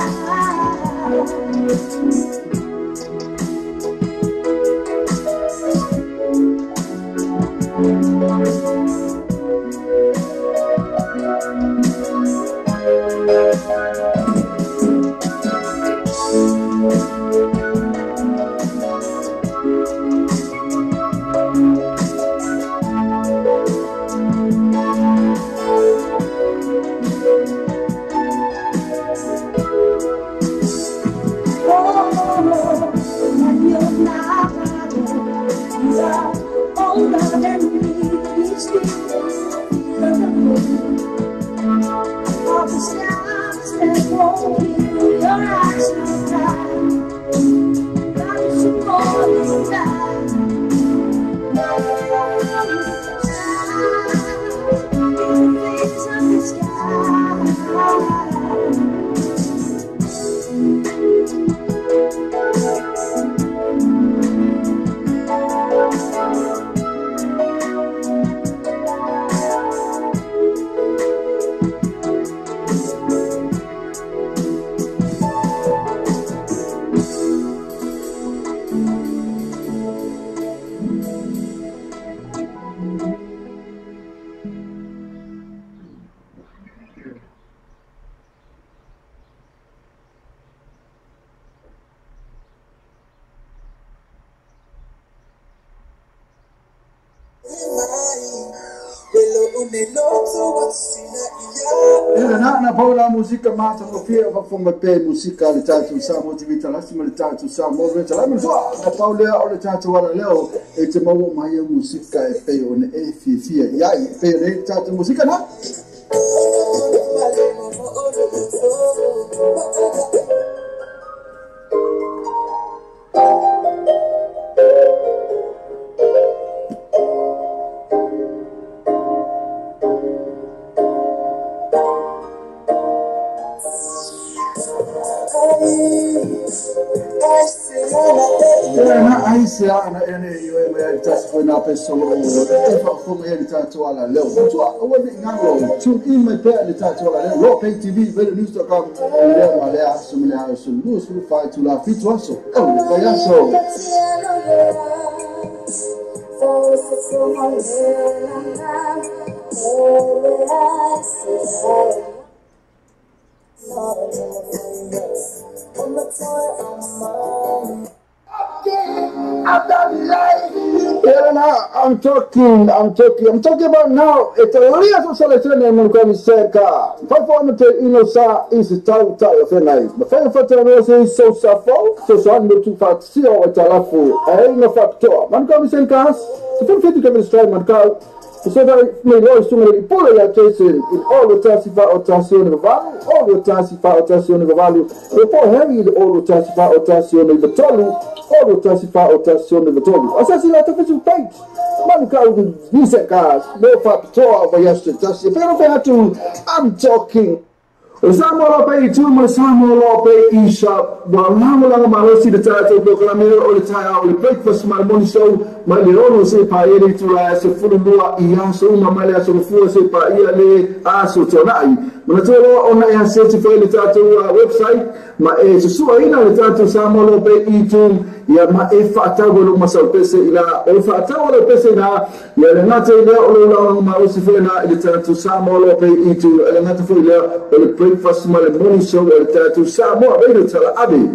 Na paula musika mata o pia va fonga pe musika le tatu sa mo TV talasi mo le tatu sa mo le tala mo na paula o le tatu wala leo e te mo mai musika e pe o ne e fia ya e pe le tatu musika na ana ene iwe me tasi foi na pessoa e fa como ele tatu ala leo tu o we ngalo tu in me pe ele tatu ala leo lo pay tv vele news.com le male asumle asu luz lu fa tu la fitu aso vai aso I'm talking about now. It's a real selection in Munkami Seka. Performance in Osa is a time of a night. The final factor is so suffer, so I'm not too fat. See how it's a lafu. I ain't no factor. Munkami Seka, the full fit to come and strike Munkau. So that may always to me pull your chasing in all the Tassifa or Tassion of value, all the Tassifa or Tassion of value, before having all the Tassifa or Tassion of the Tolu, all the Tassifa or Tassion of the Tolu. Assassinate official page. Mancau with decent cars, no factor over yesterday. If I don't have to, I'm talking. Samuel Pay Tuma Samuel Pay Isha, Bahamala Marosi, the title of Lamir or the Tire, the breakfast, my money show, my little say Paeri to us, a full Lua, Iaso, Mamalia, so full say Paele, Aso Tonai. Monatoro on I said to fail the title website, my age, so I know the title Samuel Pay Itum. Ya maefata golo masalpese ila efata wala pese na ya lenate ile olo marusi fena ile tatu samo lo pe itu ile lenate fo ile ole breakfast mal morning show ile tatu samo ile tala abi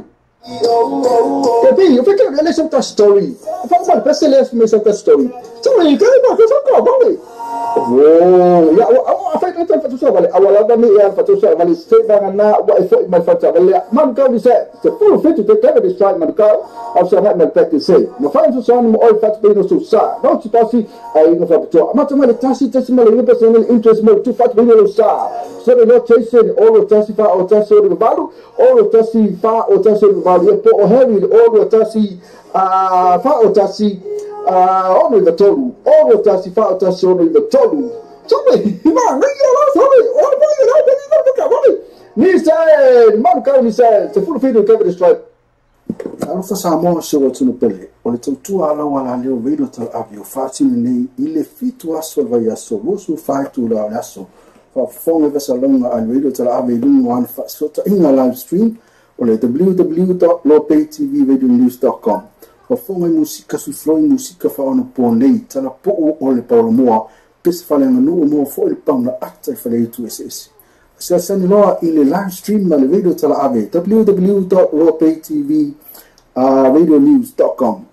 Tapi, eu fiquei olhando essa story. Eu falo, mano, parece que ele é essa story. Então, ele quer uma coisa boa, oh, ya apa itu fatu sa balik awal kami yang fatu sa balik stay bangana wa effort mal fatu balik man kau bisa full fit to take the strike man kau also nak mal pack say no fine so mo all fatu pino so sa no tipasi ai no fatu mata mal tasi mal ni personal interest mo to fatu pino sa so they not chasing all the tasi fa or tasi the value all the tasi fa or tasi the value po heavy all the tasi fa or tasi only the total. All the tasi fa tasi only the total. Sorry, Nisa, Marco Nisa, the full video cover the stripe. Alfa Samo show to no pele. On the two ala wala leo radio to avio fatin nei ile fitu aso via so musu fight to la aso. For phone of salon and radio to avio one so in a live stream on www.lopaytvradionews.com. For phone musica su flow musica fa ono ponei tala po o le paromoa pes fale no mo fo il pam la atta fale tu ss. Se send no in live stream na radio to avio www.lopaytvradionews.com.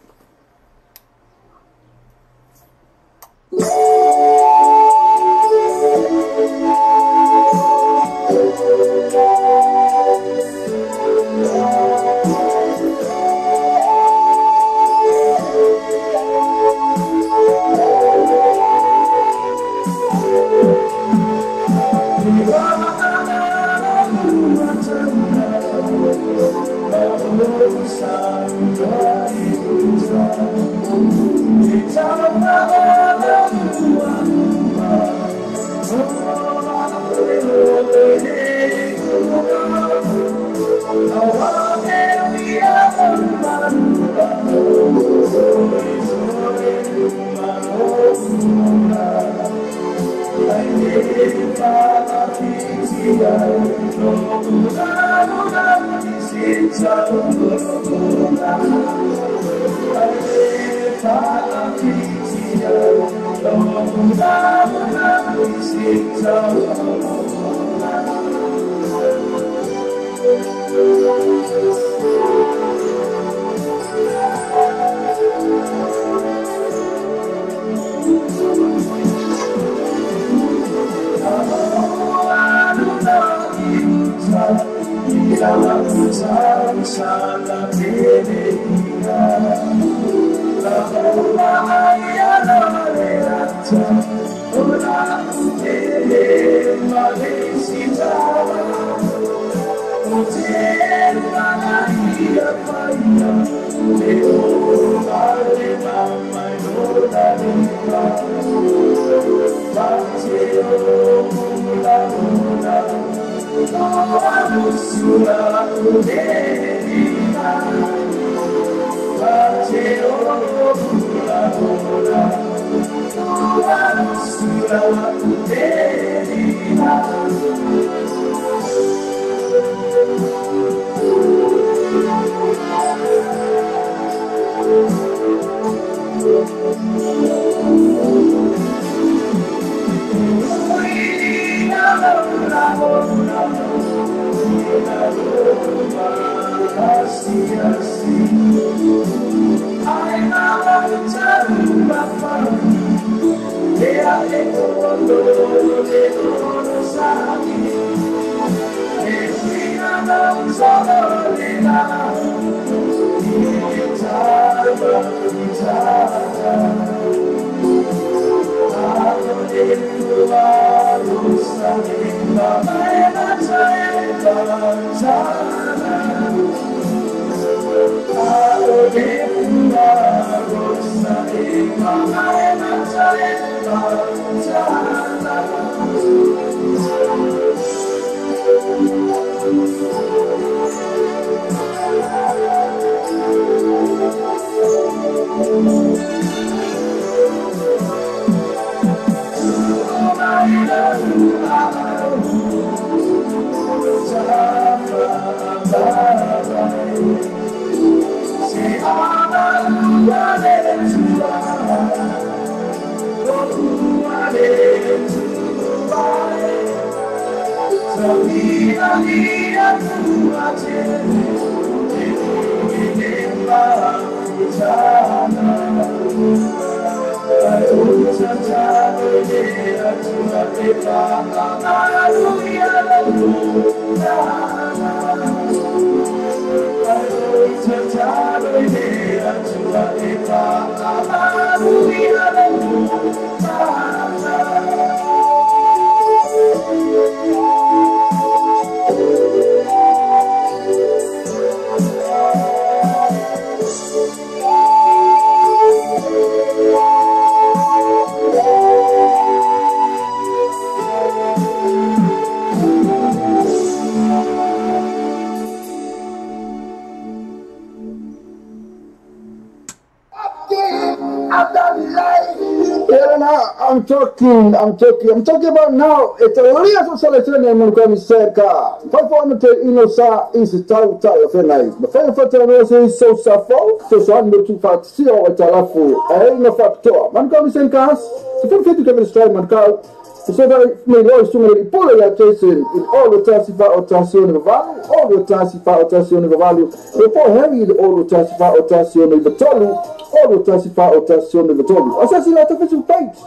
I'm talking about now. It's a little selection in Mulkami Serka. Performance in Osa is a tau of a night. The final photo is so suffer, so I'm not too fat. See how it's a lafu. I ain't no factor. Mulkami Serka, if you fit to come and strike Mulkami. So that may always to pull a chasing in all the Tassifa or Tassion of value, all the Tassifa or Tassion of value, before having all the Tassifa or Tassion of the Tolu, all the Tassifa or Tassion of the Tolu. Assassinate official page.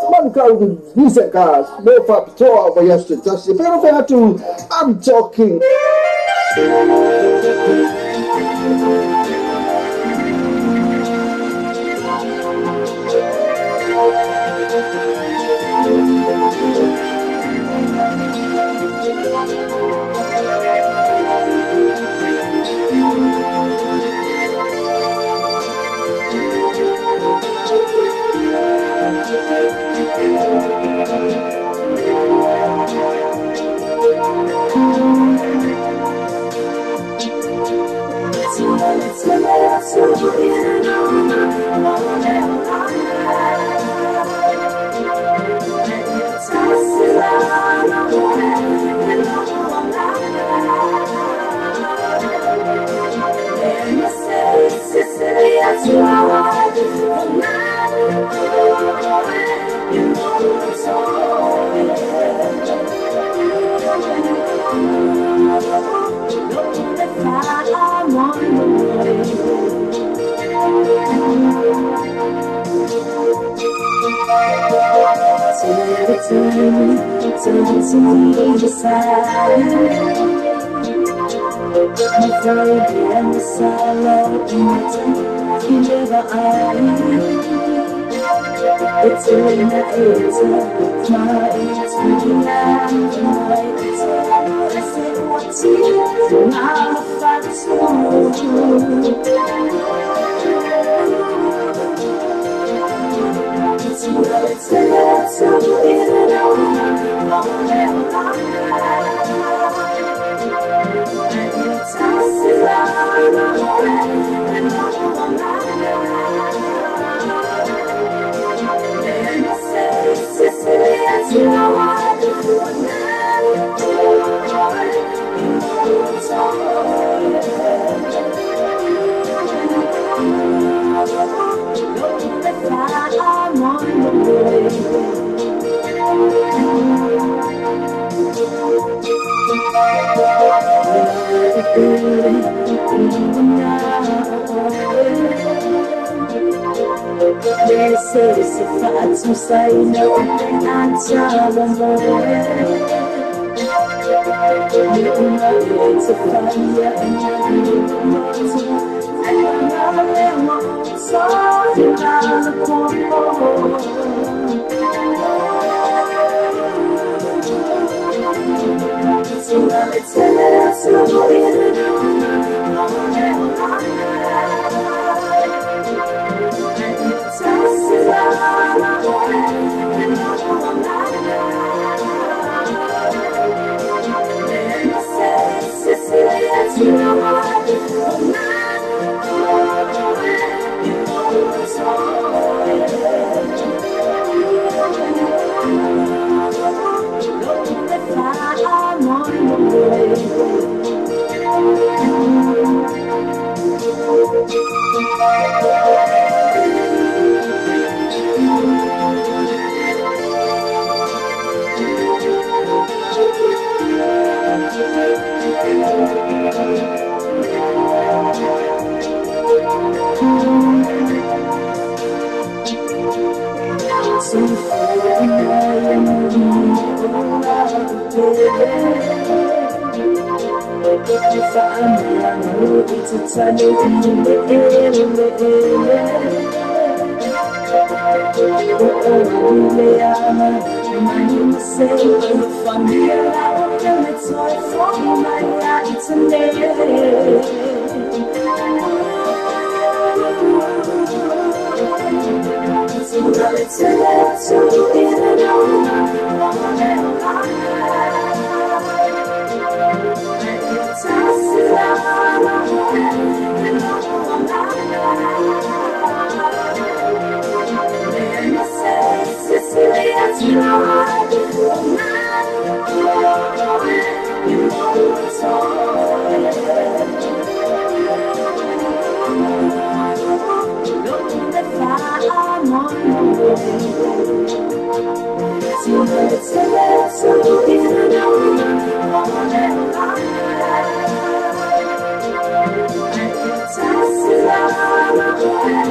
Manka with music cars, no factor over yesterday. If I don't have to, I'm talking. It's in the ears, my ears really loud, my ears I say what's here, now I fight to say no, and tell them more. You know it's a fire and you're mortal, and I'm not so you got a combo. So let's Rosanna,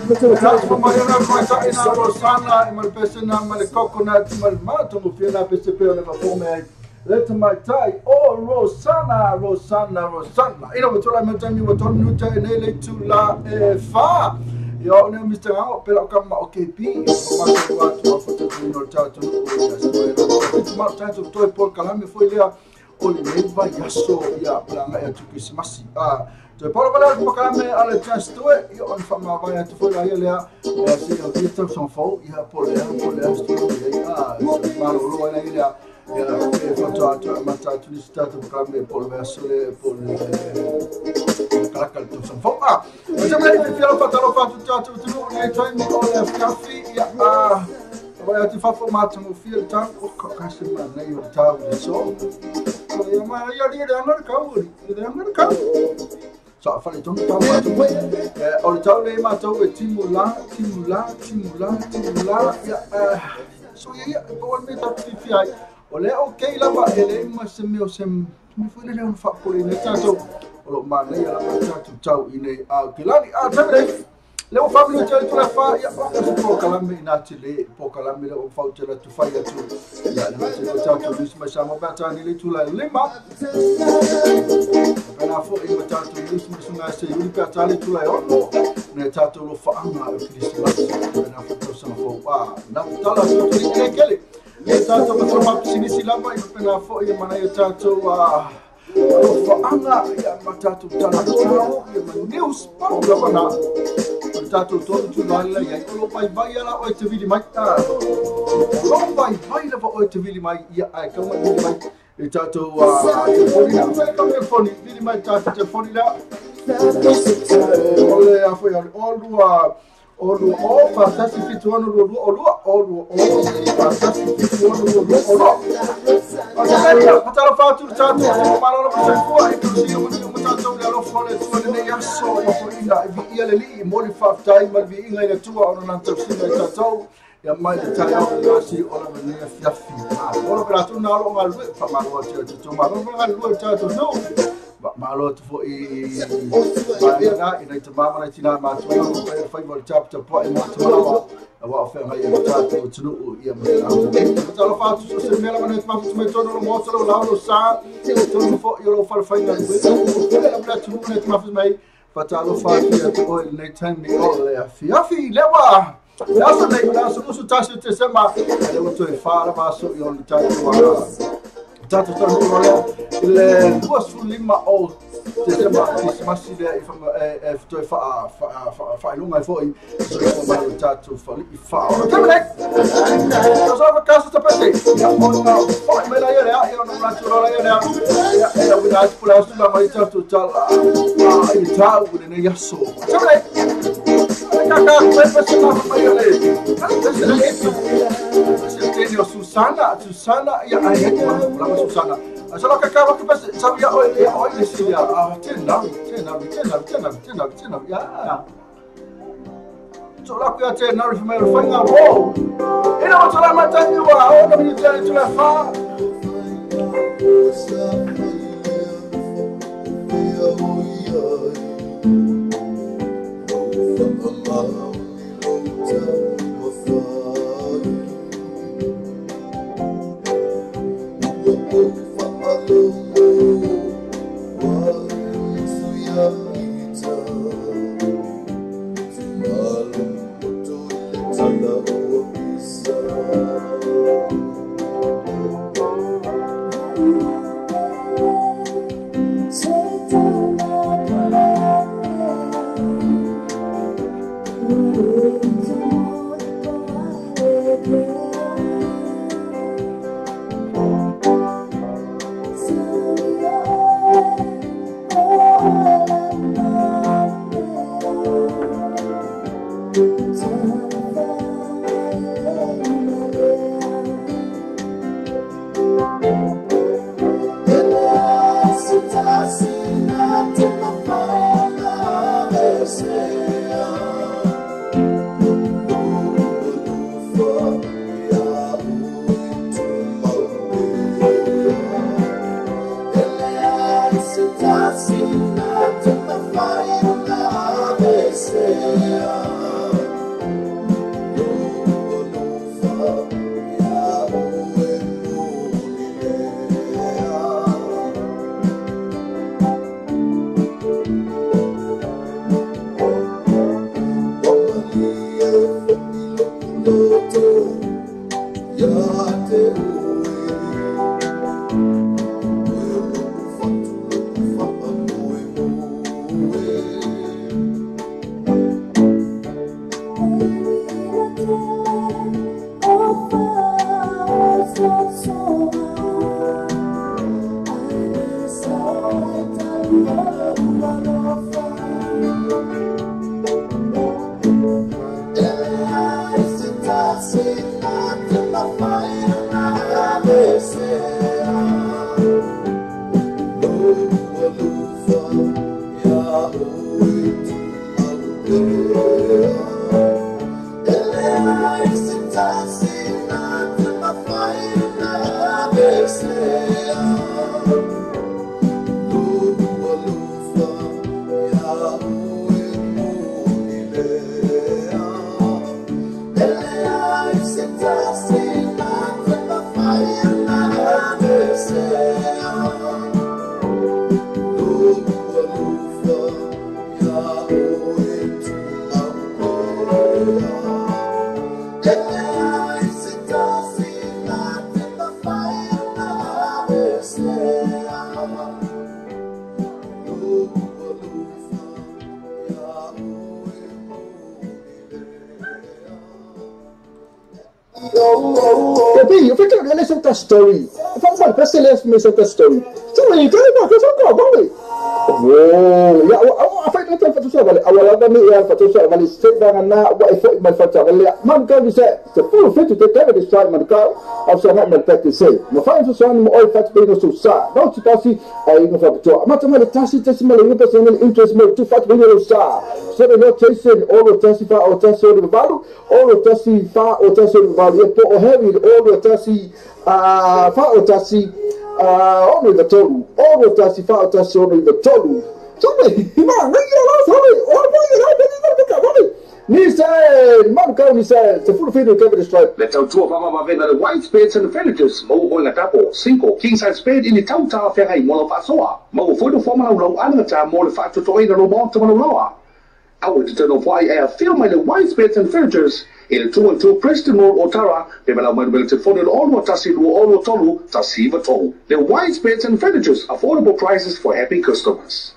That's for my Rosana, my person, my coconut, my mato, Fiona Pesipio, for me. Let my tie. Oh, Rosanna. You know, what I'm telling you, what I'm going to la fa. Your name is Mr. Pelacama, okay, P. It's my time to toy Paul Calami for you. Only made by Yaso, ya, Planga to Christmas. The Paul Calame, I'll just do it. You're on from my to follow here. See your distance on phone. You have Paul, matatu di stato kami polversole kalakal tu san foka macam ni dia fatalo fatu tatu tu ni join me all of cafe ya vai ati fa formato no fio tan o kasi man na yo tawo so ya ma ya dia andar kauri so fa le ton tawo o tawo le ma tawo timula ya so ya ko me tatu fi ole okay la ba ele mas meu sem me foi le un fa por ele tato o ma le la tato tau ine a kilani a tabre le o family tele tu la fa ya po kalambe na tele po kalambe le o fa tele tu fa ya tu ya le tato bis ma chama bata ni le tu la lima na fo e tato bis ma sunga se yuli pata le tu la o ne tato lo fa ama o Christmas na fo to sama fo na tala tu ni kele tato betul mak sini silapa ibu pernah fo yang mana ya tato fo anga ya matato tato ya news pau la bana tato todo tu lala ya lo pai la o te vili mai lo pai la o te vili mai ya ai ka mai vili mai tato telefoni vili mai tato telefoni la ole afo ya Olu fantastic fit one olu fantastic fit one olu. Patalo fatu tatu malolo msefua ikusiyo mtato ngalo fole tu ne yaso ko ina vi ile moli faf time vi inga ile tu ona na tafsiri tato ya mai tayo nasi ola ne fiafi. Ola gratu na lo ngal fa malo tu malo ngal tato no. Malo tu fo na ina tamama na tina ma tu fa mo chapter po e mo tamama wa fa mai tato tu ia ma talo fa tu se mela ma ma tu me todo lo mo lo la lo sa tu fo yo lo fa fa na la bla tu ne ma fa mai fa talo fa tu o ne time ni o le fi lewa Asa nei na su tashi te sema le mo tu fa la ma so yo tato il due sull'imma o Christmas idea fa lunga fuori so tato fa so caso tapete ya poi me la io non la tiro la una pula sulla mai tato tala il tau ne yaso Susana ya ayat lama Susana. Asal kakak waktu pas saya oi di sini ya. Tenang ya. Soalnya aku ya tenang di mana fanya wow. Ini masalah macam ni wah. Oh kami jadi tu lah fa. Assim, na tua fire, na Tapi, eu fiquei olhando essa story. Eu falo, mano, parece que ele é essa story. Cuma, então, eu só vamos. Oh, ya, apa itu yang fatu saya awal kami yang fatu saya balik sedang na wa effort mal fatu balik man kau bisa sepuluh fetu tetap di strike man kau asal nak melakukan say ma fine so mo oi fatu bino susah não se passa aí no fatu macam ada tasi mal ini personal interest mo tu fatu bino susah so no chasing all the tasi fa or tasi do value all the tasi fa or tasi do value po heavy all the tasi fa or tasi only the total. All of that, if I touch only the total. So, man, Ni said, man, Ni said, the full field cover the stripe. Let's out two of our the white spades and the furniture. Mo on the tapo, cinco, king size spade in the town tower, Ferrari, Molo Fasoa. Mo for the former low, another time, more the factor to the robot to Manoa. I would determine why I have filmed the white spades and furnitures. In 212 Preston Road, Otara, they will have ability for all what Tassi do, all what Tolu, Tassi Vatol. The white spades and furnitures, affordable prices for happy customers.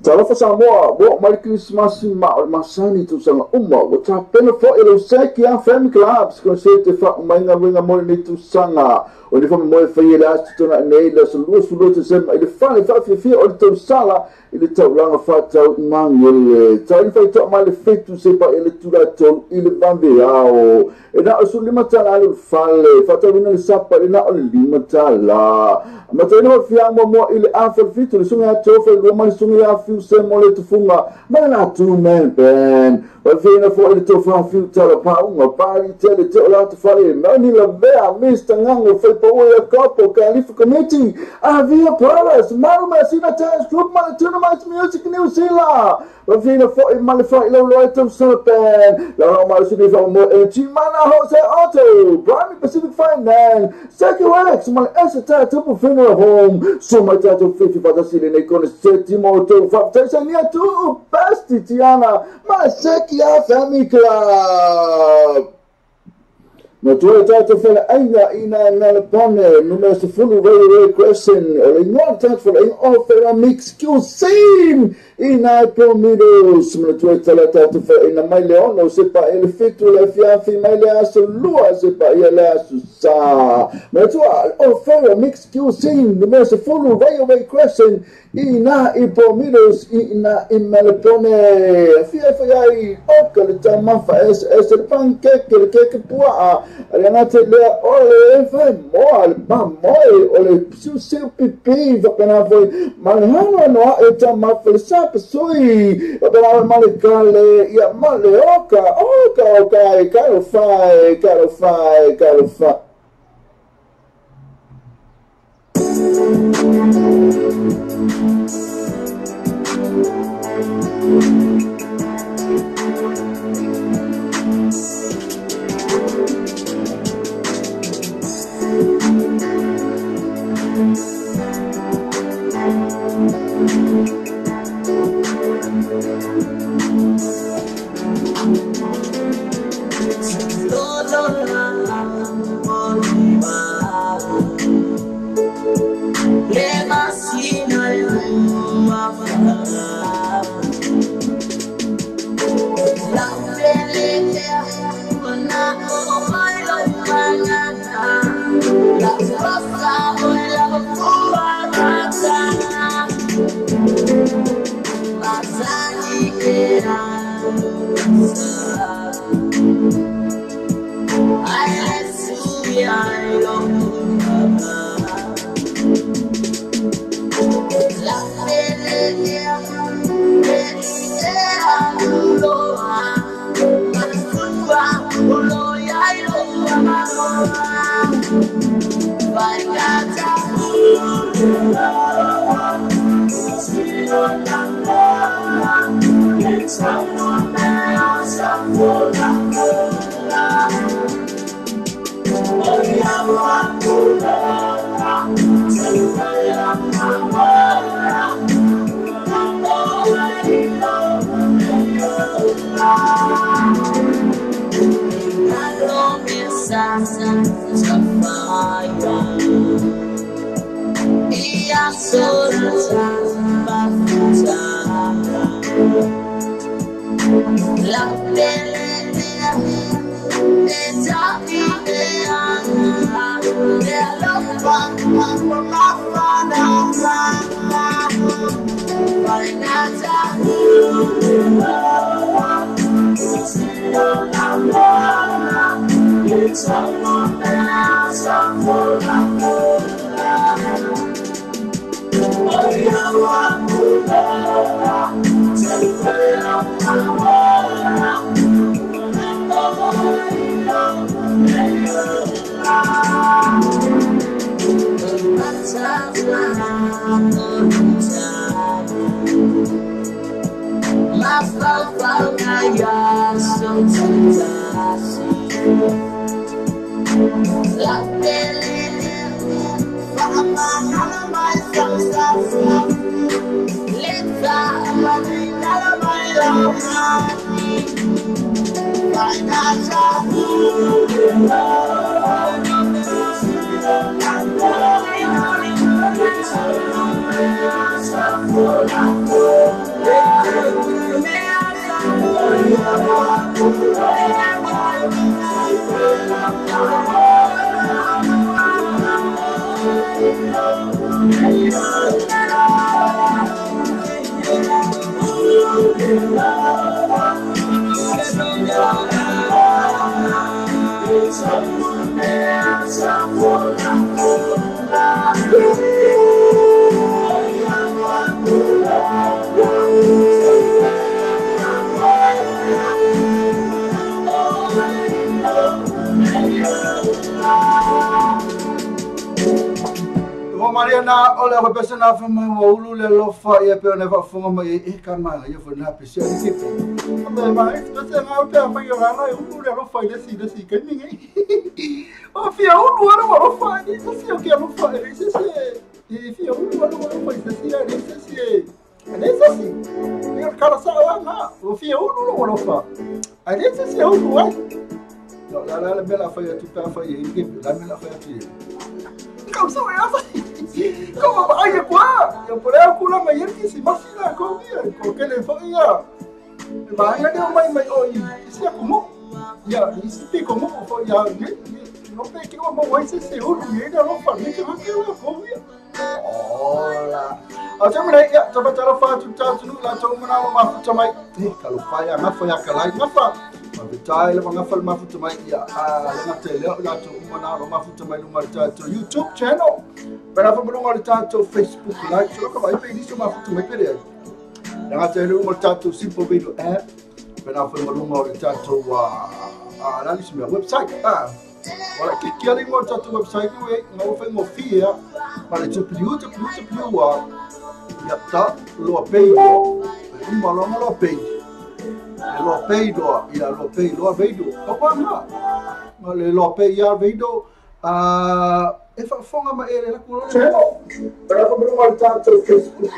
Tarafa Samoa, what my Christmas Masani to some which are benefit Iloseki and family clubs, consider the fact Manga ring a money to Sanga, or if I'm more for you last to not nail us, and lose to go to them, the funny fact you feel on the Sala. Il est temps fat out mangel tali fa to mal fetu se pa ele tura to il bambeao e na su limatala al falle fata vina sapa ina al limatala mateno fiamo mo il afal fitu sunga to fa lo mal sunga fiu se mole to funga mana tu men ben wa vina fo il to fa fiu tala pa uma pari tele to la to fale mani la bea mista ngango fa po ya capo calif committee avia paras marma sina tas club mal mais music news sila. Vina for malify low to serpent. La mal sini fa mo Chimana Jose Auto. Prime Pacific Finance. Second X mal esata to funeral home. So my tato 50 for the city ne con settimo to fa Tanzania to best Tiana. Mal Sekia Family Club. Na tua tata fela ainda ina na pone número de full radio question or not tata fela offer a mix QC ina promidos na tua tata fela ina mai leon não se pa ele feito le fiafi mai le aso lua se pa ele aso sa na tua offer a mix QC número de full radio question ina promidos ina imalpone fiafi okale tamafa es pancake le cake pua Renate le ole fai mol mamoi ole su seu pipi va pena voi malhano no eta ma felsa pesoi va pena malecale ia maleoka oka caro fai Mariana, ole ko pesa na fa mai wa ulu le lo fa ia pe na fa fonga mai e ka mai ia fa na pe se ni pe. Ame mai to se na pe fa yo na ulu le lo fa le si ka ni ngai. O fi ulu ora lo fa ni se si o ke lo fa e se se. E fi ulu ora lo fa se si e se si. Ale se si. E ka sa wa na. O fi ulu lo fa. Ale se si ulu ai. No, la bella fa ia tu pa fa ia ke la bella fa ia tu. Kau sabe asa. Como vaya qua? Yo por ahí culo me yer que si más la comida, porque le falla. Vaya de mai hoy. Si como ya, y si como fue ya, no te que vamos a hacer seguro, y ya no falta que va a quedar comida. Hola. Aja me ya, coba cara fa tu ta tu la tu mana ma fu mai. Kalau faya ngafa ya kalai ngafa. Mabitai le mga fal mafuta mai ya na tele la tu mana ro mafuta mai lumar to YouTube channel. Pero fa bulunga ta to Facebook live so ka vai pe di so mafuta mai pere. Na tele lumar to simple video app. Pero fa bulunga ta to la ni sima website wala kiki ali mo ta to website we ngo fa ngo fia para to YouTube ya ta lo pay lo pay lo peido ia lo peido apa na le lo pei ia veido e fa fonga ma ere la culo pero como no tanto Facebook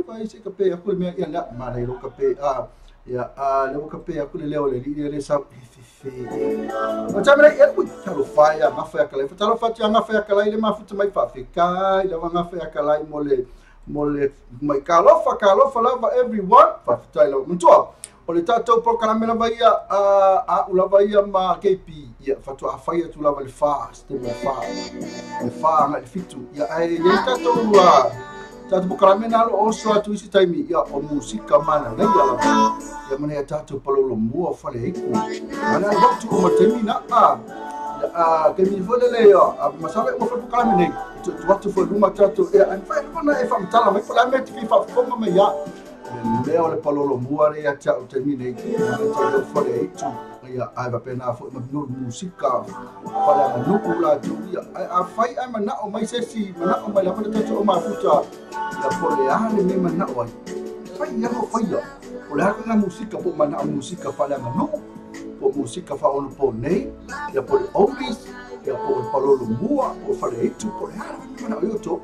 vai se cape a culo me ia na ma le lo cape ya le lo cape a culo le sa o chamre e ku talo faia ma fa kala fa talo fa tia ma fa kala ile ma futa mai fa fikai le ma fa kala mole mai kalofa lava everyone fa tailo mtua ole tato por kala mena vai a ula vai ma KP ya fa tu afai tu lava le fast le fa na fitu ya ai le tato tato por kala mena lo oso atu isi taimi ya o musika mana ngai ya mana tato palo mua fa le hiku ana waktu o termina ke mi fole le ya masala mo fa kala mena tu foi uma tato e an fa na e fa mtala mai pala me ti fa fonga me ya me ole palolo muare ya cha o termine ta fo le tu ya ai va pena fo no musika pala no kula tu ya a fai ai mana o mai sesi mana o mai la pala tu o ma futa ya fo le ale me mana o fai ya o fai ya o la na musika po mana o musika pala no po musika fa ono po nei ya po oldies ya po palolo mua o fale tu po ya mana o to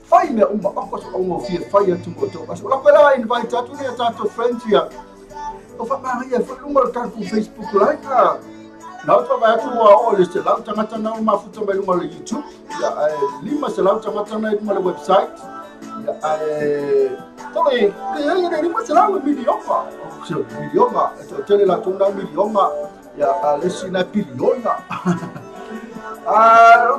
fai me uma ako sa ongo fia fai atu mo to aso la pela invite atu ni atu friends ya o fa ma ya fa lumar ka ku Facebook live na to ba atu o le se la tanga na ma futa ba lumar YouTube ya lima se la tanga na lumar website ya to e ya ya lima se la video pa so video ma to tele la tunda video ma ya le sina biliona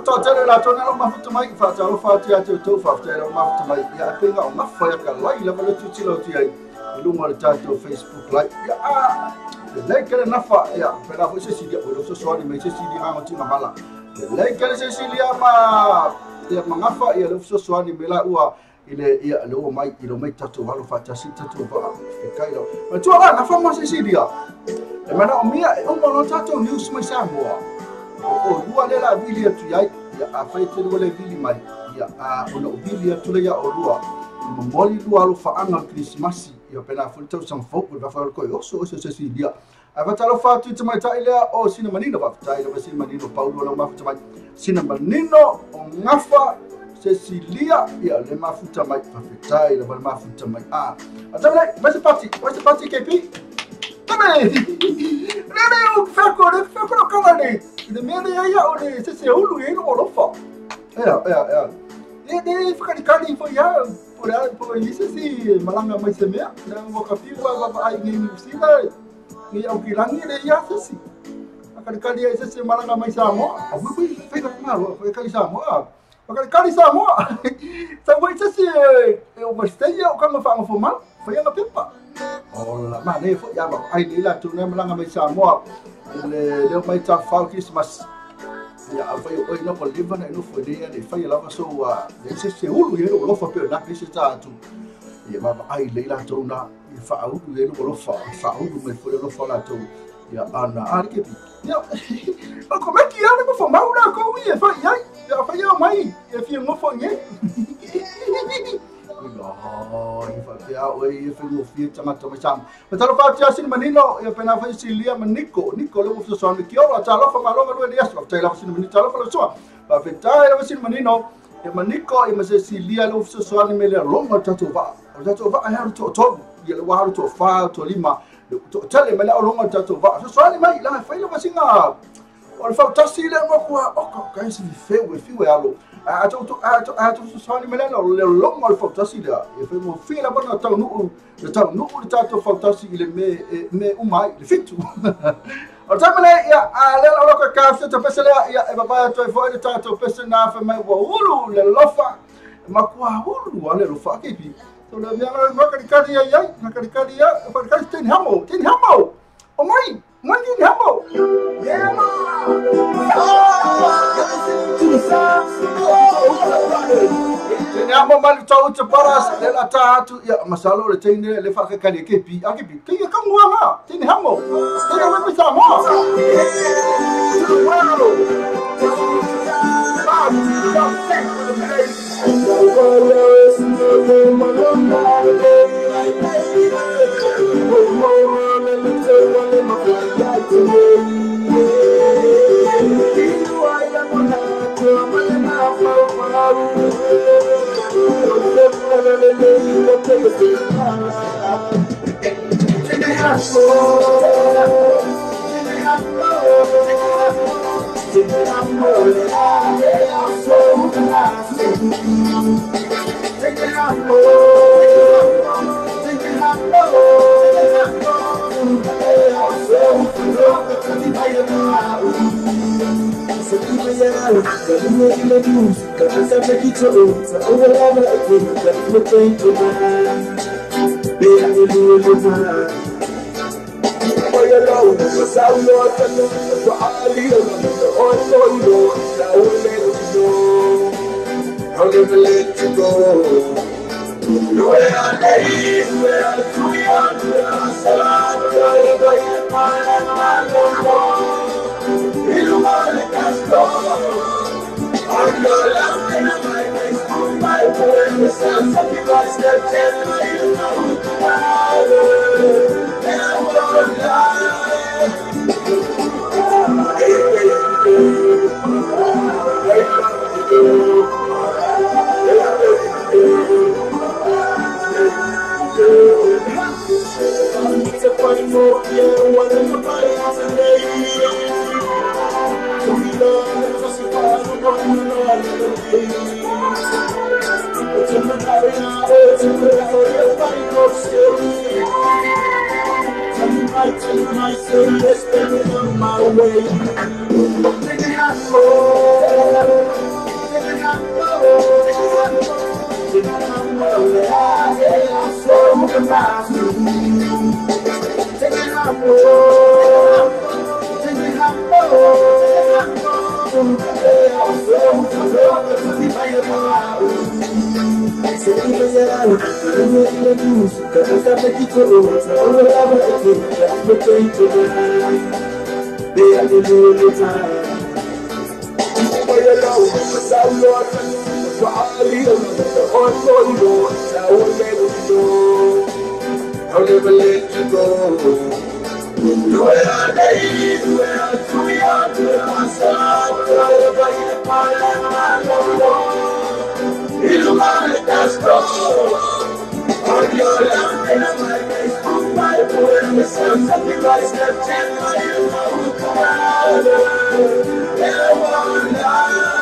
to tele la tona lo mafuta mai fa ta lo fa ti atu to fa ta lo mafuta mai ya penga o mafa ya ka lai la vale tu tilo ti ai lu mo ta to Facebook live ya le kele na fa ya pela fo se si dia o so so ni me se si dia ma ti mala le kele se si dia ma ya mangafa ya lo so so ni me la ua ile ya lo mai ilo mai ta to valo fa ta si ta to va e kai lo ma tu ala na fa ma se si dia e mana o mia o mo no ta to news mai sa mo o lua le la vilia tu ya a fai te le vili mai ya a ono vilia tu le ya o lua mo moli lua lo fa anga Christmas ya pena fu tau sam fo va fa ko so se si dia a va talo fa tu te mai ta ile o sina manino va ta ile sina manino Paulo la ma fa sina manino o ngafa Cecilia ya le ma futa mai fa ta ile va ma futa mai atale vai se parti KP Tane! Nene o fako no kalane. De mene ya o de se ulu e no lofa. Ja. De fica de carne foi já por isso se malanga mais se mea. Na mo kafi wa ai ni sila. Ni au kilangi de ya se. Akan kali ai se malanga mais samo. Abu foi da malo, foi kali samo. Akan kali samo. Sa voi se o basteia o kama fa formal. Foi na pepa. Ola, ma ne fo ya ba ai ni la tu ne malanga mai Samoa le mai ta fa Christmas ya vai o no ko liva na no fo dia ne fa la so wa se ulu ye no fa pe na se ta tu ya ba ai le la tu na fa ulu ye no fa ulu me fo lo fa la tu ya ana arke ya como é que é no fa mau na ko ye fa ya fa ya mai e fi no fo ye ya oi e fo fi tama to sam ma talo fa tia sin manino e pena fa silia maniko lo fo so mi kiolo talo fa malo lo dia so talo sin manino talo fa so fa feta e sin manino e maniko e ma se silia lo fo so ni mele lo ma tato va ai haru to ye lo haru to fa to lima to tale mele lo ma tato va so ni mai la fa lo singa o fa tasile mo kwa o ka si fe we alo a to so ni mele lo mo fa tasile e fe mo fi la bona ta no ta to fa tasile me umai le fitu o tamale ya le lo ka se to pesele ya e baba to fo le ta to pesele na fa mai wo ulu le lofa ma kwa ulu ale lo fa ke pi to le ya ma ka ka ya na ka fa ka tin hamo o mai tin hamo yeah ma Amo mal tau te paras le la tatu ya masalo le tene le fa ka ke pi ke ka ngwa tini hamo tene we pisa mo I'll never let you go. The way I live, the way I do it, the way I salad, the way I buy it, you know what it has done. I'm your love and I'm my face, my boy, the sun, some people are still telling me you know and I won't lie. It's a funny more, yeah, what am I today? To be loved, just a part of what you know, it's a matter now, it's a matter of fight or story. Tell me right, say yes, baby, on my way. Take it out, I'll never let you go. The way I live, the way I do it, the way I salad, the way I buy it, you know what it has done. I'm your love and I'm my face, my boy, and the sun, something like Snapchat, you know and I won't lie.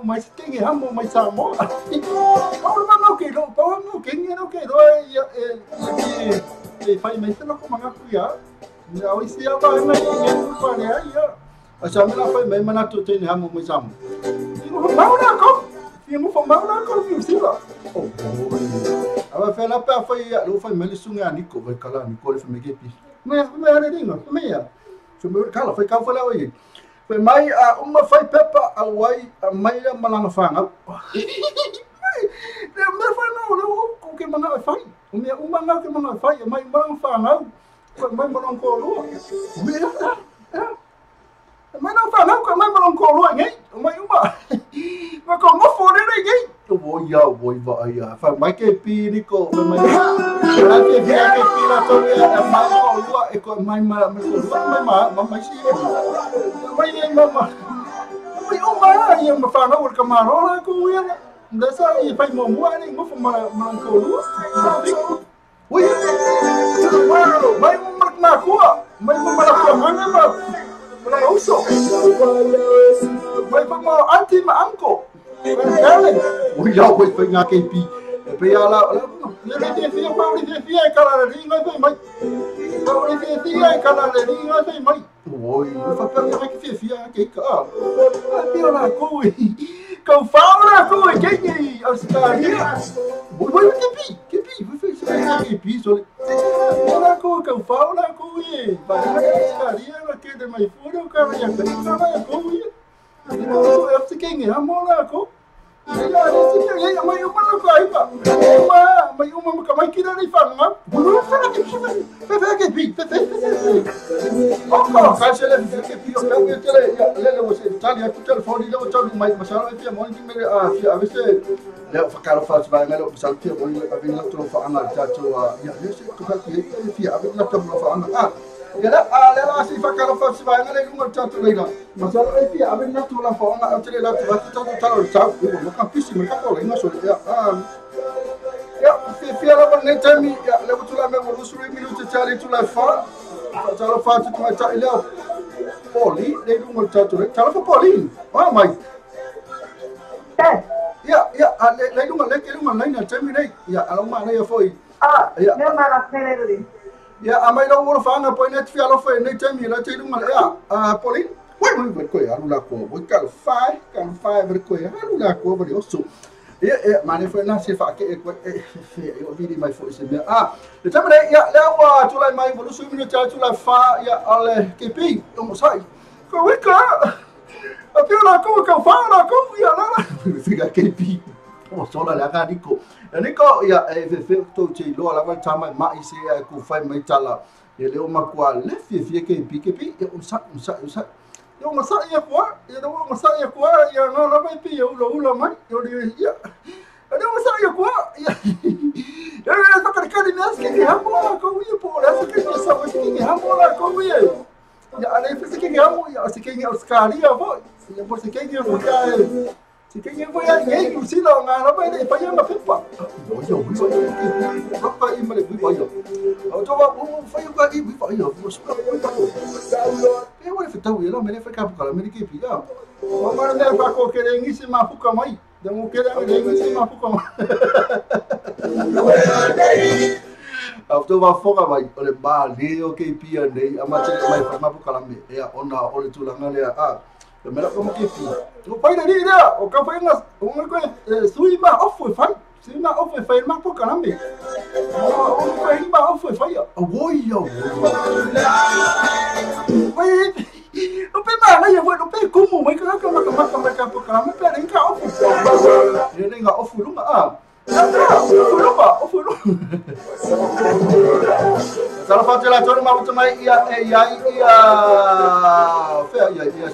Mas quem é amor, mas amor? Paulo não que não, Paulo não quem é não que dói e faz mais não como na cuia. Não esse é vai mais ninguém para aí. A chama lá foi mais mana tu tem amor mas amor. Mau na com. E não foi mau na com viu sim lá. Oh. Aba foi lá para foi não foi mais sunga Nico vai calar Nico foi me gepi. Mas era dingo, meia. Foi cala foi cá foi lá hoje. Foi mai uma foi pepa a wai a mai a malanga fanga. Não foi não o que manga fai. O meu manga que manga fai mai malanga fanga. Foi mai malanga colo. Mai não fanga com mai malanga colo hein? Mai uma. Mas como foi ninguém? Voi vai fa mai que pinico, mai. Lá que pina toda mai colo e com mai mai sim. Mai nem mama. Mai uma ia me falar o camarão lá com ele. Dessa aí faz mamua nem vou fumar colo. Ui. Mai na rua. Mai na manga mas não sou. Vai para anti manco. Ui já foi na KP. Pe lá ele fez Paulo fez cara ali não foi mais. Paulo fez cara ali não foi mais. Oi, não foi para que fez aqui cara. Pelo na coi. Com fala coi quem é os caras. Oi que foi que piso. Ela com fala coi. Vai os caras que de mais fora o cara já tem cara coi. Eu fiquei quem é amor lá coi. Mas eu não sei, mas eu não sei. mai uma ka mai kira ni fa nga bulu fa ke pi oko ka se le ke pi o ka tele le o se tali ku telefoni le o tali mai masala e pia moni me a vese le fa ka fa va nga lo sal pia moni a vinga tro fa anga tato ya le se ka ki fi a vinga tro fa anga ya la si fa ka fa va nga le lunga tato le masala e pia a vinga tro la fa anga tele la fa tato talo tau mo ka pisi me ka ko le nga so ya fia la ne tami ya le butula me mo suru minuto tali tu la fa talo fa tu ma ta ile poli le lunga tato le talo fa poli mai ya le lunga le ke lunga na tami nei ya ala ma na ya foi ya ne ma la tele ri ya amai lo wo fa nga po net fia lo foi nei tami la te lunga ya poli wai ver ko ya la ko wo ka fa ver ko ya la ko ver osso mane foi na se fa ke eu vidi mai foi se le tamre ya le wa tu lai mai volu su minuto tu la fa ya ale ke pi como sai ko wika apela ko ka fa na ko ya la fica ke pi o sola la ga diko niko ya fe to che lo la va tama mai se ku fai mai tala ye le ma kwa le fi ke pi o sa yo masa ya kwa ya no la mai pi yo lo mai yo ya ada masa ya kwa ya ya sa ka ka ni nas ke hamo ko wi po la sa ke sa wa ke hamo la ko wi ya ale fi ke hamo ya se ke australia vo ya por se ke ya si ke ya vo ya ye ku si lo nga la mai de pa ya ma pepa yo pa i ma le wi pa yo o to va fa yo ka i wi pa yo mo sa eu vou ficar o elo, me leva cá para me que pilha. O mano me vai qualquer em cima mafuca mai. Deu que era em cima mafuca mai. After va foca vai, ole ba leo que pia nei, a mate mai fa mafuca lá me. É ona ole tu lá ngale me la como que pia. O pai da ida, o ka foi nas, o me ko suima off foi. Suima off foi mafuca lá me. O ko ima off foi. Oi yo. Nó bé mà nó giờ vừa nó bé cũng mù mấy cái mà bé đánh cao nên đây ngọ phụ đúng mà phụ lúc sao phát ra cho nó mau cho mày ya phải ya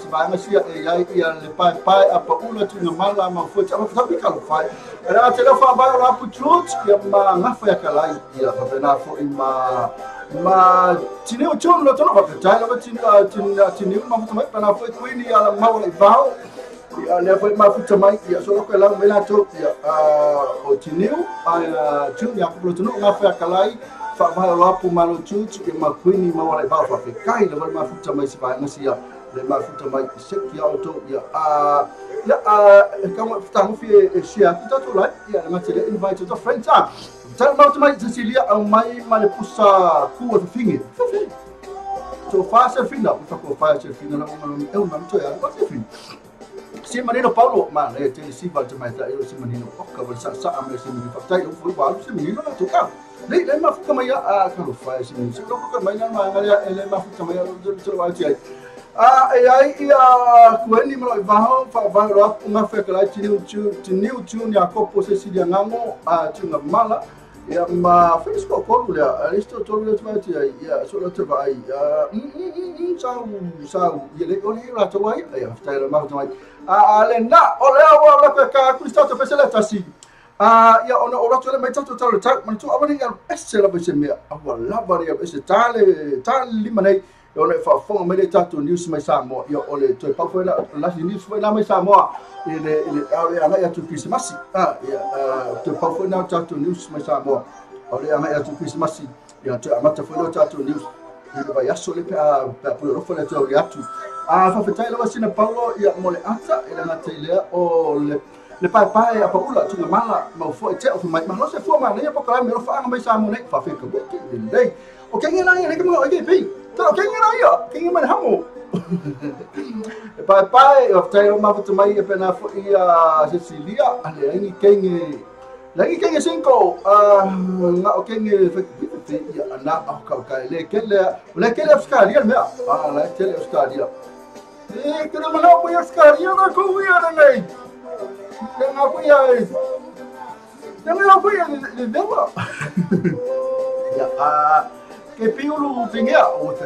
sebagai manusia ya lepai apa ulah tu malam mau foto apa tapi kalau fai ada telefon baru lah putus ya ngafaya kalai ya pernah fo ma tineu chon lo tono ba tai lo tineu ma futa mai pana foi quindi ala mau le vao ya le foi ma futa mai ya solo ko la mela to ya o tineu tu ya ko tono nga fa kalai fa ba lo pu ma lo tu ke ma quindi ma le vao fa kai lo ma futa mai si ba ngasi ya le ma futa mai sek ya auto ya kama futa mu fi sia kita to la ya ma tele invite to friends Tell me to my Cecilia and my Mariposa cool thing. So fast and fina, if I go fast and fina, I'm to you. Si Marino Paulo, man, I tell you, see what my Simonino, cover Sasa, I'm a similar title for while Simonino to come. They let my Fukamaya kind of fire. So look at my Maya and let my Fukamaya to watch. Kweli mlo vao fa vao uma fekala tiniu tune ya kopo Cecilia ngamo tunga mala ya ma Facebook ko ya listo to le twati ya so le twa sau yele oni la twa ya style ma twa ale na ole wa la ka Cristo pesela tasi ya ona ora tole mai tato talo tak man tu abani ya esela besemia awala bari ya esitale tali manai ona fa fonga mai tato news mai samo ya ole to pa foi la news foi la mai samo ele anga ya tu Christmas ya to pa foi na tato news mai samo ole anga ya tu Christmas ya to amata foi na tato news ele vai asole pa pro foi na to ya tu fa fetai la wasina Paulo ya mole ata ele na tele o le pai apa ula tu mala mau foi te o mai malo se foi mala ya pa kala me ro fa anga mai samo nei fa fe ka buti dei o kenga na ya ke mo ai pi Pero quem era eu? Quem é mais ramo? Pai, eu tenho uma foto mais pena foi a Cecilia, ali quem é cinco, não quem é foi na o ele ficaria meu, lá ele ficaria. E que não foi ficaria na coisa nem. Não foi aí. Jangan apa yang dewa. Ya, ke piulu tinggal o te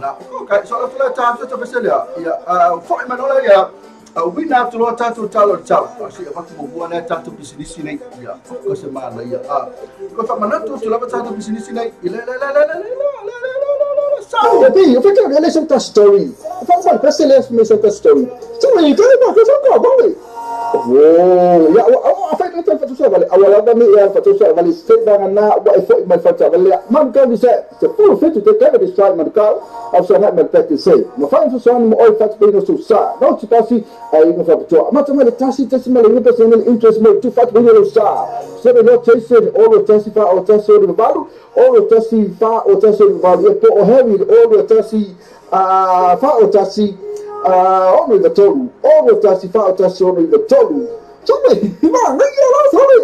na. Kau soal tu lah cakap tu pasal ya. Ya, foi mana ya. We na tu lo tatu talo tau. Asyik apa tu buat na tatu bisnis ni. Ya, kau semana ya. Kau tak mana tu lah tatu bisnis ni. Tapi, eu falei, ele é outra story. Eu falo, mano, parece que ele é outra story. Então, ele tem uma coisa boa, vamos. Oh, ya, apa yang kita fatu vale? Awal kami ya fatu vale sedang na wa efo iman fatu vale. Man kau bisa sepuluh fetu te kau di strike man kau. Au sangat man peti say. Ma fine so mo oi fatu pino susah. Não te pasi ai mo fatu. Ma tu mele tasi mele ni personal interest mo tu fatu pino susah. Sebe no chase all o tasi fa o tasi o valu. All o tasi fa o tasi o valu. E po o heavy all o tasi fa o tasi ono the tolu, ono tasi fa tasi ono the tolu. Sorry, man, sorry.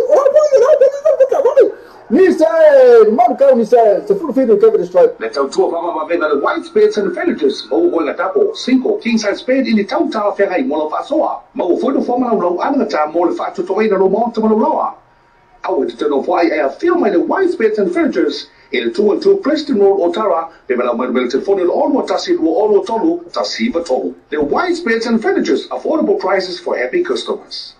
He said, man, he said, the full video cover the strike. Let's out to a the white spades and furniture. Mo on the tapo, cinco, king size spade in the town tower ferry, Molo Fasoa. Mo for the former low, and the time more factor to wait a roman to Moloa. I would turn off why I have filmed the white spades and furniture. In the 2 and 2 Preston Road, Otara, they will have telephone all what Tassi all Tolu, Tassiva Tolu. The white spades and furnitures, affordable prices for happy customers.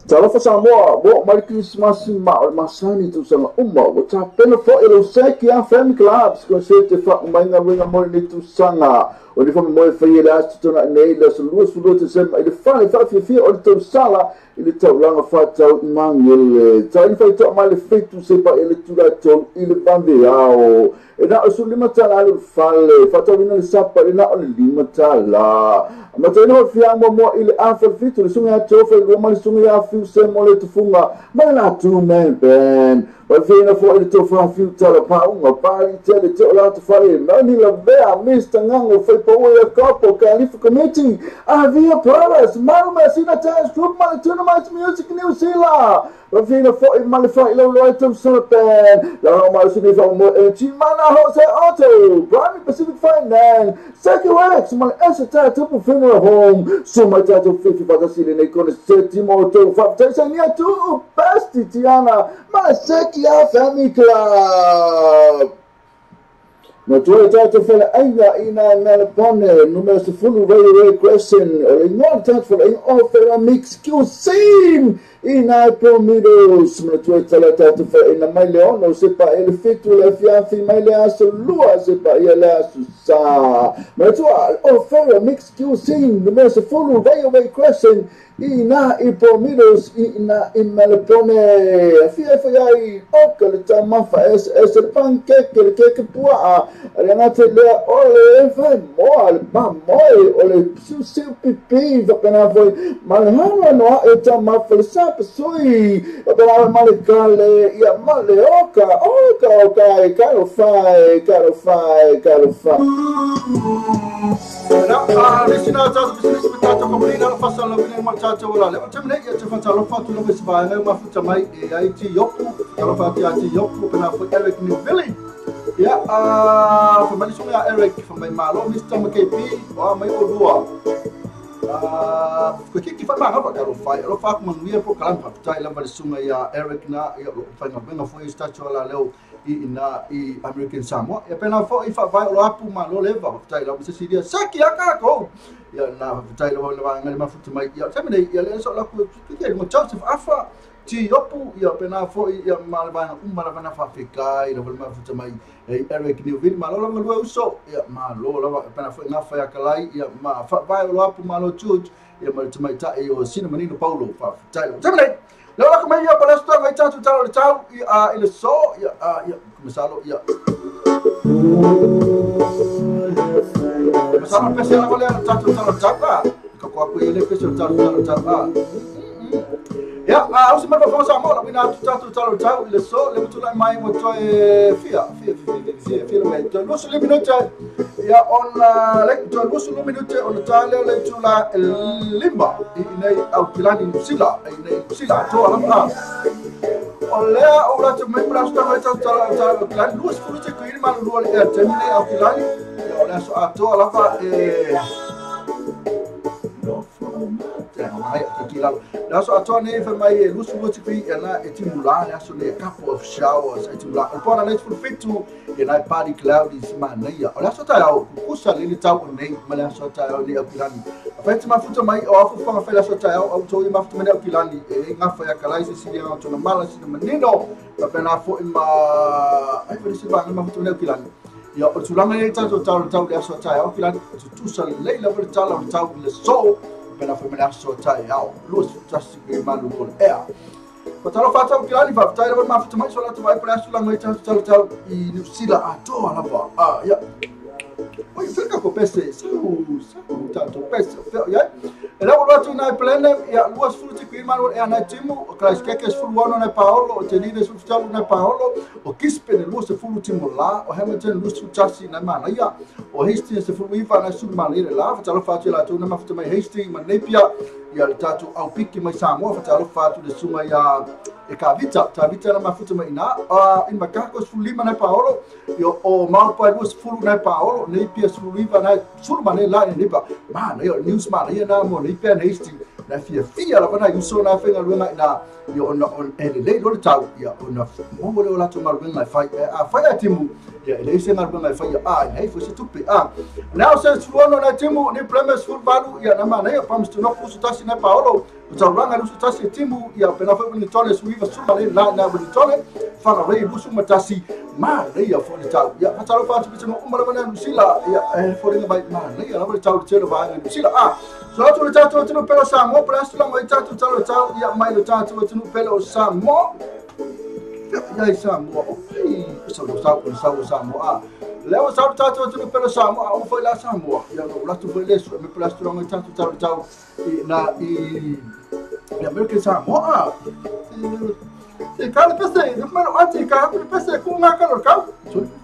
Talofa Samoa, what my Christmas Masani to some which are benefit Seki and family clubs, consider the fact my ring a morning to Sanga, or if I'm more for you last to not nail us, Louis Fudo to send the funny if you feel on the Sala. Il est long à faire ça manuel. Ça il faut mal fait tout c'est pas il tout là tout il bandéao. Et là sur le matin là le falle. Faut avoir une sapa il là le matin là. Maintenant fiang mo il a fait fit le sunga chofe le mal sunga fiu se mo le tufunga. Mais là tout même ben. Wa vina fo il to fa fiu tala pa uma pa il tele to la to fare. Mani la bea mista ngango foi pa o copo califa committee. Havia provas, mas sina tas group mal mais music news sila. Vina foi malifai lo item serpen. La mal sini fa mo chimana Jose Auto, Prime Pacific Finance, Second X, my asset to funeral home. So my title 50 for the city ne con settimo to fa Tanzania to best Tiana, my Sekia Family Club. Na tua tata fala ainda ina Melbourne número se full railway question or in one touch for in offer a mix cuisine ina promidos na tua tata fala ina mai leon não se pa ele feito le fianfi mai le aso lua se pa ele aso sa na tua offer a mix cuisine número se full railway question ina promidos ina in Melbourne fia ai oka le tamafa es pancake le cake pua Renate le ole vai mole mamoi ole seu pipi va pena foi malhano no e tama falsa pesoi va pena malecale ia maleoka oka caro fai na risina tatu bisnis bitata komplina la fasa la bine marchacha wala le tamne ya tafanta la fatu la bisba na mafuta mai e ai ti yopu la fatu ati yopu pena foi Eric New Village. Ya, pembeli sungai Eric, pembeli malu Mr. MKP, mai odua. Kaki kifat bang apa kalau fai mengia pro kalam patai lam pembeli sungai ya Eric na ya fai ngapa foi statue la leo ina American Samoa. Ya pena foi fa vai lo apu malu leva patai lam mesti dia saki akako. Ya na patai lo ngali mafuta mai ya sampai ya le so la ku tu mo Joseph Afa. Ti yopu ya pena foi ya malvana malvana Afrika ina belma futa mai Eric New Village malo ngalo uso ya malo la pena foi ngafa ya kalai ya ma vai lo apu malo chuj ya mal mai ta yo sina menino Paulo fa tai tamle lo la kama ya pala sto vai tatu tau ile so ya misalo ya misalo pesa la vale tatu tau ko aku ile pesa tatu ya, usi mana fama sama la bina tatu tau ile so le betul mai mo toy fia le mai to lusu le minuto ya on le to lusu le minuto on tale le tula limba inai au kilani sila to ala olha o la te mai plasta mai tatu kilani lusu fulte ko il mal ruole e termine au kilani olha so to ala fa kilalo na so ato ne fa mai lusu lusu pi na etimula na so le couple of showers etimula pona let's full fit to na party cloud is man ya ola so ta au kusa le tau nei mala so ta au le akilani afete mafuta mai o afu fa fa so ta au to i mafuta mai akilani e ngafa ya kalaisi si ya to na mala si menino pa pena fo ima ai fa si ba mafuta mai akilani ya o tulanga le tau tau le so ta au akilani tu sa le la ver tau le so pena fo mai so ta au lu just be malu ko Patalo fata ukilani fa fata ile mafuta mai sola tu vai para tulanga le tau i New Zealand ato alava ya oi fica com PC tanto PC ya ela o lote na plena ya luas fruti que irmão é na timo o clas que fulu ano na Paolo o tenide sul na Paolo o kispe de luas fulu timo lá o Hamilton luas chassi na mana ya o Hastings fulu iva na sul malire lá fatalo fatu lá tu na mafuta mai Hastings manepia ya tatu au piki mai Samoa fatalo fatu de suma ya e kavita na mafuta mai na in makako fulu lima na Paolo yo o malpa luas fulu na Paolo nepia fulu iva na sul malire lá ne ba mana yo news mana ya na mo nepia Hastings na fia la bana yuso na fenga luenga na yo on ele lo tau ya ona mo le ola to maruenga fai a fai timu ya ele se maruenga fai nei foi se tupi now says fuono na timu ni premise full value ya na mana ya pams to no fusu tasi na Paolo utaranga lusu tasi timu ya pena foi ni tole suiva sumale la na ni tole fana rei busu matasi ma nei ya foi tau ya fatalo fatu bitino umala bana nusila ya foi ni bai ma nei ya na tau telo ba nusila so tu tatu tu pelo Samoa presto la mai tatu tau ya mai tatu tu pelo Samoa ya Samoa so Samoa leo sa tatu tu pelo Samoa o foi la Samoa ya no la tu foi leso me presto la mai tatu tau na i American Samoa e cara pensei mano antes cara pensei com uma calor cal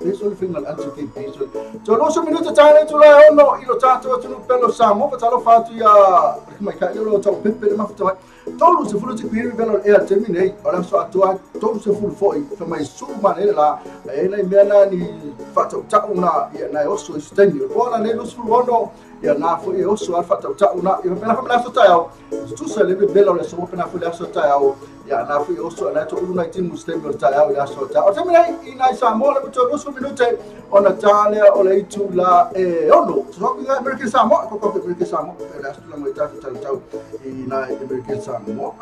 isso ele fez mal antes que isso so no so minuto tale tu la no ilo tatu tu pelo Samoa fatalo fatu ya come ca io lo tau pepe ma fatto todo se fulu ti qui velo e terminei ora so atua todo se fulu foi mai su manera la e na mena ni fatto tau na na osso stendi ora ne lo sul wono ya na fo e osso al fatto tau na e pena fa so tau tu se le bello le so pena fa so tau ya na fo e osso na to una timu stendi tau ya so tau terminei ina Samoa le to 2 minute ona tale o le tu la ono so che American Samoa ko American Samoa la sto la metà tau ina American Samoa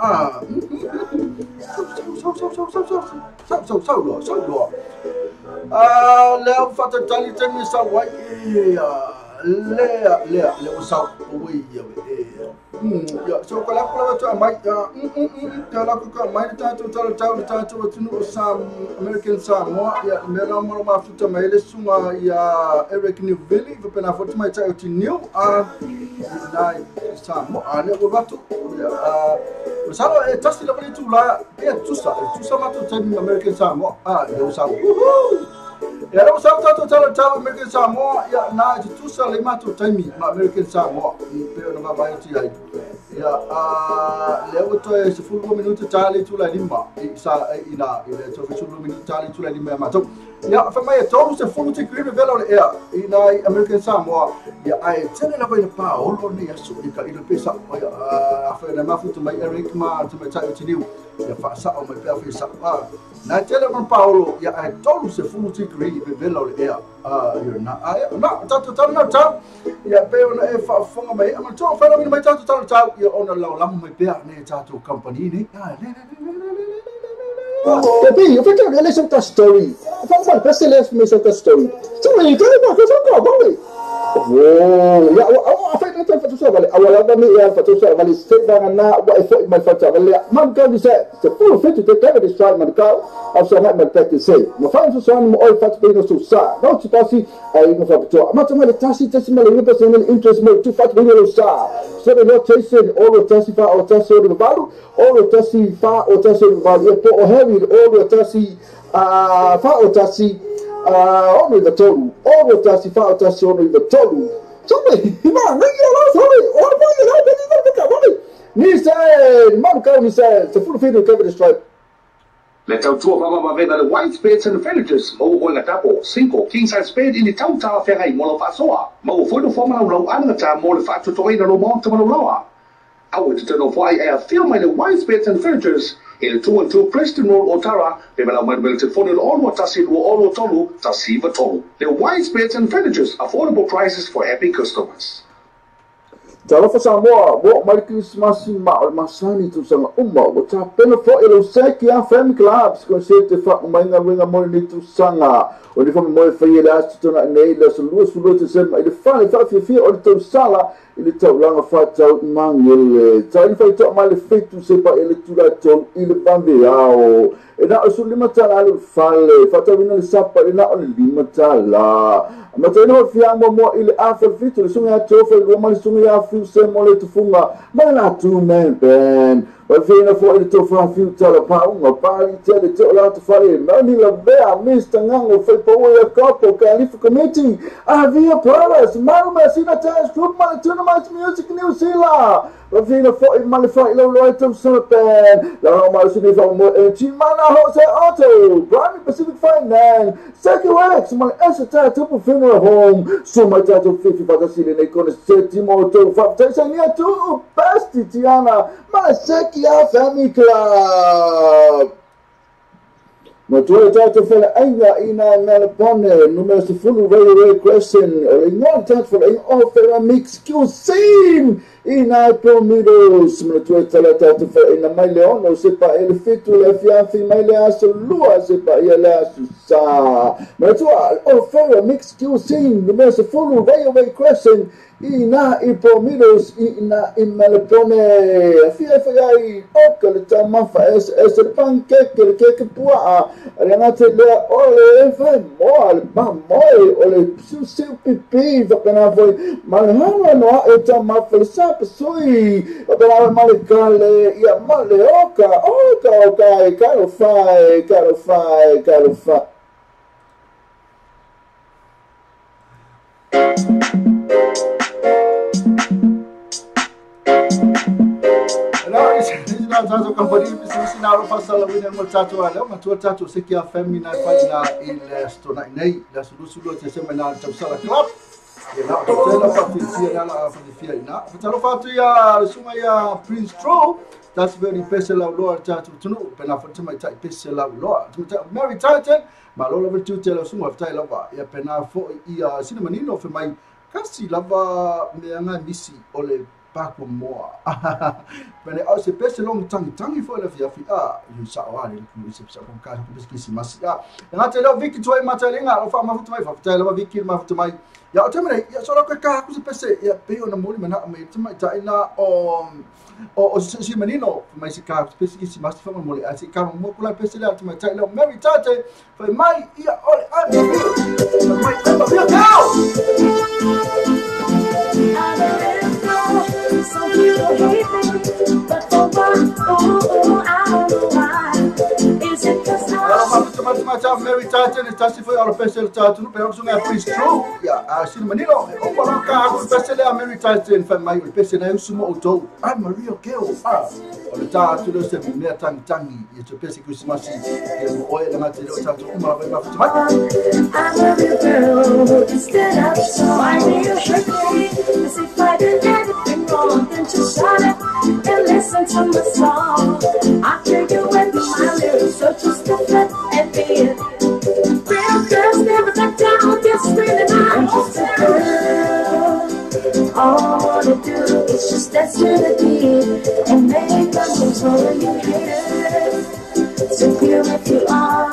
so leo fatto tali temi sa wai le o sa oi ya so kala to mai kala ko mai tatu tu Sam American Samoa ya mera mo ma futa mai le suma ya Eric Newville va pena foto mai tau ti new na Samoa le o batu Salo e tasti la vali tu la e tu sa ma tu temi American Samoa le sa ya lo sa tau American Samoa ya na tu sa le ma tu temi American Samoa pe no va ti ai ya le o to e se fulu minuto tale tu la lima sa ina ile to fulu minuto tale tu la lima ma to ya fa mai to se fulu ti qui velo ya ina American Samoa ya ai tele la vai Paolo ne ya su ka ile pesa ya fa na ma futu mai Eric ma tu mai tai ti ya fa sa o mai pe fa sa na tele con Paolo ya ai to se fulu ti qui velo ya na na tatu tau ya pe ona e fa fonga mai ma to fa na mai tatu tau ya ona la mai pe ne tatu company ni Tapi eu fico olhando essa story. Vamos lá, presta atenção nessa story. Tu vai entender uma coisa que eu vou. Oh, ya apa itu fatu sa balik awal kami ya fatu sa balik sedang na wa effort my fatu balik man kan bisa full fit to take the strike man kau also not my practice say ma fa so san mo oi fatu pino so sa no si pasi ai no fatu ma tama le tasi mal ni personal interest mo to fatu pino sa so the rotation all the tasi fa o tasi o balu all the tasi fa o tasi o balu to o heavy all the tasi fa o tasi only the total. All the tasi fa tasi only the total. Sorry, man, sorry. All the boy, ni say, man, come say, the full field cover the strike. Le tau tua mama vena le white spades and the fenitors mo o na tapo 5 king size spade in the tau ta fe hai mo lo fa soa mo foi do forma lo ana ta mo le fa to to ina lo mo ta mo lo I would turn off why I film my white space and furnitures in 212 Preston Road, Otara. They will have my telephone in all what Tassi do all Tolu, Tassiva Tolu. The white space and furnitures, affordable prices for happy customers. Talofa Samoa, what my Christmas in Masani to some what's a penalty in Seki and family clubs, consider the fact my ring a money to Sanga, or if I'm more for you last to not nail us and lose to send the funny if you feel or to Sala in the top long of fat out Mangel. Tell if I talk my feet to say by electoral in the Bambiao. And that was Limatala Fale, Fatamina Sapa, and not only Limatala. Matano Fiammo more ill after Vito, Sunga Tofa, Roman Sunga, few semole to Funga, Mana 2 men pen. But Vina for it to find few telepound, or party tell it to allow to follow Manila Bear, Mr. Nango, Fapoya Couple, Califa Committee, Avia Palace, Marma, Sinata, Group, Tournament Music, New Zealand. But Vina for it, Malify, Lloyd of Serpent, the Roma Sunnifa, Chimana Jose Auto, Prime Pacific Finance, Second Wax, my Esata, Tupu Funeral Home, so my title 50 for the city, they gonna set Timoto, 5 Tanzania, 2 Basti Tiana, my Sekia Family Club. Matua tato fela ainga ina Melapone, numero se fulu Ray Crescent, non tanto fela in offer mix cuisine ina Promidos, matua tato fela ina mai leono sepa ele fitu le fianfi mai le aso lua sepa ele aso sa. Matua offer mix cuisine, numero se fulu Ray Crescent ina Promidos ina Melapone, fiai oka le tamafa es el pancake le keke pua. Renate le ole vai mole, ma mole ole seu pipi, va pena foi malhana no eta ma felsa pesoi, va pena malecale ia maleoka, oka, caro fai. Tato company business na ro fasala wina mo tato ala ma tato sekia family na faina il stona nei la sulu te semana tausala club e na tela patricia na fia ina fatalo fatu ya suma ya Prince Tro that's very pesela lo tato tunu pena fatu mai tai pesela lo Mary Titan ma lo lo tu tela suma fatai lava ya pena fo ia sinamanino fe mai kasi lava me misi ole Paco Moa. When I was a best long tongue for the Fia, you saw it, you said, some kind of business. And I tell Vicky to my telling out of my tell Vicky to my Yatamay, Yasoka was a pesse, pay on the monument, to my China or Simanino, my cigar, specific must from Molly. I see come more like Pessel to my title, Mary Tate, for my ear, some people hate me, but for what? I don't know why. Is it cause I'm Mary Titan is tassi for our special Titan, but also a priest true. Yeah, Manilo, Opalaka, special Mary Titan for my special Sumo Auto. I'm a real girl. On the time to the 7 mere tangi, it's a basic Christmas oil and material tattoo. I'm a real girl, instead of why do you hurt me? As if I did anything wrong, then just shut up and listen to my song. I hear you with my lyrics, so just defend and be it. Real girls never back down, just really I'm just a girl. All I wanna do is just dance to the beat and make the moves for you haters. So feel if you are,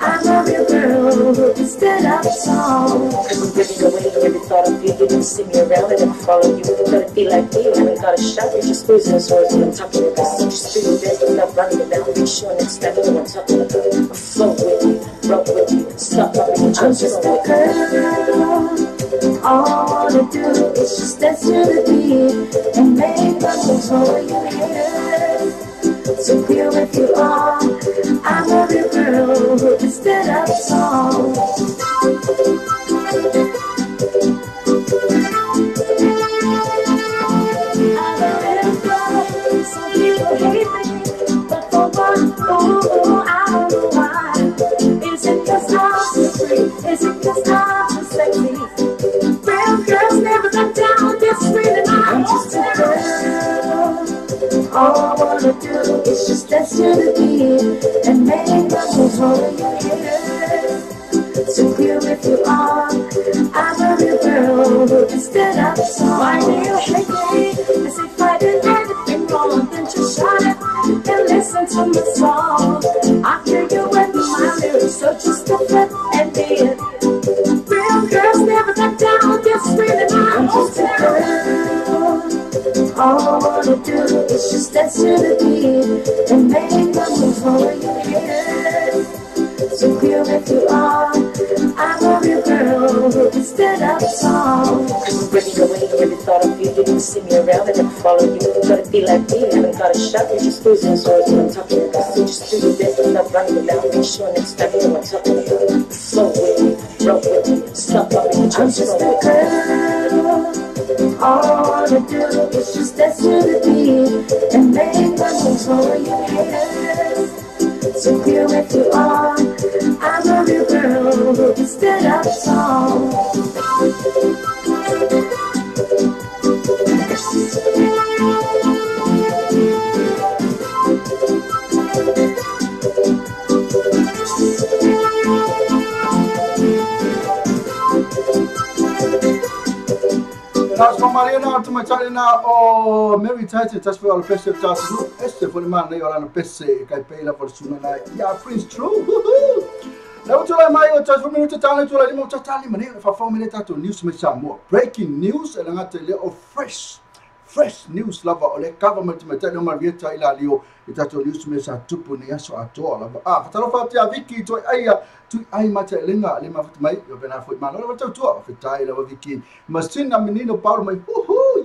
I'm a real girl instead of a song. I'm really the way you never thought of you. You didn't see me around, I never follow you. You gotta be like me, I haven't got a shot. You're just squeezing the swords when I'm talking about. So just do your best without running the boundaries. Showing expanding when I'm talking about. I flow with you, roll with you, stop loving you. I'm just a girl. All I wanna do is just dance to the beat and make the moves for you haters. So feel if you are, I'm a real girl instead of a song. I'm a real girl, some people hate me, but for what? I don't know why. Is it cause I'm too free? Is it cause I'm too sexy? Real girls never back down, this really I'm just a girl. All I wanna do is just dance to the beat and make the moves over your head. So clear if you are, I'm a real girl who can stand up a song. Why do you hate me? As if I did anything wrong, then just shut it and listen to my song. I hear you with my lyrics, so just stop it and be it. Real girls never got down, just screaming my own terror. All I wanna do is just dance to the beat and make the moves over your head. So clear if you are, I'm a real girl who can stand up a song. I'm ready to wait, every thought of you, you didn't see me around, I never follow you. Gotta be like me, haven't got a shot, you're just losing, so that's what I'm talking about. So just do your best, stop running without me, sure next time you know what I'm talking about. Slow with me, roll with me, stop loving me, I'm just a girl. All I wanna do is just dance to the beat and make the moves over your head. So clear if you are, I'm a real girl who can stand up a song. Nós vamos ali na última chale na o Mary Tate tas foi ao PC tas este foi man nei ora no PC kai pela por suma na ya Prince True. Na última mai o tas foi minuto tale tu ali mo tale mane fa fa minute to news me samo breaking news ela ngate le o fresh news lava o le government me tale ma vieta ila lio itato news me sa tupu ni aso ato lava fatalo fa tia viki to aya tu ai mate lenga le ma mai yo pena foi ma no tu tu fitai lava viki mas na menino Paulo mai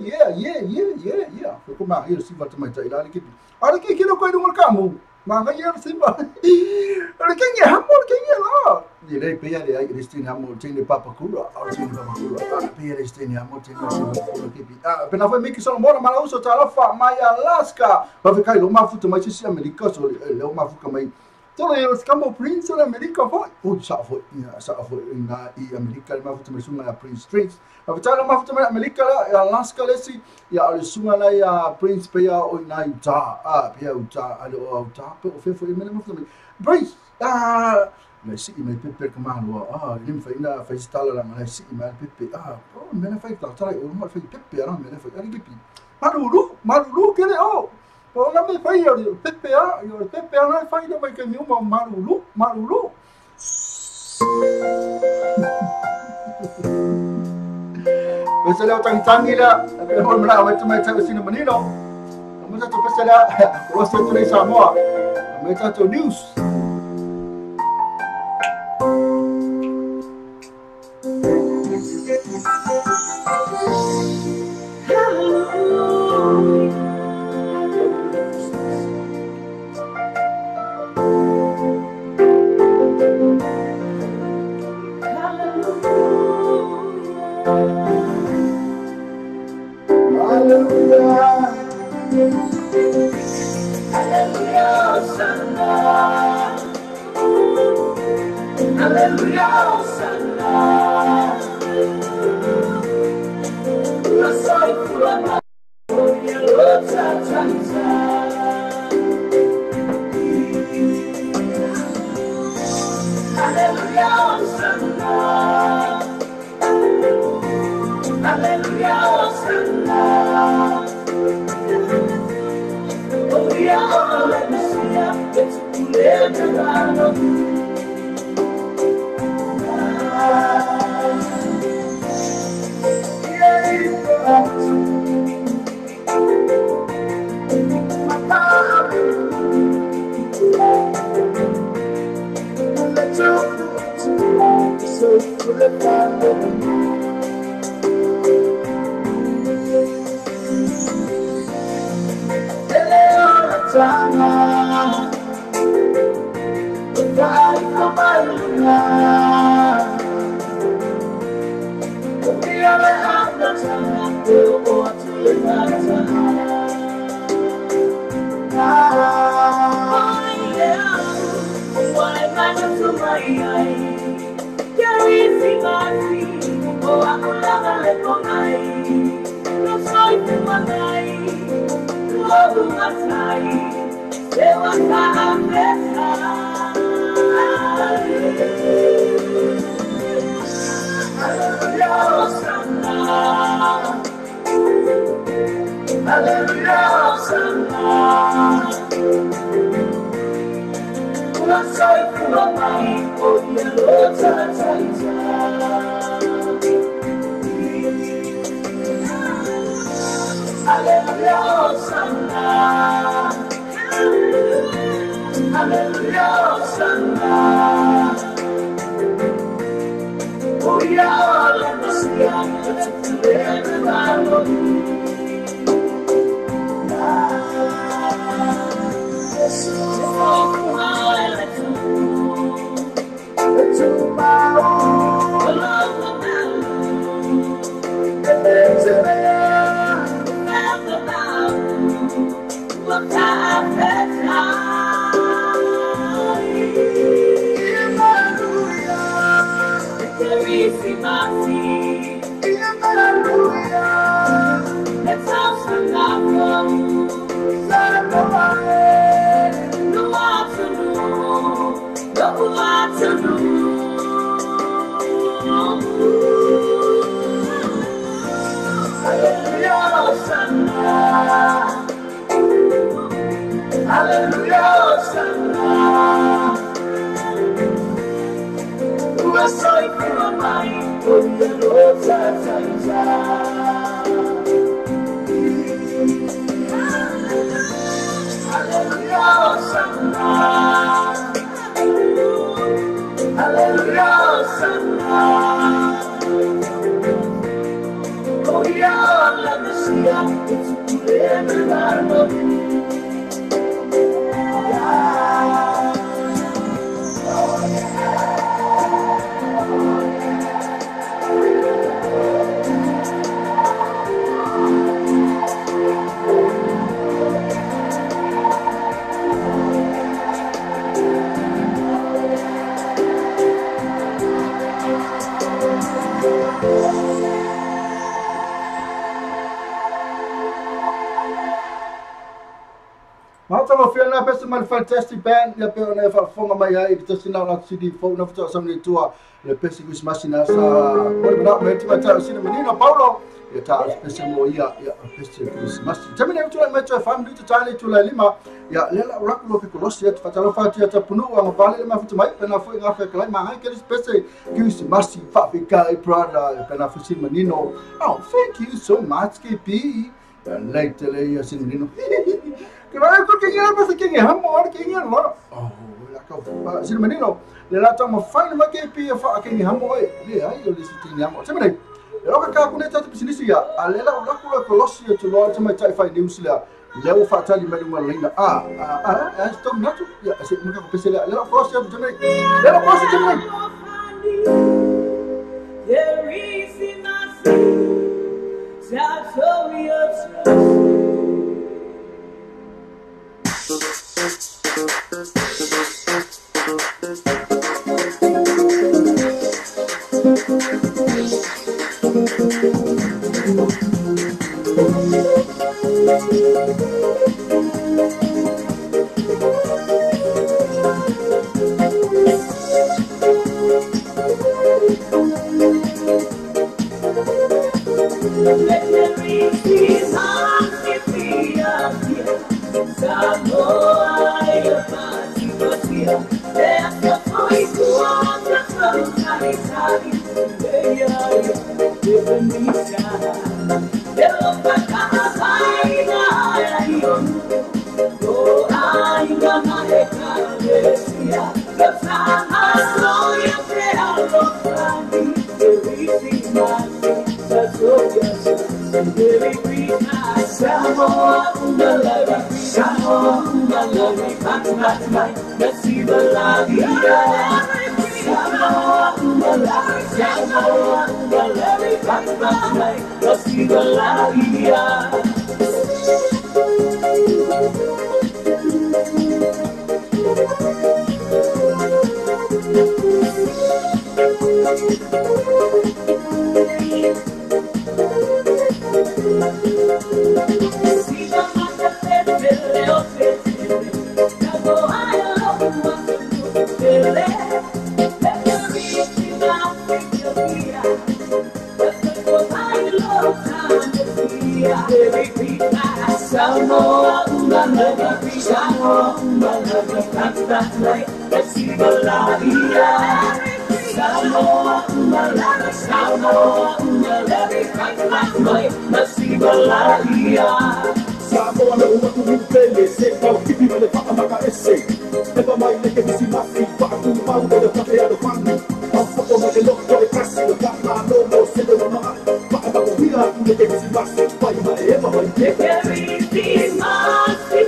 yeah foi como ele se vai também ila ali ali que não coi do mercado ma ga yer se ba ali quem é amor quem é lá ele peia de ai Cristina amor tem de papa culo ao tem de papa culo peia de Cristina amor tem de papa culo que pena foi meio só mora mas uso tá fa mai Alaska vai ficar lo ma futa mais se América só lo ma futa mai todo os campo Prince na América foi sa foi na e América ma futa mais uma Prince Streets vai ficar ma futa mais América Alaska lesi ya ali sunga na ya Prince peia o na Utah peia Utah ali o Utah pe o foi me ma futa Prince mas se me pepe comando ele foi na faz tala lá mas se me pepe me na faz tala o mal faz pepe era me na faz ali pepe marulu que ele pô na me faz o pepe não faz não vai que nenhuma marulu basta lá tang ila pero mo na wait may sa sino manino mo sa to basta la cross to ni Samoa may sa to news. Fantastic band, le pe ona fa fonga mai ai te sina na CD fo na fo sa ni tua le pesi ku smasina sa mo na me tua ta sina menino Paulo ya ta pesi mo ia pesi ku smasina te menino tua me tua family te tale tu la lima ya le la rak lo ke kolos ya fa ta fa tia ta punu wa vale le ma fo mai na fo nga ka kala ma hai ke pesi ku smasina fa fica e prada na fo sina menino. Oh, thank you so much KP and later ya sina menino. Kaya ko kaya ba sa kaya hamo kaya lo. Oh, la ka sino menino. Le la tama fine ma ke pi fa kaya hamo le ai yo le sitini hamo. Semene. Le ka ka kuneta te business ya. Ale la la ko kolosia to lo tama tai fa news la. Le fa tali me ma lena. Sto nato. Ya se mo ka pese le la kolosia to me. Le la kolosia to me. There is in us. That's that night, Nasibalaia. Samoa Umalana, Samoa Umalana, that night, Nasibalaia. Samoa na uma kumupele, se kau kipi mele whakamaka ese. Ewa mai leke misi masi, whaaku mau e le whake alo whangi. Au whako mai e loko e kasi, o kama no no se le wamaa. Whakamako hira aku leke misi masi, whai mai ewa mai. Leke misi masi,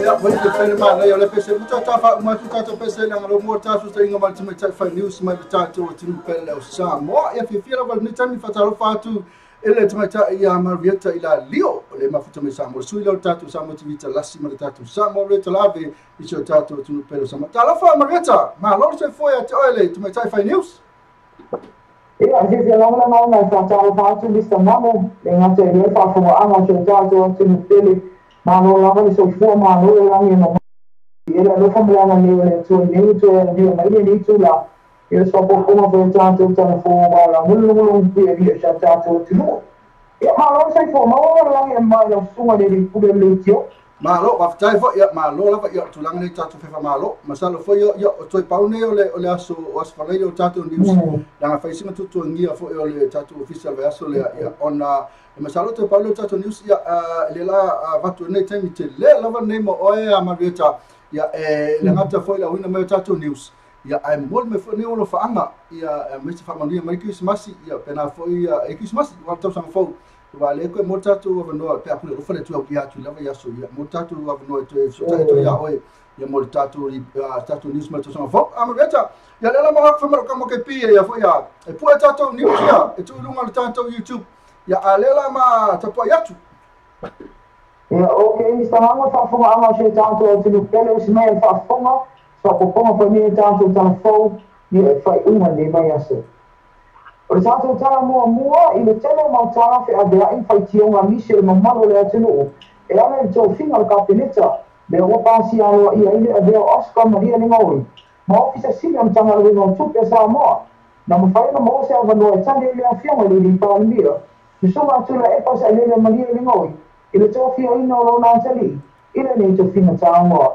Ya, bueno, que pele mana ya le pese mucha tafa, uma tata pese na ngalo mo tasu sa inga mal tme tafa news mai tata o tinu pele o Samoa. Ya fifira val ni tami fatalo fatu ele tme ta ya marvieta ila lio le mafuta me Samoa. Sui lo tatu Samoa tivita lasi ma tatu Samoa le talave iso tatu o tinu pele o Samoa. Tala fa marvieta, ma lo se foi at ole tme tafa news. Ja, as jy nou nou na fatalo fatu lista namo, le ngate le fa fo anga so tatu o tinu pele. Mano lava so fo mano lava no era no família na meu le tu nem tu era dia mai nem tu lá eu só por como foi tanto fo lá muito dia já tanto tu e malo sai fo malo lá e malo sua de pure leitio malo va fai fo ya malo lava ya tu lang nei tatu fe malo masalo fo yo tu pau nei ole aso as falei o tatu news la fa sima tu ngia fo ole tatu official va aso le ya ona masalo te pau le tatu news ya le la va tu nei time te le lava nei mo oe amaveta ya le ngata fo la wina me tatu news ya ai mol me fo nei o fa anga ya me se fa mania mai Christmas ya pena fo ya Christmas wa tau sang fo vale ko motatu wa no pe apule fo le tu ya tu lava ya so ya motatu wa no tu so tu ya oi ya motatu tatu news ma tu sang fo amaveta ya le la ma fa ma kamo ke pia ya fo ya e pu tatu news ya e tu lunga tatu YouTube ya alela ma tapo ya tu ja okay mi sta ma fa fo ma se tanto tu pele us me fa fo ma so ko fo ma ni tanto telefon ni fa uma ni mai aso o tanto tala mua i le tele ma tala fe abia in fa tio ma Michel ma malo le tenu e ana to finga ka peneta le o pasi alo i ile abia Oscar Maria ni ngoi ma ofisa siliam tanga le no tu pesa mo na mo fa mo se ava no tande le afia mo le pa ndia Misoma tula e pasa ele Maria ni ngoi ile to fia ino lo na tali ile ni to finga tanga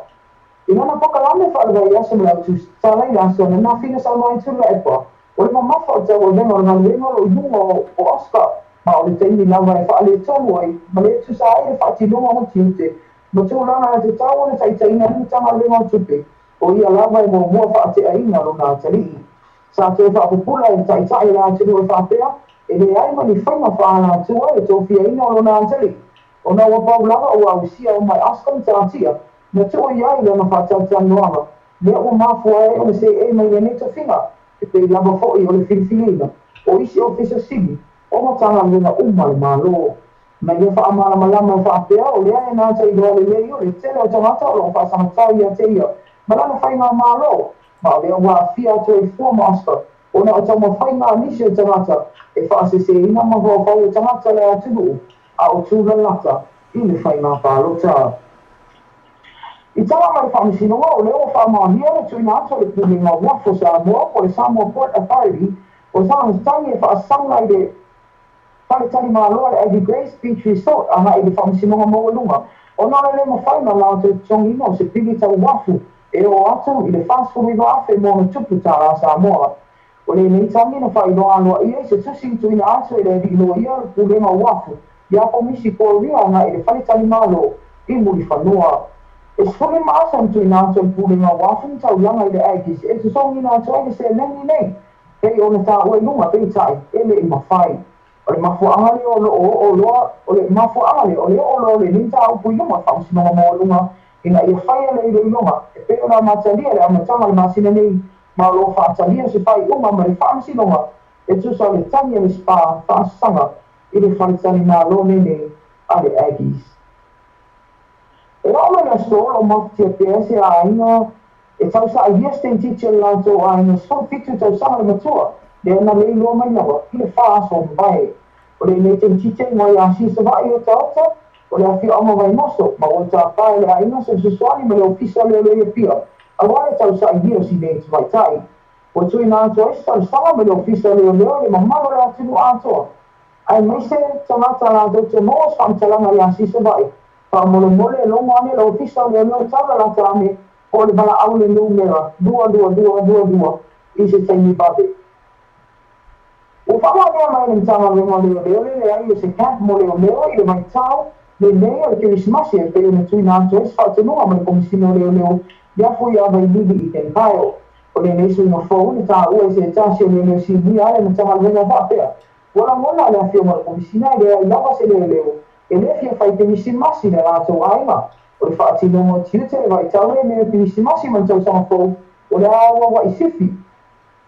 ina na poka lame fa le ya so la tu sala ya so na finga sa mo tula e pa o le mama fa te o vengo na le no o Oscar ma o le teni na vai fa le to moi ma le tu sa e fa ti no mo tinte mo tu la na te tawo ne sai ina ni tanga le mo tupe o ia la vai mo fa te ina lo na tali sa te fa pula e sai la te no fa pea e le ai ma ni fanga fa na tu e to fia ina lo na tali o na wa pa la o au sia o mai Oscar tia na tu ia ile na fa ta no le o ma fo e o se e mai ne to finga e pe lava fo'i o le filifilina o isi ofisa sigi o matanga luna uma le malo na ia whaamara malama whaapea o lea e nāta i roa le lei o le tele o tangata o lo whaasangatau ia te ia malana whainga malo ma o lea wā fia to e fua master o na o tama whainga nisi o tangata e whaasese ina ma hoa whau o tangata le atunu a o tūra lata i le whainga whaalota I tala mai whaamisinonga o leo whaamahia le tuina ato le pulinga wafo Samoa o le Samoa Port Authority o whaamistangi e whaasanga i le whaletani maaloa le Ivy Grace Beach Resort aha i le whaamisinonga mawalunga o nana le mawhaina lao te tongina o se pili tau wafu e o atu i le whaasfumiga afe mo na tupu tala Samoa o le neitangi na whailoa aloa ia i se tusi tuina ato i le iloa ia le pulinga wafu ia komisi kōria nga i le whaletani maalo i muri whanua e sfuri maasa mtu inato pulinga wafu tau langa i le Aggies e tu songi na atu ai se lengi nei pei o na ta ue lunga pei tai ele i mawhai o le mafu angale o loa o le mafu angale o le o loa le ninta au pui lunga whamusinonga mo lunga ina i whaia le i le lunga e pei o na matalia le amatanga le masina nei ma lo whaatalia se whai unga ma le whamusinonga e tu sa le tania le spa whaasanga i le whaletani na lo nene a le Aggies e rāma na sōra mafti a pēse a inga e tau sa i sten teacher lanto a inga so fitu tau sanga le matua le ana lei loa mai lawa i le whaaso mbae o le nei ten teacher ngoi a si sa vai o taota o le awhia ama vai moso ma o ta pae le a inga so susuani ma le ofisa le le pia a wale tau sa i hio si nei tu vai tai o tui nā ato esi tau sanga ma le ofisa le leo le mamalo le atinu atoa ai meise tangata la dote moos whamtalanga le a si sa vai pa mole mole lo mane lo ofisa le no tala la tame o le bala au le numera 2222 i se taimi babe. O whaua mea mai ni tanga renga leo le ai se camp mo leo i le mai tau le nei o Christmas e pe ona tui nā toi whaatunua mai komisino leo ia fui awa i ligi i te kaio. O le nesu ina fōu ni tā ua se tāsi o leo si ni ale na tanga renga whapea. Wala mona le afio mai komisina i lea i lawa se leo e le fia whai te misimasi na rātou ainga. O le whaatino mo tiute e vai tau le mea te misimasi man tau sama fōu o le awa wa i sifi.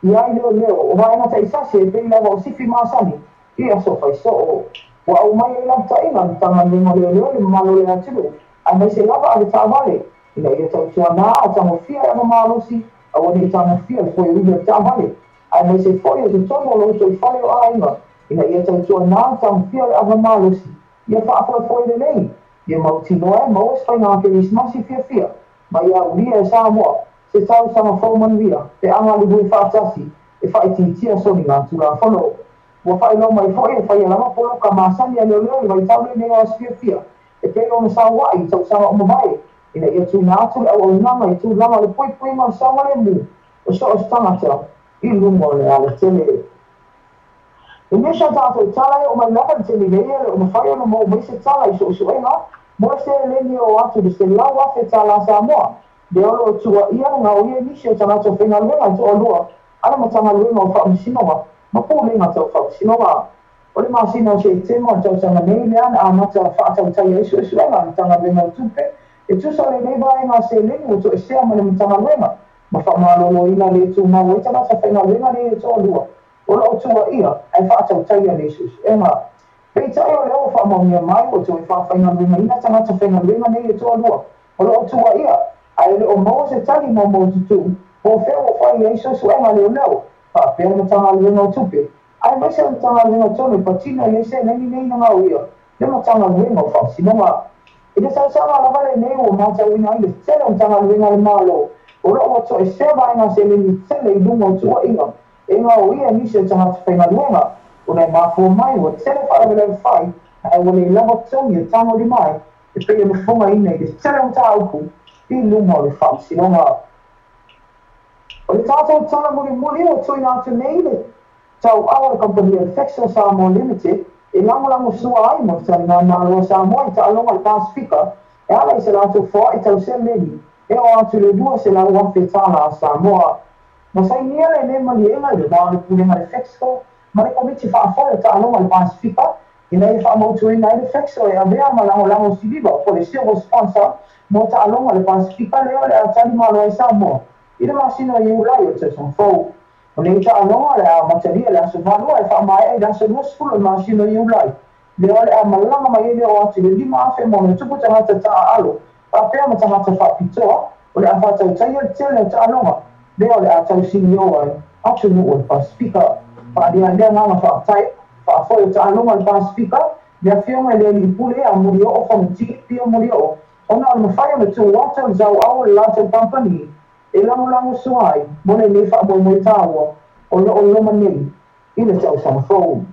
Ia i leo o vaenga ta isase e pei lawa o sifi maasani i aso whai so o. Wa au mai e lafta inga ni tanga renga leo le mamalo le atulu. Ai mai se lava ale tā vale. Ina ia tau tua nā a tango fia e mamalosi a wane i tango fia le fwoi uia tā vale. Ai mai se fwoi e te tomo lo so i whale o a inga. Ina ia tau tua nā a tango fia le mamalosi. Ia whaafoi fwoi le nei. Ia mauti noe mau es whainga ke rismasi fia. Ma ia uria e Samoa. Se tau sama fau manuia. Te anga li bui whaatasi. E whaiti tia soni ngā tura whanau. Wa fai lo mai foi e fai lama polo ka masani a leo vai tau le nea asfia. E pe lo na sa wai tau sa o mai. Ina ia tu na tu o na mai tu lama le poi ma sa ma le mu. O so stanga tau. I lungo le ala tele. E me sha tau tala o mai lava tele le o ma fai no mo mai se tala so nga. Mo se le ni o atu de se la wa fe tala sa mo. De o tu ia nga o ia ni se tala to fe nga le nga to lua. Ala ma tanga le no fa msino ma. Ma po le ngā tau whakasino wā. O le māsina o se i temo a tau tanga nei leana a mata whaatau tai eisu e suenga ni tanga renga o tupe. E tusa le leiba e ngā se lengu o to e sea ma le tanga renga. Ma whamalolo ina le tu mau e tanga sa whainga renga le e toa lua. O la o tua ia ai whaatau tai a leisu e suenga. Pei tai o leo whaamaunia mai o to e whainga renga ina tanga sa whainga renga le e toa lua. O la o tua ia ai le o mau se tali mo mo tutu. O wheo o whai eisu e suenga le o leo. Pea na tanga renga o tupe. Ai mai se tanga renga o tonu patina i se neni nei na ngau ia. Le ma tanga renga o whakasinoa. I le sausanga la vale nei o mata wina i le tele o tanga renga le malo. O la o to e se vaenga se neni tele i lunga o tua inga. E ngā o ia ni se tanga whainga renga. O nei mafo mai o tele whaavele whai. Ai o nei lava tonu i tango di mai. E pea na whunga ina i le tele o ta uku. I lunga o le whakasinoa. O le tātou tana muri o tui nā tu nei le tau awa company Infection Samoa Limited e lango sua ai mo tani ngā nāroa Samoa i ta alonga le Pasifika e ala i se lātou wha i tau se leni e o atu le dua se lau wawhi tāna a Samoa. Ma sai nia le ne mali enga i le nāre pulenga le Fexco ma le komiti whaafoi o ta alonga le Pasifika i nei whaamautu ina i le Fexco e a vea ma lango siviva po le silver sponsor mo ta alonga le Pasifika leo le atani malo ai Samoa. I le masina i ulai o te son fau. O nei ta alonga le a mataria le aso vanua e whaamae e le aso nuasfulu le masina i ulai. Le ole a malanga mai ele o atu le lima afe mo le tupu tangata ta alo. Pa pea ma tangata whapitoa o le a whatau taia le tele ta alonga. Le ole a tau sini o ai. Atu nu o le Pasifika. Pa adia lea nganga whaatai. Whaafoi o ta alonga le Pasifika. Le a whionga le li pule a muri o whamuti pia muri o. Ona o le mawhai me tu wata o zau au le lata company. E lango suai, mone ne wha mo tāua, o loma nei, i le tau sama fōu.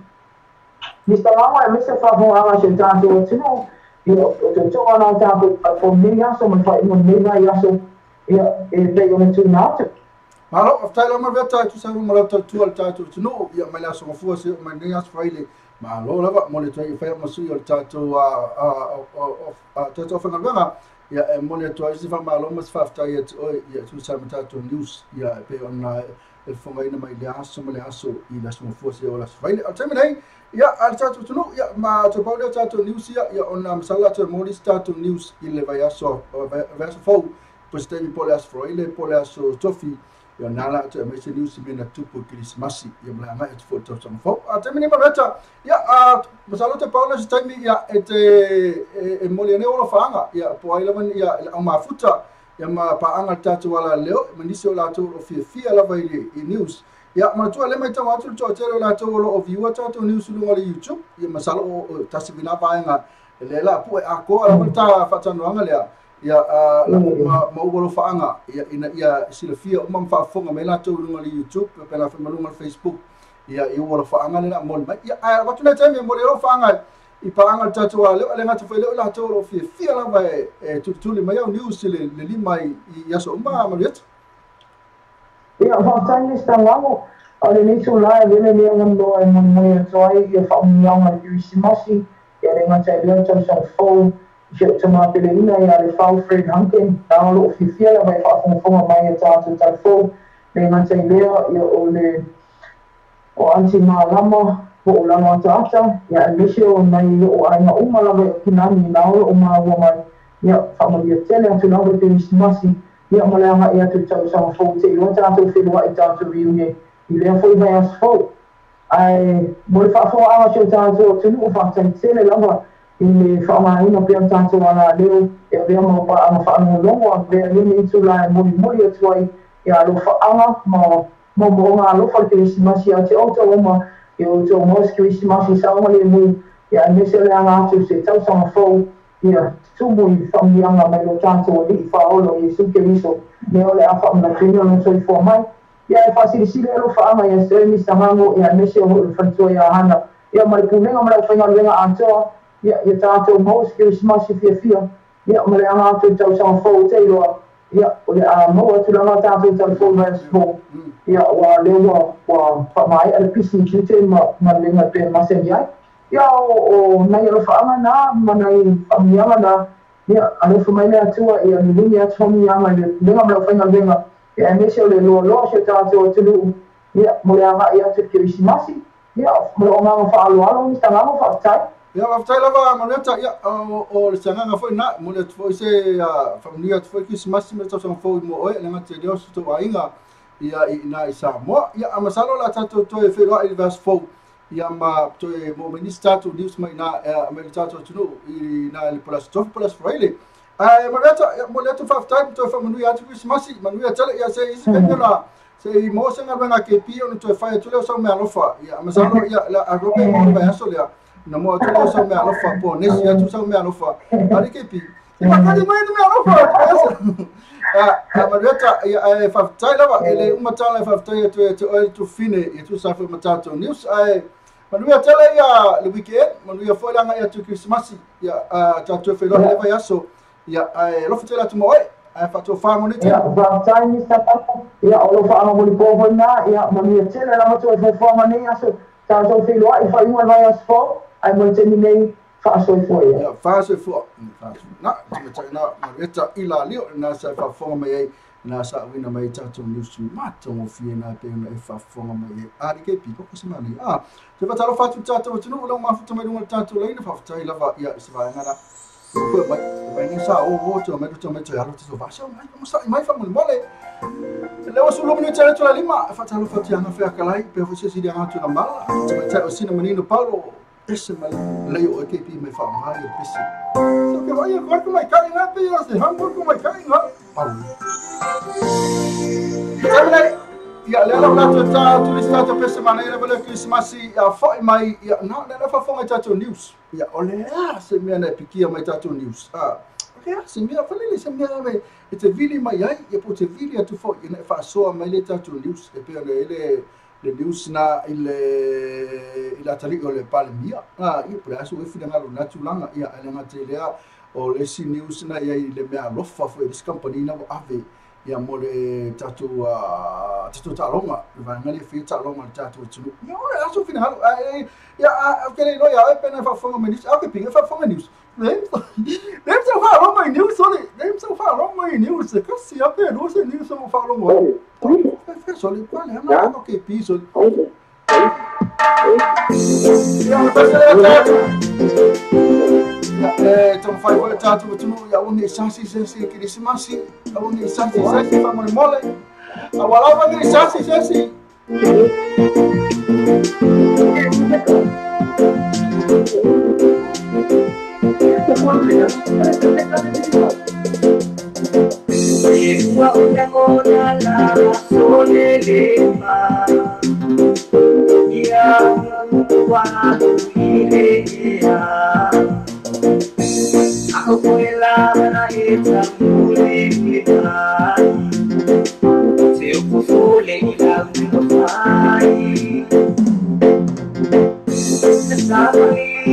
Mr. Lama e mese wha anga se tātou o tino, i o te tonga nā tātou a fō nei aso, ma wha imo nei nai aso, e pei o me tū nātou. Malo, aftai lama veta tu sa mo la tu al tatu tino ya mai la so fu se mai nei as faile. Malo lava mo le tu fa mo su al tatu tatu fa nganga ya mo le tu isi fa malo mas fa aftai ya tu sa tatu news ya pe on el fonga ina mai le aso mo le aso I la so fu se o la faile. Al terminai ya al tatu tino ya ma tu pa le tatu news ya on masala tu mo tatu news il vai aso verso fo postemi po le aso faile po le aso tofi. Ya nala tu mai se news mena tupu Christmas ya mla mai tu foto sama fo termini ma beta ya masalo te Paula se timi ya e moliane o fanga ya po ai lawan ya o mafuta ya ma pa anga tatu wala leo manisi o la tu o fia la vai I news ya ma tu ale mai tawa tu tele la tu o viewer tatu news lu ngale YouTube ya masalo o tasibina pa nga lela pu a ko ala ta fatano anga le ya ma ugolo faanga ya ina ya silafia o mam fa fonga me la tu lunga YouTube pe la fa malunga Facebook ya I ugolo faanga le na mol ya watu na teme mo le faanga I paanga tatu wa leo lenga tufai leo la toro fia la vai tutuli mai au news le lima I yaso uma Marietta. Ia whātaini stangango a le nitu lai vele mea ngando e mui atoai ia whaungianga i Uisimasi ia le ngata I leo tau sang fau i o tama pele ina ia le whau Fred Hankin na alo o fifia la vai whaafonga mai e tātou tau fau le ngata I leo ia o le o anti Maalama po o lama ata ia e mese o mai o ainga uma la vai o kinani na alo o maa ua mai ia whaamalia tele atu na alo te Uisimasi ia maleanga ia tu tau sama fau te iwa tātou whenua I tātou riune I lea fwoi mai as fau. Ai, mo le whaafua awa sio tātou tunu o whaatai tele lava I le whaamaina pia tātou ana leo e rea mau pa ama whaango longo a rea lini I tu lai mori atuai e alo whaanga ma moonga alofa ke Uisimasi a te auta oma I o tō mos ke Uisimasi saunga le mui ia e mese leanga atu se tau sama fau ia tumu I whaungianga mai lo tātou o I whaolo I suke riso me ole a whaamna tūnia no soi fua mai ia e whasirisire alo whaanga ia se mi sangango ia mese o le whantua ia hana ia maripunenga mara whainga renga atoa ia tātou mos ke Uisimasi fia ia maleanga atu tau sama fau te iloa ia ole a maua tulanga tātou tau fau mai asfo ia wa lewa wa whamai ala pisi kute ma lenga pe maseni ai ia o nai alo whaanga na manai whaamianga na ia alo whamai lea tua ia nilini atu whaamianga lenga mara whainga renga ia mese o le loa se tātou o tulu ia moleanga ia tu ke Uisimasi ia mo o nganga whaaloalo ni stanganga whaatai ia whaatai lava Marietta ia o le stanganga foi na mo le foi se whamunia tu foi ki Uisimasi me tau sanga foi mo oe lenga te leo suto wainga ia na I Samoa ia amasalo la tātou toe whenua I le vas fau ia ma toe mo minista tātou news mai na me le tātou tunu I na le polas tofu polas fraile ai Marietta mo le tu whaatai toe whamunia atu Uisimasi manuia tele ia se isi kanyela se I mo se ngā ke pio no toe whaia tu leo sau mea lofa ia amasalo ia la agrope mo le vai aso lea na mo tu leo sau mea lofa po nesi atu sau mea lofa ari ke pi ia kani mai tu mea lofa Marietta ia e whaatai lava ele umatala e whaatai atu e te oe tu fine i tu safu matato news ai manuia tele ia le weekend manuia whailanga ia tu Christmasi ia tātou whailua le vai aso ia lofa tele atu mo oe ai whaatou whamonita ia whaatai ni stapapa ia o lo whaanga moli pōhoi na ia manuia tele lama tu e whaafonga nei aso tātou whailua I whainga vai asfo ai mo te minei whaasoi fua ia ia whaasoi fua na tumetai na Marietta ila lio na sa whaafonga mai ei na sa wina mai tātou news mata mo fie na pe na e whaafonga mai ei ari ke piko kasi mani te whatalo whatu tātou tunu ulau mafuta mai runga tātou leina whaafutai lava ia isi vaengana koe mai ngai sa o te mai tu mai te alo te so vasa mai whamuli mole lewa su lomini tere tula lima whatalo whatu anga whea kalai pe whase siri anga tu na mala te mai tai o sina manino Paulo ese mai leo o KP mai whaamahai o pisi so ke vai a korku mai kai ngā pe ia se hamburgu mai kai ngā Paulo Terminai ia lea la tu tātou li tātou pese mana ina wale Christmasi ia whai mai ia na whafonga tātou news ia ole se mea na pikia mai tātou news se mea whalele se mea me e te vili mai ai ia po te vili atu fo ina e whaasoa mai le tātou news e pia le news na I le atari o le palemia ia pule asu e whina ngalo natulanga ia alenga te lea o le si news na ia I le mea lofa fo e this company na ave ia mo le tātou tālonga le vangani e whia tālonga le tātou tunu ia ole asu whina ngalo ia kere no ia e pena whaafonga mai news ke pinga whaafonga news Nem so far my news sorry. Nem so far my news. Kasi ape no se news mo falo mo. Sorry, qual é? Não, ok, piso. Então fai o teatro tu ya un sasi sesi que disse masi, a un sasi sesi fa mo mole. A wala va que sasi sesi. Wa una la solelema ya wa ilea akwela na ita mulea se ukufule ila ngofai sabali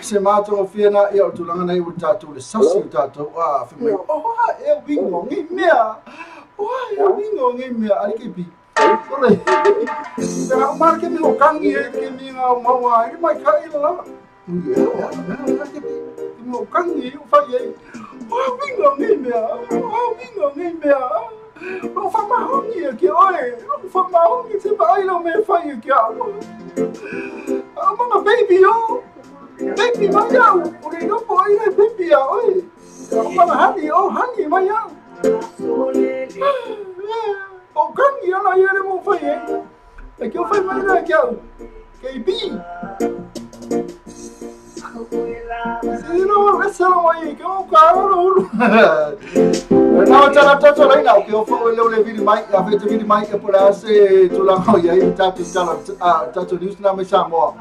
Se mato fiena e o tulanga nei o tatu le sasi o tatu a fe mai o e wingo ngi mea o e wingo ngi mea ali ke bi sole pero o mar ke mi o kangi e ke mi nga mawa e mai ka ila la mi o kangi o fa ye o wingo ngi mea o fa ma hongi ke oi o fa ma hongi se ba ila me fa ye ke a mama baby o baby mayau, uri no boy baby ya, oi. Kamu honey, oh honey mayau. Oh kangi ala yere mo faye. E que eu fai mais na que eu. KB. Se não essa não aí que eu quero. Não tala tata lá não que eu fui eu levi mais, a vez levi mais que por esse tu lá não aí tata tata news na me chamo.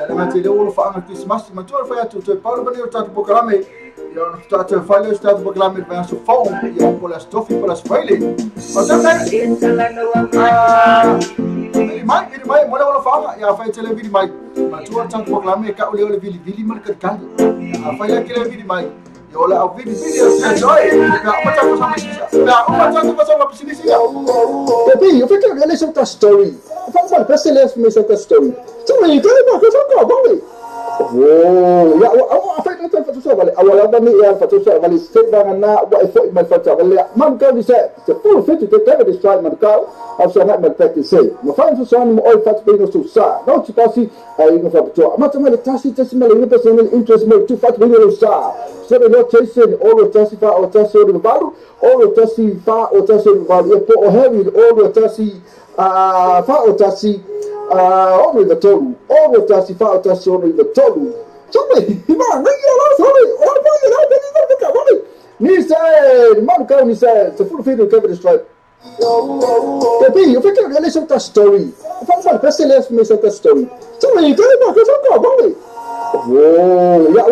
Ela vai ter o fa ang Christmas, mas tu vai tu para bani o tata proclame. Eu não tata falha o tata proclame vai so phone e eu por as tofi por as file. Mas também ele mai mora fa ya vai ter levi mais. Mas tu tata proclame ka o levi marca kan. Apa yang kita video mai? Ya olah video saya joy. Apa cakap sama sih? Dah, apa cakap sama sini sih? Tapi, eu fiquei olhando essa story. Fala, presta atenção nessa story. Cuma itu nak kau cakap apa ni? Oh, ya, apa itu tan fa so vale awala ba ni ya fa so vale se ba na wa e fo mai fa ta vale man ka ni se full fit te teve de strike man ka af so na man pek se mo fa so mo oi fa te no so sa no ti pasi ai no fa to ma ta mele tasi mele ni personal interest mo tu fa te no sa se no chasing all the tasi fa o tasi o valu all the tasi fa o tasi o valu e po o heavy all the tasi fa o tasi only the total all the tasi fa o tasi only the total Sorry, man, sorry, ni say, man, come, ni say, it's a full video cover the strike. Tapi, you think really some that story? If I'm not pressing less, me some that story. Sorry, you tell me, because I'm not going. Whoa, yeah,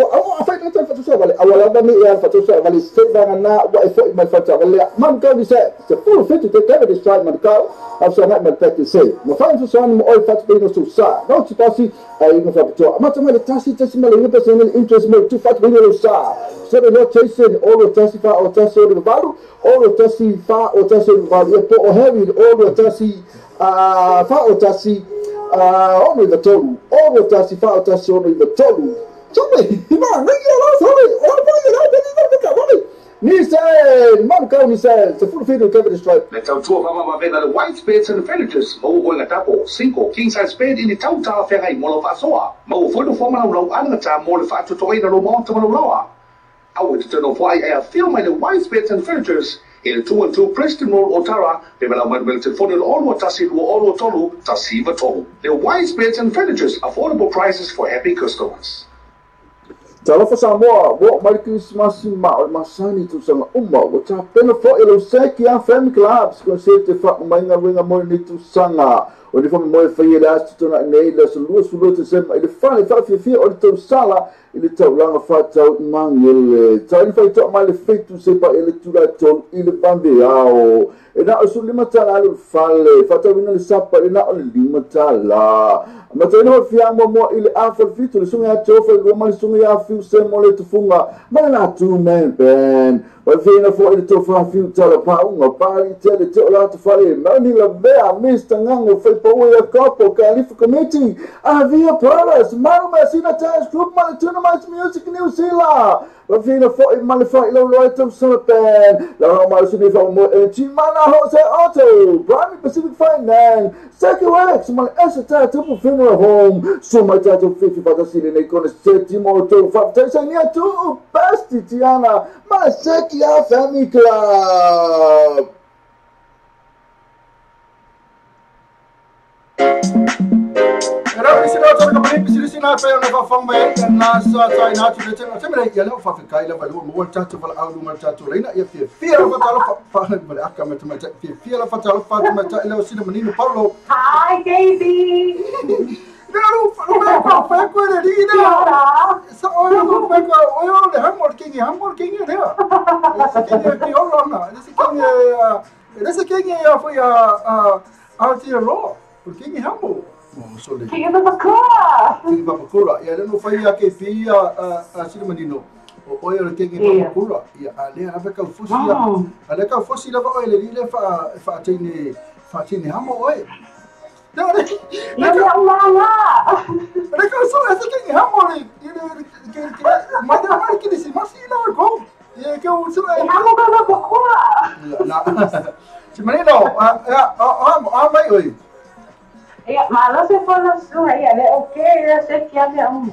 I find that for to say, I will have me here for to say, well, it's still down now. What I thought my father, man, come, ni say, it's a full video to cover the strike, man, car. I'm so not my practice say. My father son, my oil fat being so sad. Don't you pass it? I even have to. I'm not going to tasi mele personal interest mo too fat being so sad. So they're not chasing all the tasi fa or tasi o valu, all the tasi fa or tasi o valu. You put heavy all the tasi fa or tasi only the total. All the tasi fa or tasi only the total. Sorry, man, sorry. Ni say, man, come, ni say, it's a full video cover the strike. Let's out two of our the white spades and furnitures. Mo going at tapo, 5 king size spade in the tauta ferrai molo fasoa. Mo for the formal low anata more the fat to toy the romont to lower. I would turn off why I film the white spades and furnitures in 2 and 2 Preston Road Otara. Development will telephone all what Tassi all Tolu, Tassiva Tolu. The white spades and furnitures, affordable prices for happy customers. Talofa Samoa, what Marcus Massima, Massani to some Umma, which are benefit Iloseki family clubs, consider the fact Manga ring a money to Sanga, or the from Moy for last to not nail us, Louis Louis to send the funny thought you feel or to Sala in the top long of fat out Mangel. Tell if I talk my fate to say by Electura told Il Bambiao. E na o sulimatala alu fale, fata wina le sapa e na o le limatala. Matana ho fiamo mo ile afa fitu le sunga tofa le mo sunga ya fiu se mo le tufunga. Ma na tu men ben. Wa fina fo ile tofa fiu tala pa unga pali tele te ola to fale. Mani la bea Mr. Ngango foi pa o ya kapo Califa committee. Avia Paras, Marma Sina Times Group Mali Tournament Music New Zealand. Wa fina fo ile mali fa ile right of Sultan. La ma sini fa mo Chimana Jose Auto, Prime Pacific Finance, Securex, my Esata Tupu Funeral Home, so my title 50 for the city, they gonna set him auto for Tanzania to Basti Tiana, my Sekia Family Club. Sila sa kapatid, sila pa yung napafamay na sa tayo natin dito. At siyempre, yan ang fafikay lang pala. Mawal tato pala ang lumar tato. Ray na, fia la fatalo aka matamata. Fia la fatalo fatamata. Ilaw sila manino Paulo. Hi, baby! Pero, fue con herida. Sa oyo, fue con oyo, de Hamburg King ya. Ese King ya fue out here law. Por King Hamburg. King Babakura! King Babakura. Ya, no fue ya que fia sila manino. Oyo le King Babakura. Ya, ale ala ka fusi ya. Ale ka fusi la ba oyo le ile fa tini Hamburg oyo. Ya Allah. Mereka esse King Hamburg. Mas que disse, mas não é como. E que eu sou Hamburg Babakura. Menino, mai oi. Ya, malas se foi na sua aí, é ok, eu sei que é um.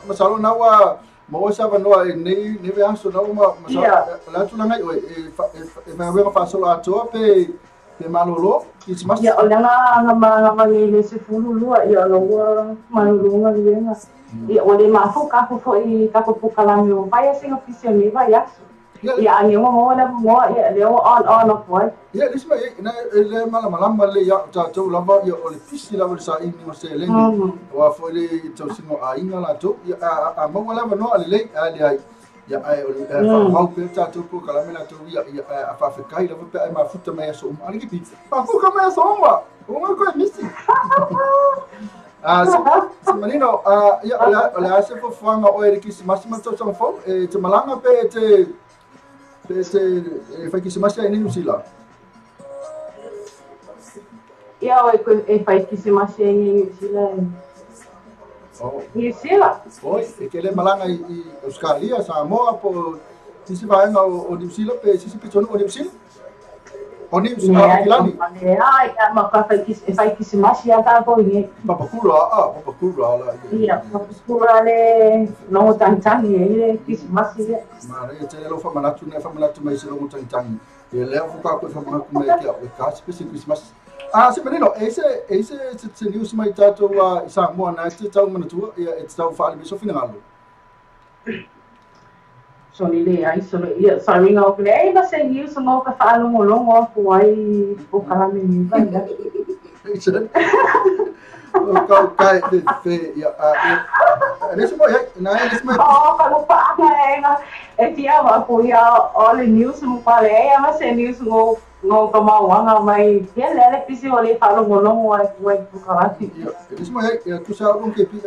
Masalo nawa mo sa banwa ni be aso nawa masalo la tu langai oi e va ver fa solo ato pe malolo is mas ya olha nga ni se fulu lua ya lo malolo nga yenga ya ole mafu ka foi ka kala meu vai assim oficial ni vai aso ya ni mo ya leo on of boy ya this ma na le malam le ya ta to la ba ya ole pisi la sa ini mo se le wa foi le to singo a inga la to ya a mo wala no ale ai ya ai ole fa pe ta to ko kala mena to ya a fa fe kai la pe ma futa me so ma ali pi fa ko ka me so ma o ma ko misi Menino, ya olha se for fanga o ele que se máximo to so fo te malanga pe te fai que se mais aí nem usila. Ya, fai que se mais aí nem usila. New Zealand. Oi, e ke le malanga I Australia, Samoa, po sisi vaenga o New Zealand, pe sisi pitonu o New Zealand. O New Zealand, Kilani. Ai, maka fai kisimasi ata ko ini. Papakura la. Iya, papakura le no tantangi ile kisimasi. Mara e tele lo fa manatu mai se lo tantangi. E le fuka ko fa manatu mai ke o ka spesi Christmas. Se menino, ese news mai tato wa Samoa na te tau manatu e tau fa ali so finalo. So nile ai so ia sa ringa o le ba se news mo ka fa lo longo ko ai o kala me ni ba ya. O ka de fe ya nesse mo ya na nesse mo ka lo pa na e tia va ko ya o le news mo pa le ya ma se news mo no kama wanga mai ke le pisi o le fa lo longo ai ko kala ti nesse mo ya tu sa un ke pi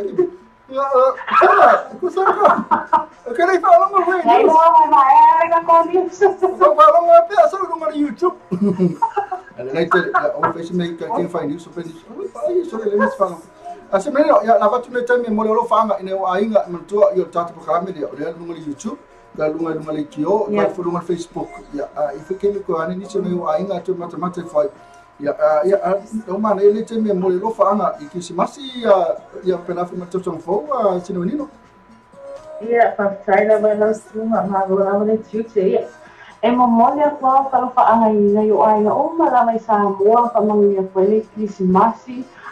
Queria falar uma vez. Aí não é ela com isso. Vou falar uma peça no YouTube. Ela o Facebook quem faz isso, faz isso. Isso eles falam. Assim mesmo, na batu me tem me lo fanga ine o ainga mentua yo tatu proclame dia. Olha no YouTube, galunga le kio, vai for no Facebook. Ya, if que me ko ani nisso no ainga tu mata foi. Ya o mana ele tem me lo fanga e que se masi ya pena foi mata são fo sino menino. Iya, China ba na suma magura mo Tuesday. E mo molha ko kalau faangai na yo ai o malamay Samoa pa mangya pwede Christmas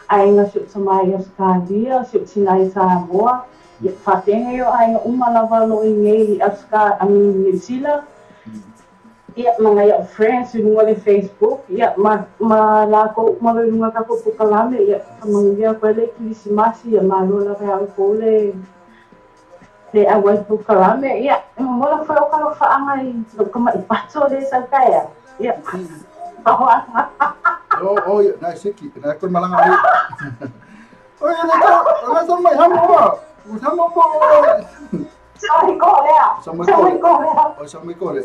ai nga shoot sa may Australia, shoot sinay Samoa. Ya fatenga yo ai umalawalo ingay aska ang New Zealand. Iya mga ya friends yung wala Facebook. Iya malako marunong ako po kalami ya mangya pwede Christmas ya malola kaya ko le le awal po kalame ya mola foi o kalo faangai no kama ipatso de sa kaya ya bahwa oh ya na siki na ko malanga ni oh ya na so mai hamo mo Samai kore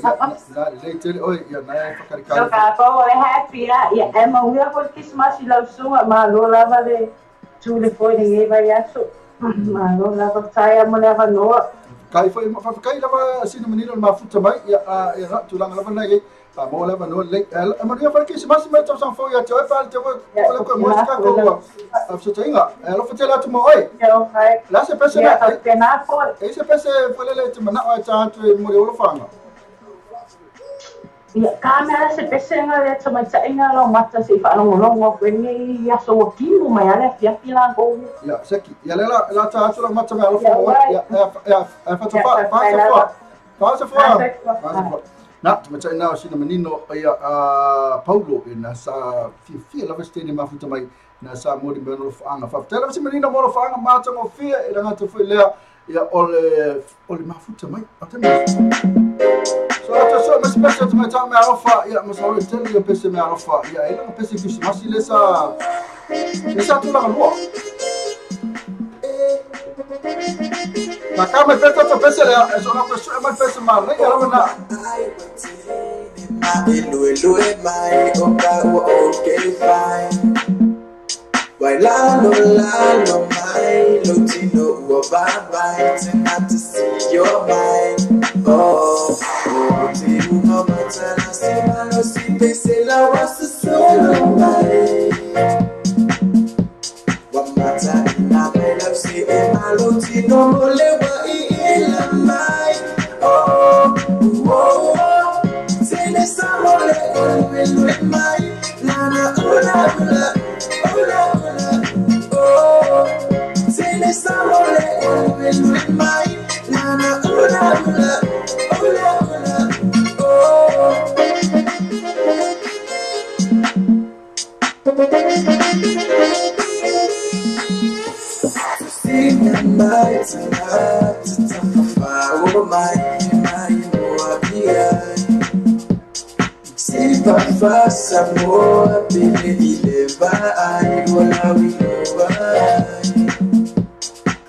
na le tele oh ya na so fakarika ka ko le happy ya ema uya por Christmas la sunga malola vale chule foi de vai aso Malo la percaya mo leva no. Kai foi kai lava sino menino mafuta mai ya tulang lava lagi. Mo leva no le. Maria fala que se mais me tão foi ya teu fala teu olha com música com a tinga. Ela foi lá tu mo oi. Lá se pensa na pena por. Esse pensa foi lá tu na a tanto morreu lo fanga. Ya kamera se pesenga le tama tsainga lo mata se fa lo longo kweni ya so kimu mai ale fia pila go ya seki ya la ta tu lo mata mai lo fo ya fa na tama tsainga si na menino ya Paulo na sa fia la vestene mafuta mai na sa modi beno lo anga fa tela si menino mo lo anga mata mo fia e nga tu foi le ya ole mafuta mai atema So mas pensa tu mai tá me arofa ya mas olha tele eu pensei me arofa ya ele não pensa que isso mas ele essa tu lá no na cama pensa tu pensa é só uma pessoa mas pensa mal né ela não Elu mai oka okay fine Bailando mai Lutino bye tonight to see your mind Oh, ti uno matana semana si pese la wasa solo mai Wa mata na bela si e malo ti no le wa ila mai Oh, se ne samole elu mai na ula Oh, se ne samole elu mai na ula Singing my tonight, si pa sa mo pinili vai wala wiwa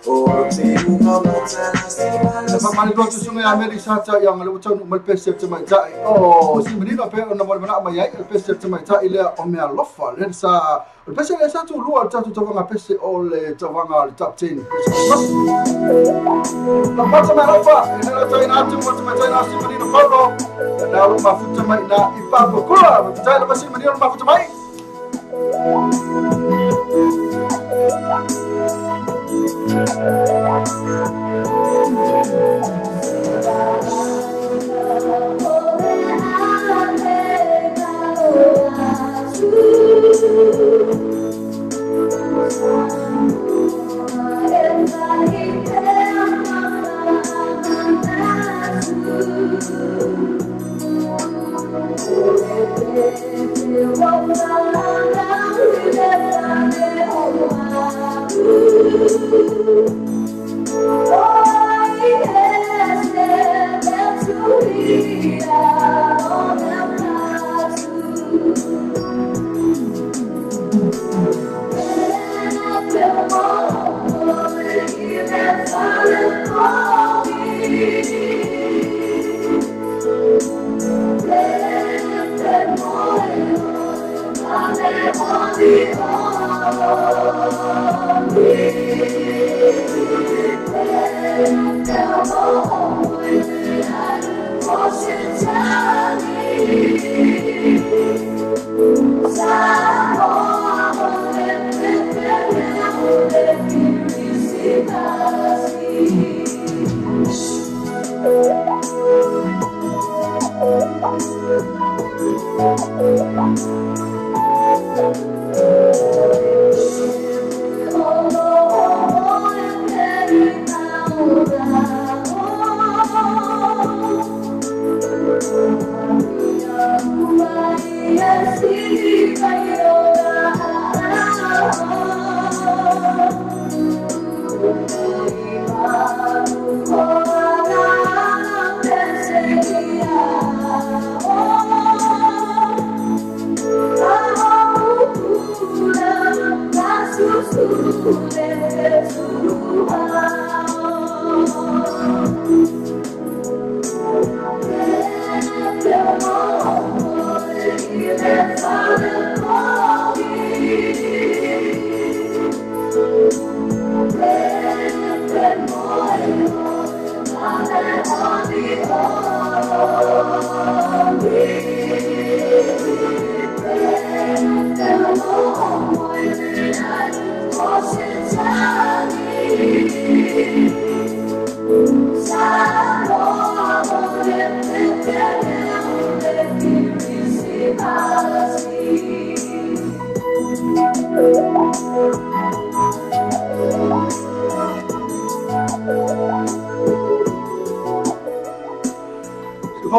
o te uma matana si malo le roto sunga ya meri sata yang le utau mal pese te mai tai o si menino pe ona mo mana mai ai pese te mai tai le o me alofa le sa le pese le sa tu lua tatu tavanga pese o le tavanga le top 10 la pata mai alofa le tai na tu pata mai tai na si menino paulo na lo mafuta mai na ipapo kula tai le pese menino mafuta mai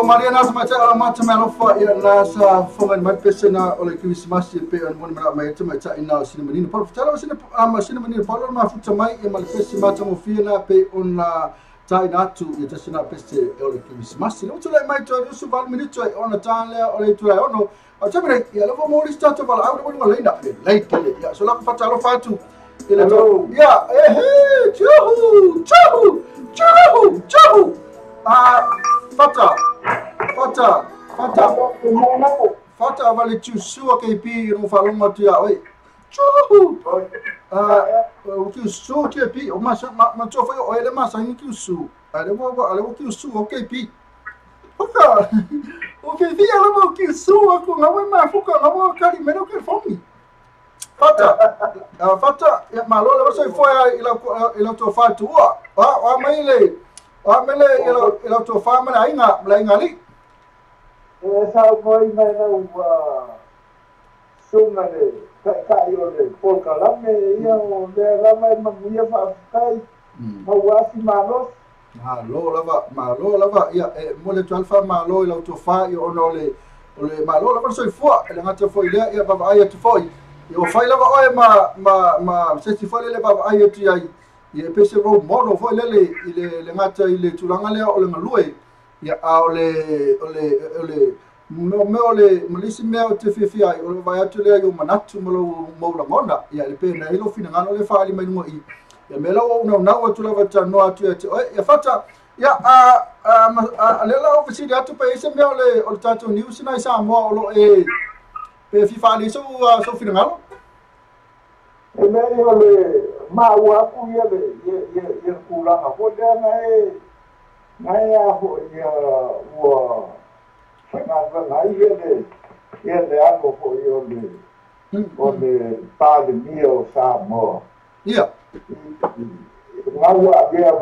Mariana macam alofa ia nasa fongan mai pesena oleh Christmas pe an mon mara mai tama ta ina sini menino por tala sini sini menino por ma futa mai ia mal pesi macam ofina pe on la ta ina tu ia tasina peste oleh Christmas no tu lai mai tu su val minito on ta le oleh tu lai ono a tama ia lo mo lista tu val au mo lai na lai kele ia so la fata alofa tu ia to ia chuhu Fata vale sua que pi não falou uma tia oi chuhu o que su que pi o mas só foi o ele mas aí que su ale o su o que pi o que via ela o que su com a mais foca não cari menos que fome fata malo você foi ela to fatu a mele ela to fama ainda ali esa foi mai na sumane kaio le polka lame ia o le lama magia fa kai mawasi malos malo lava ia mole tu alfa malo ila to fa io no le malo lava so fo ele ngata foi le ia baba ai tu foi io fai lava oi ma se ti foi le baba ai tu ai ia pese ro mono foi le ngata ile tulanga le o le ngalue ia ole malisi mea te fefia ai ole vai atu le yo manatu mo la ngona ia le pena ilo fina ngano le fali mai nua i ia mela o na atu lava ta no atu ia fata Ya, lela ofisi dia tu pe ese mea o le tatou news na isa mo o lo pe FIFA le so finangalo. E mei o le maua aku ia le kulanga ko le ngai a ho ia ua whananga ngai ia le ano ho ia o le pale mio Samoa. Ia. Maua ia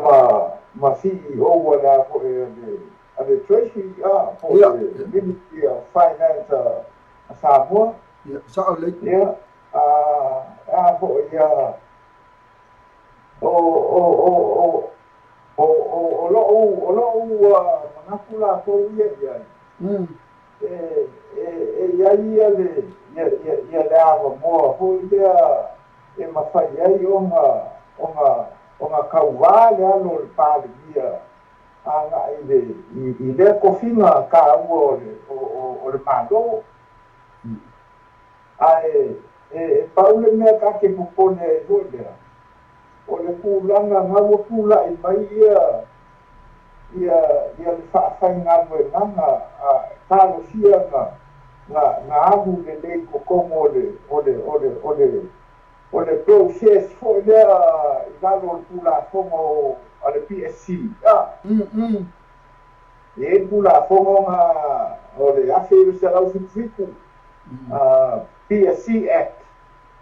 ma CEO wala ho ia le Treasury ho le Ministry of Finance Samoa. Ia, sa le. Ia. Ho ia o lo manakula ko ia ia ia le ava mo ho ia e mafai ai onga kauale alo le pale ia anga i le kofinga ka o le mando ai paule mea ka ke pupone lolea o le kulanga ngawa kula i mai ia le whaafaiga e nganga talo sia nga amu le lei kokongo o le process fo lea i lalo le pulafongo a le PSC e pulafongo o le afe i se lau fiku PSC Act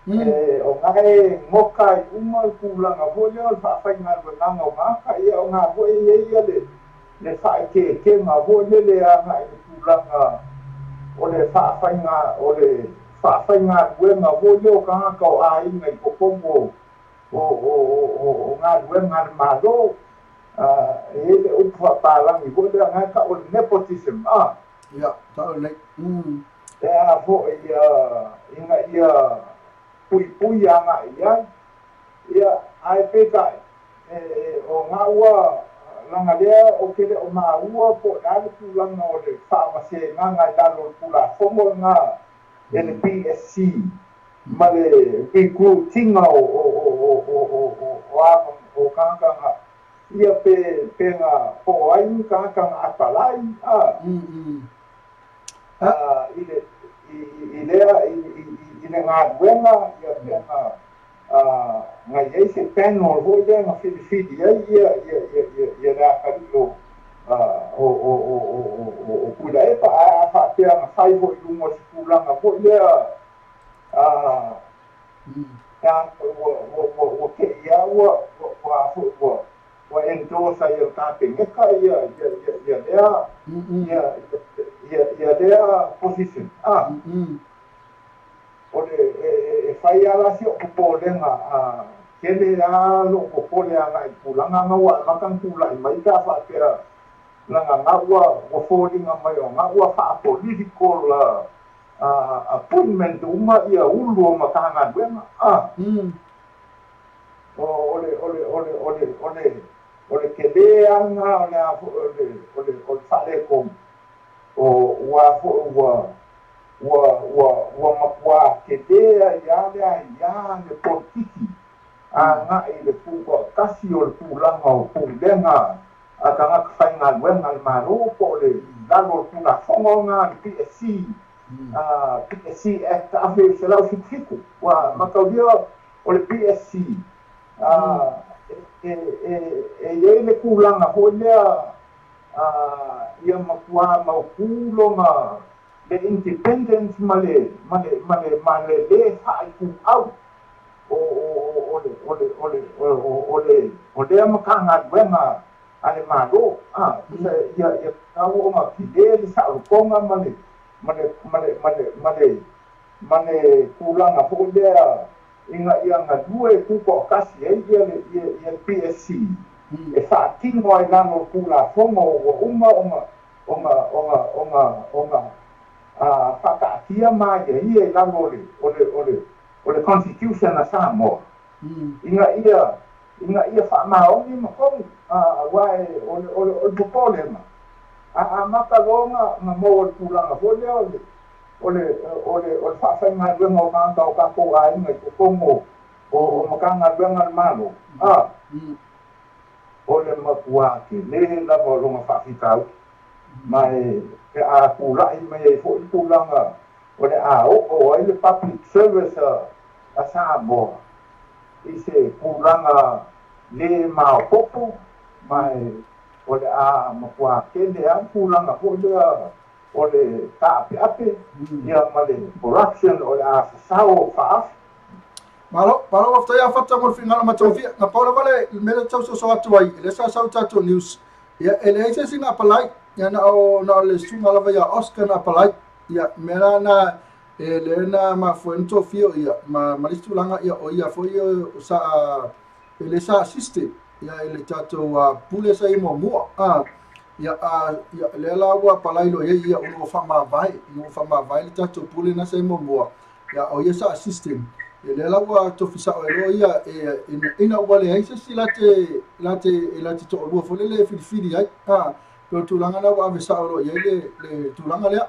o ngai ngoka i uma kulanga ho le whaafaiga e nganga o ngaka ia o ngā hoe ia le whaeke ma ho le anga i kulanga o le whaafaiga uenga ho le o kangaka o ainga i kokongo o ngā uenga le malo e le upu whaapalangi ho le ngaka o le nepotism ia, tau le e a ho ia pui anga ia ai peka o ngā ua langa lea o kele o ngā ua po nāle pūlanga o le whaamase nganga i lalo pula fongo ngā e le PSC ma le piku tinga o kākanga ia pe ngā po ai kākanga apalai i le ngā ruenga ia pēnga ngā iei se panel hoi lea ngā whiriwhiri ia rā karilo o kula epa a whāpea ngā whai hoi lungo si pūlanga hoi lea o ke ia wa endorsa ia kāpengeka ia lea position o le whai ala si o kupolenga kele a lo kupole anga i pulanga ngawa makan pula i mai ka whakera langa ngawa waforinga mai o ngawa wha political appointment uma ia ulu o makanga duenga o le kele anga o le whale kom o wa makwa kedea ya le politiki nga i le puga kasi o le pulanga o pulenga a kanga kwhainga wenga le maro po le lalo pula fongonga le PSC Act afe se lau fikiku wa makaudia o le PSC e le pulanga ho lea ia makua maupulonga le independence male le hai ku au o le makanga wenga ale mado ia kau ma pide sa konga mane kulanga ho lea ia nga due ku ko kasi ia PSC e fa tingo ai nano kula fongo onga whakaatia mai ia lano o le constitution na Samoa inga ia whamaongi makongi wae o le popolema makalonga nga mo o le kulanga hole o le whawhainga ruenga o kanga o kako a inga i kokongo o makanga ruenga le malo o le makua ki le la mo lo ma fa fitau mai ke a pula i mai fo i pulanga o le a o le public service a sa mo i se pulanga le ma popo mai o le a makua ke le a pulanga fo le o le ta ape ia ma le corruption o le a sao fa Malo of taya fata mo finala matofia na paula vale mele tau so atu ai le sa tatu news ya ele ese sina palai ya na le sunga lava ya Oscar na palai ya mera na ele na ma fuento fio ya ma malistu langa ya o ya foi sa ele sa system ya ele tatu pule sa imo mo ya le la wa palai lo ya uno fa ma vai le tatu pule na sa imo mo ya o ya sa system le lawa to fisa o ia ina wale ai se late to o fo le fili ai to tulanga na wa visa o ia le tulanga le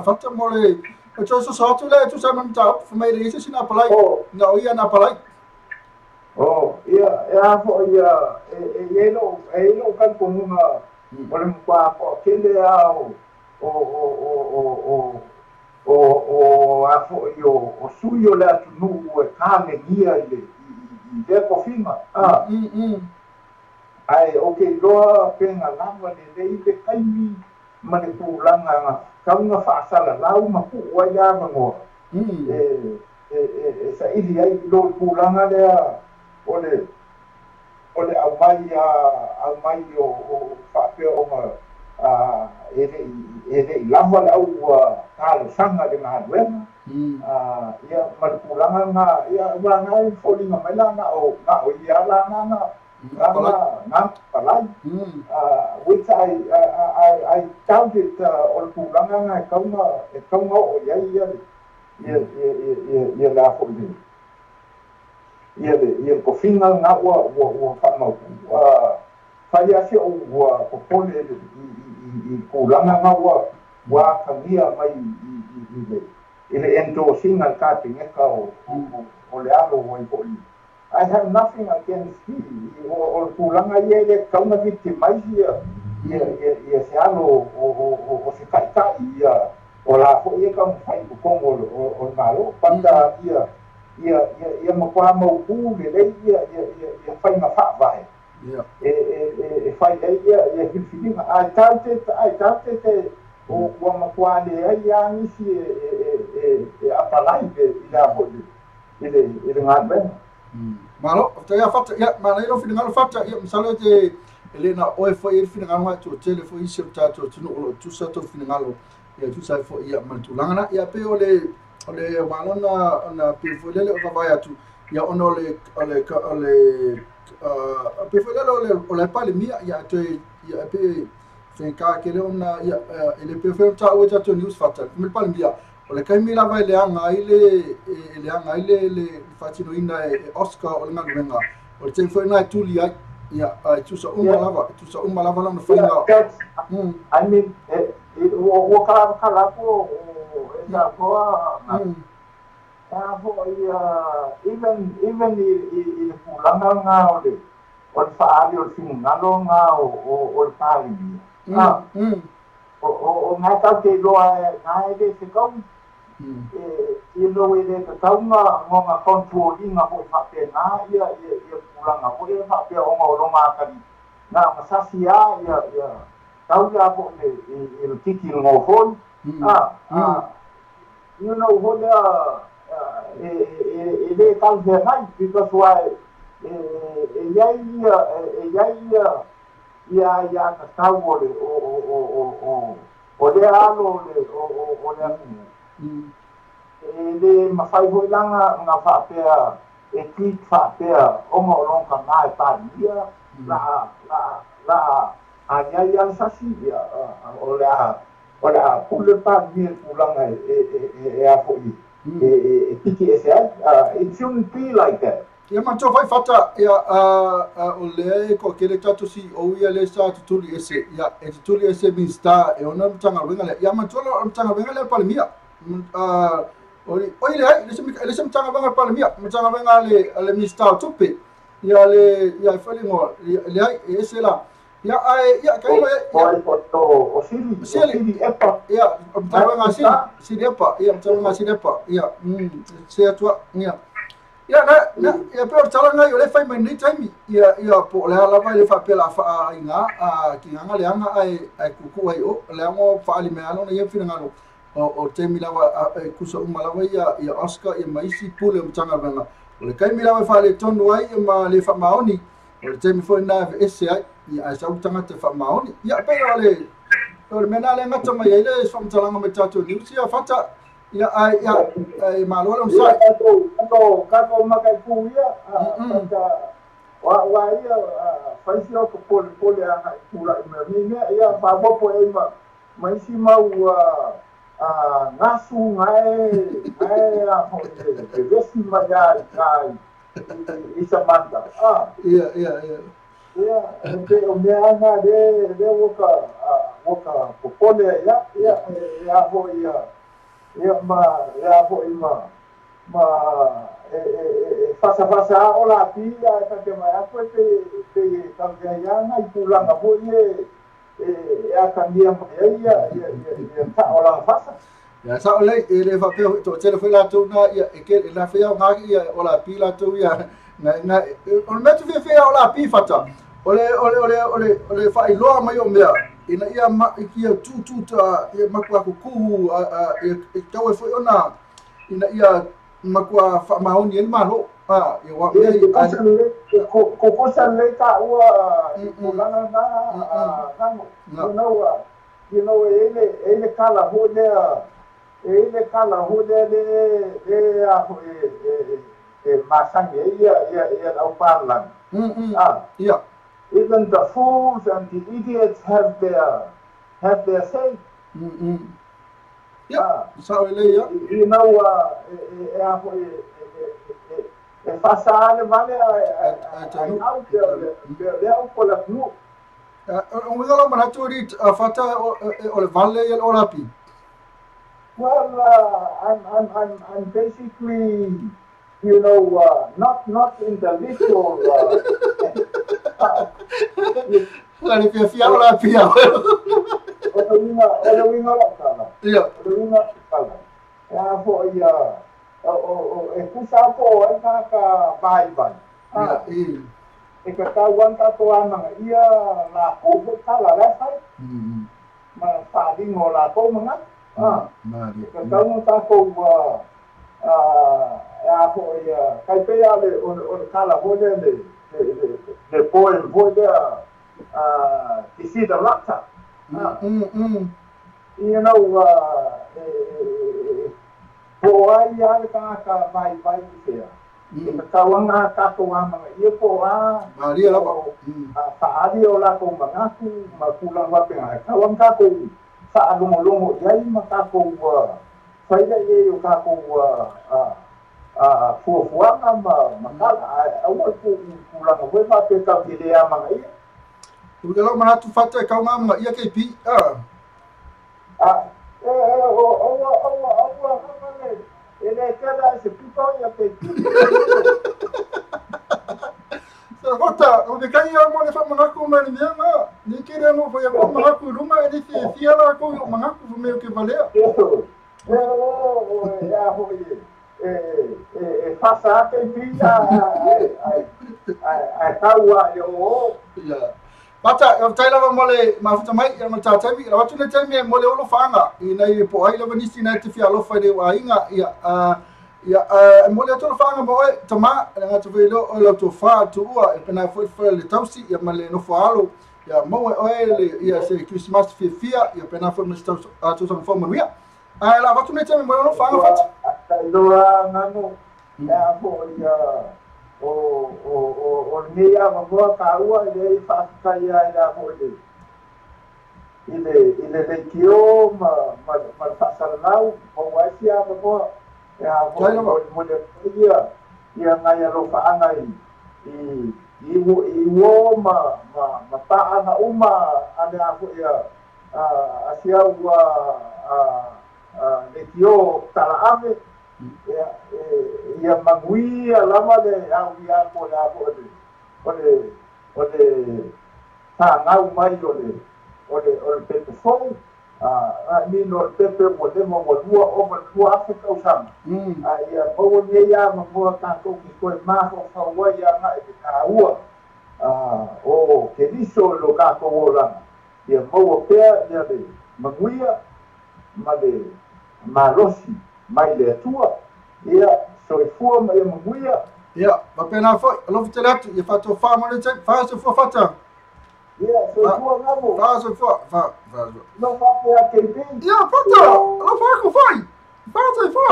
fata mo le to so to le to sa manta fo mai le se na palai na o ia na palai ia fo ia no kan ko nga mo le pa ko kele o afo yo o suyo la tunu e kane gia ile de kofima ai okay lo penga langa de ile kaimi mane pulanga kaunga fa sala lau ma ku wa ya ngo sa ili ai lo pulanga de ole amai o fa pe o ele lava au talo sanga de na wena ia malpulanga nga ia wanga folinga melanga o ia la na palai which I counted on pulanga nga kaunga o ia la folinga ia kofinga nga wa fa no faya se o popole i pulanga nga wa kamia mai ile endorsing al cutting o le alo o i I have nothing against him o pulanga ye kauna victimize ia se alo o se kaita ia o la fo ia kam fai ko o malo panda ia makwa mo pu le ia fai na fa vai fai ia filipina ai tante o makwa le ia ni si apalai ila ho ile ngabe malo taya fata ya mana ilo fina ngalo fata ya misalo te elena o foi fina ngalo to telefone isi tato tunu o tu sa to fina ngalo ya tu sa fo ya mantulanga ya pe ole walona na pe folele o vai tu ya onole ole pe folele ole pale mia ya te ya pe finka kele ona ya ele pe fe ta o ta news fata me pale mia ole kai mi lava ile anga ile le fatino ina Oscar o nga venga o te foi na tuli ya tu sa uma lava na faina I mean o kala ko esa ko even i pulanga nga o fa ali o finalo nga o pali o nga ka te lo nga de se ko e lo ele ka taunga nga controlling nga ho fa pe na ia pulanga ho ia fa pe o nga ma ka na masasia ia tauya po le tiki ngo fon you know what ele tal de night because why ia ka tawo le o le alo le o le ele mafai ho langa nga fa pe e kit fa pe o mo long ka mai pa dia la aya sasia o la pule pa bien pulanga a fo tiki it shouldn't be like that. Ia macho vai fata ia o le ko kele tatu si o ia le sa tutuli ese ia e tutuli ese minsta e ona mtanga wenga le ia macho lo mtanga wenga le palmia o ile le se mtanga wenga palmia mtanga wenga le minsta tupe ya le ya fale ngo le ai ese la ya ai ya kai o sili epa ya mtawa ngasi sili epa ya mtawa ngasi epa ya se atua ya na ya pe tala nga yo le fai mai ni time ya po le ala vai le fa pela fa inga ki nga le anga ai kuku ai o le ngo fa ali me ano na ye fina ngalo o te mi lawa kusa umalawa ya Oscar ya maisi pule mtanga banga le kai mi lawa fa le tonu ai ma le fa maoni o le te mi fo na ese ai ya sa utanga te fa maoni ya pe le mena le ngata mai le so mtalanga me tatu ni usia fata ya ai malo lo sai kako makai ku ya wa ya faisio ko pole a kura me ya ba bo maisi mau ngasu ngai ho vesi maya kai isa manda ya de o me anga de woka pole ya ho fasa ola pia ka mai apa te kambianga ngai pulang apo ya kambia ya ta ola fasa ya sa ole ele fa pe to tele foi la tu na ya ke la fe ya ngai ya ola pila tu ya na on met fe ola pi fata ole fa ilo mai o mea ina ia ma ia tu ta ia makua ku tau foi ona ina ia makua fa maoni el malo ia wa ko posan le ka wa mulana na you know ele kala ho le masange ia au parlan yeah. Even the fools and the idiots have their say. Yeah, so yeah. You know, vale out there for the blue. We don't want to read fata or vale or orapi. Well, I'm basically, you know, not in the literal. La le fia la fia. Ola winga la kala. Ia. Ola winga kala. Ya fo ia e kusa po ai ka bai. Ia. E ka ta wan ta to ana ia la ko kala la sai. Ma sa di ngo la to manga. Ka ta no ta ko ya fo ia kai pe ya le on kala ho le the boy there you see the raptor you know boy ya ka vai there ka wanga ka to ama ye po Maria la pa adio la ko mangaku makula wa pe ka wanga ko sa longo yai maka ko faida ye yo ka ko fuanga makala awal pulang we fa pe ka ile ya mangai tu kalau mana tu fata kau ngam ia ke pi ele kada se puto ya pe so fata o de kai ya mo le fa mangaku me ni ma ni kire no foi ko mangaku ruma e fi fiala ko mangaku me ke valea ya hoye passa que pia ai taua yo ya pata eu tai lava mole mafuta mai ia mata tami la watu le tami mole olo fanga ina i po ai lava nisi na te fia lo fa de wa inga ia mole to fanga bo tama nga tu velo o to fa tu ua e na foi le tausi ia male no falo ia mo le ia se Christmas fia ia pena foi mr to some form ria la watu le tami mole olo fanga fata Doa ngano ya bo ya o nia mo ka ua ile fa ka ya bo ile le kio ma fa salau o wasia bo ya bo mo ya ngai ro fa angai i ma ta ana uma ana bo ya asia ua le kio tala ame ia mangui lama le au ia po la po ngau mai o le pepe fou ni no pepe o le mo o lua Afrika usama ia o ni ia mo ka ko ki ko ma ko fa wa ia nga e ka ua o ke diso lo ka ko ola ia mo pe ia de maguia ma rosi mai le tua ia so e fu mai maguia ia ma pena foi lo fitelat ia fato fa mo le fa se fu fata ia so fu ngamo fa se fu fa no fa pe a ke bin ia fata lo fa ko foi fa se fu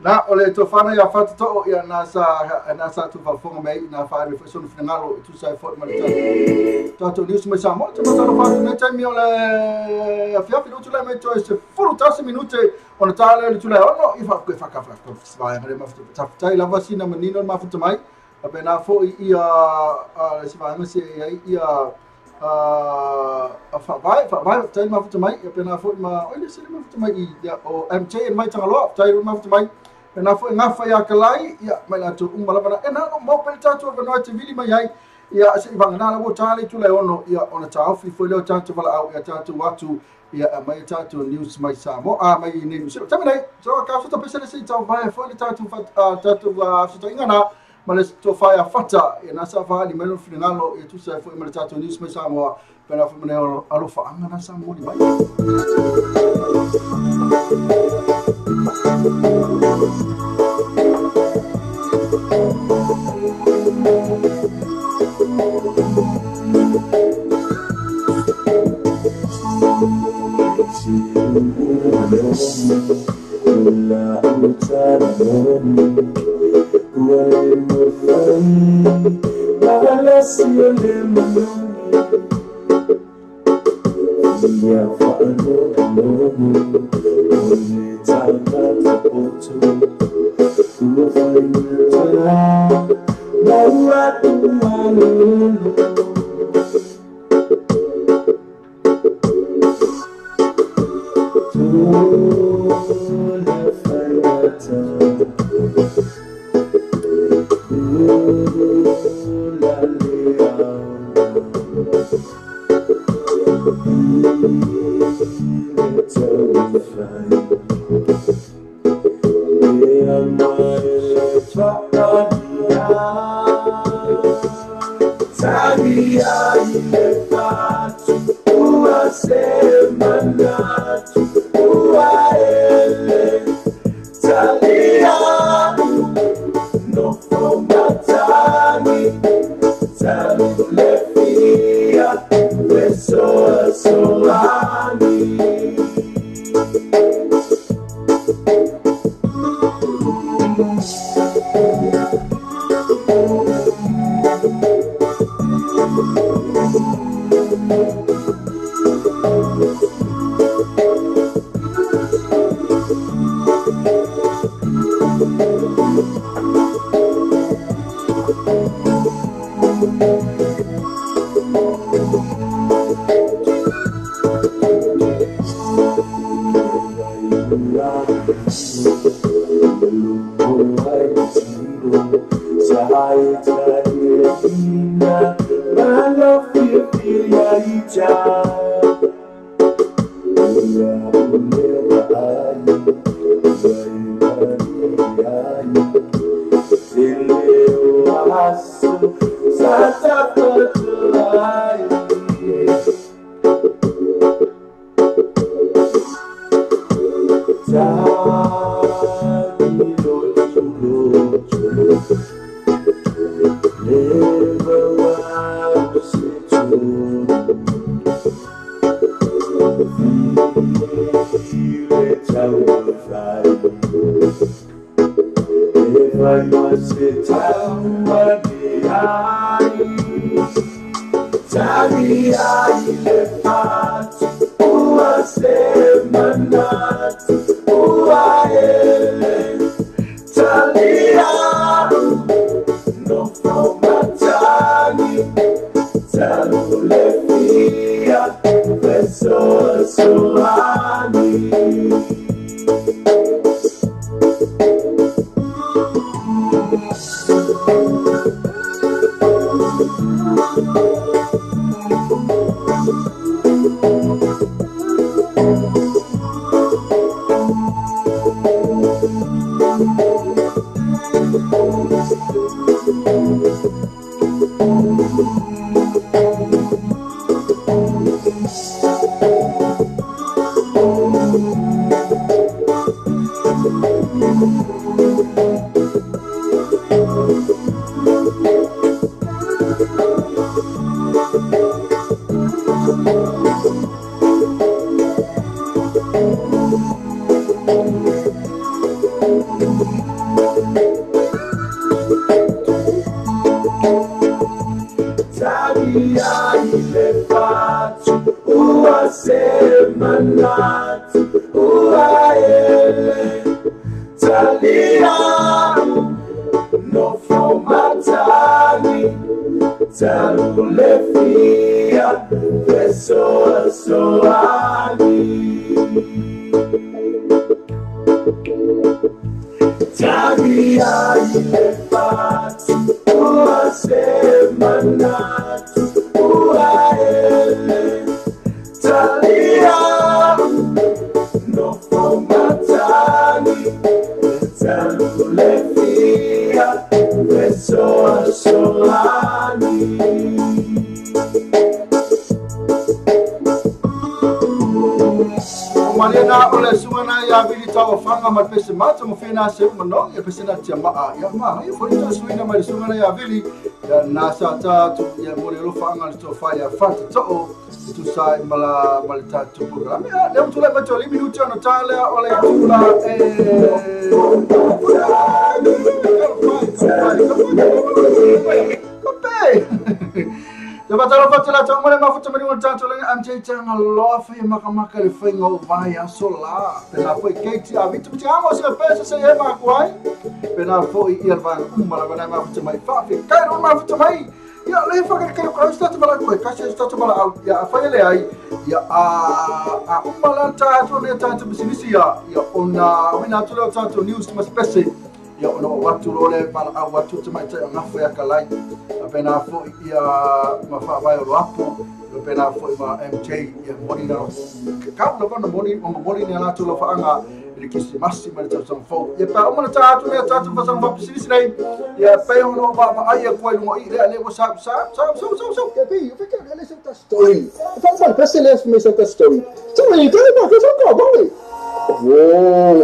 na ole to fana ia fata to ia na sa tu fa fonga mai na fa me so no finalo tu sai fo ma to news mai sa mo to sa no fa na tai mi ole a fia filo tu la me to se fulu tasi minute ona tale le tu la ono i fa ka fa ma ta tai la vasina menino ma futa mai apena fo ia se va se ia fa vai tai ma futa mai apena fo ma ole se ma futa mai ia o MJ mai tanga lo tai ma futa mai pena fo nga fa ya kalai ia mai la tu umala bana ena no mo pel tatu ba no te vili mai ai ia se va ngana la tale tu le ono ia ona ta ofi fo le tatu vala au ia tatu watu ia mai tatu news mai samo mai ni news tamai so ka so to pesa se tau vai fo le tatu tatu so to ingana male to faya fata e na sa fa li melo finalo e tu sa fo male tatu news mai samo pena fo mane alo fa ngana sa mo ni mai Malena ole sumana ya vili tawa fanga ma pese mata mo fena se mo ya pese na tia ya ma ya foi to suina ma sumana ya vili ya nasa ta tu ya mo le lo fanga to fa ya fata to tu sai mala malta tu program ya le tu le bato li minuti ono tale ole tu la Ya batalo fatela to mole ma futa mari tanto le amje tanga lofa ya makamaka le fengo vaya sola pela foi kate a vitu amo se pesa se e ma kwai pela foi ir van mala bana ma futa mai fa fi kai no ma futa mai ya le fa ka ko sta to bala ko ka sta to bala ya fa le ai ya a mala tanto le tanto bisinisi ya ona wina to le tanto news ma spese ya ono watu lole pala watu te mai te ngafu ya kalai pena fo ia mafa vai o apo pena fo ma MJ ya morina ka lo kono morina na to lo fa anga likisi massima le tsan fo ya pa o ta atu le tatu fa san fa pisisi nei ya pa ono ba ai ko no i le wo sa ke bi fica le senta story fa mal pese le me senta story so me te ma que so ko bom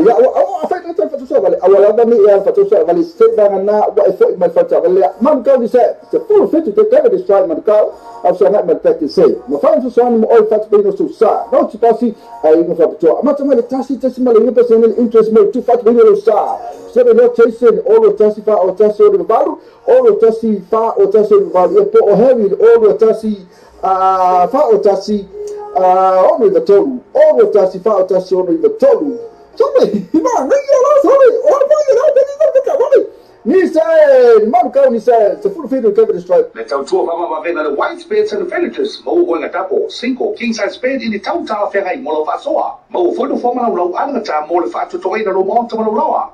ya o fa que fa so vale awala ba mi ya fa so vale se va na wa fo ma fa ta vale man ka di se full fit to take the strike man ka au so na man ta que se mo fa so mo o fa to no so sa no ti pasi ai no fa to ma ta ma tasi ma le pese ne interest mo tu fa to no sa se no chasing all the tasi fa o tasi o valu all the tasi fa o tasi o valu e po o heavy all the tasi fa o tasi ono the total all the tasi fa o tasi ono the total so me ma ringi la sorry o ba you know the ni say man ka ni say the full fit to cover the strike let's out to mama vena the white spades and the villages mo go na tapo 5 king size spade in the town ta fe gai mo lo fa soa mo fo do forma lo anga ta mo le fa to ina lo mo to lo loa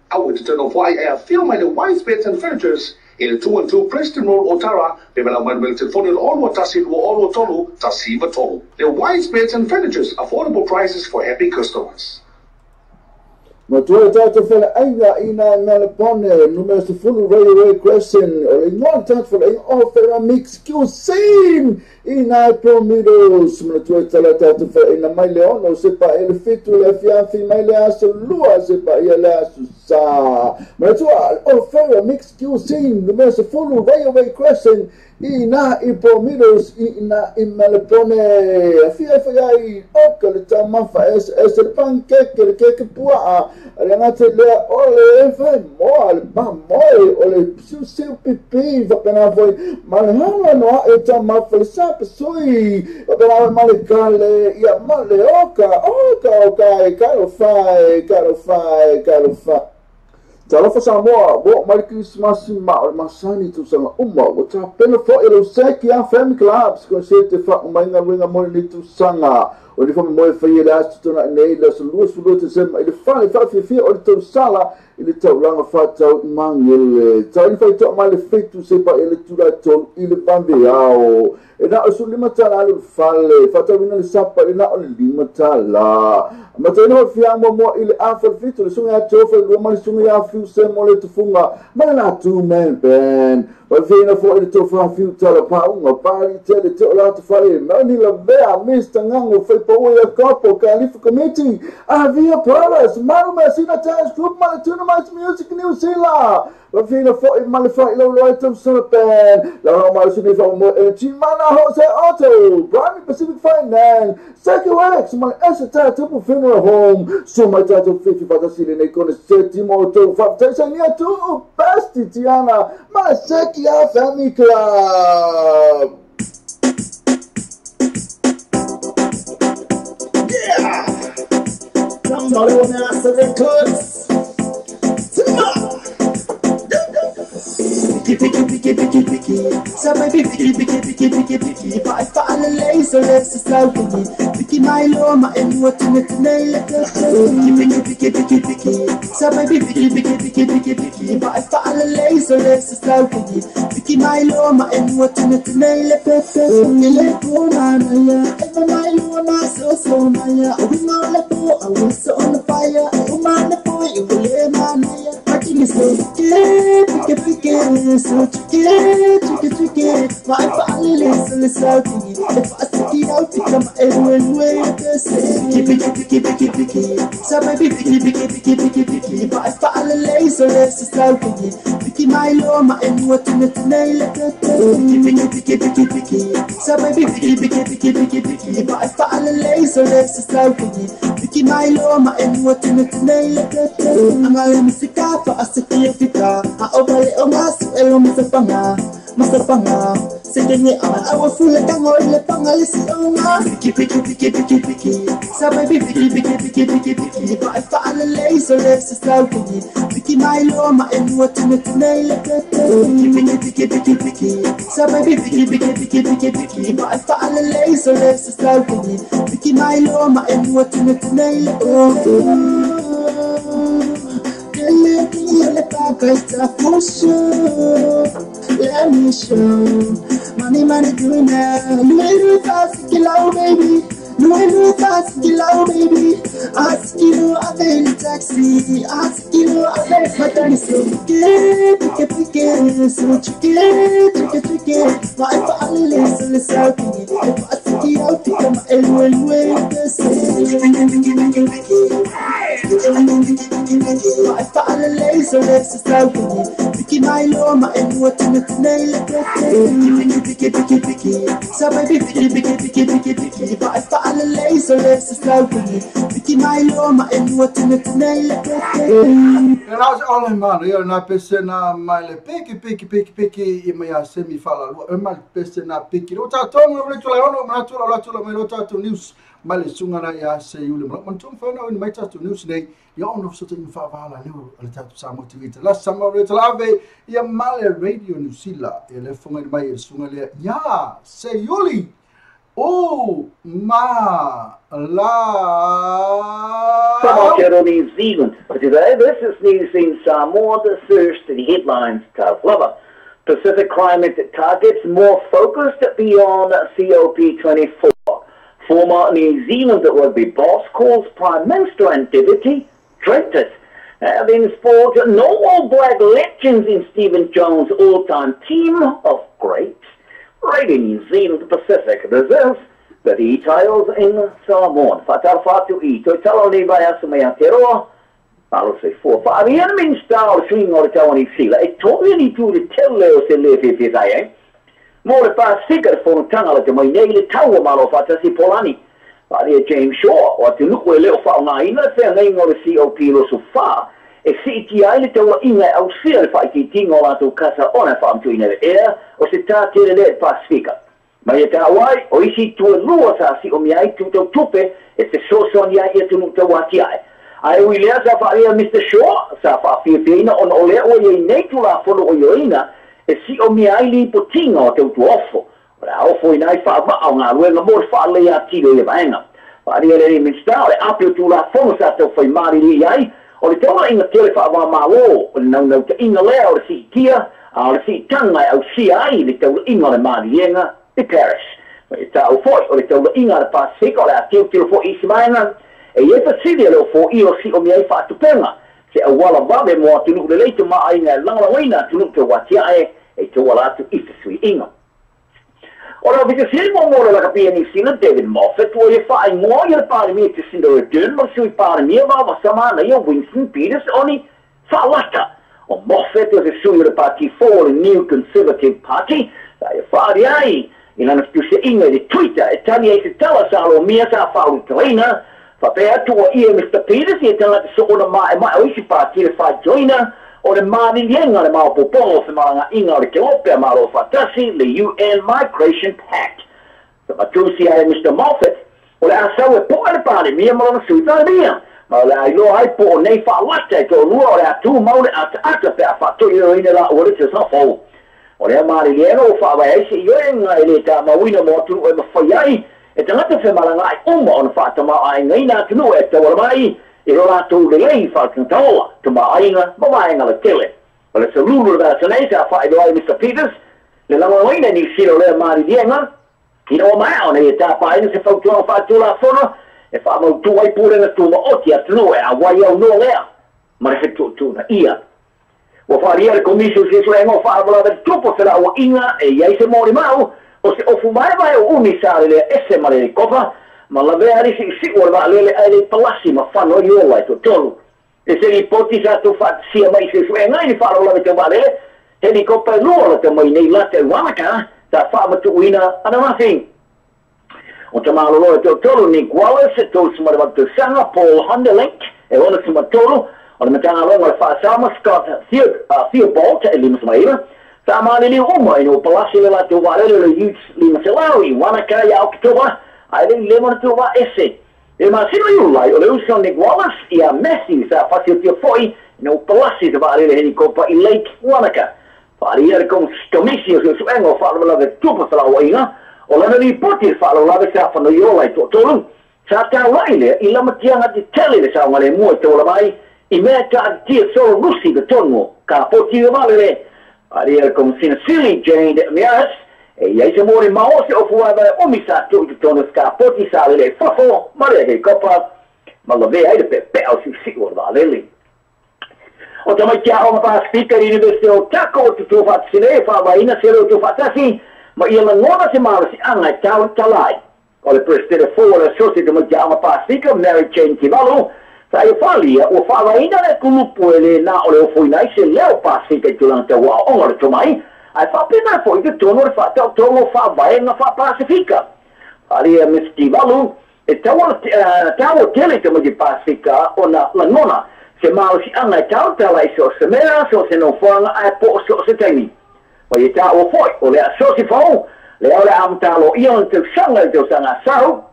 I would turn off why I film my the white spades and villages in the 212 Preston Road, Otara, Bebela Wellington Phone, all what Tassin, all Tolu, Tassiva Tolu. The white spades and furnitures, affordable prices for happy customers. Matua tata fela ainga ina Melbourne, numero se full railway question, or in one touch for an offer a mix cuisine ina promidos. Matua tata fela ina mai leono sepa ele fitu le fianfi mai le aso lua sepa ele aso sa. Matua offer a mix cuisine, numero se full railway question ina ipomidos ina Melbourne. Fia fai oka le tamafa es el pancake le keke pua. Rangate le ole fai mo ba mo ole su pipi va pena voi malhana no e tamafa le sap sui va pena male kale ia male oka caro fai Talo fa Samoa, bo mai Christmas ma masani tu sama umma, o ta pena fo elo seki a family clubs ko se te fa mai nga wenga mo ni tu sanga. O ni fa mo fa ye la tu na nei la sulu te sema ele fa fi o tu sala ile taulanga whatau imangi ele taini whai toa mai le whetu se pa ele tura tolu i le vambe ao e na o su lima tala ale whale whatau ina le sapa e na o le lima tala ma taina hoi whianga mua i le awha le fitu le sunga a tofa le ma le sunga a fiu se mo le tufunga ma le na two man band wa vena fo ile tofa a fiu tala pa unga pari tele te o la te whale mani la vea Mr. Ngango whai pa ui a kapo Kalifa Committee a via Paras Maruma Sina Times Group ma le Tunamites Music New Zealand wa vena fo i ma le whai lau loa tam suna band la rao ma le suni whai mo e Chimana Jose Otto Briny Pacific Finance Seki Wax ma le Esata Tupu Funeral Home so mai tato fifi fatasili nei kone seti moto whaptaisa nia tu besti Tiana ma le Seki a Family Club. Yeah! Somebody wanna ask the records. Picky. So baby, picky. But I thought I lay, so let's just go picky my law, my end, what in it, nail it. Picky. So baby, picky. But I thought I lay, so let's just go picky my law, my end, what in it, nail it. My law, so Maya. We know the boat, I was so on the fire. Oh man, the boy, you will lay my naya. I think it's so picky, so tricky. My family is so picky. If I stick it out, it come everywhere. Picky. So baby, picky. But I fall a lace, so let's just go picky my law, my end, what in it, nail it. Picky. So baby, picky. But I fall a lace, so let's just go picky my law, my end, what in it, nail it. I'm gonna miss a car, but I stick it. I overlay on us, elo masapanga. Secondly, I was full of tango in the pangalisi on picky. So baby, picky. But I found a lace, so let's just go picky my law, my end, what in it, nail it. Picky. So baby, picky. But I found a lace, so let's just go picky my law, my end, what in it, nail it. Let me show money doing that. You ain't do fast, kill baby. You ain't do fast, kill baby. Ask you, I take taxi. Ask you, I take my taxi. Picky, so tricky. My family is so happy. If I stick it out, it come anyway. My family is so happy. Picky my law, my end, what in it, nail it. Picky. So baby, picky. But I found a lace, so let's just go picky my law, my end, what in it, nail it. En als allemaal, ja, na pese na male picky, ima semi fala, ma pese na picky. Ota tomo no tula ono, na tula mai ota to news. Male sunga na ya se yule man tum fa na mai ta to news nei. Ja ono so te fa vala leo, ala ta sa motivate. La sama re tla ave ya male radio New Zealand. Ele fonga mai sunga le ya se yuli. Oh, ma la. From here on New Zealand. Today, this is news in Samoa. The first in headlines. Tavlava. Pacific climate targets more focused beyond COP24. Former New Zealand rugby boss calls Prime Minister activity traitorous. And in sport, no All Black legends in Stephen Jones' all-time team of greats. Radio New Zealand Pacific reserves the details in Samoan. Fatarfatu I to tell only by us may Aotearoa. I'll say 4 5. The enemy star swing or Tawani Sila. It told me to tell Leo se live if I am. More pass figure for Tangala to my nail tower malo fatasi Polani. But James Shaw or to look where little fauna in a fair name or the COP so far. E CTI le taua inga au sia fa ki tingo la to casa ona fa tu ina air o se ta tele le Pacifica. Ma ia ta wai o isi tu lua sa si o mi ai tu to tupe e te so so ni ai tu to wati ai. Ai wi le sa fa ia Mr. Shaw sa fa fi ina on ole o ye nei tu la fo o yo ina e si o mi ai li po tingo to tu ofo. Ora ofo ina ai fa ma nga lue nga mo fa le ya ti le vaenga. Pa ia le mi sta le apio tu la fo sa to foi mari li ai. o le taula inga tele whaamamalo, o le naunau ta inga lea o le si kia, a o le si tanga au si ai le taula inga le maalienga, le Paris. E ta o foi, o le taula inga le Pasifika, o le atiu tilo fo isi maenga, e ie Pacifica leo fo i o si o miai whaatupenga, se a wala vave mo atunu le leito maa inga langalawaina atunu te watiae, e te wala atu i te sui inga. Ora vita sili mo mo la kapia ni sila David Moffat o ye fa mo ye pa mi te sinda return mo sui pa mi va sama na ye Winston Peters oni fa lata o Moffat o sui le party for the New Conservative Party sa ye fa ai ina na tu se inga de Twitter e tani e se tala sa lo mia sa fa u traina fa pe atu o ye Mr Peters ye tala so ona ma o isi party le fa joina o le mani yenga le mau popongo se maranga inga o le kelopea maro fatasi le UN Migration Pact. Sa matusi ai Mr. Moffat, o le asau e poa le pāne mia marona suita le mia. Ma le ailo ai po o nei whaalata e tō rua o le atu maune ata pe a whatoi o ina la o le te safo. O le mani yenga o whaawai eise i oenga e le ta mawina mo atu o e mawhaiai e tangata whe maranga ai uma o na whaatama ai ngaina atu e te wala mai. E ora tu le lei fa kantola to mainga le tele. But it's a rule about tonight I find why Mr. Peters le la moina ni silo le mari dienga ki no mai ona e ta pa ina se fa tu fa tu la sono e fa mo tu ai pure na tu mo oti a tu e a wai au no le ma le tu na ia o fa ria le commission se so ngo fa bola del trupo se la o inga e ia se mori mau o se o fumare vai o unisare le esse mare di copa ma la vera si guarda le palazzi ma fanno io la tolu e se li porti già tu fa sia mai se suena e fa la che vale e li coppa loro che mai nei latte wamaka da fa ma tu ina ana ma fin o chiamalo loro tolu ni quale se tu si ma tu sanga Paul Hunderlink e ora si ma tolu o ma kana loro fa sama Scott Theobald e li ma sama li uma e o palazzi la tu vale le youth li ma selawi wamaka ya oktoba ai le lemon tu va esse e ma se io lai o le uso Nick Wallace e a Messi sa faccio ti foi no palazzi de vale le copa in Lake Wanaka fare ieri con comissio su engo fare la de tupa la waina o la ni poti fare la de sa fanno io lai tolu sa ta laile il la mattina di tele le sa male molto la mai i meta ti solo russi de tonno ca poti vale le fare ieri con Silly Jane de Mias e ia se mori ma o se o fuava o mi sa tu tono scapo ti sale le fofo ma le copa ma lo ve ai pe o si guarda lì o te mai chiaro ma pa speaker university o taco tu fa sine fa va in se lo tu fa sì ma io non se ma si anga ciao talai o le prestere fuori so se come chiama pa speaker Mary Jane Tivalu sai fa lì o fa va in le gruppo le na o le foi nai se leo pa speaker durante wa o lo tu mai ai fa prima foi che tu non fa tono fa vai na fa Pacifica ali a Mistivalu e tawo tele come di Pacifica ona la nona se mal si anga tau tala so se mera so se non fa a po so se teni poi ta o foi o le so si fa le ora am talo io te sanga te sanga sau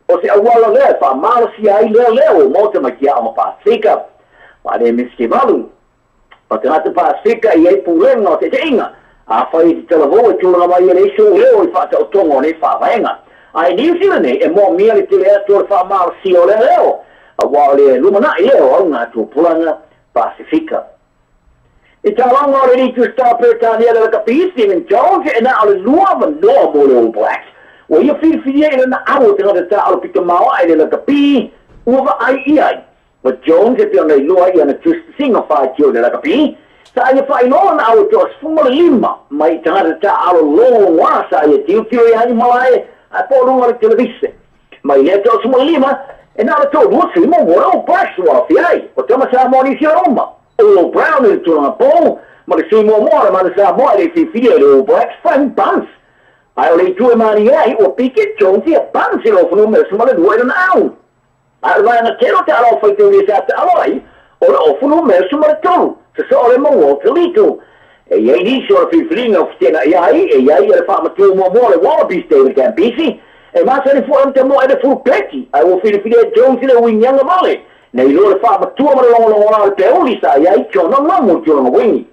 o se awala le fa mal si ai le o moto ma chiama Pacifica ma le Mistivalu o te nata Pacifica e ai pure no te inga a fai te la voi tu la mai le so le fa te o tongo ne fa venga ai New Zealand e mo mi le te le to fa mal si o le leo a wale lumana leo una tu pulanga Pacifica e ta longo re tu sta per tania la capisci Stephen Jones e na al nuova no All Blacks o io fil na amo te na ta al pito mau ai le capi uva ai but Jones e pione lo ai na just singa fa tio de la capi sa ia fai non auto sfuma lima mai tangata ta alo lo wa sa ia tio ai malai a po lunga le televise mai le to sfuma lima e na to do si mo ora o passo a fiai o tama sa moni si Roma o Brown il tuo po ma le si mo ma le sa mo le si fie le Blacks fan pants ai le tue mani ai o Pickett Jones e pants lo fu numero ma le due non allora na telo ta lo fai tu di sa allora o fu numero ma le tu se so le mo lito e ieri di so fi frino stena ai e ieri le fa ma tu mo le Wallabies te che busy e ma se ne fu ante mo e fu petti ai o fi Jones le winyanga male nei loro fa ma tu ma lo al peuli sai ai che non molto no wing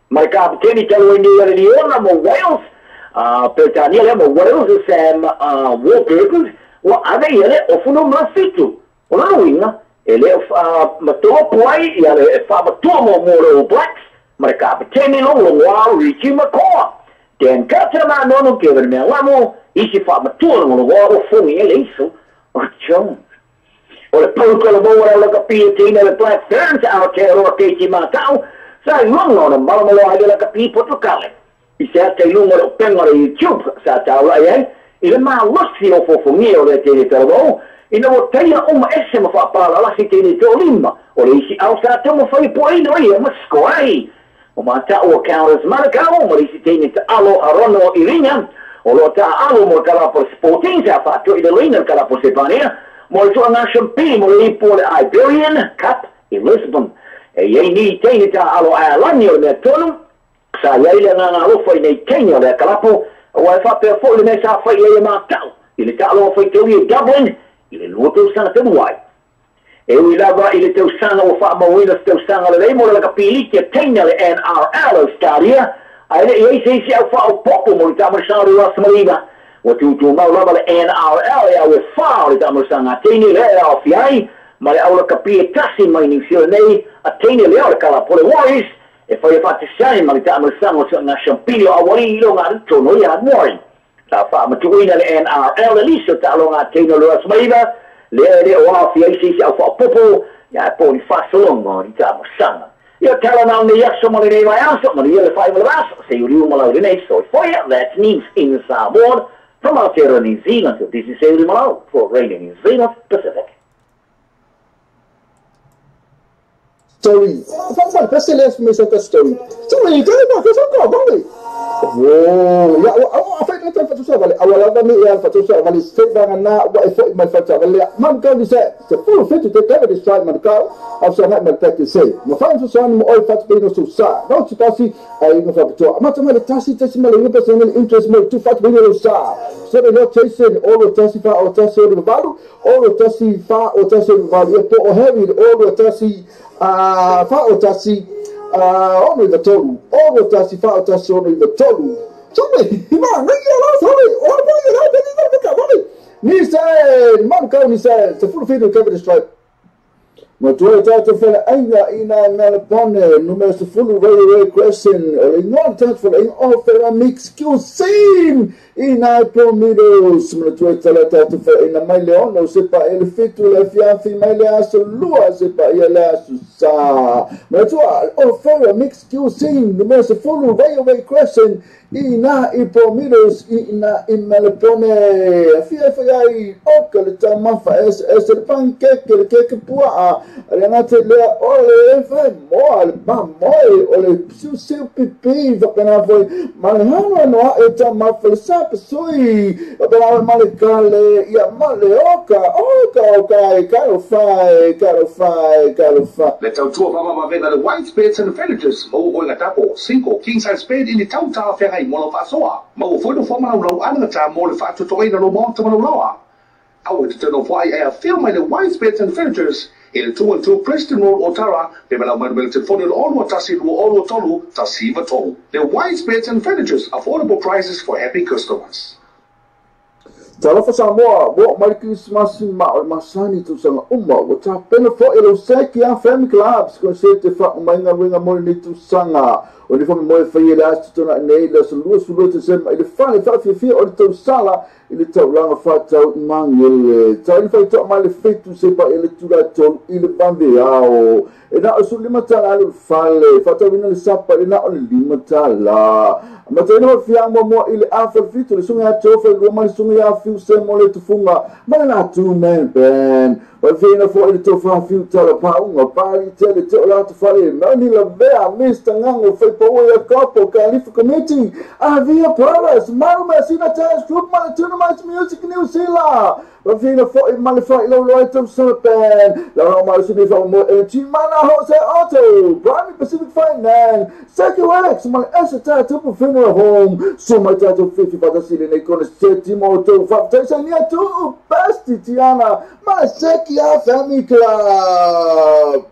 ma capitani te lo indire di ona mo Wales per Daniele mo Wales Sam Walker o ave ele o fu no ma fitu o no winga ele matua puai ia le fa matua mo mo blacks mereka peteni lo wow Richie McCaw dan kata na no ke ver me lamo isi fa matua lo wow fungi ele isso chong o le pouco le boa le capi tina le black ferns out there o ke ti matau sai longo na malamo ai le capi portocale i se te lungo le pengo le YouTube sa tau ai ile ma losi o fo fungi o le te telo ina o teia uma ese ma fa pala la si tini to lima o le isi au sa te mo fai po ino ia ma skoai o ma ta o counters maraka o mo le isi tini te alo arono i ringa o lo ta alo mo kala por sporting sa fa to i de lina kala por sepania mo le to na champi mo le po le Iberian Cup i Lisbon e ye ni tini ta alo a lanio le tonu sa ye le na lo foi nei tini le kala po o fa pe fo le me sa fa ye ma tau ile ta alo foi te i Dublin ile lua teu sanga te muai. E ui lava ile teu sanga o wha mawina teu sanga le rei mo le kapili kia teina le NRL o stadia, a ele i eise isi au wha o popo mo le tamarasanga o Asmariba. O tu mau lava le NRL e au e wha o le tamarasanga teini le e au fiai, ma le au le kapili tasi mai ni sio nei, a teini le au le kala pole Warriors, e whai e whate sani ma le tamarasanga o nga shampilio a wari ilo ngā ritono i a mwari. Ta fa matuina le NRL le liso ta longa teino lo asmaiva le o afi isi au fa popo ya po ni fa solongo ni ta mosanga yo tala na ne yaso mo le vai aso mo le fai mo vas se yuri mo la ne so for ya that means in Samoa from out here in New Zealand this is Sailor Malo for Radio New Zealand Pacific. Story. Fa pese les me sa story. Story ka ba ka so ko oh, ya apa itu fatu sa vale. Awala kami ya fatu sa vale. Sebab na wa ifo mal fatu vale. Man ka bisa. Full fit to take the strike man ka. After that man take say. Mo fa fatu sa mo oi fatu pino so sa. No ti tasi ai no fatu. Ama tama le tasi mal le personal interest mo tu fatu pino sa. So le chasing all the tasi fa o tasi o valu. All the tasi fa o tasi o valu. Po o heavy all the tasi fa o tasi ono the tolu ono tasi fa tasi ono the tolu some ima ngia la sorry ono mo ya la ni ka vale ni sai man ka ni sai se full fit to cover the stripe ma tu ta te fela ainga ina Melbourne numero se full railway question le non tant for in offer mix cuisine ina promidos ma tu ta la ta te fela ina mai leono se pa el fitu la fianfi mai le aso lua se pa ia la sa ma tu offer mix cuisine numero se full railway question ina promidos ina in Melbourne fia ai o le tamafa es el pancake le cake pua Renate le ole fa mo al ba mo ole su pipi va pena foi malhano no eta ma falsa soi pena male kale ya male oka caro fai le tau tua mama vena le white spades and villagers mo o la tapo 5 king size spade in tau ta ferrai mo fa soa mo foi do forma lo ana ta mo le fa to ina lo mo to lo loa au te no foi a film the white spades and villagers in 212 Preston Road, Otara, the Melbourne Military Phone all what Tassi all Tolu, Tassiva Tolu. The white spades and villagers, affordable prices for happy customers. Talofa Samoa, what Marcus Masani to some what a benefit it was seki and family clubs, consider the fact Manga Winga Molly to Sanga, or if I'm more for you last to not nail us, Louis to send the funny if you feel or to Sala. Il est long fat out mangel ta il fa to mal fetu se pa il tu la to il bambeao e na sul limatala al falle fa to il sappa il na il limatala ma to no fiamo mo il after fitu le sunga to fa il mal sunga fiu se mo le tu funga ma na tu men ben o fino fo il to fa fiu tala pa un pa li tele to la to fale ma ni la vea mista ngango fa po o capo calif committee avia paras malma sina tas group mal Dynamite Music New Zealand. Ravina fought in Malify low right of Serpent. Laura Marcy from Chimana Jose Auto. Brand Pacific Finance. Second Alex, my Esata to funeral home. So my title 50 for the city. They gonna set him auto. Fantastic near to best Tiana. My Sekia Family Club.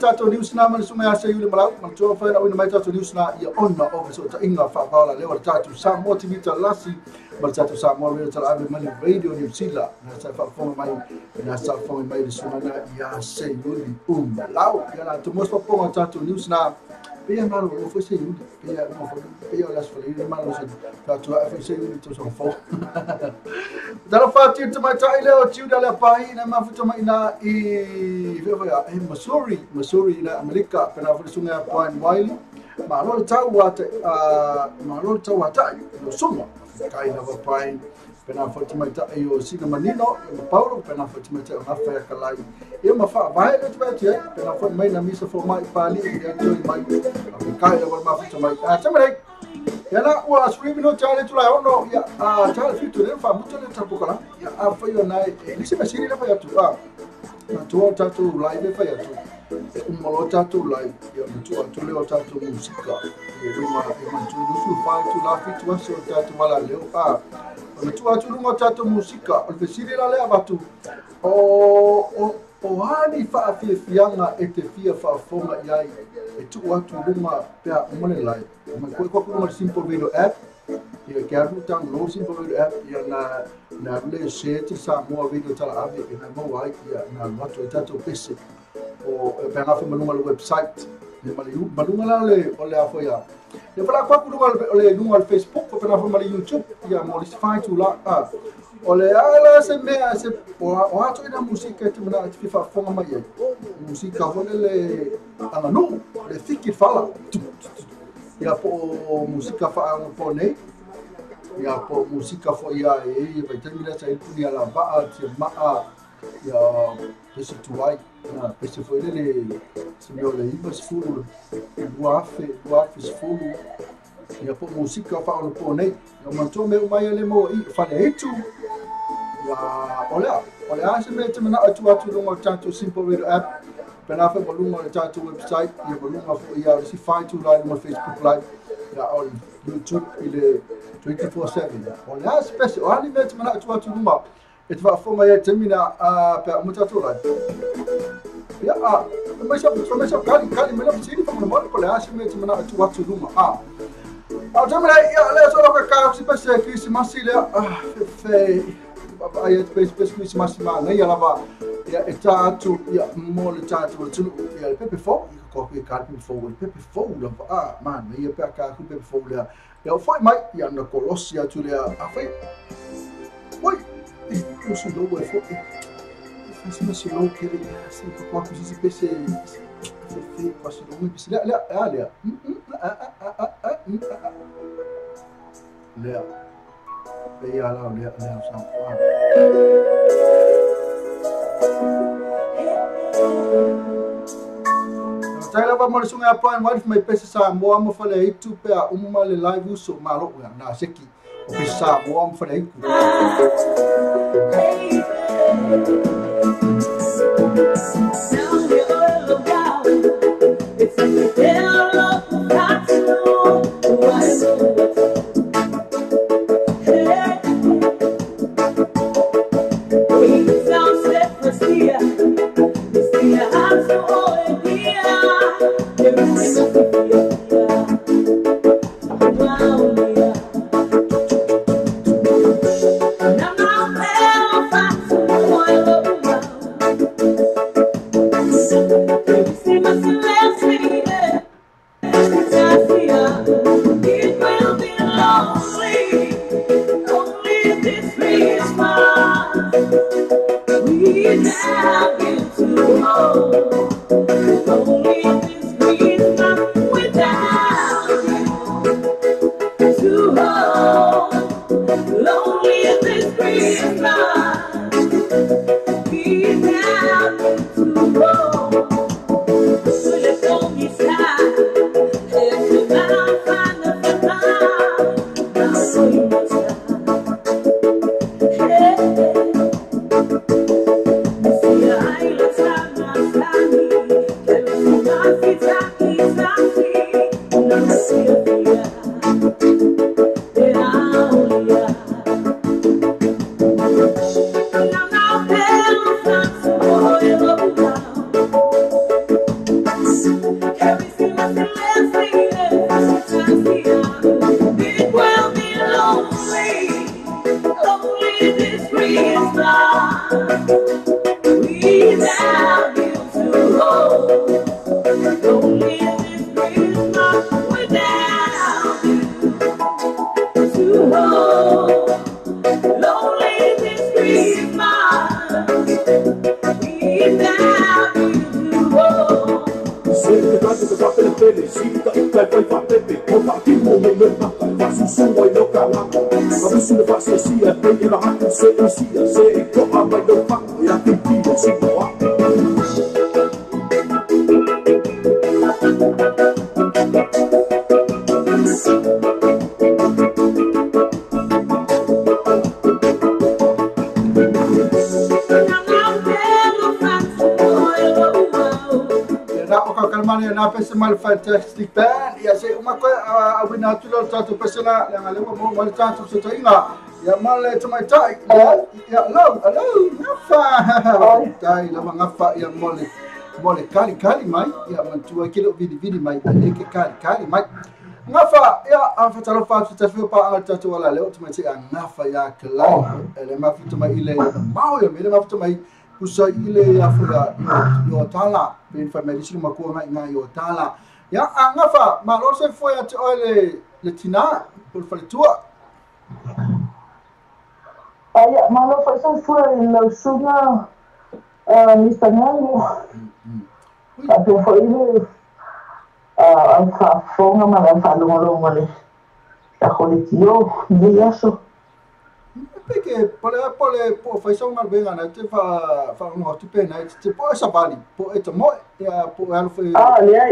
Tato news na man sumaya sa yule malau man cho fa na wina mai tato news na ia ona o so ta inga fa bala le tato sa motivita lasi mal tatu Samoa le tala ave mali radio New Zealand na sa fa fonga mai na sa fonga mai le sunana ya se yuli lau ya na tu mos pa ponga tatu news na pia malo o foi se yuli pia no foi pia las foi le malo se tatu ave se yuli to so fo dala fa ti tu mai tai le o tiu dala pai na mafuta mai na I veva e Missouri na Amerika pena foi sunga Point Wiley malo tau wata malo tau wata no suma kai na pai pena foi mai ta io sina manino Paulo pena foi mai ta na fa kalai e ma fa vai le tbati pena foi mai na misa foi mai pali e toi mai kai na ma foi mai tamai yana wa swimming no chale tu la ono ya chale fitu le fa mucho le tapokala ya fa yo na ni se masiri le fa ya tu na tu tatu live fa ya tu malo tatu live ya tu le tatu musika e uma e mantu du fa tu la fitu so tatu mala le tu lungo tatu musika o fesiri la le abatu o hani fa fianga e te fia fa fonga yai e tu atu lunga pea mole lai ma ko ko simple video app ia ke aru tang no simple video app ia na le share sa mo video tala ave e na mo ai ia na mato tatu pese o pea na fa malunga le website le malunga la le o le afoya le fala kwa kulunga le lunga le Facebook o pea na fa mali YouTube ia mo le fai tu la ole ala se mea se o ato ina musika te mana te fa fonga mai ai musika vole le ana no le fiki fala ia po musika fa po nei ia po musika fo ia e vai termina sa puni ala ba te maa ia pese tuai na pese foi le se me ole iba sfulu buafe sfulu ia po musika fa po nei ia manto me mai le mo I fa le tu ya olha se me te mana atu lunga tatu simple video app pena fa lunga tatu website ya lunga fo ya si find to live on Facebook live ya on YouTube ile 24/7 olha special ali me te mana atu lunga e te va fonga ya termina pe mutatu live ya mas eu kali me la fisi fa mo olha se me te mana atu lunga termina ya le so ka ka si pese Christmas ile fe ai e pes Christmas ma ia lava ia e tatu ia mo le tatu tu ia pepe fo ko ke pepe fo lava man ia pe ka pepe fo ia foi mai ia na Colossia tu ia foi oi eu sou do foi faz uma silo que ele assim com a coisa se pese fe quase não me pese olha Lea. Veia lá, Lea São Paulo. Tai lava mo sunga apa en wife mai pesa sa mo mo fale itu pe uma le live so malo na seki o pesa mo mo fale itu this Christmas without you to hold. Don't live this Christmas without you to hold. Lonely this Christmas without you to hold. Sempre canto que papel pele, chica e cai vai fa pepe, o parti mo me me mata, faço som e no cala. A isso não faz assim, é bem na hata, se sia, se ko a vai do fa, e a pedido se boa. Kalmani na festival fantastic band ya say umako awina tulo tatu pesela yang alemo mo mal tatu so inga ya mal to my tai ya hello ngafa tai la ngafa ya mole kali mai ya mantua kilo vidi mai eke kali mai ngafa ya afatalo fatu tatu pa tatu wala leo to my ngafa ya kala ele mafuta mai ile mau ya mele mafuta mai kusa ile ya fuga yo tala ben family sino makuha nga yo tala ya angafa malose foi at ole letina por falitua ya malo foi lo suga mistanano apo foi ile fa fonga mala fa longo le ta coletivo ni eso porque por fazer uma benga na te fa no te pena te po sabali po eto mo ya po alo foi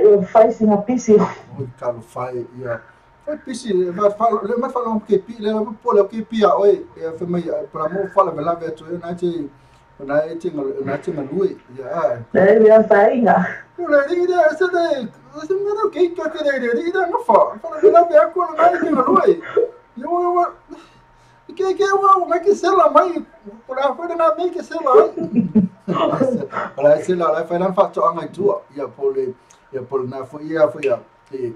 eu faz na pisi o calo fai ya foi pisi mas fala que pi le po le que pia oi foi mai para mo fala bela veto na te lui ya ya sainga le diga esse não que diga não fala bela veto com na te lui eu que o que sei lá mãe por aí foi na mãe que sei lá olha sei lá foi na fato a tua ya por na foi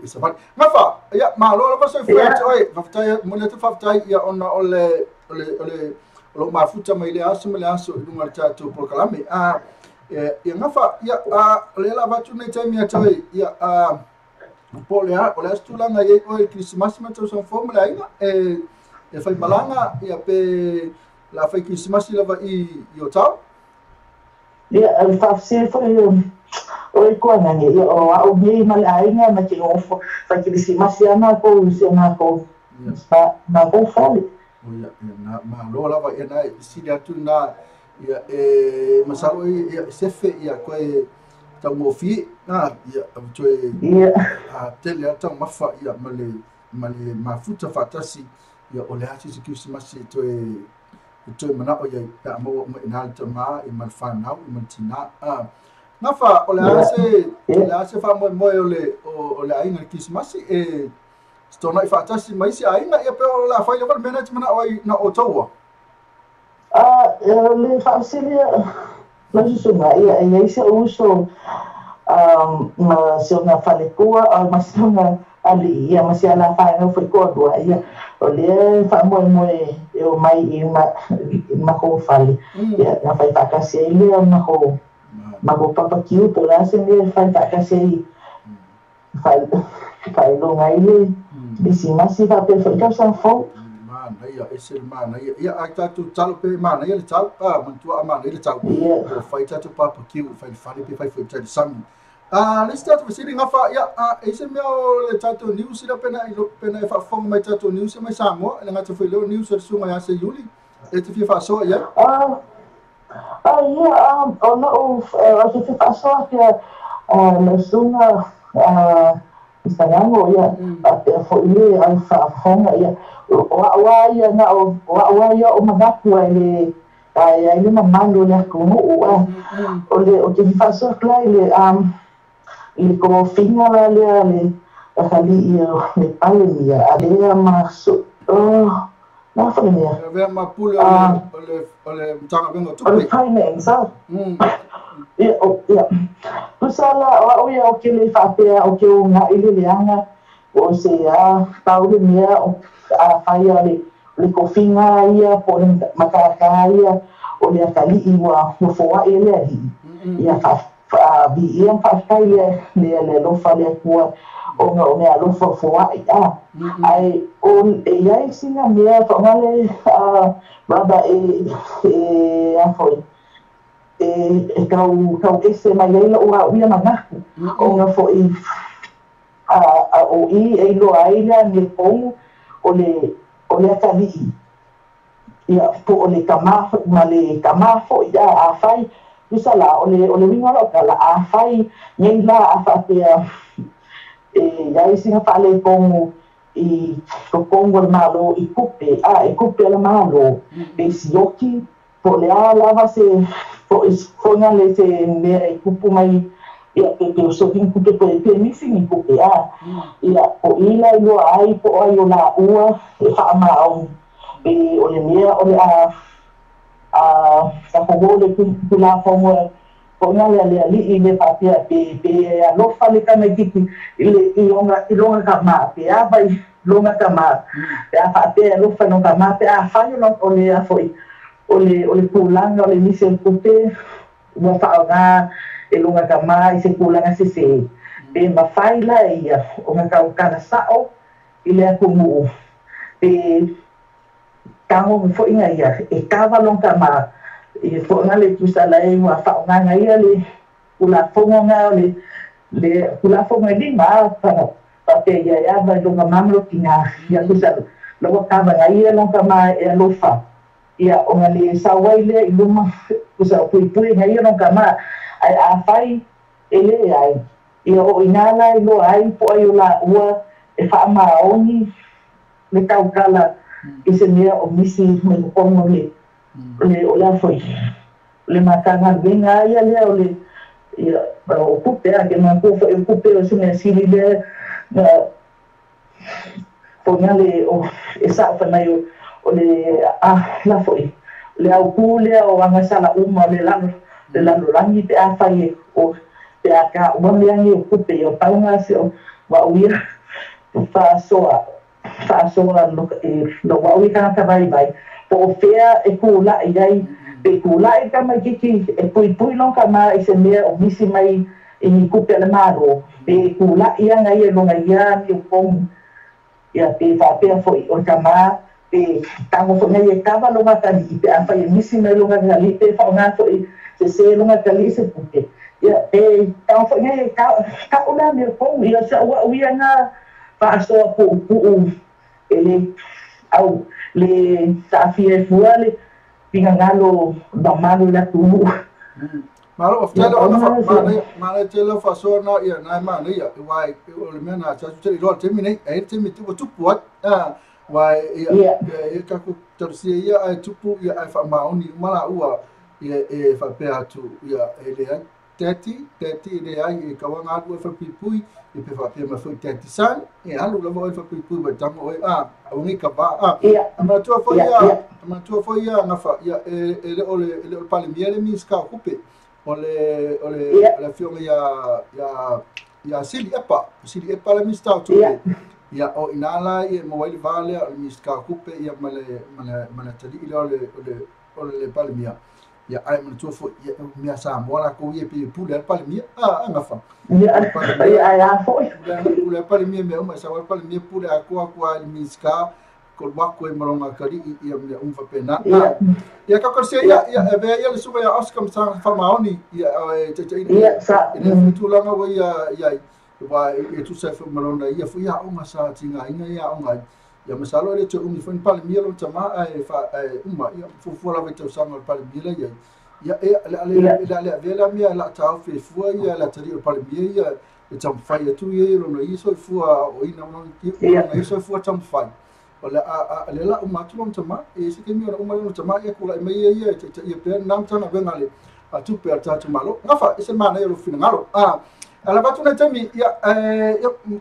isso vai mas fa ya malo você foi oi vai mulher tu vai ya ona ole mafuta mai aso dunga tatu por kalame ya ngafa ya lela batu ne time ya toi ya olha stulanga ye oi Christmas mas tu são formula ainda e fai malanga ia pe la fai Christmas lava I tau ia al tafsir foi oi kona ni o au bi malainga ma que o fai Christmas na ko na ko fali ia na ma lo lava ia na sidia tu na ia masalo ia sefe ia ko tau mo fi na ia tu ia tele tau mafa ia male mafuta fatasi ya ole hati se Christmas to mana o ya ta mo na ta ma I mal fa na I mal tina na fa ole ase fa mo ole ai na Christmas sto na fa ta si mai si ai na ya pe la fa le management na o to le fa si le so na ia se uso ma se na fa le kua ma se na ali ia masih ala fa no foi ko do ia ole fa mo eu mai ma ko fali ia na fa ta kasi ile na ko ma ko papa kiu por ase ne fa ta kasi fa lo ngai le bisi masi fa pe fa sa fo mana ia ese mana ia ata tu talo pe mana ia le tau mantua mana ia le tau o fa ta tu papa kiu fa fali pe fa ta sam let's start with sitting off ya ese meu le tato news ila pena fa fong mai tato news mai samo nga te foi lo news so mai ase yuli e te fa so ya ona o te fa so que le sunga Instagram ya até foi le al fa fong ya wa ya na wa ya o magapu ele ai ele mamando le ko o te fa so claro ele como finga le ali le palmia ali masuk na família ve ma pula ole tanga vengo tu finance ya pusala o ya o que le fa pe o que o na ele le anga o se a tau le mia a faia le le kofinga ia po le makaraka ia o le akali'i ua foa'i le ali'i ia vi ia fa'afai le alofa le akua o me alofa foa'i ai o iai singa mea fa'amale raba afoi kau ese mai ai la ua uia manaku o nga fo'i o I loa ai lea ni pongu o le akali'i ia po o le kama ma le kama fo'i a fai usala o le winga loka la a fai ngai la a whapea iai singa whale pongu I kokongo le malo I kupe le malo e sioki po le a lava se po nga le se mea I kupu mai ia pe soking kupe pe missing I kupe ia po ila loa ai po ai o la ua e whaamau e o le mea o le sa kogo le kula fongo po nga le ali le papia pe alofa le kamekiki I longa kama pe vai longa kama pe a papia alofa no kama pe a fanyo no o le afoi o le pulanga o le mise kupe ua whaanga e longa kama I se pulanga se pe mawhai la ia o nga kaukana sao I le akumu pe tango mo inga ia e kawa longa kama e nga le tusala e ua whaonga nga ia le kula fongo nga le kula fongo e lima pa pe ia vai longa mamlo kinga ia tusala longa kawa nga ia longa kama e alofa ia o nga le sawai le I luma kusala pui nga ia longa kama ai a fai ele ai ia o inala I loa ai po ai o la ua e whaamaoni le kaukala I se mea o misi me kukongo le o le afoi le matanga venga ia le o le ia o kupe a ke man kufa e kupe o sunga sili le po nga le o e sa whanai o le la foi le au kule o anga sala uma le lalo rangi pe a whai o pe a ka umameangi o kupe o taunga se o wa uia whaasoa no wa uia ka vai vai po fea e kula iai pe kula e ka mai kiki e pui long ka mai se mea o misi mai I ni kupe le maro pe kula ia ngai e longa ia ni o pong ia pe fa pe foi o ka ma pe tango fo ngai e kava longa ka ni pe a fa misi mai longa ka li pe fa nga foi se longa ka li se kupe ia pe tango fo ngai ka una ni o pong ia sa wa uia nga fa so pu ele au le safie fuale pingangalo damalo la tu malo aftalo mana telo fasona ia na mana ia wai le mena cha tu ro termine e termine tu puat wai ia ka ku tersia ia ai tupu ia ai fa mauni mala ua ia e fa pe atu ia ele 30 le ai e kawanga atu fa pipui e pe fa pe ma foi 30 san e alu la voi fa pipui ba tango e uni ka ba ama tu foi ia na fa ia ele ole pale miele mi ska kupe ole fiona ia sili epa le mi sta tu ia o inala e mo wai vale mi ska kupe ia male tali ile ole pale mia ia ai mo tu foi mia sa mo la ko ia pe pule pale mia anga fa ia foi le pale mia me uma sa wai pale mia pule ko mi ska ko wako e maronga kari ia me fa pena ia ka korse ia ve ia le suba ia askam sa fa maoni ia ia sa ia tu langa wa ia wa e tu sa fa maronga ia fu ia uma sa tinga inga ia uma ia masalo le tu umi fa pale mia lo tama ai fa uma ia fu la vetu sa mal pale mia ia le vela mia la tau fe fu ia la tari pale mia ia e tam fa ia tu ia lo no iso fu o ina no iso fu tam fa ole le la uma tu long tama e se ke mi ona uma long tama e kula me ia ia pe nam tana bengale a tu pe ta tu malo ngafa ese mana ia lo fina ngalo ala batu na tami ia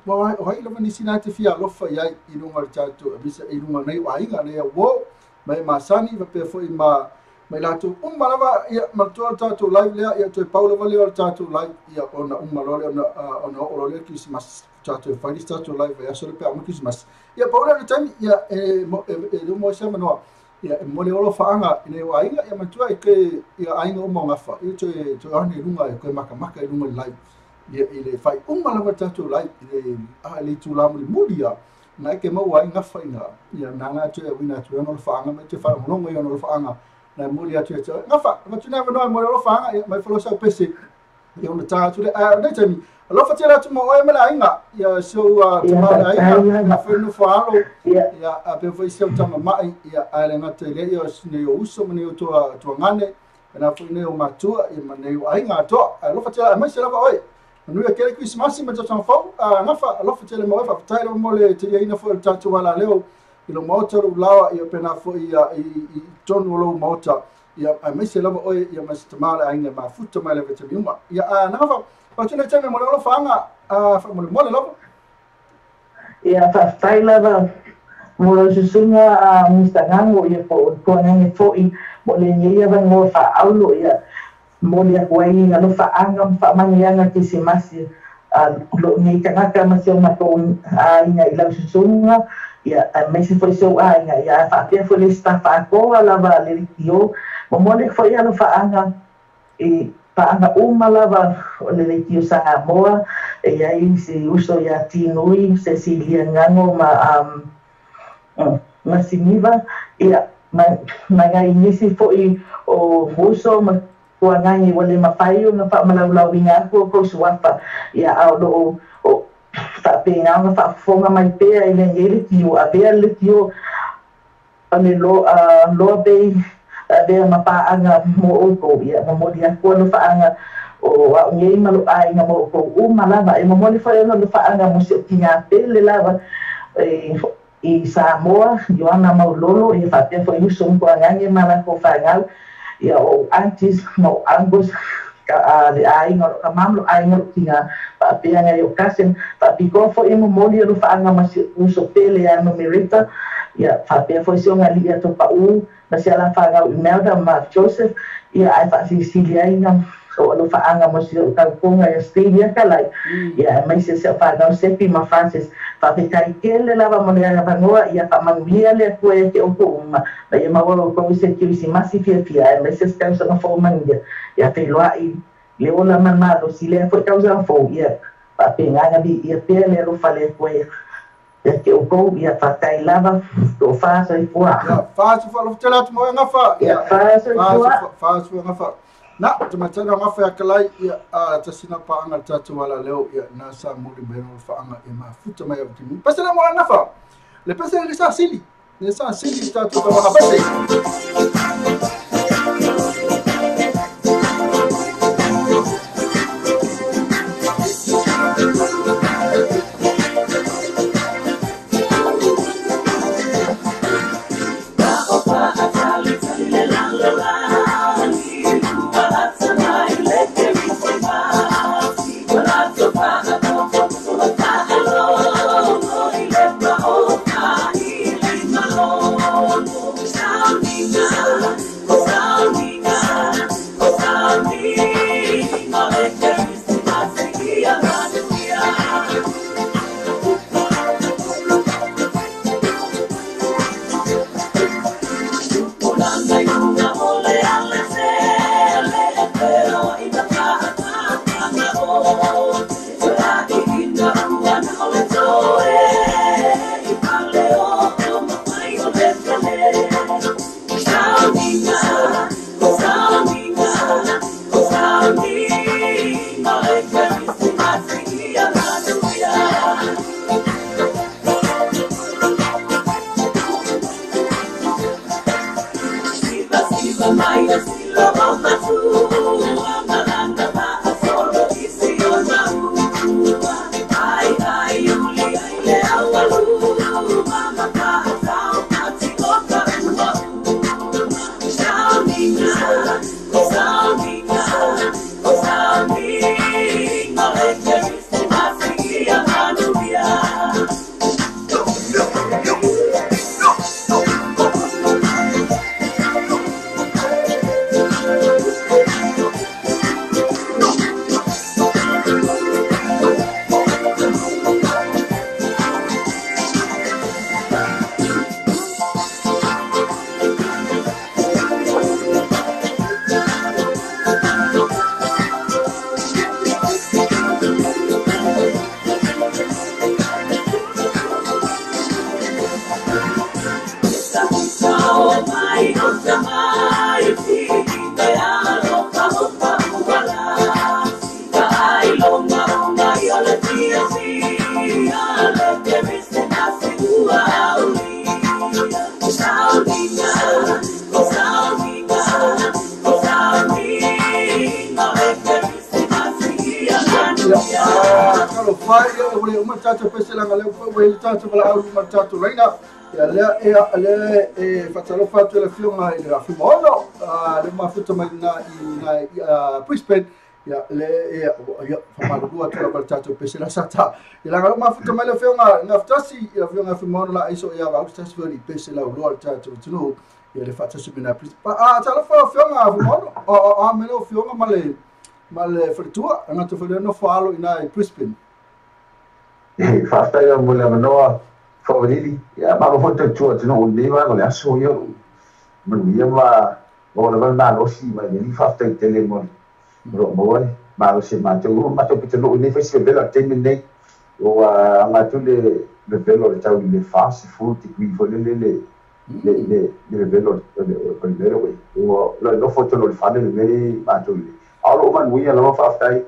o hai lo ni sina te fia lo fa ia I lunga ta tu bisa I lunga nei wa inga nei wo mai masani va pe foi ma mai latu lava ia matua tatu live lea ia toi Paula vale o tatu live ia ona lole ona o lole Christmas tatu fai tatu live ia so le pe Christmas ia Paula le time ia mo se manoa ia mo le olo faanga ine wa ia matua ke ia ainga o mo ngafa ia toi ani lunga ko maka i lunga live ia ile fai lava tatu live ile ali tu la mulia na ke mo wa ngafa ia nanga toi wina tu no faanga me te fa no ngai no faanga na muli atu ngafa ma tuna no mo lo fanga mai folo sa pese e ona tatu le na tami lo fa tela tu mo e mala inga ya so tama inga na fa no falo ya a pe foi se tama mai ya ale na te le yo ne yo uso mo ne to ngane na fa ne o matua e ma ne o inga to lo fa tela mai se la oi no ya kele Christmas ma tama fa ngafa lo fa tela mo fa tailo mo le te ina fo tatu wala leo ilo mota lawa ia pena fo ia i tonu lo mota ia a mese lava oi ia mas tamala ainga ma futa mai lava te miuma ia na fa pa tuna tana mo lo fanga fa mo lava ia fa tai lava mo lo susunga mustangango ia po ngange fo I mo le ia va mo fa aulo ia mo le kuai nga lo fa anga fa mangianga kisimasi lo ni kanaka masio mato ainga ila susunga ia mai se foi so ainga ia fa pe foi sta fa ko lava le tio mo mole foi ano fa anga e fa anga lava le tio sa moa e ai se uso ia tinui Cecilia ngango ma siniva ia mai nisi foi o uso ma ko ngai wale ma fai na fa malau winga ko suafa ia au fa pena nga fa fonga mai pe ile ngeli tio a pe le tio ane lo be be ma pa anga mo o ia mo dia ko no fa anga o ngei malu ai nga mo ko malava e mo le fa no fa anga mo se tinga pe le lava e Samoa Joana Maulolo e fa pe foi uso un ko ngange mala ko fa ngal ia o antes mo angus le ai ngalo kamamlo ai ngalo tinga pa pe anga yo kasen pa piko fo imo moli lo fa anga mas uso pele ya no merita ya fa pe fo so ngali ya to pa na se ala fa ga Imelda ma Joseph ya ai fa Cecilia inga so lo fa anga mas ka konga ya stevia kala ya mai se fa ga sepi ma Francis fa pe kai kele lava mo ya bangoa ya fa manglia le ko e o ko ma ya ma wo ko se ki si masifia fia mai se ska so na fo mangia ya te loa I le ola manado si le foi causa fo ia pa penga bi ia pe le lo fale ko ya ke o ko ia fa kai lava to fa so I fua ya fa so fa lo tela tu mo ngafa ya fa so fa so ngafa na tu matanga ngafa ya kalai ia ta sina pa anga tatu wala leo ia na sa mo le beno fa anga e ma futa mai tu pasala mo ngafa le pasala le sa sili tatu pa wana pase fai e ule uma tata pese langa le fo we tata bala au uma tata reina ya le e fatalo fatu le fiona i le afimono le mafuta mai na Brisbane ya le ya famalu dua tu bala tata pese la sata ya langa mafuta mai le fiona ngaftasi ya fiona afimono la iso ya va tasi veri pese la ulo tata tunu ya le fatasi bina Brisbane tala fa fiona afimono melo fiona male fritua anga tu fele no falo ina Brisbane fasta yo mole manoa favoriti ya ma ko to tu no ni ma ko la so yo mun ya ma o la na lo si ma ni fasta tele mo ro mo ma lo si ma to pitelo ni fesi bela temine o ma tu le bello ta le fast food qui fo le bello ko le we o lo foto lo fa le ma tu le alo man wi la fa fai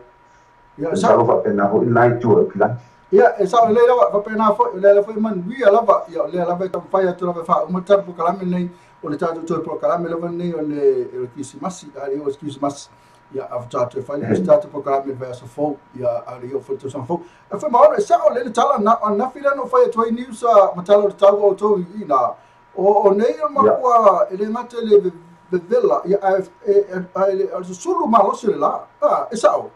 ya sa lo fa pena ho night tour plan ya esa le la fa pena fo le fa man wi la va ya le la va tam fa tu la fa un tar po kala nei o le tatu to po kala le va nei o le kisimasi ali o kisimasi ya after to fa le start po kala va so fo ya ali o foto so fo fa ma esa o le tala na fila no fa to news matalo tago to ina o nei ma kwa ele mate le bevela ya al sulu malo se la esa o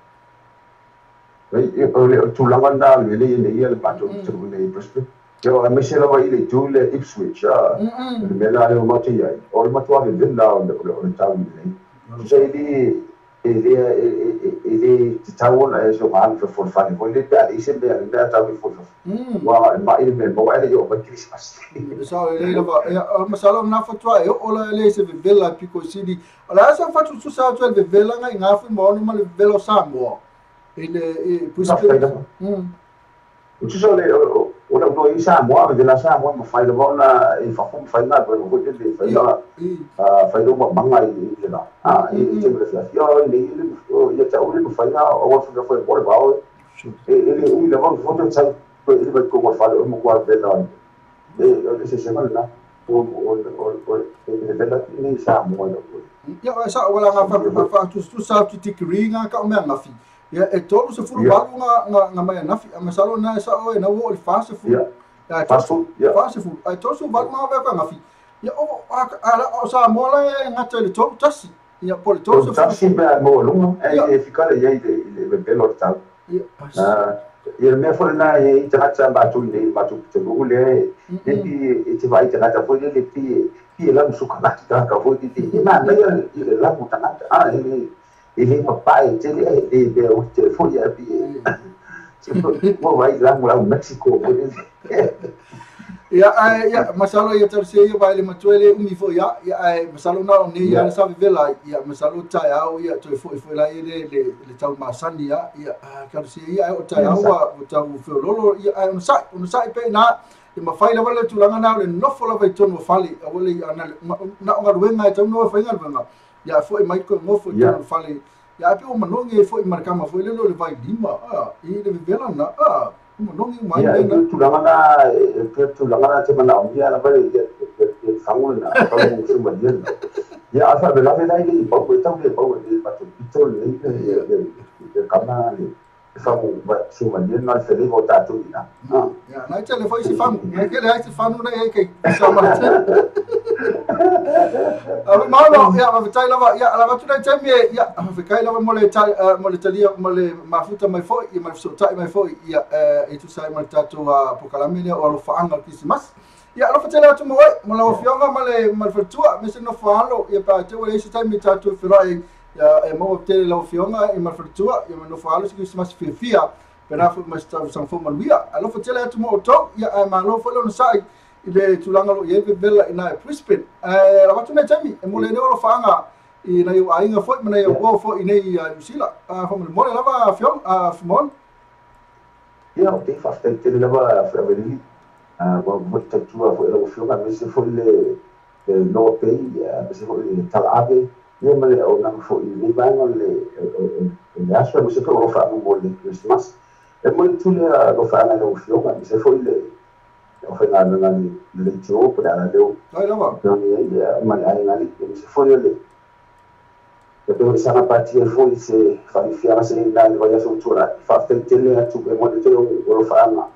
tu langa le le bato tu le Brisbane yo a mesela va ile tu le Ipswich le la le mate ya o le matua de villa o le tau le sei ele tau na eso mal for fun o le da ise be le tau for wa ma ile me bo ele yo ba Christmas so ele va ma salo na foto yo o le se villa pico city ala sa fatu su sa tu le villa nga ngafu mo no ma le velo sambo ele Brisbane tu so le o la do isa mo a de la sa mo fai le bona e fa fai na ko ko te fai la fai do manga i la e te me fa yo le ya ta o le fai na o fa fai bo ba o ele u le va foto ta ko ele va ko fa le mo kwa de la e se se na o de la ni sa mo lo ya sa wala nga fa tu sa tu tikringa ka o me nga fi ya e tolu se fulu balu nga mai na fi ma salo na sa o na wo fast food ya fast food ai tolu su balu nga va nga fi ya o ala sa mo la nga tele tolu tasi ya pol tolu se tasi be mo lu e fica le le bello tal ya me fo na e tata ba tu ne ba tu te go le e ti vai tata fo le pi la su kana ta ka fo ti na na ya la mu ta ele papai ele o telefone ya bi mo vai lá no México ya masalo ya terceiro vai le matuele umi fo ya masalo na ni ya sabe vela ya masalo ta ya to fo lá ele le tau masani ya terceiro ya o ta wa o tau fo lolo ya un sai pe na e ma fai lava le tulanga na le no fo lava tono fali o le na nga ruenga tau no fa nga ya fo mai ko mo fo tono fali ya pe o manongi fo markama fo le lo vai dima e le vela na manongi mai na tu langa te mana o ya la vai e fango na pa mo su ma dia ya asa de la vela ile po ko tau le po le pa tu pitol le kama le fango va su ma dia na se le vota tu ina ya na te le foi si fango na ke le ai fango na e ke sa ma malo ya ma vitai lava ya la tu dai temi ya fikai lava mole talia mole mafuta mai foi e mai sota mai foi ya e tu sai mal tatu po kalamile o lo faanga kisimas ya lo fatela tu mo la fionga male mal fatua me se no faalo ya pa te wele se temi tatu filai ya e mo te lo fionga e mal fatua ya no faalo se kisimas fia pena fu mas ta san fu mal via lo fatela tu mo to ya ma lo fo lo sai ile tulanga lo ye bela ina Brisbane la watu na tami e mole ne lo fanga i na yo ainga foi mana yo go foi nei Usila fa mole lava fiom fumon ya o te fa te lava fraveli wa mutta tua foi lo fiom ma se foi le no pay se foi le talabe ye male o na foi le banga le aso mo se ko fa mo mole Christmas e mole tu le lo fa na lo fiom ma se foi le o fe na le tio para la deu ai lava no ni ya ma ai na se foi le Pero sana pati foi se fai se na vai a soltura fa tele atu e mo te o faanga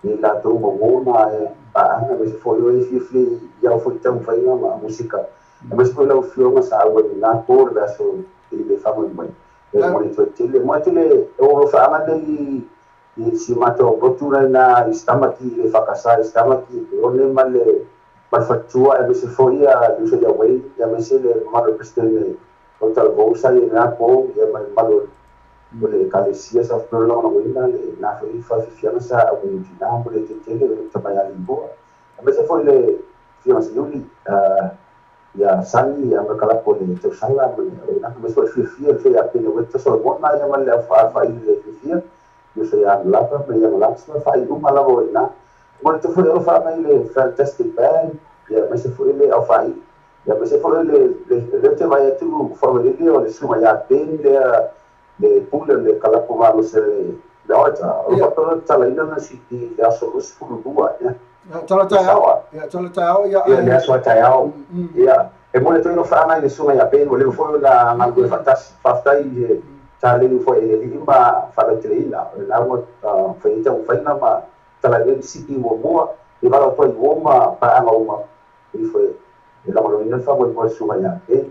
ni la to mo na pa na se foi o fi ya foi tão vai na música mas foi lá o filme sa algo na por da so ele fa mo bem e mo tele o faanga dele e si mato botura na estamaki le fakasa estamaki one male ma fatua e se foi a do se ya wei ya me se le ma representante o tal bolsa e na po e mai valor le calesia sa pro lo na na fa fiana sa o na por te tele trabalhar em boa mas se foi le fiana se yuli ya sani ya makala po le te sala na mas foi foi a pena o te so bona ya mal fa ile fia yo se ya la pa me ya la fa uma la boina mo te foi o fa mai fantastic band ya mas se foi le o fa ya me se foi le te vai tu favorite o le suma ya ben le pula le kalapo malo se le ota o pato tala ina na siti ya so us fu dua ya tala tao ya ya so tao ya e mo le to no fa le suma ya ben o le foi la na go fatai tale foi le limba fa le treina la mo foi tão foi na ma tala le siti mo mo e va to i uma pa ama uma e foi e la malonina fa mo suma ya e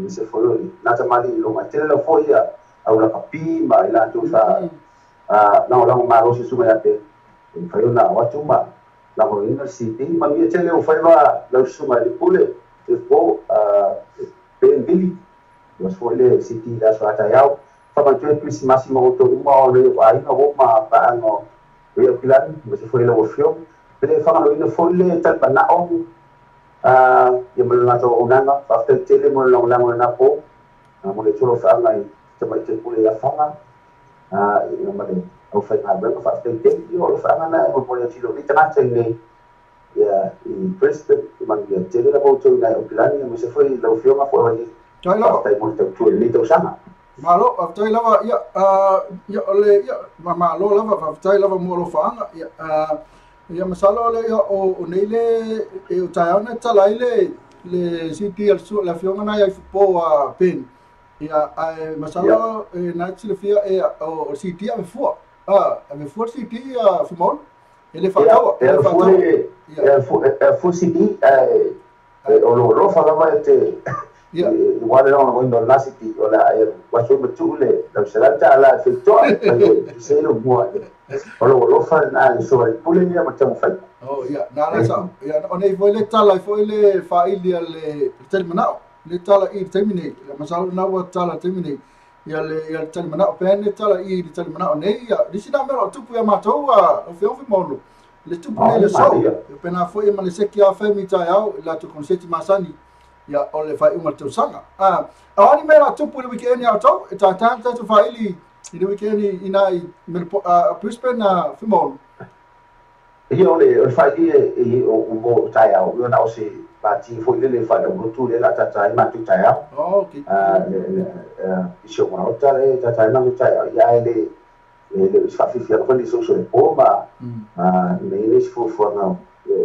se foi na tamali lo ma tele la foi ya au la papi ma ila tu sa na la ma ro se suma ya te fa na watu ma la malonina city ma mi tele o fa la suma de pule e po bili was foi le city da so ata yao fa ma tu plus massimo to uma o le ai na o ma pa no e o plan ma se foi le o fio pele fa malonina foi le tal pa na o ya mo na to unanga fa tele mo la na po mo le chulo fa ngai te mai te pule ya fanga ina male au fa na ba fa te yo fa na mo le chulo ni tana tele ya i president man ya tele la po to na o plani mo se foi la fio ma foi ni tai la tai mo te tu ni to sama malo tai la ya ole ya ma lo la fa tai la mo lo fanga ya masalo le o neile e o taiana tala le city al su la fiona na ya po a pen ya masalo na tile fia e o city a fu city a fumon ele fatao fu city o lo fa la te igual era un window la city o la wa so betule la serata la sector se lo mo lo fa na so il pule ni ma tamo fa oh ya na la sa ya onei foi le tala foi le faili le terminal le tala i terminate la masalo na wa tala terminate ya le terminal pen le tala i terminal nei ya disina mero tupu ya matou o fe mono le tupu le so pena foi ma le sekia fa mi ta ya la tu conseti masani ya ole fai uma tu sanga awani mera tupu le weekend ya to ta tu faili i weekend ina Brisbane na fimon io le fai o mo tai au io na o se pati foi le fai o tu le la ta ma tu tai au okay isho mo ta le ta ma tu tai au ya le fa fi con di social po ma ne fu na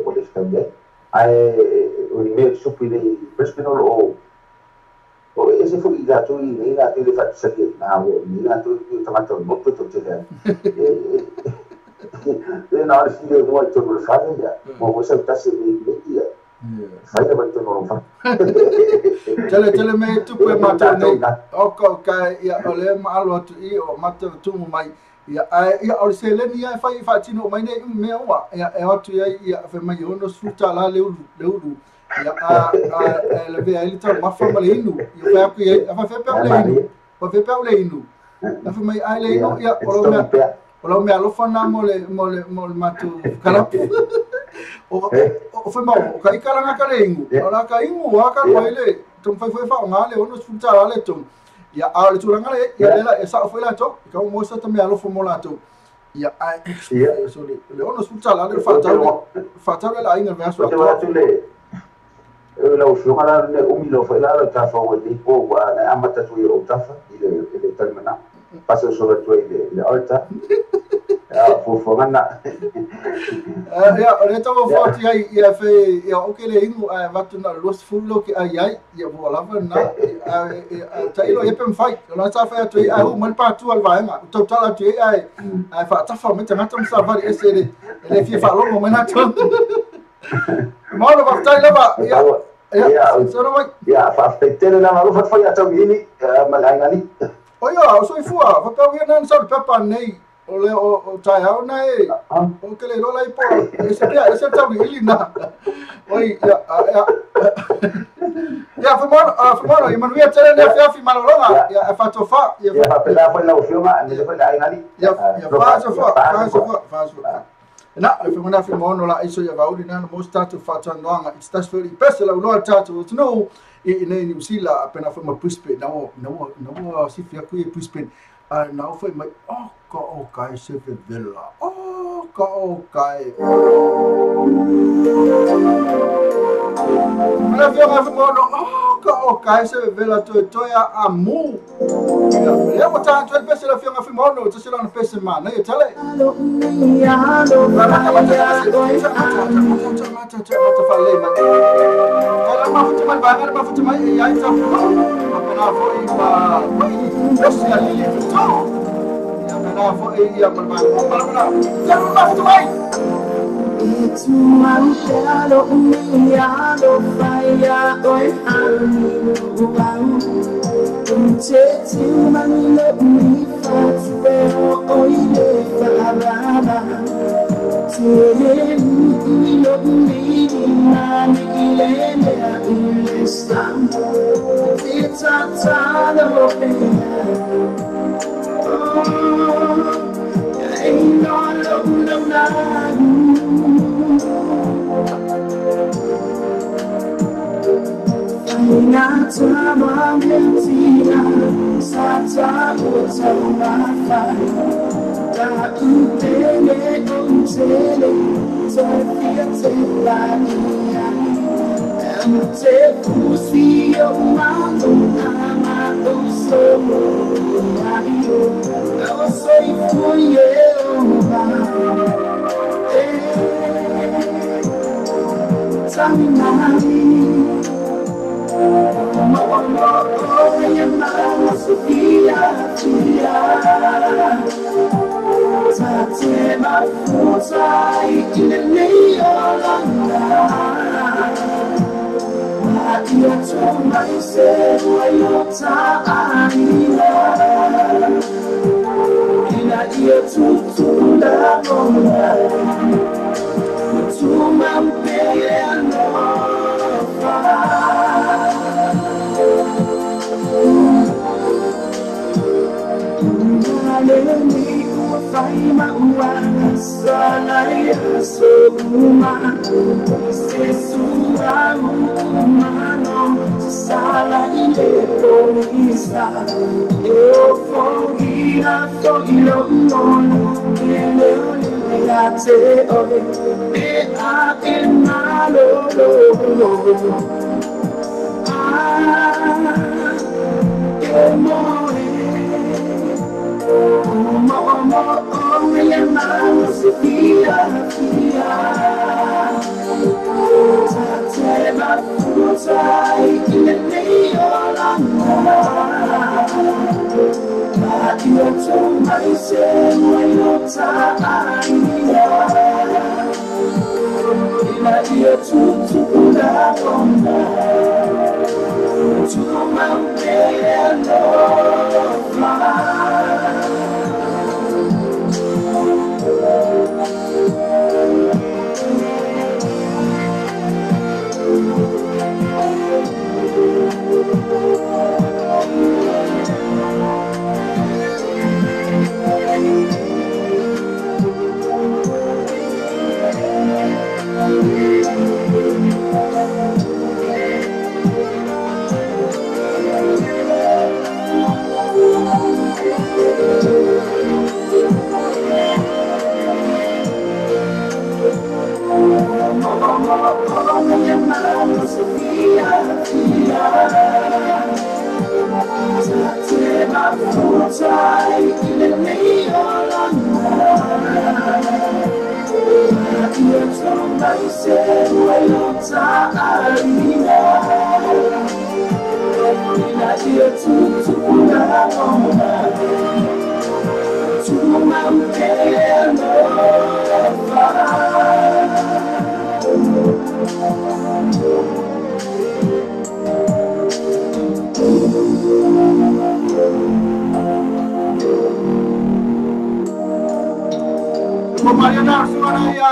o le sta o email supile Brisbane o ese fu il dato in la che le faccio sapere in la tu tomato molto tutto e no si io molto lo fare ya ma cosa sta se mi fai da molto non fa tele me tu puoi matare ok ya ole ma lo tu io matto tu mai ya ole se le ni fai fatino mai ne me wa ya tu ya fa mai ono sfrutta la le ya le ve ele tá uma forma le inu ya fa que fa fe pe le inu fa mai ai le inu ya o me alo fana mo le matu kala o fa mau o kai kala ngaka le inu ala kai inu wa ka mo ile tum fa ngale ono sfrutta le tum ya ale tulanga le ya la esa foi la to ka mo sa me alo fo mo la to ya ai so le ono sfrutta le fatalo la ina verso لو شو على أمي لو فعلا تافا ودي بو وأنا أما تسوي أو تافا إلى تلمنا بس شو تسوي لألتا fofongana ya le to forti ai ia fe ia o ke le ingu a vatu na los fulo ke ai ia vola na ta ilo ia pem fight na sa fa to ai o mal pa tu al vaenga to tala tu ai fa ta fa meta na tom sa va ese le fi fa lo mo na to mo lo va ta lava ya fa aspettere na lo fa fa ya to ini malangani oia so ifua fa ka wi na sa pepa nei ole o tai au nei o ke le lo lai po ese tau ili na oi ya fa mo ia tere ne fi malolonga ya fa to fa ya fa pela foi na o filma ne le foi da ngali ya fa so na le fi mona fi mo no la iso ya vaudi na mo start to fa tandoanga it's that's very personal no tatu to know nei ni usila apena foi ma puspe no si fia ku puspe na foi mai ka o kai se vela ka o kai mana fia ma mo no ka o kai se vela to ya amu ya mo ta to pese la fia ma fi mo no to se la no pese ma na tele It's my shadow, me, I don't fire, oi, I'm take you, man, let me fight, oi, faraba. Tell me, love me, man, ilene, ilisam. It's a time of ain't no love, no, no. Inata mametina sata utamafa ta utele untele tafia telania ante kusio mato ama usomo ayo osoi fuye Taminari Mariana sumana ya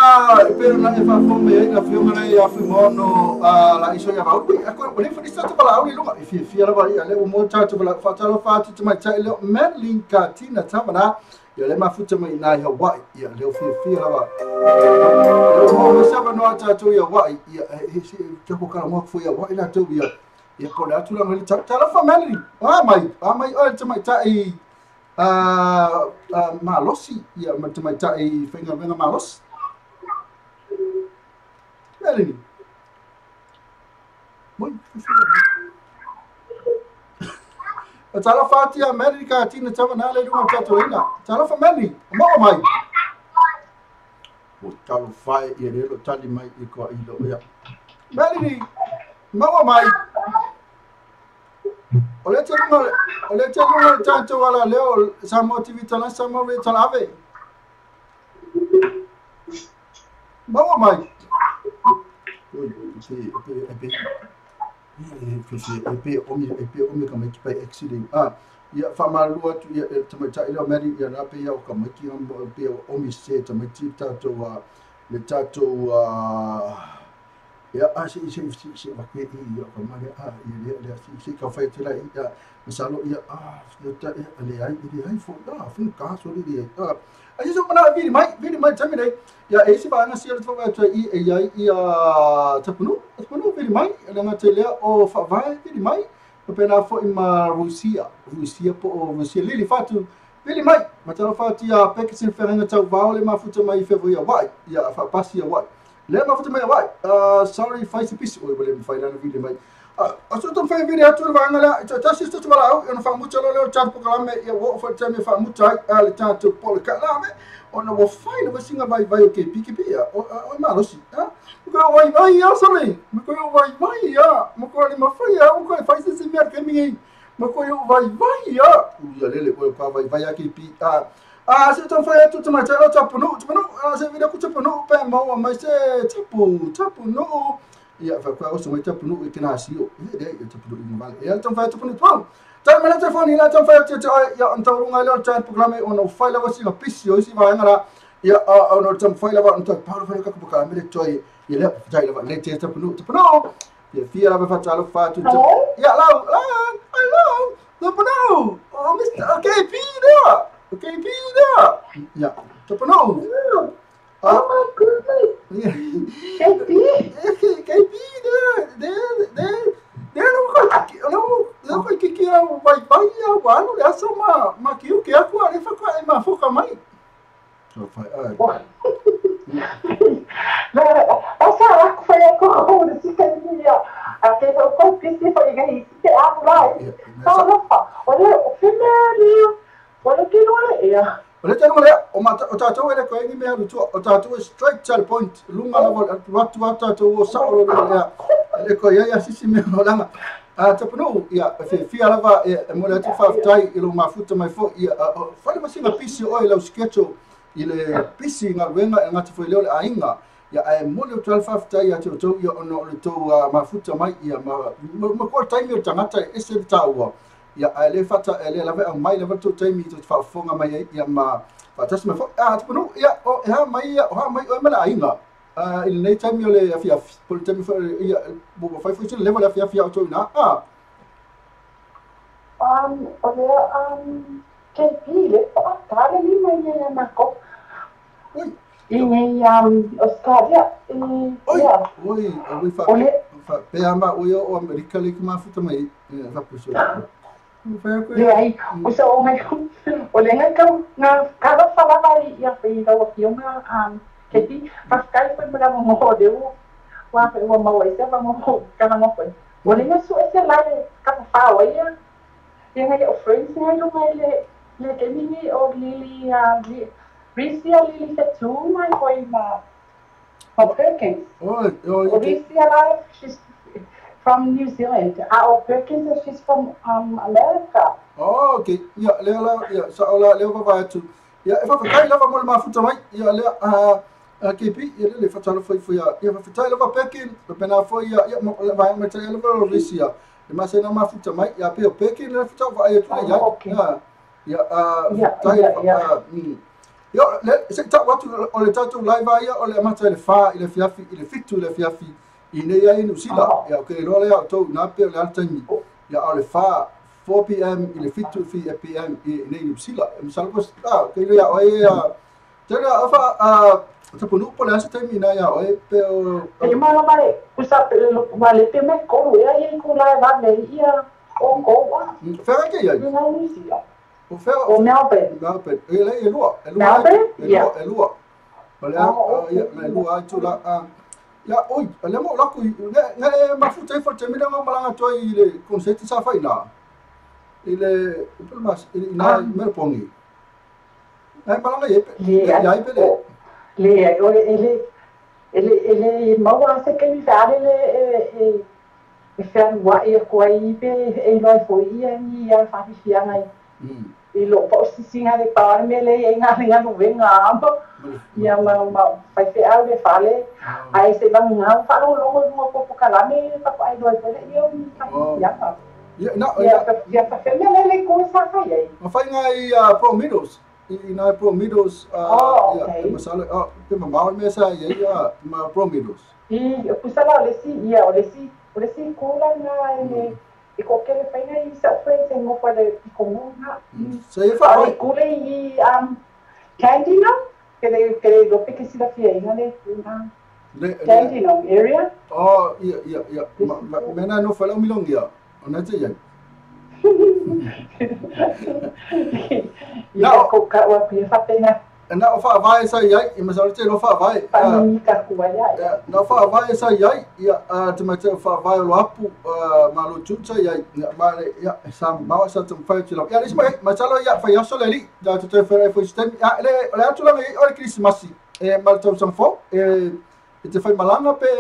pero na fa fome na filma ya fimono la iso ya ba ako bole fa dista bala au lunga fi la ba ya le mo cha bala fa cha lo fa ti mai cha le Madeline Katina tamana ya le mafuta mai na ya wa ya le fi la ba mo sa ba no cha to ya wa ya ke ko kala mo fu ya wa ina to ya ko da tu la ngali cha la fa Madeline mai o cha mai cha I malosi ya macam ai finger malos Melanie muy Tala fatia Melanie Katina Tamana le duma Katarina Tala fa Melanie mo mai o talo fai e lo tali mai e ko ilo ya Melanie mo mai Oleh cakap cantik wala leo sama TV talan sama we talave. Bawa mai. Oi, omi kama kipai accident. Ya famalu tu ya tamacha ilo meri ya rapi ya kama kiam pe omi se tamachi tato le tato ya si pakai ya kemarin ya si kafe tu lah ya misalnya ya ya tak ya ini hai phone dah phone kah sorry dia aja so mana video mai macam ni ya isi bahan nasihat tu macam ya terpenuh video mai dengan celia vai video mai pernah for ima Rusia lili fatu video mai macam fatu ya pakai feranga tau vau le mafuta mai favoria vai ya pasti ya vai Lema foto mai vai. Sorry faz piece oi boleh faila no video mai. Aso tu faz video tu vangala. Ta sister tu balau. Eu não faço muito lo chat por lá me eu vou fazer me faço muito ali tanto por cá me. Ona vou faila vai singa vai ok pique ya. Oi malo si. Ko vai ya sorry. Ko vai ya. Ko ali ma foi ya. Ko faz esse mer caminho. Ko vai ya. Ya lele ko vai aqui pi. Se tu faz tu macam capu se vida ku capu pe mau mai se capu no ya fa kwa so mai capu no kena sio dia capu no vale ya tu faz capu no tu tai mana telefone ila tu faz ya antau runga lo chat programa ono file wa singa pisio si va ngara ya ono tu file wa antau pa fa ka buka me toy ya le jai la le capu no ya fia la fa talo fa tu ya hello capu no Mr. Okay Peter Okay, Peter. Ya, terpenuh. Oh my goodness. KP dia não foi que vai ya walu ya sama kiu que aku ali fa kwa ma foka mai. So fa essa aku foi com esse caminho. Até eu consegui foi ganhar esse aku lá. Olha, o filho Olha que não é ya. Olha que não é. O tato ele coi ni me haru tu. O tato straight to the point. Lunga la watu tu sauro ya. Ele coi ya sisi me olanga. Tapno ya fi alava mo le tu fa tai ilo mafuta mai fo ya. Fale masina pisi oil au sketcho ile pisi nga wenga ngati fo ile ainga. Ya mo le tu alfa tai ya tu ya ono le tu mafuta mai ya ma ko tai mi tangata ese tawa. Ya ele fata ele lave ang mai level to time to fa fonga mai ya ma fatas me fo tuno ya mai o mala ainga il nei time yo le afia por time fo ya bo fa fo level afia to na che pile tale li mai ya na ko ini Australia oi fa pe ama o America le kuma futa mai fa puso aí, o seu homem, olha cada falava ia pedir o filme, que ti faz cai foi para um modelo, o mau esse vamos cada uma coisa. Olha isso esse lá cada fala aí, tem aí o friends né, ele que mini o Lily Risia Lily Fatuma for Perkins. Risia, she's from New Zealand. Our Perkins, she's from America. Oh, okay. Ya, lela, ya, saola leva vai tu. Ya, e fa kai leva mo mafuta mai. Ya, le KP, ya le fa talo foi ya fa tai leva Perkins, pena foi ya vai me tai leva Risia. E mas na mafuta mai, ya pe Perkins le fa vai tu ya. Ya, tai yo le se ta watu o le tatu live ya o le mata le fa ile fiafi ile fitu ile fiafi ine ya inu sila ya ke lo le auto na pe le altani ya o le fa 4 p.m. ile fitu fi p.m. ine inu sila misal ko ke ya o ya tera afa tapunu po la sa termina ya o pe e mala mai usa vale te me ko ya ye ko la va le ia o ko wa fa ke ya o Melbourne. Melbourne. Elua. Melbourne? Yeah. Elua. Elua itu lah. Ya, oi, lemo laku ne mafuta e forte mi nga malanga to ile concept sa faina. Ile mas ina Melbourne. Ai malanga ye. Ya ai pele. Ele mau se que mi fare le fer wa e ko ai pe e noi foi ni ya fa fia ngai. I lo po singa de pa me le nga no venga ya ma fai fe ale fale ai se bang nga fa lo mo po kala me pa ai do pe yo ya ya pa fe me le ko sa fa ye ma fai ngai pro middles ina pro middles ya masala pe ma me sa ye ya ma pro middles I kusala le si ko la nga e qualquer feina e se oferece em uma de comum na aí cule e candy não que do que se da fia né candy não area ya mena no fala milong ya ona te ya não ko ka wa pia fa pena na o fa vai sa yai e mas te no fa vai na fa vai sa yai ya te mate fa vai lo apu malo chucha yai ma ya sam ma sa tum fa chilo ya lisma mas alo ya fa yaso leli da te fa fa stem ya le atu la o Christmas e mal tom sam fo e te fa malanga pe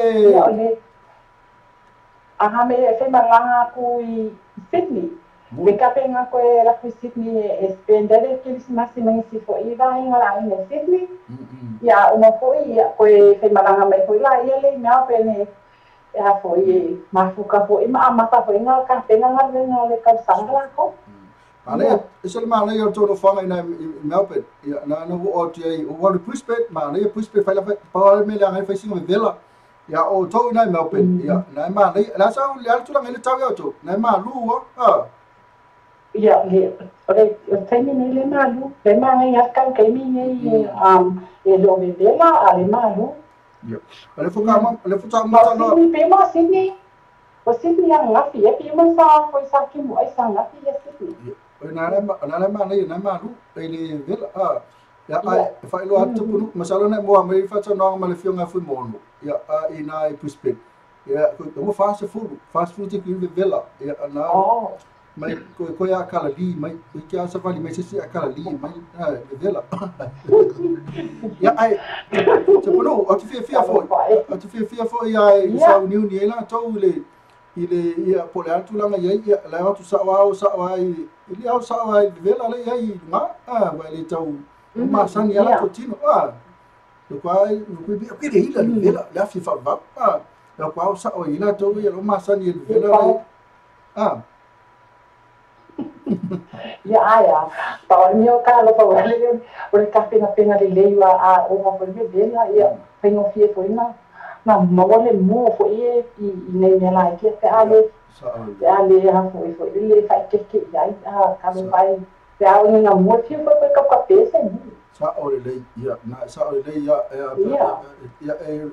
aha me fa malanga ku i Sydney le kapenga ko la ku Sydney spendere Christmas mai si fo i vai ngala in Sydney ya uma foi ko fe malanga mai foi la ele na pene ya foi ma fuka foi ma mata foi ngal ka penga ngal le ka sangla ko ale isel ma le yo to fanga ina Melbourne ya na no o te o wa puspet ma le puspet fa la pa me la ngai fa singa vela ya o to ina Melbourne ya na ma le la sa le altu la ngai tau yo to na ma lu ya le termine le malu le mai askan kai mi e lo vela ale malu ya ale fuka ma no pe ma Sydney o Sydney yang ngafi e pe ma sa ko sa ki mo ai sa ngafi ya Sydney na ma lu ele vela ya ai fa lo atu punu masalo na mo mai fa no ma le fionga fu mo ya ina i puspet ya ko fast food ki vela ya na mai ko ya kala li mai ki asa vali mai se akala li mai vela ya ai te pono o te fia fo ya sa uniu ni ela to ile ia po le atu langa ia la atu sa wa ile au sa wa vela le ia ma wa le tau ma san ya la to tino lo quai que de ila vela la fi fa va lo quai sa o ila to ia lo ma san ia vela ya tao nyo ka lo pa wale o ka pena le a o mo vela ia pengo fie foi na ma wale mo foi i nei la ke ale ha foi le fa ke ya ka me pai ya o na mo fie foi ka pesa ni sa o le ya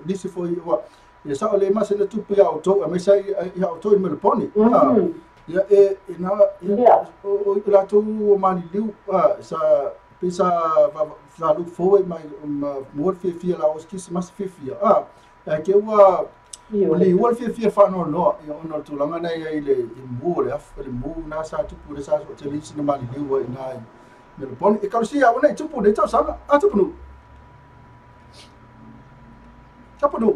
disi foi ya sa o le ma se le tu ya auto a me sai ya auto in Melbourne ya ina o la tu mani liu sa pisa va lu foi mai mo fie la os kis mas fie ke wa li wal fie fa no ya ono tu langa na ya ile mu le af le mu na sa tu pu sa so te li sina mani liu ina Melbourne e kalusia ona e tupu nei tau sanga a tupu nu. Tupu nu.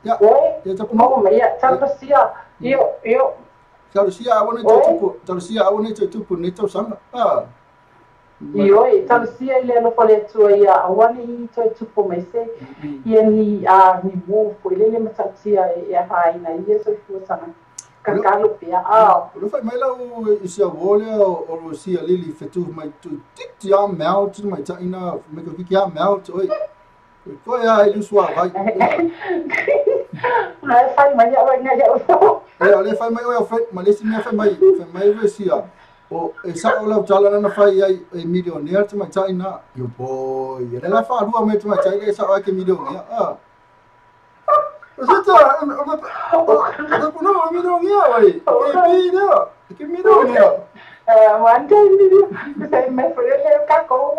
Ya. Ya tupu nu. Mau mai kalusia. Io. Kalusia ona e tupu. Kalusia ona e tupu nei tau sanga. Ah. Io e kalusia ile no pole tu ia awani I to tupu mai se. Ia ni ni wo po ile le matsia e haina ia so fu sana. Kakalo pia. Lo fai mai lau I sia wole o sia lili fetu mai tu tit ya mel tu mai ta ina me ko ki ya mel tu oi. Ko ya I lu swa vai. Ai fai mai ya vai ngai ya. Le fai mai o fai malesi me fai mai ve sia. O e sa o lau tala na fai ai e millionaire tu mai ta ina. Yo boy. Le la fa lu me tu mai ta ina sa o ke millionaire. Senta, no, mi non io, vai. Che mi non io. One day, sai me frele kako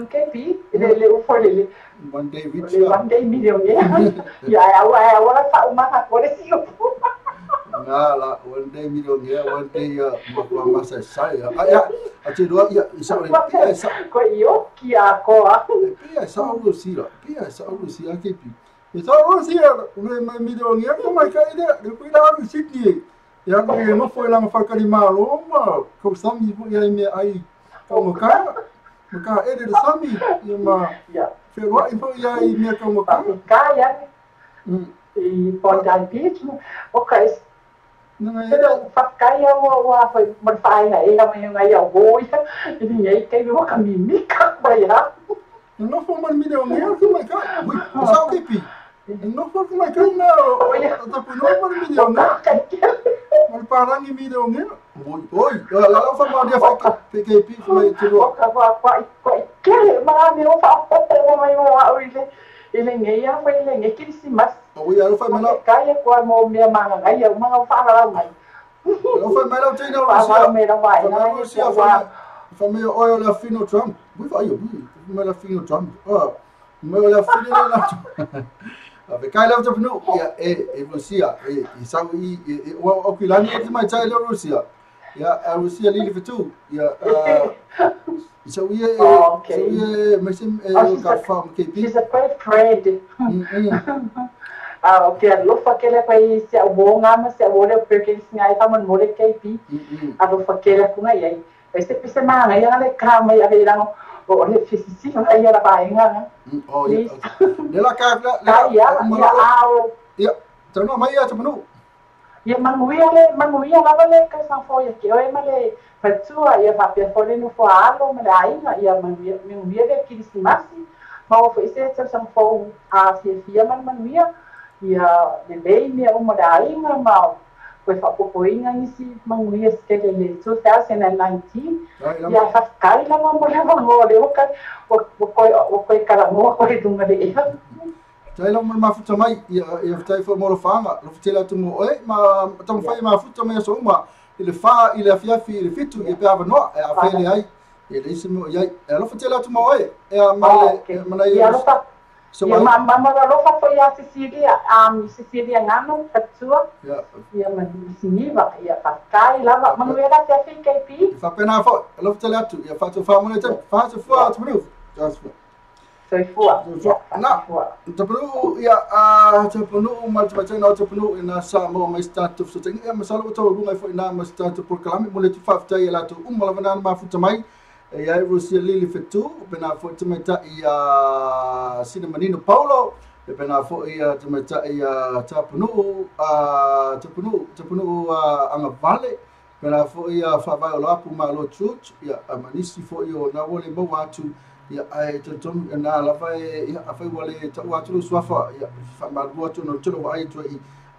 KP, le ufole. One day rich. One day millionaire. Ya, wala fa uma ko le sio. Na la, one day millionaire, one day ma sai sai. Ya, ati do ya, sa le sa. Ko io ki a ko. Pia sa o si a KP. It's all here. Me millionaire ko mai kai de ko ila ru Sydney. Ya me no foi lá fa kali malo ma ko sami bu ya me ai ko mo ka ele de sami ya ma ya fe wa info ya me ko mo ka ya e pon dai beach okay não fa kaya wa foi man fai na ela mai ngai ya boy ni ai kai mo ka mi ka ba ya no foi man millionaire ko mai ka sa o que não foi como é que não tá por não man millionaire mal parang I millionaire oi lá fa ma dia fa PKP foi tudo ko que ma me o fa o mai o ele ngai ya foi ele ngai Christmas o ya fa ma kaya ko mo me ma ngai ya ma fa la mai não foi mais lá tem não Rússia fa me o la fino Trump vai me la fino Trump me la fino la Ave kai la tu no ya e Rússia e sa o kilani e mai tai la Rússia ya a Rússia lili fetu ya so we mesem ka fam KP she's a great friend okay lo fa kele pai se o nga ma se o le porque sinai fa man mole KP a lo fa kele ku ngai ai se pise ma ngai ya le ka mai ave lang o le fisisi ngai ya la bai nga oh ya de la ka ya tano mai ya tano ya manguia la vale ka sa fo ya ke o male fatua ya va pe fo le no fo alo me la ina ya manguia de Christmas ma o fo ise sa fo a fia manguia ya de lei me o da ina ma ko fa po inga isi manguia ke le 2019 ya fa kai la mo le o ka o ko kala mo ko dunga de Tai la ma futa mai ia tai fo mo fanga lo fitela tu mo ma tam fai ma futa mai so ma ile fa ile afia fi ile fitu e pava no a fele ai ele isimo ia lo fitela tu mo ma ia lo fa so ma lo fa foi a Sicilia ngano fatua ia ma siniva ia fa kai la ma no era te fi KP fa pena fo lo fitela tu ia fa tu fa mo te fa tu fo tu mo just Soy fua. Na, tapunu ya tapunu mal macam na tapunu ina sa mo mai start so ting e masalo to lungai fo ina ma start por kalami mo le tu fa tai la tu mal vanan ma futa mai e ai Rússia lili fetu pena fo tu mai ta ia Cinemanino Paulo e pena fo ia tu mai ta ia tapunu anga vale pena fo ia fa vai o lapu ma lo church ia amanisi fo io na vole mo watu ya ai ton na la fai ya fai wale ta wa tu swafa ya fa ma bo tu no tu ai tu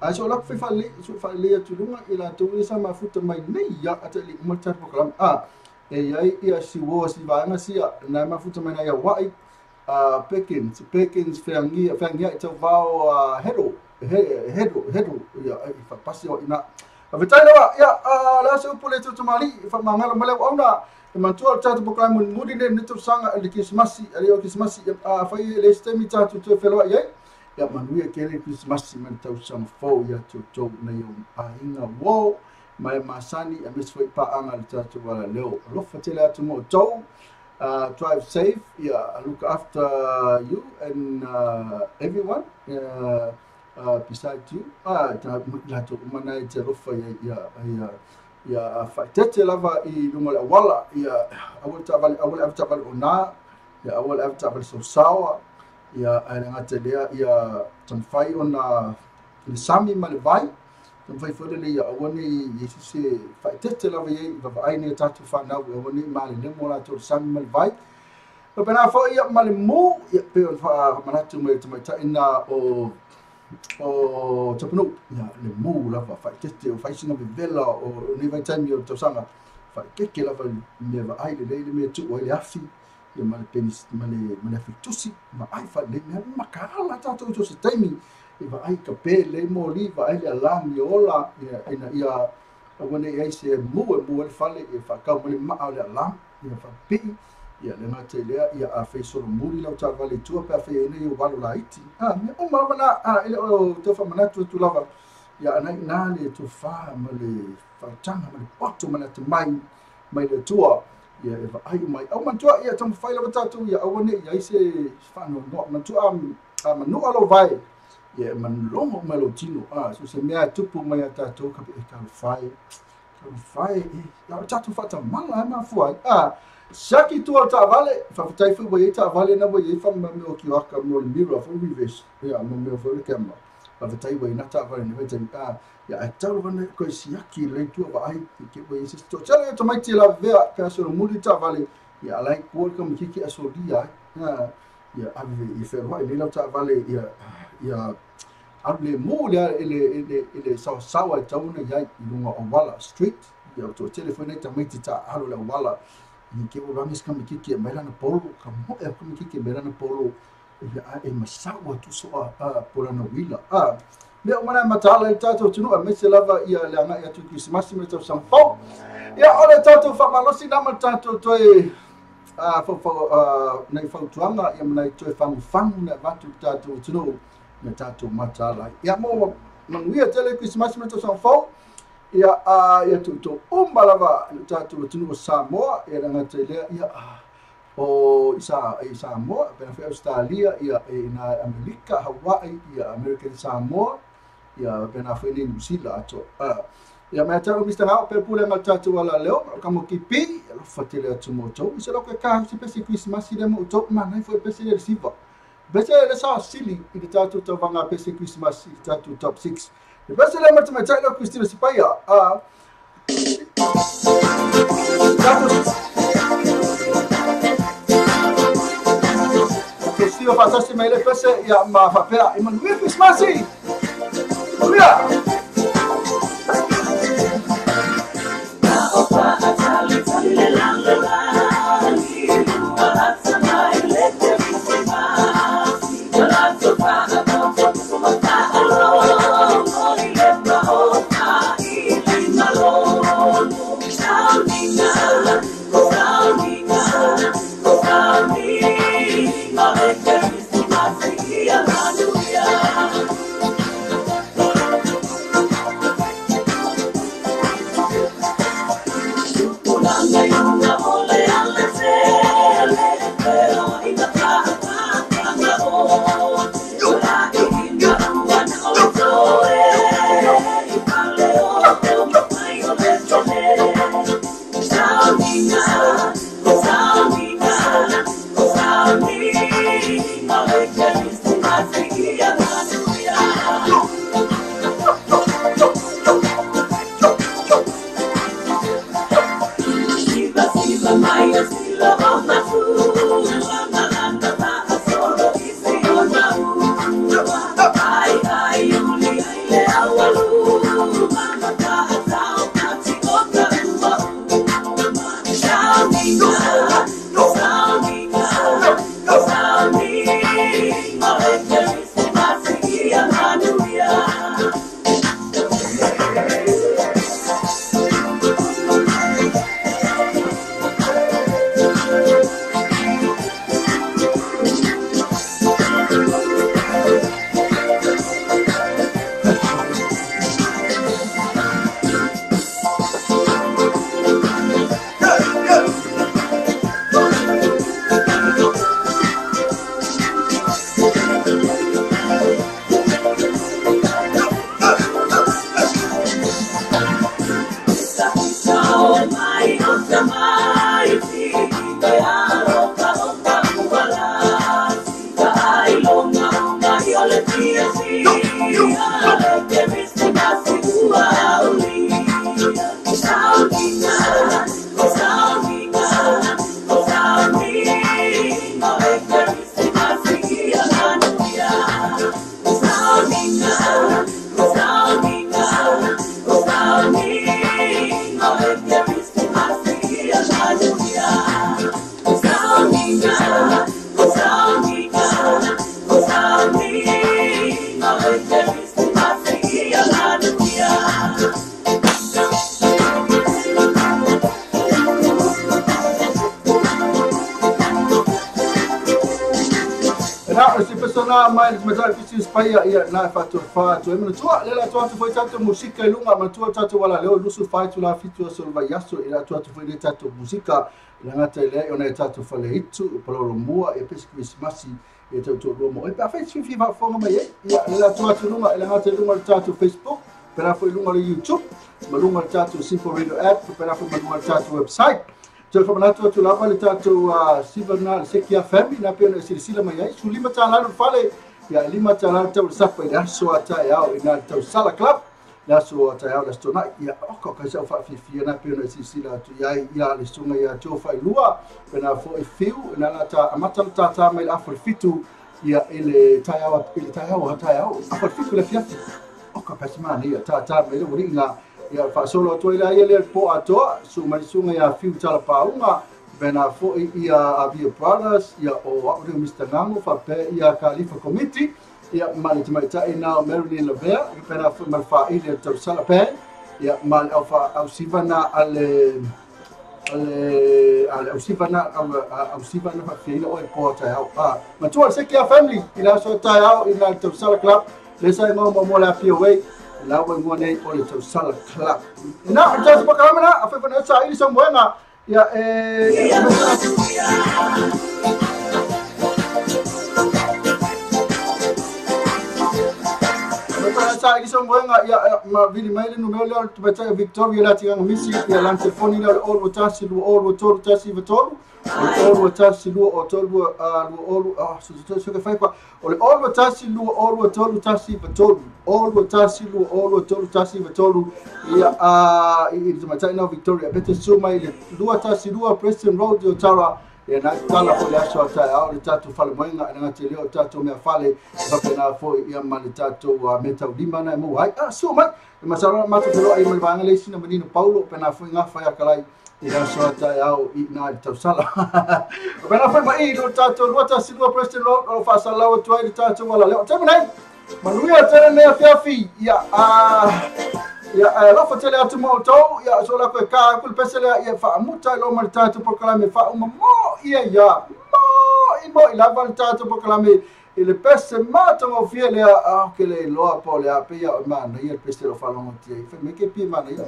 ai so la fa le so fa le tu lunga ila tu sa ma futa mai nei ya atali mo ta program e ai ia si wo si va na si na ma futa mai na ya wai Pekins fangia ta va hedo ya fa pasio ina avetai la ya la so pole tu mali fa mangala male ona mantua tatu bukan mudi ne nitu sanga di Krismasi ali o Krismasi fa le stemi tatu tu felo ya manuia kele Krismasi man tau sam fo ya tu na yo inga wo mai masani a mis foi pa anga le tatu wala leo lo fatela atu mo tau drive safe look after you and everyone beside you ta la to mana te rofa ya faitete lava I lunga la wala awal tabal ona awal tabal so sawa ana ngate dia tamfai ona sami malvai tamfai fole le awani yesise faitete lava va aine tatu fa na awani mali le mola to sami malvai pena fo malimu pe manatu me ta ina o tapunu le mu lava faitete o faisinga vela o ni vai time yo tosanga faikeke lava me va aile le me tu o le afi ia male penis male fitusi ma ai fa le me makala tatu to se time va ai ka pe le mo li va ai le alam yo ola ia wana ia se mu le fale e fa ka mo le ma le alam ia fa pi ia le ngate lea ia a fei solo muri lau ta vale tua pe a fei ene i o walo la iti me o marwana ele o te wha manatu tu lava ia anai nā le tu wha ma le whautanga ma le pato ma te mai le tua ia e wa ai mai au mantua ia tamu whai lava tatu ia awane ia ise whano no mantua manu alo vai ia manulongo ma lo tino so se mea tupu mai a tatu ka pe e kalwhai ia tatu whata mala ma fuai Saki tu ta vale fa tai fu boy ta vale na boy fa me o ki waka mo le mira fo reverse ya mo me fo le camera fa tai boy na ta vale ne vete ya ta vale ko siaki le tu va ai ki boy sis to chale to mai ti la vera ka so mo ta vale ya like welcome ki ki aso dia ya ave i fe roi le ta vale ya able mo ele sawa ta una ya lunga o wala street ya to telefone ta mai ti ta halo la wala ni ke o rangi ska mikiki mera na polo ka mo e ka mikiki mera na polo e masawa tu so pola na wila me o mana matala tato tunu a mese lava ia le anga ia tu Christmas me to san fo ia ole tato fa malosi na tato toi nei fa tuanga ia mana toi fa fang na vatu tato tunu me tato matala ia mo manguia tele Christmas me to san fo ia tu umbalava tatu tunu Samoa ia ngate le ia o Samoa pena fe Australia ia na Amerika Hawaii ia American Samoa ia pena fe ni New Zealand ato ia me tau mista ngau pe pula ngal tatu wala leo kamo kipi lo fatile atu moto isa lo ka se pesi Christmas ile mo to mana foi pesi le siva bese le sa sili i tatu to vanga pesi Christmas tatu top 6 bese le mata mai tau Christina Sipaya Cristiano fantastico mai le pese ia ma fa pera e Manuel Christmas Maria Mai matai pisi spaya ia na fatu fatu ema tua lela tua tu foi tanto musika ilunga matua tatu wala leo lusu fatu la fitu solva yaso ila tua tu foi tanto musika ila ngata ile ona tatu fale itu polo mua e pesi Christmas e tatu romo e pa fai fiva fonga mai ia lela tua tu lunga ila ngata lunga tatu Facebook pela foi lunga YouTube malunga tatu Simple Radio app pela foi malunga tatu website Jadi kalau nak tu lapa kita tu sibana sekia family napi orang silsila mayai su 5 tahun fale ya 5 tahun tu sampai dah suatu ayau ina tu salah club dah suatu ayau dah stona ya kau kasi fa fifi napi orang silsila tu ya listunga ya tu fa lua pena fo fiu na lata amatam tata mai afur fitu ya ile tayau afur fitu le fiatu kau kasi mana ya tata mai le uringa ya fa solo to ila ia le po ato su mai sunga ya fiu tala paunga bena fo ia Avia Brothers ya o au Mr. Ngango fa pe ia Khalifa Committee ya mali mai ta ina Marilyn Lavea bena fo mal fa ile to sala pe ya mal au fa au sivana ale au sivana fa fina o po ta au ma tu se kia family ila so ta au ina to sala club le sai mo la POA la wa ngone o le tau sala club na just pa kamera afa fa sa ili so moenga ya sa ili so moenga ya ma vili mai no me le tu beta Victoria la tinga misi ya lan telefoni la all wotasi lu all wotor tasi votor all wotasi lu otol lu all so que fai qua all wotasi lu all wotor tasi votor all wotasi lu all wotor tasi votor ya itu macam na Victoria beta so mai le lu tasi lu Preston Road yo tara ya na kala ko ya so ta au tatu fale moenga na teleo tatu me fale ba na fo ya mali tatu meta lima na mo ai so mai masalah matu lo ai mai banga le sina menino Paulo pena fo nga fa ya kalai ila so ta au ina tau sala pena fo mai lo tatu lo tasi lu Preston Road o fa sala o tu ai tatu wala le tamo nai manuia tele ne fiafi ya ya lo fatele atu moto ya so la ko ka kul pesele ya fa muta lo malta tu proclame fa mo ia ya mo ibo ila valta tu proclame il pesse mato o fiele che le lo apole a pia man ia pesse lo fa lo monti fa me che pi man ia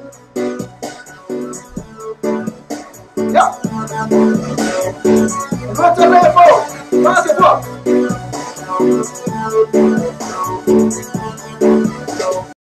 ya va telefo va se può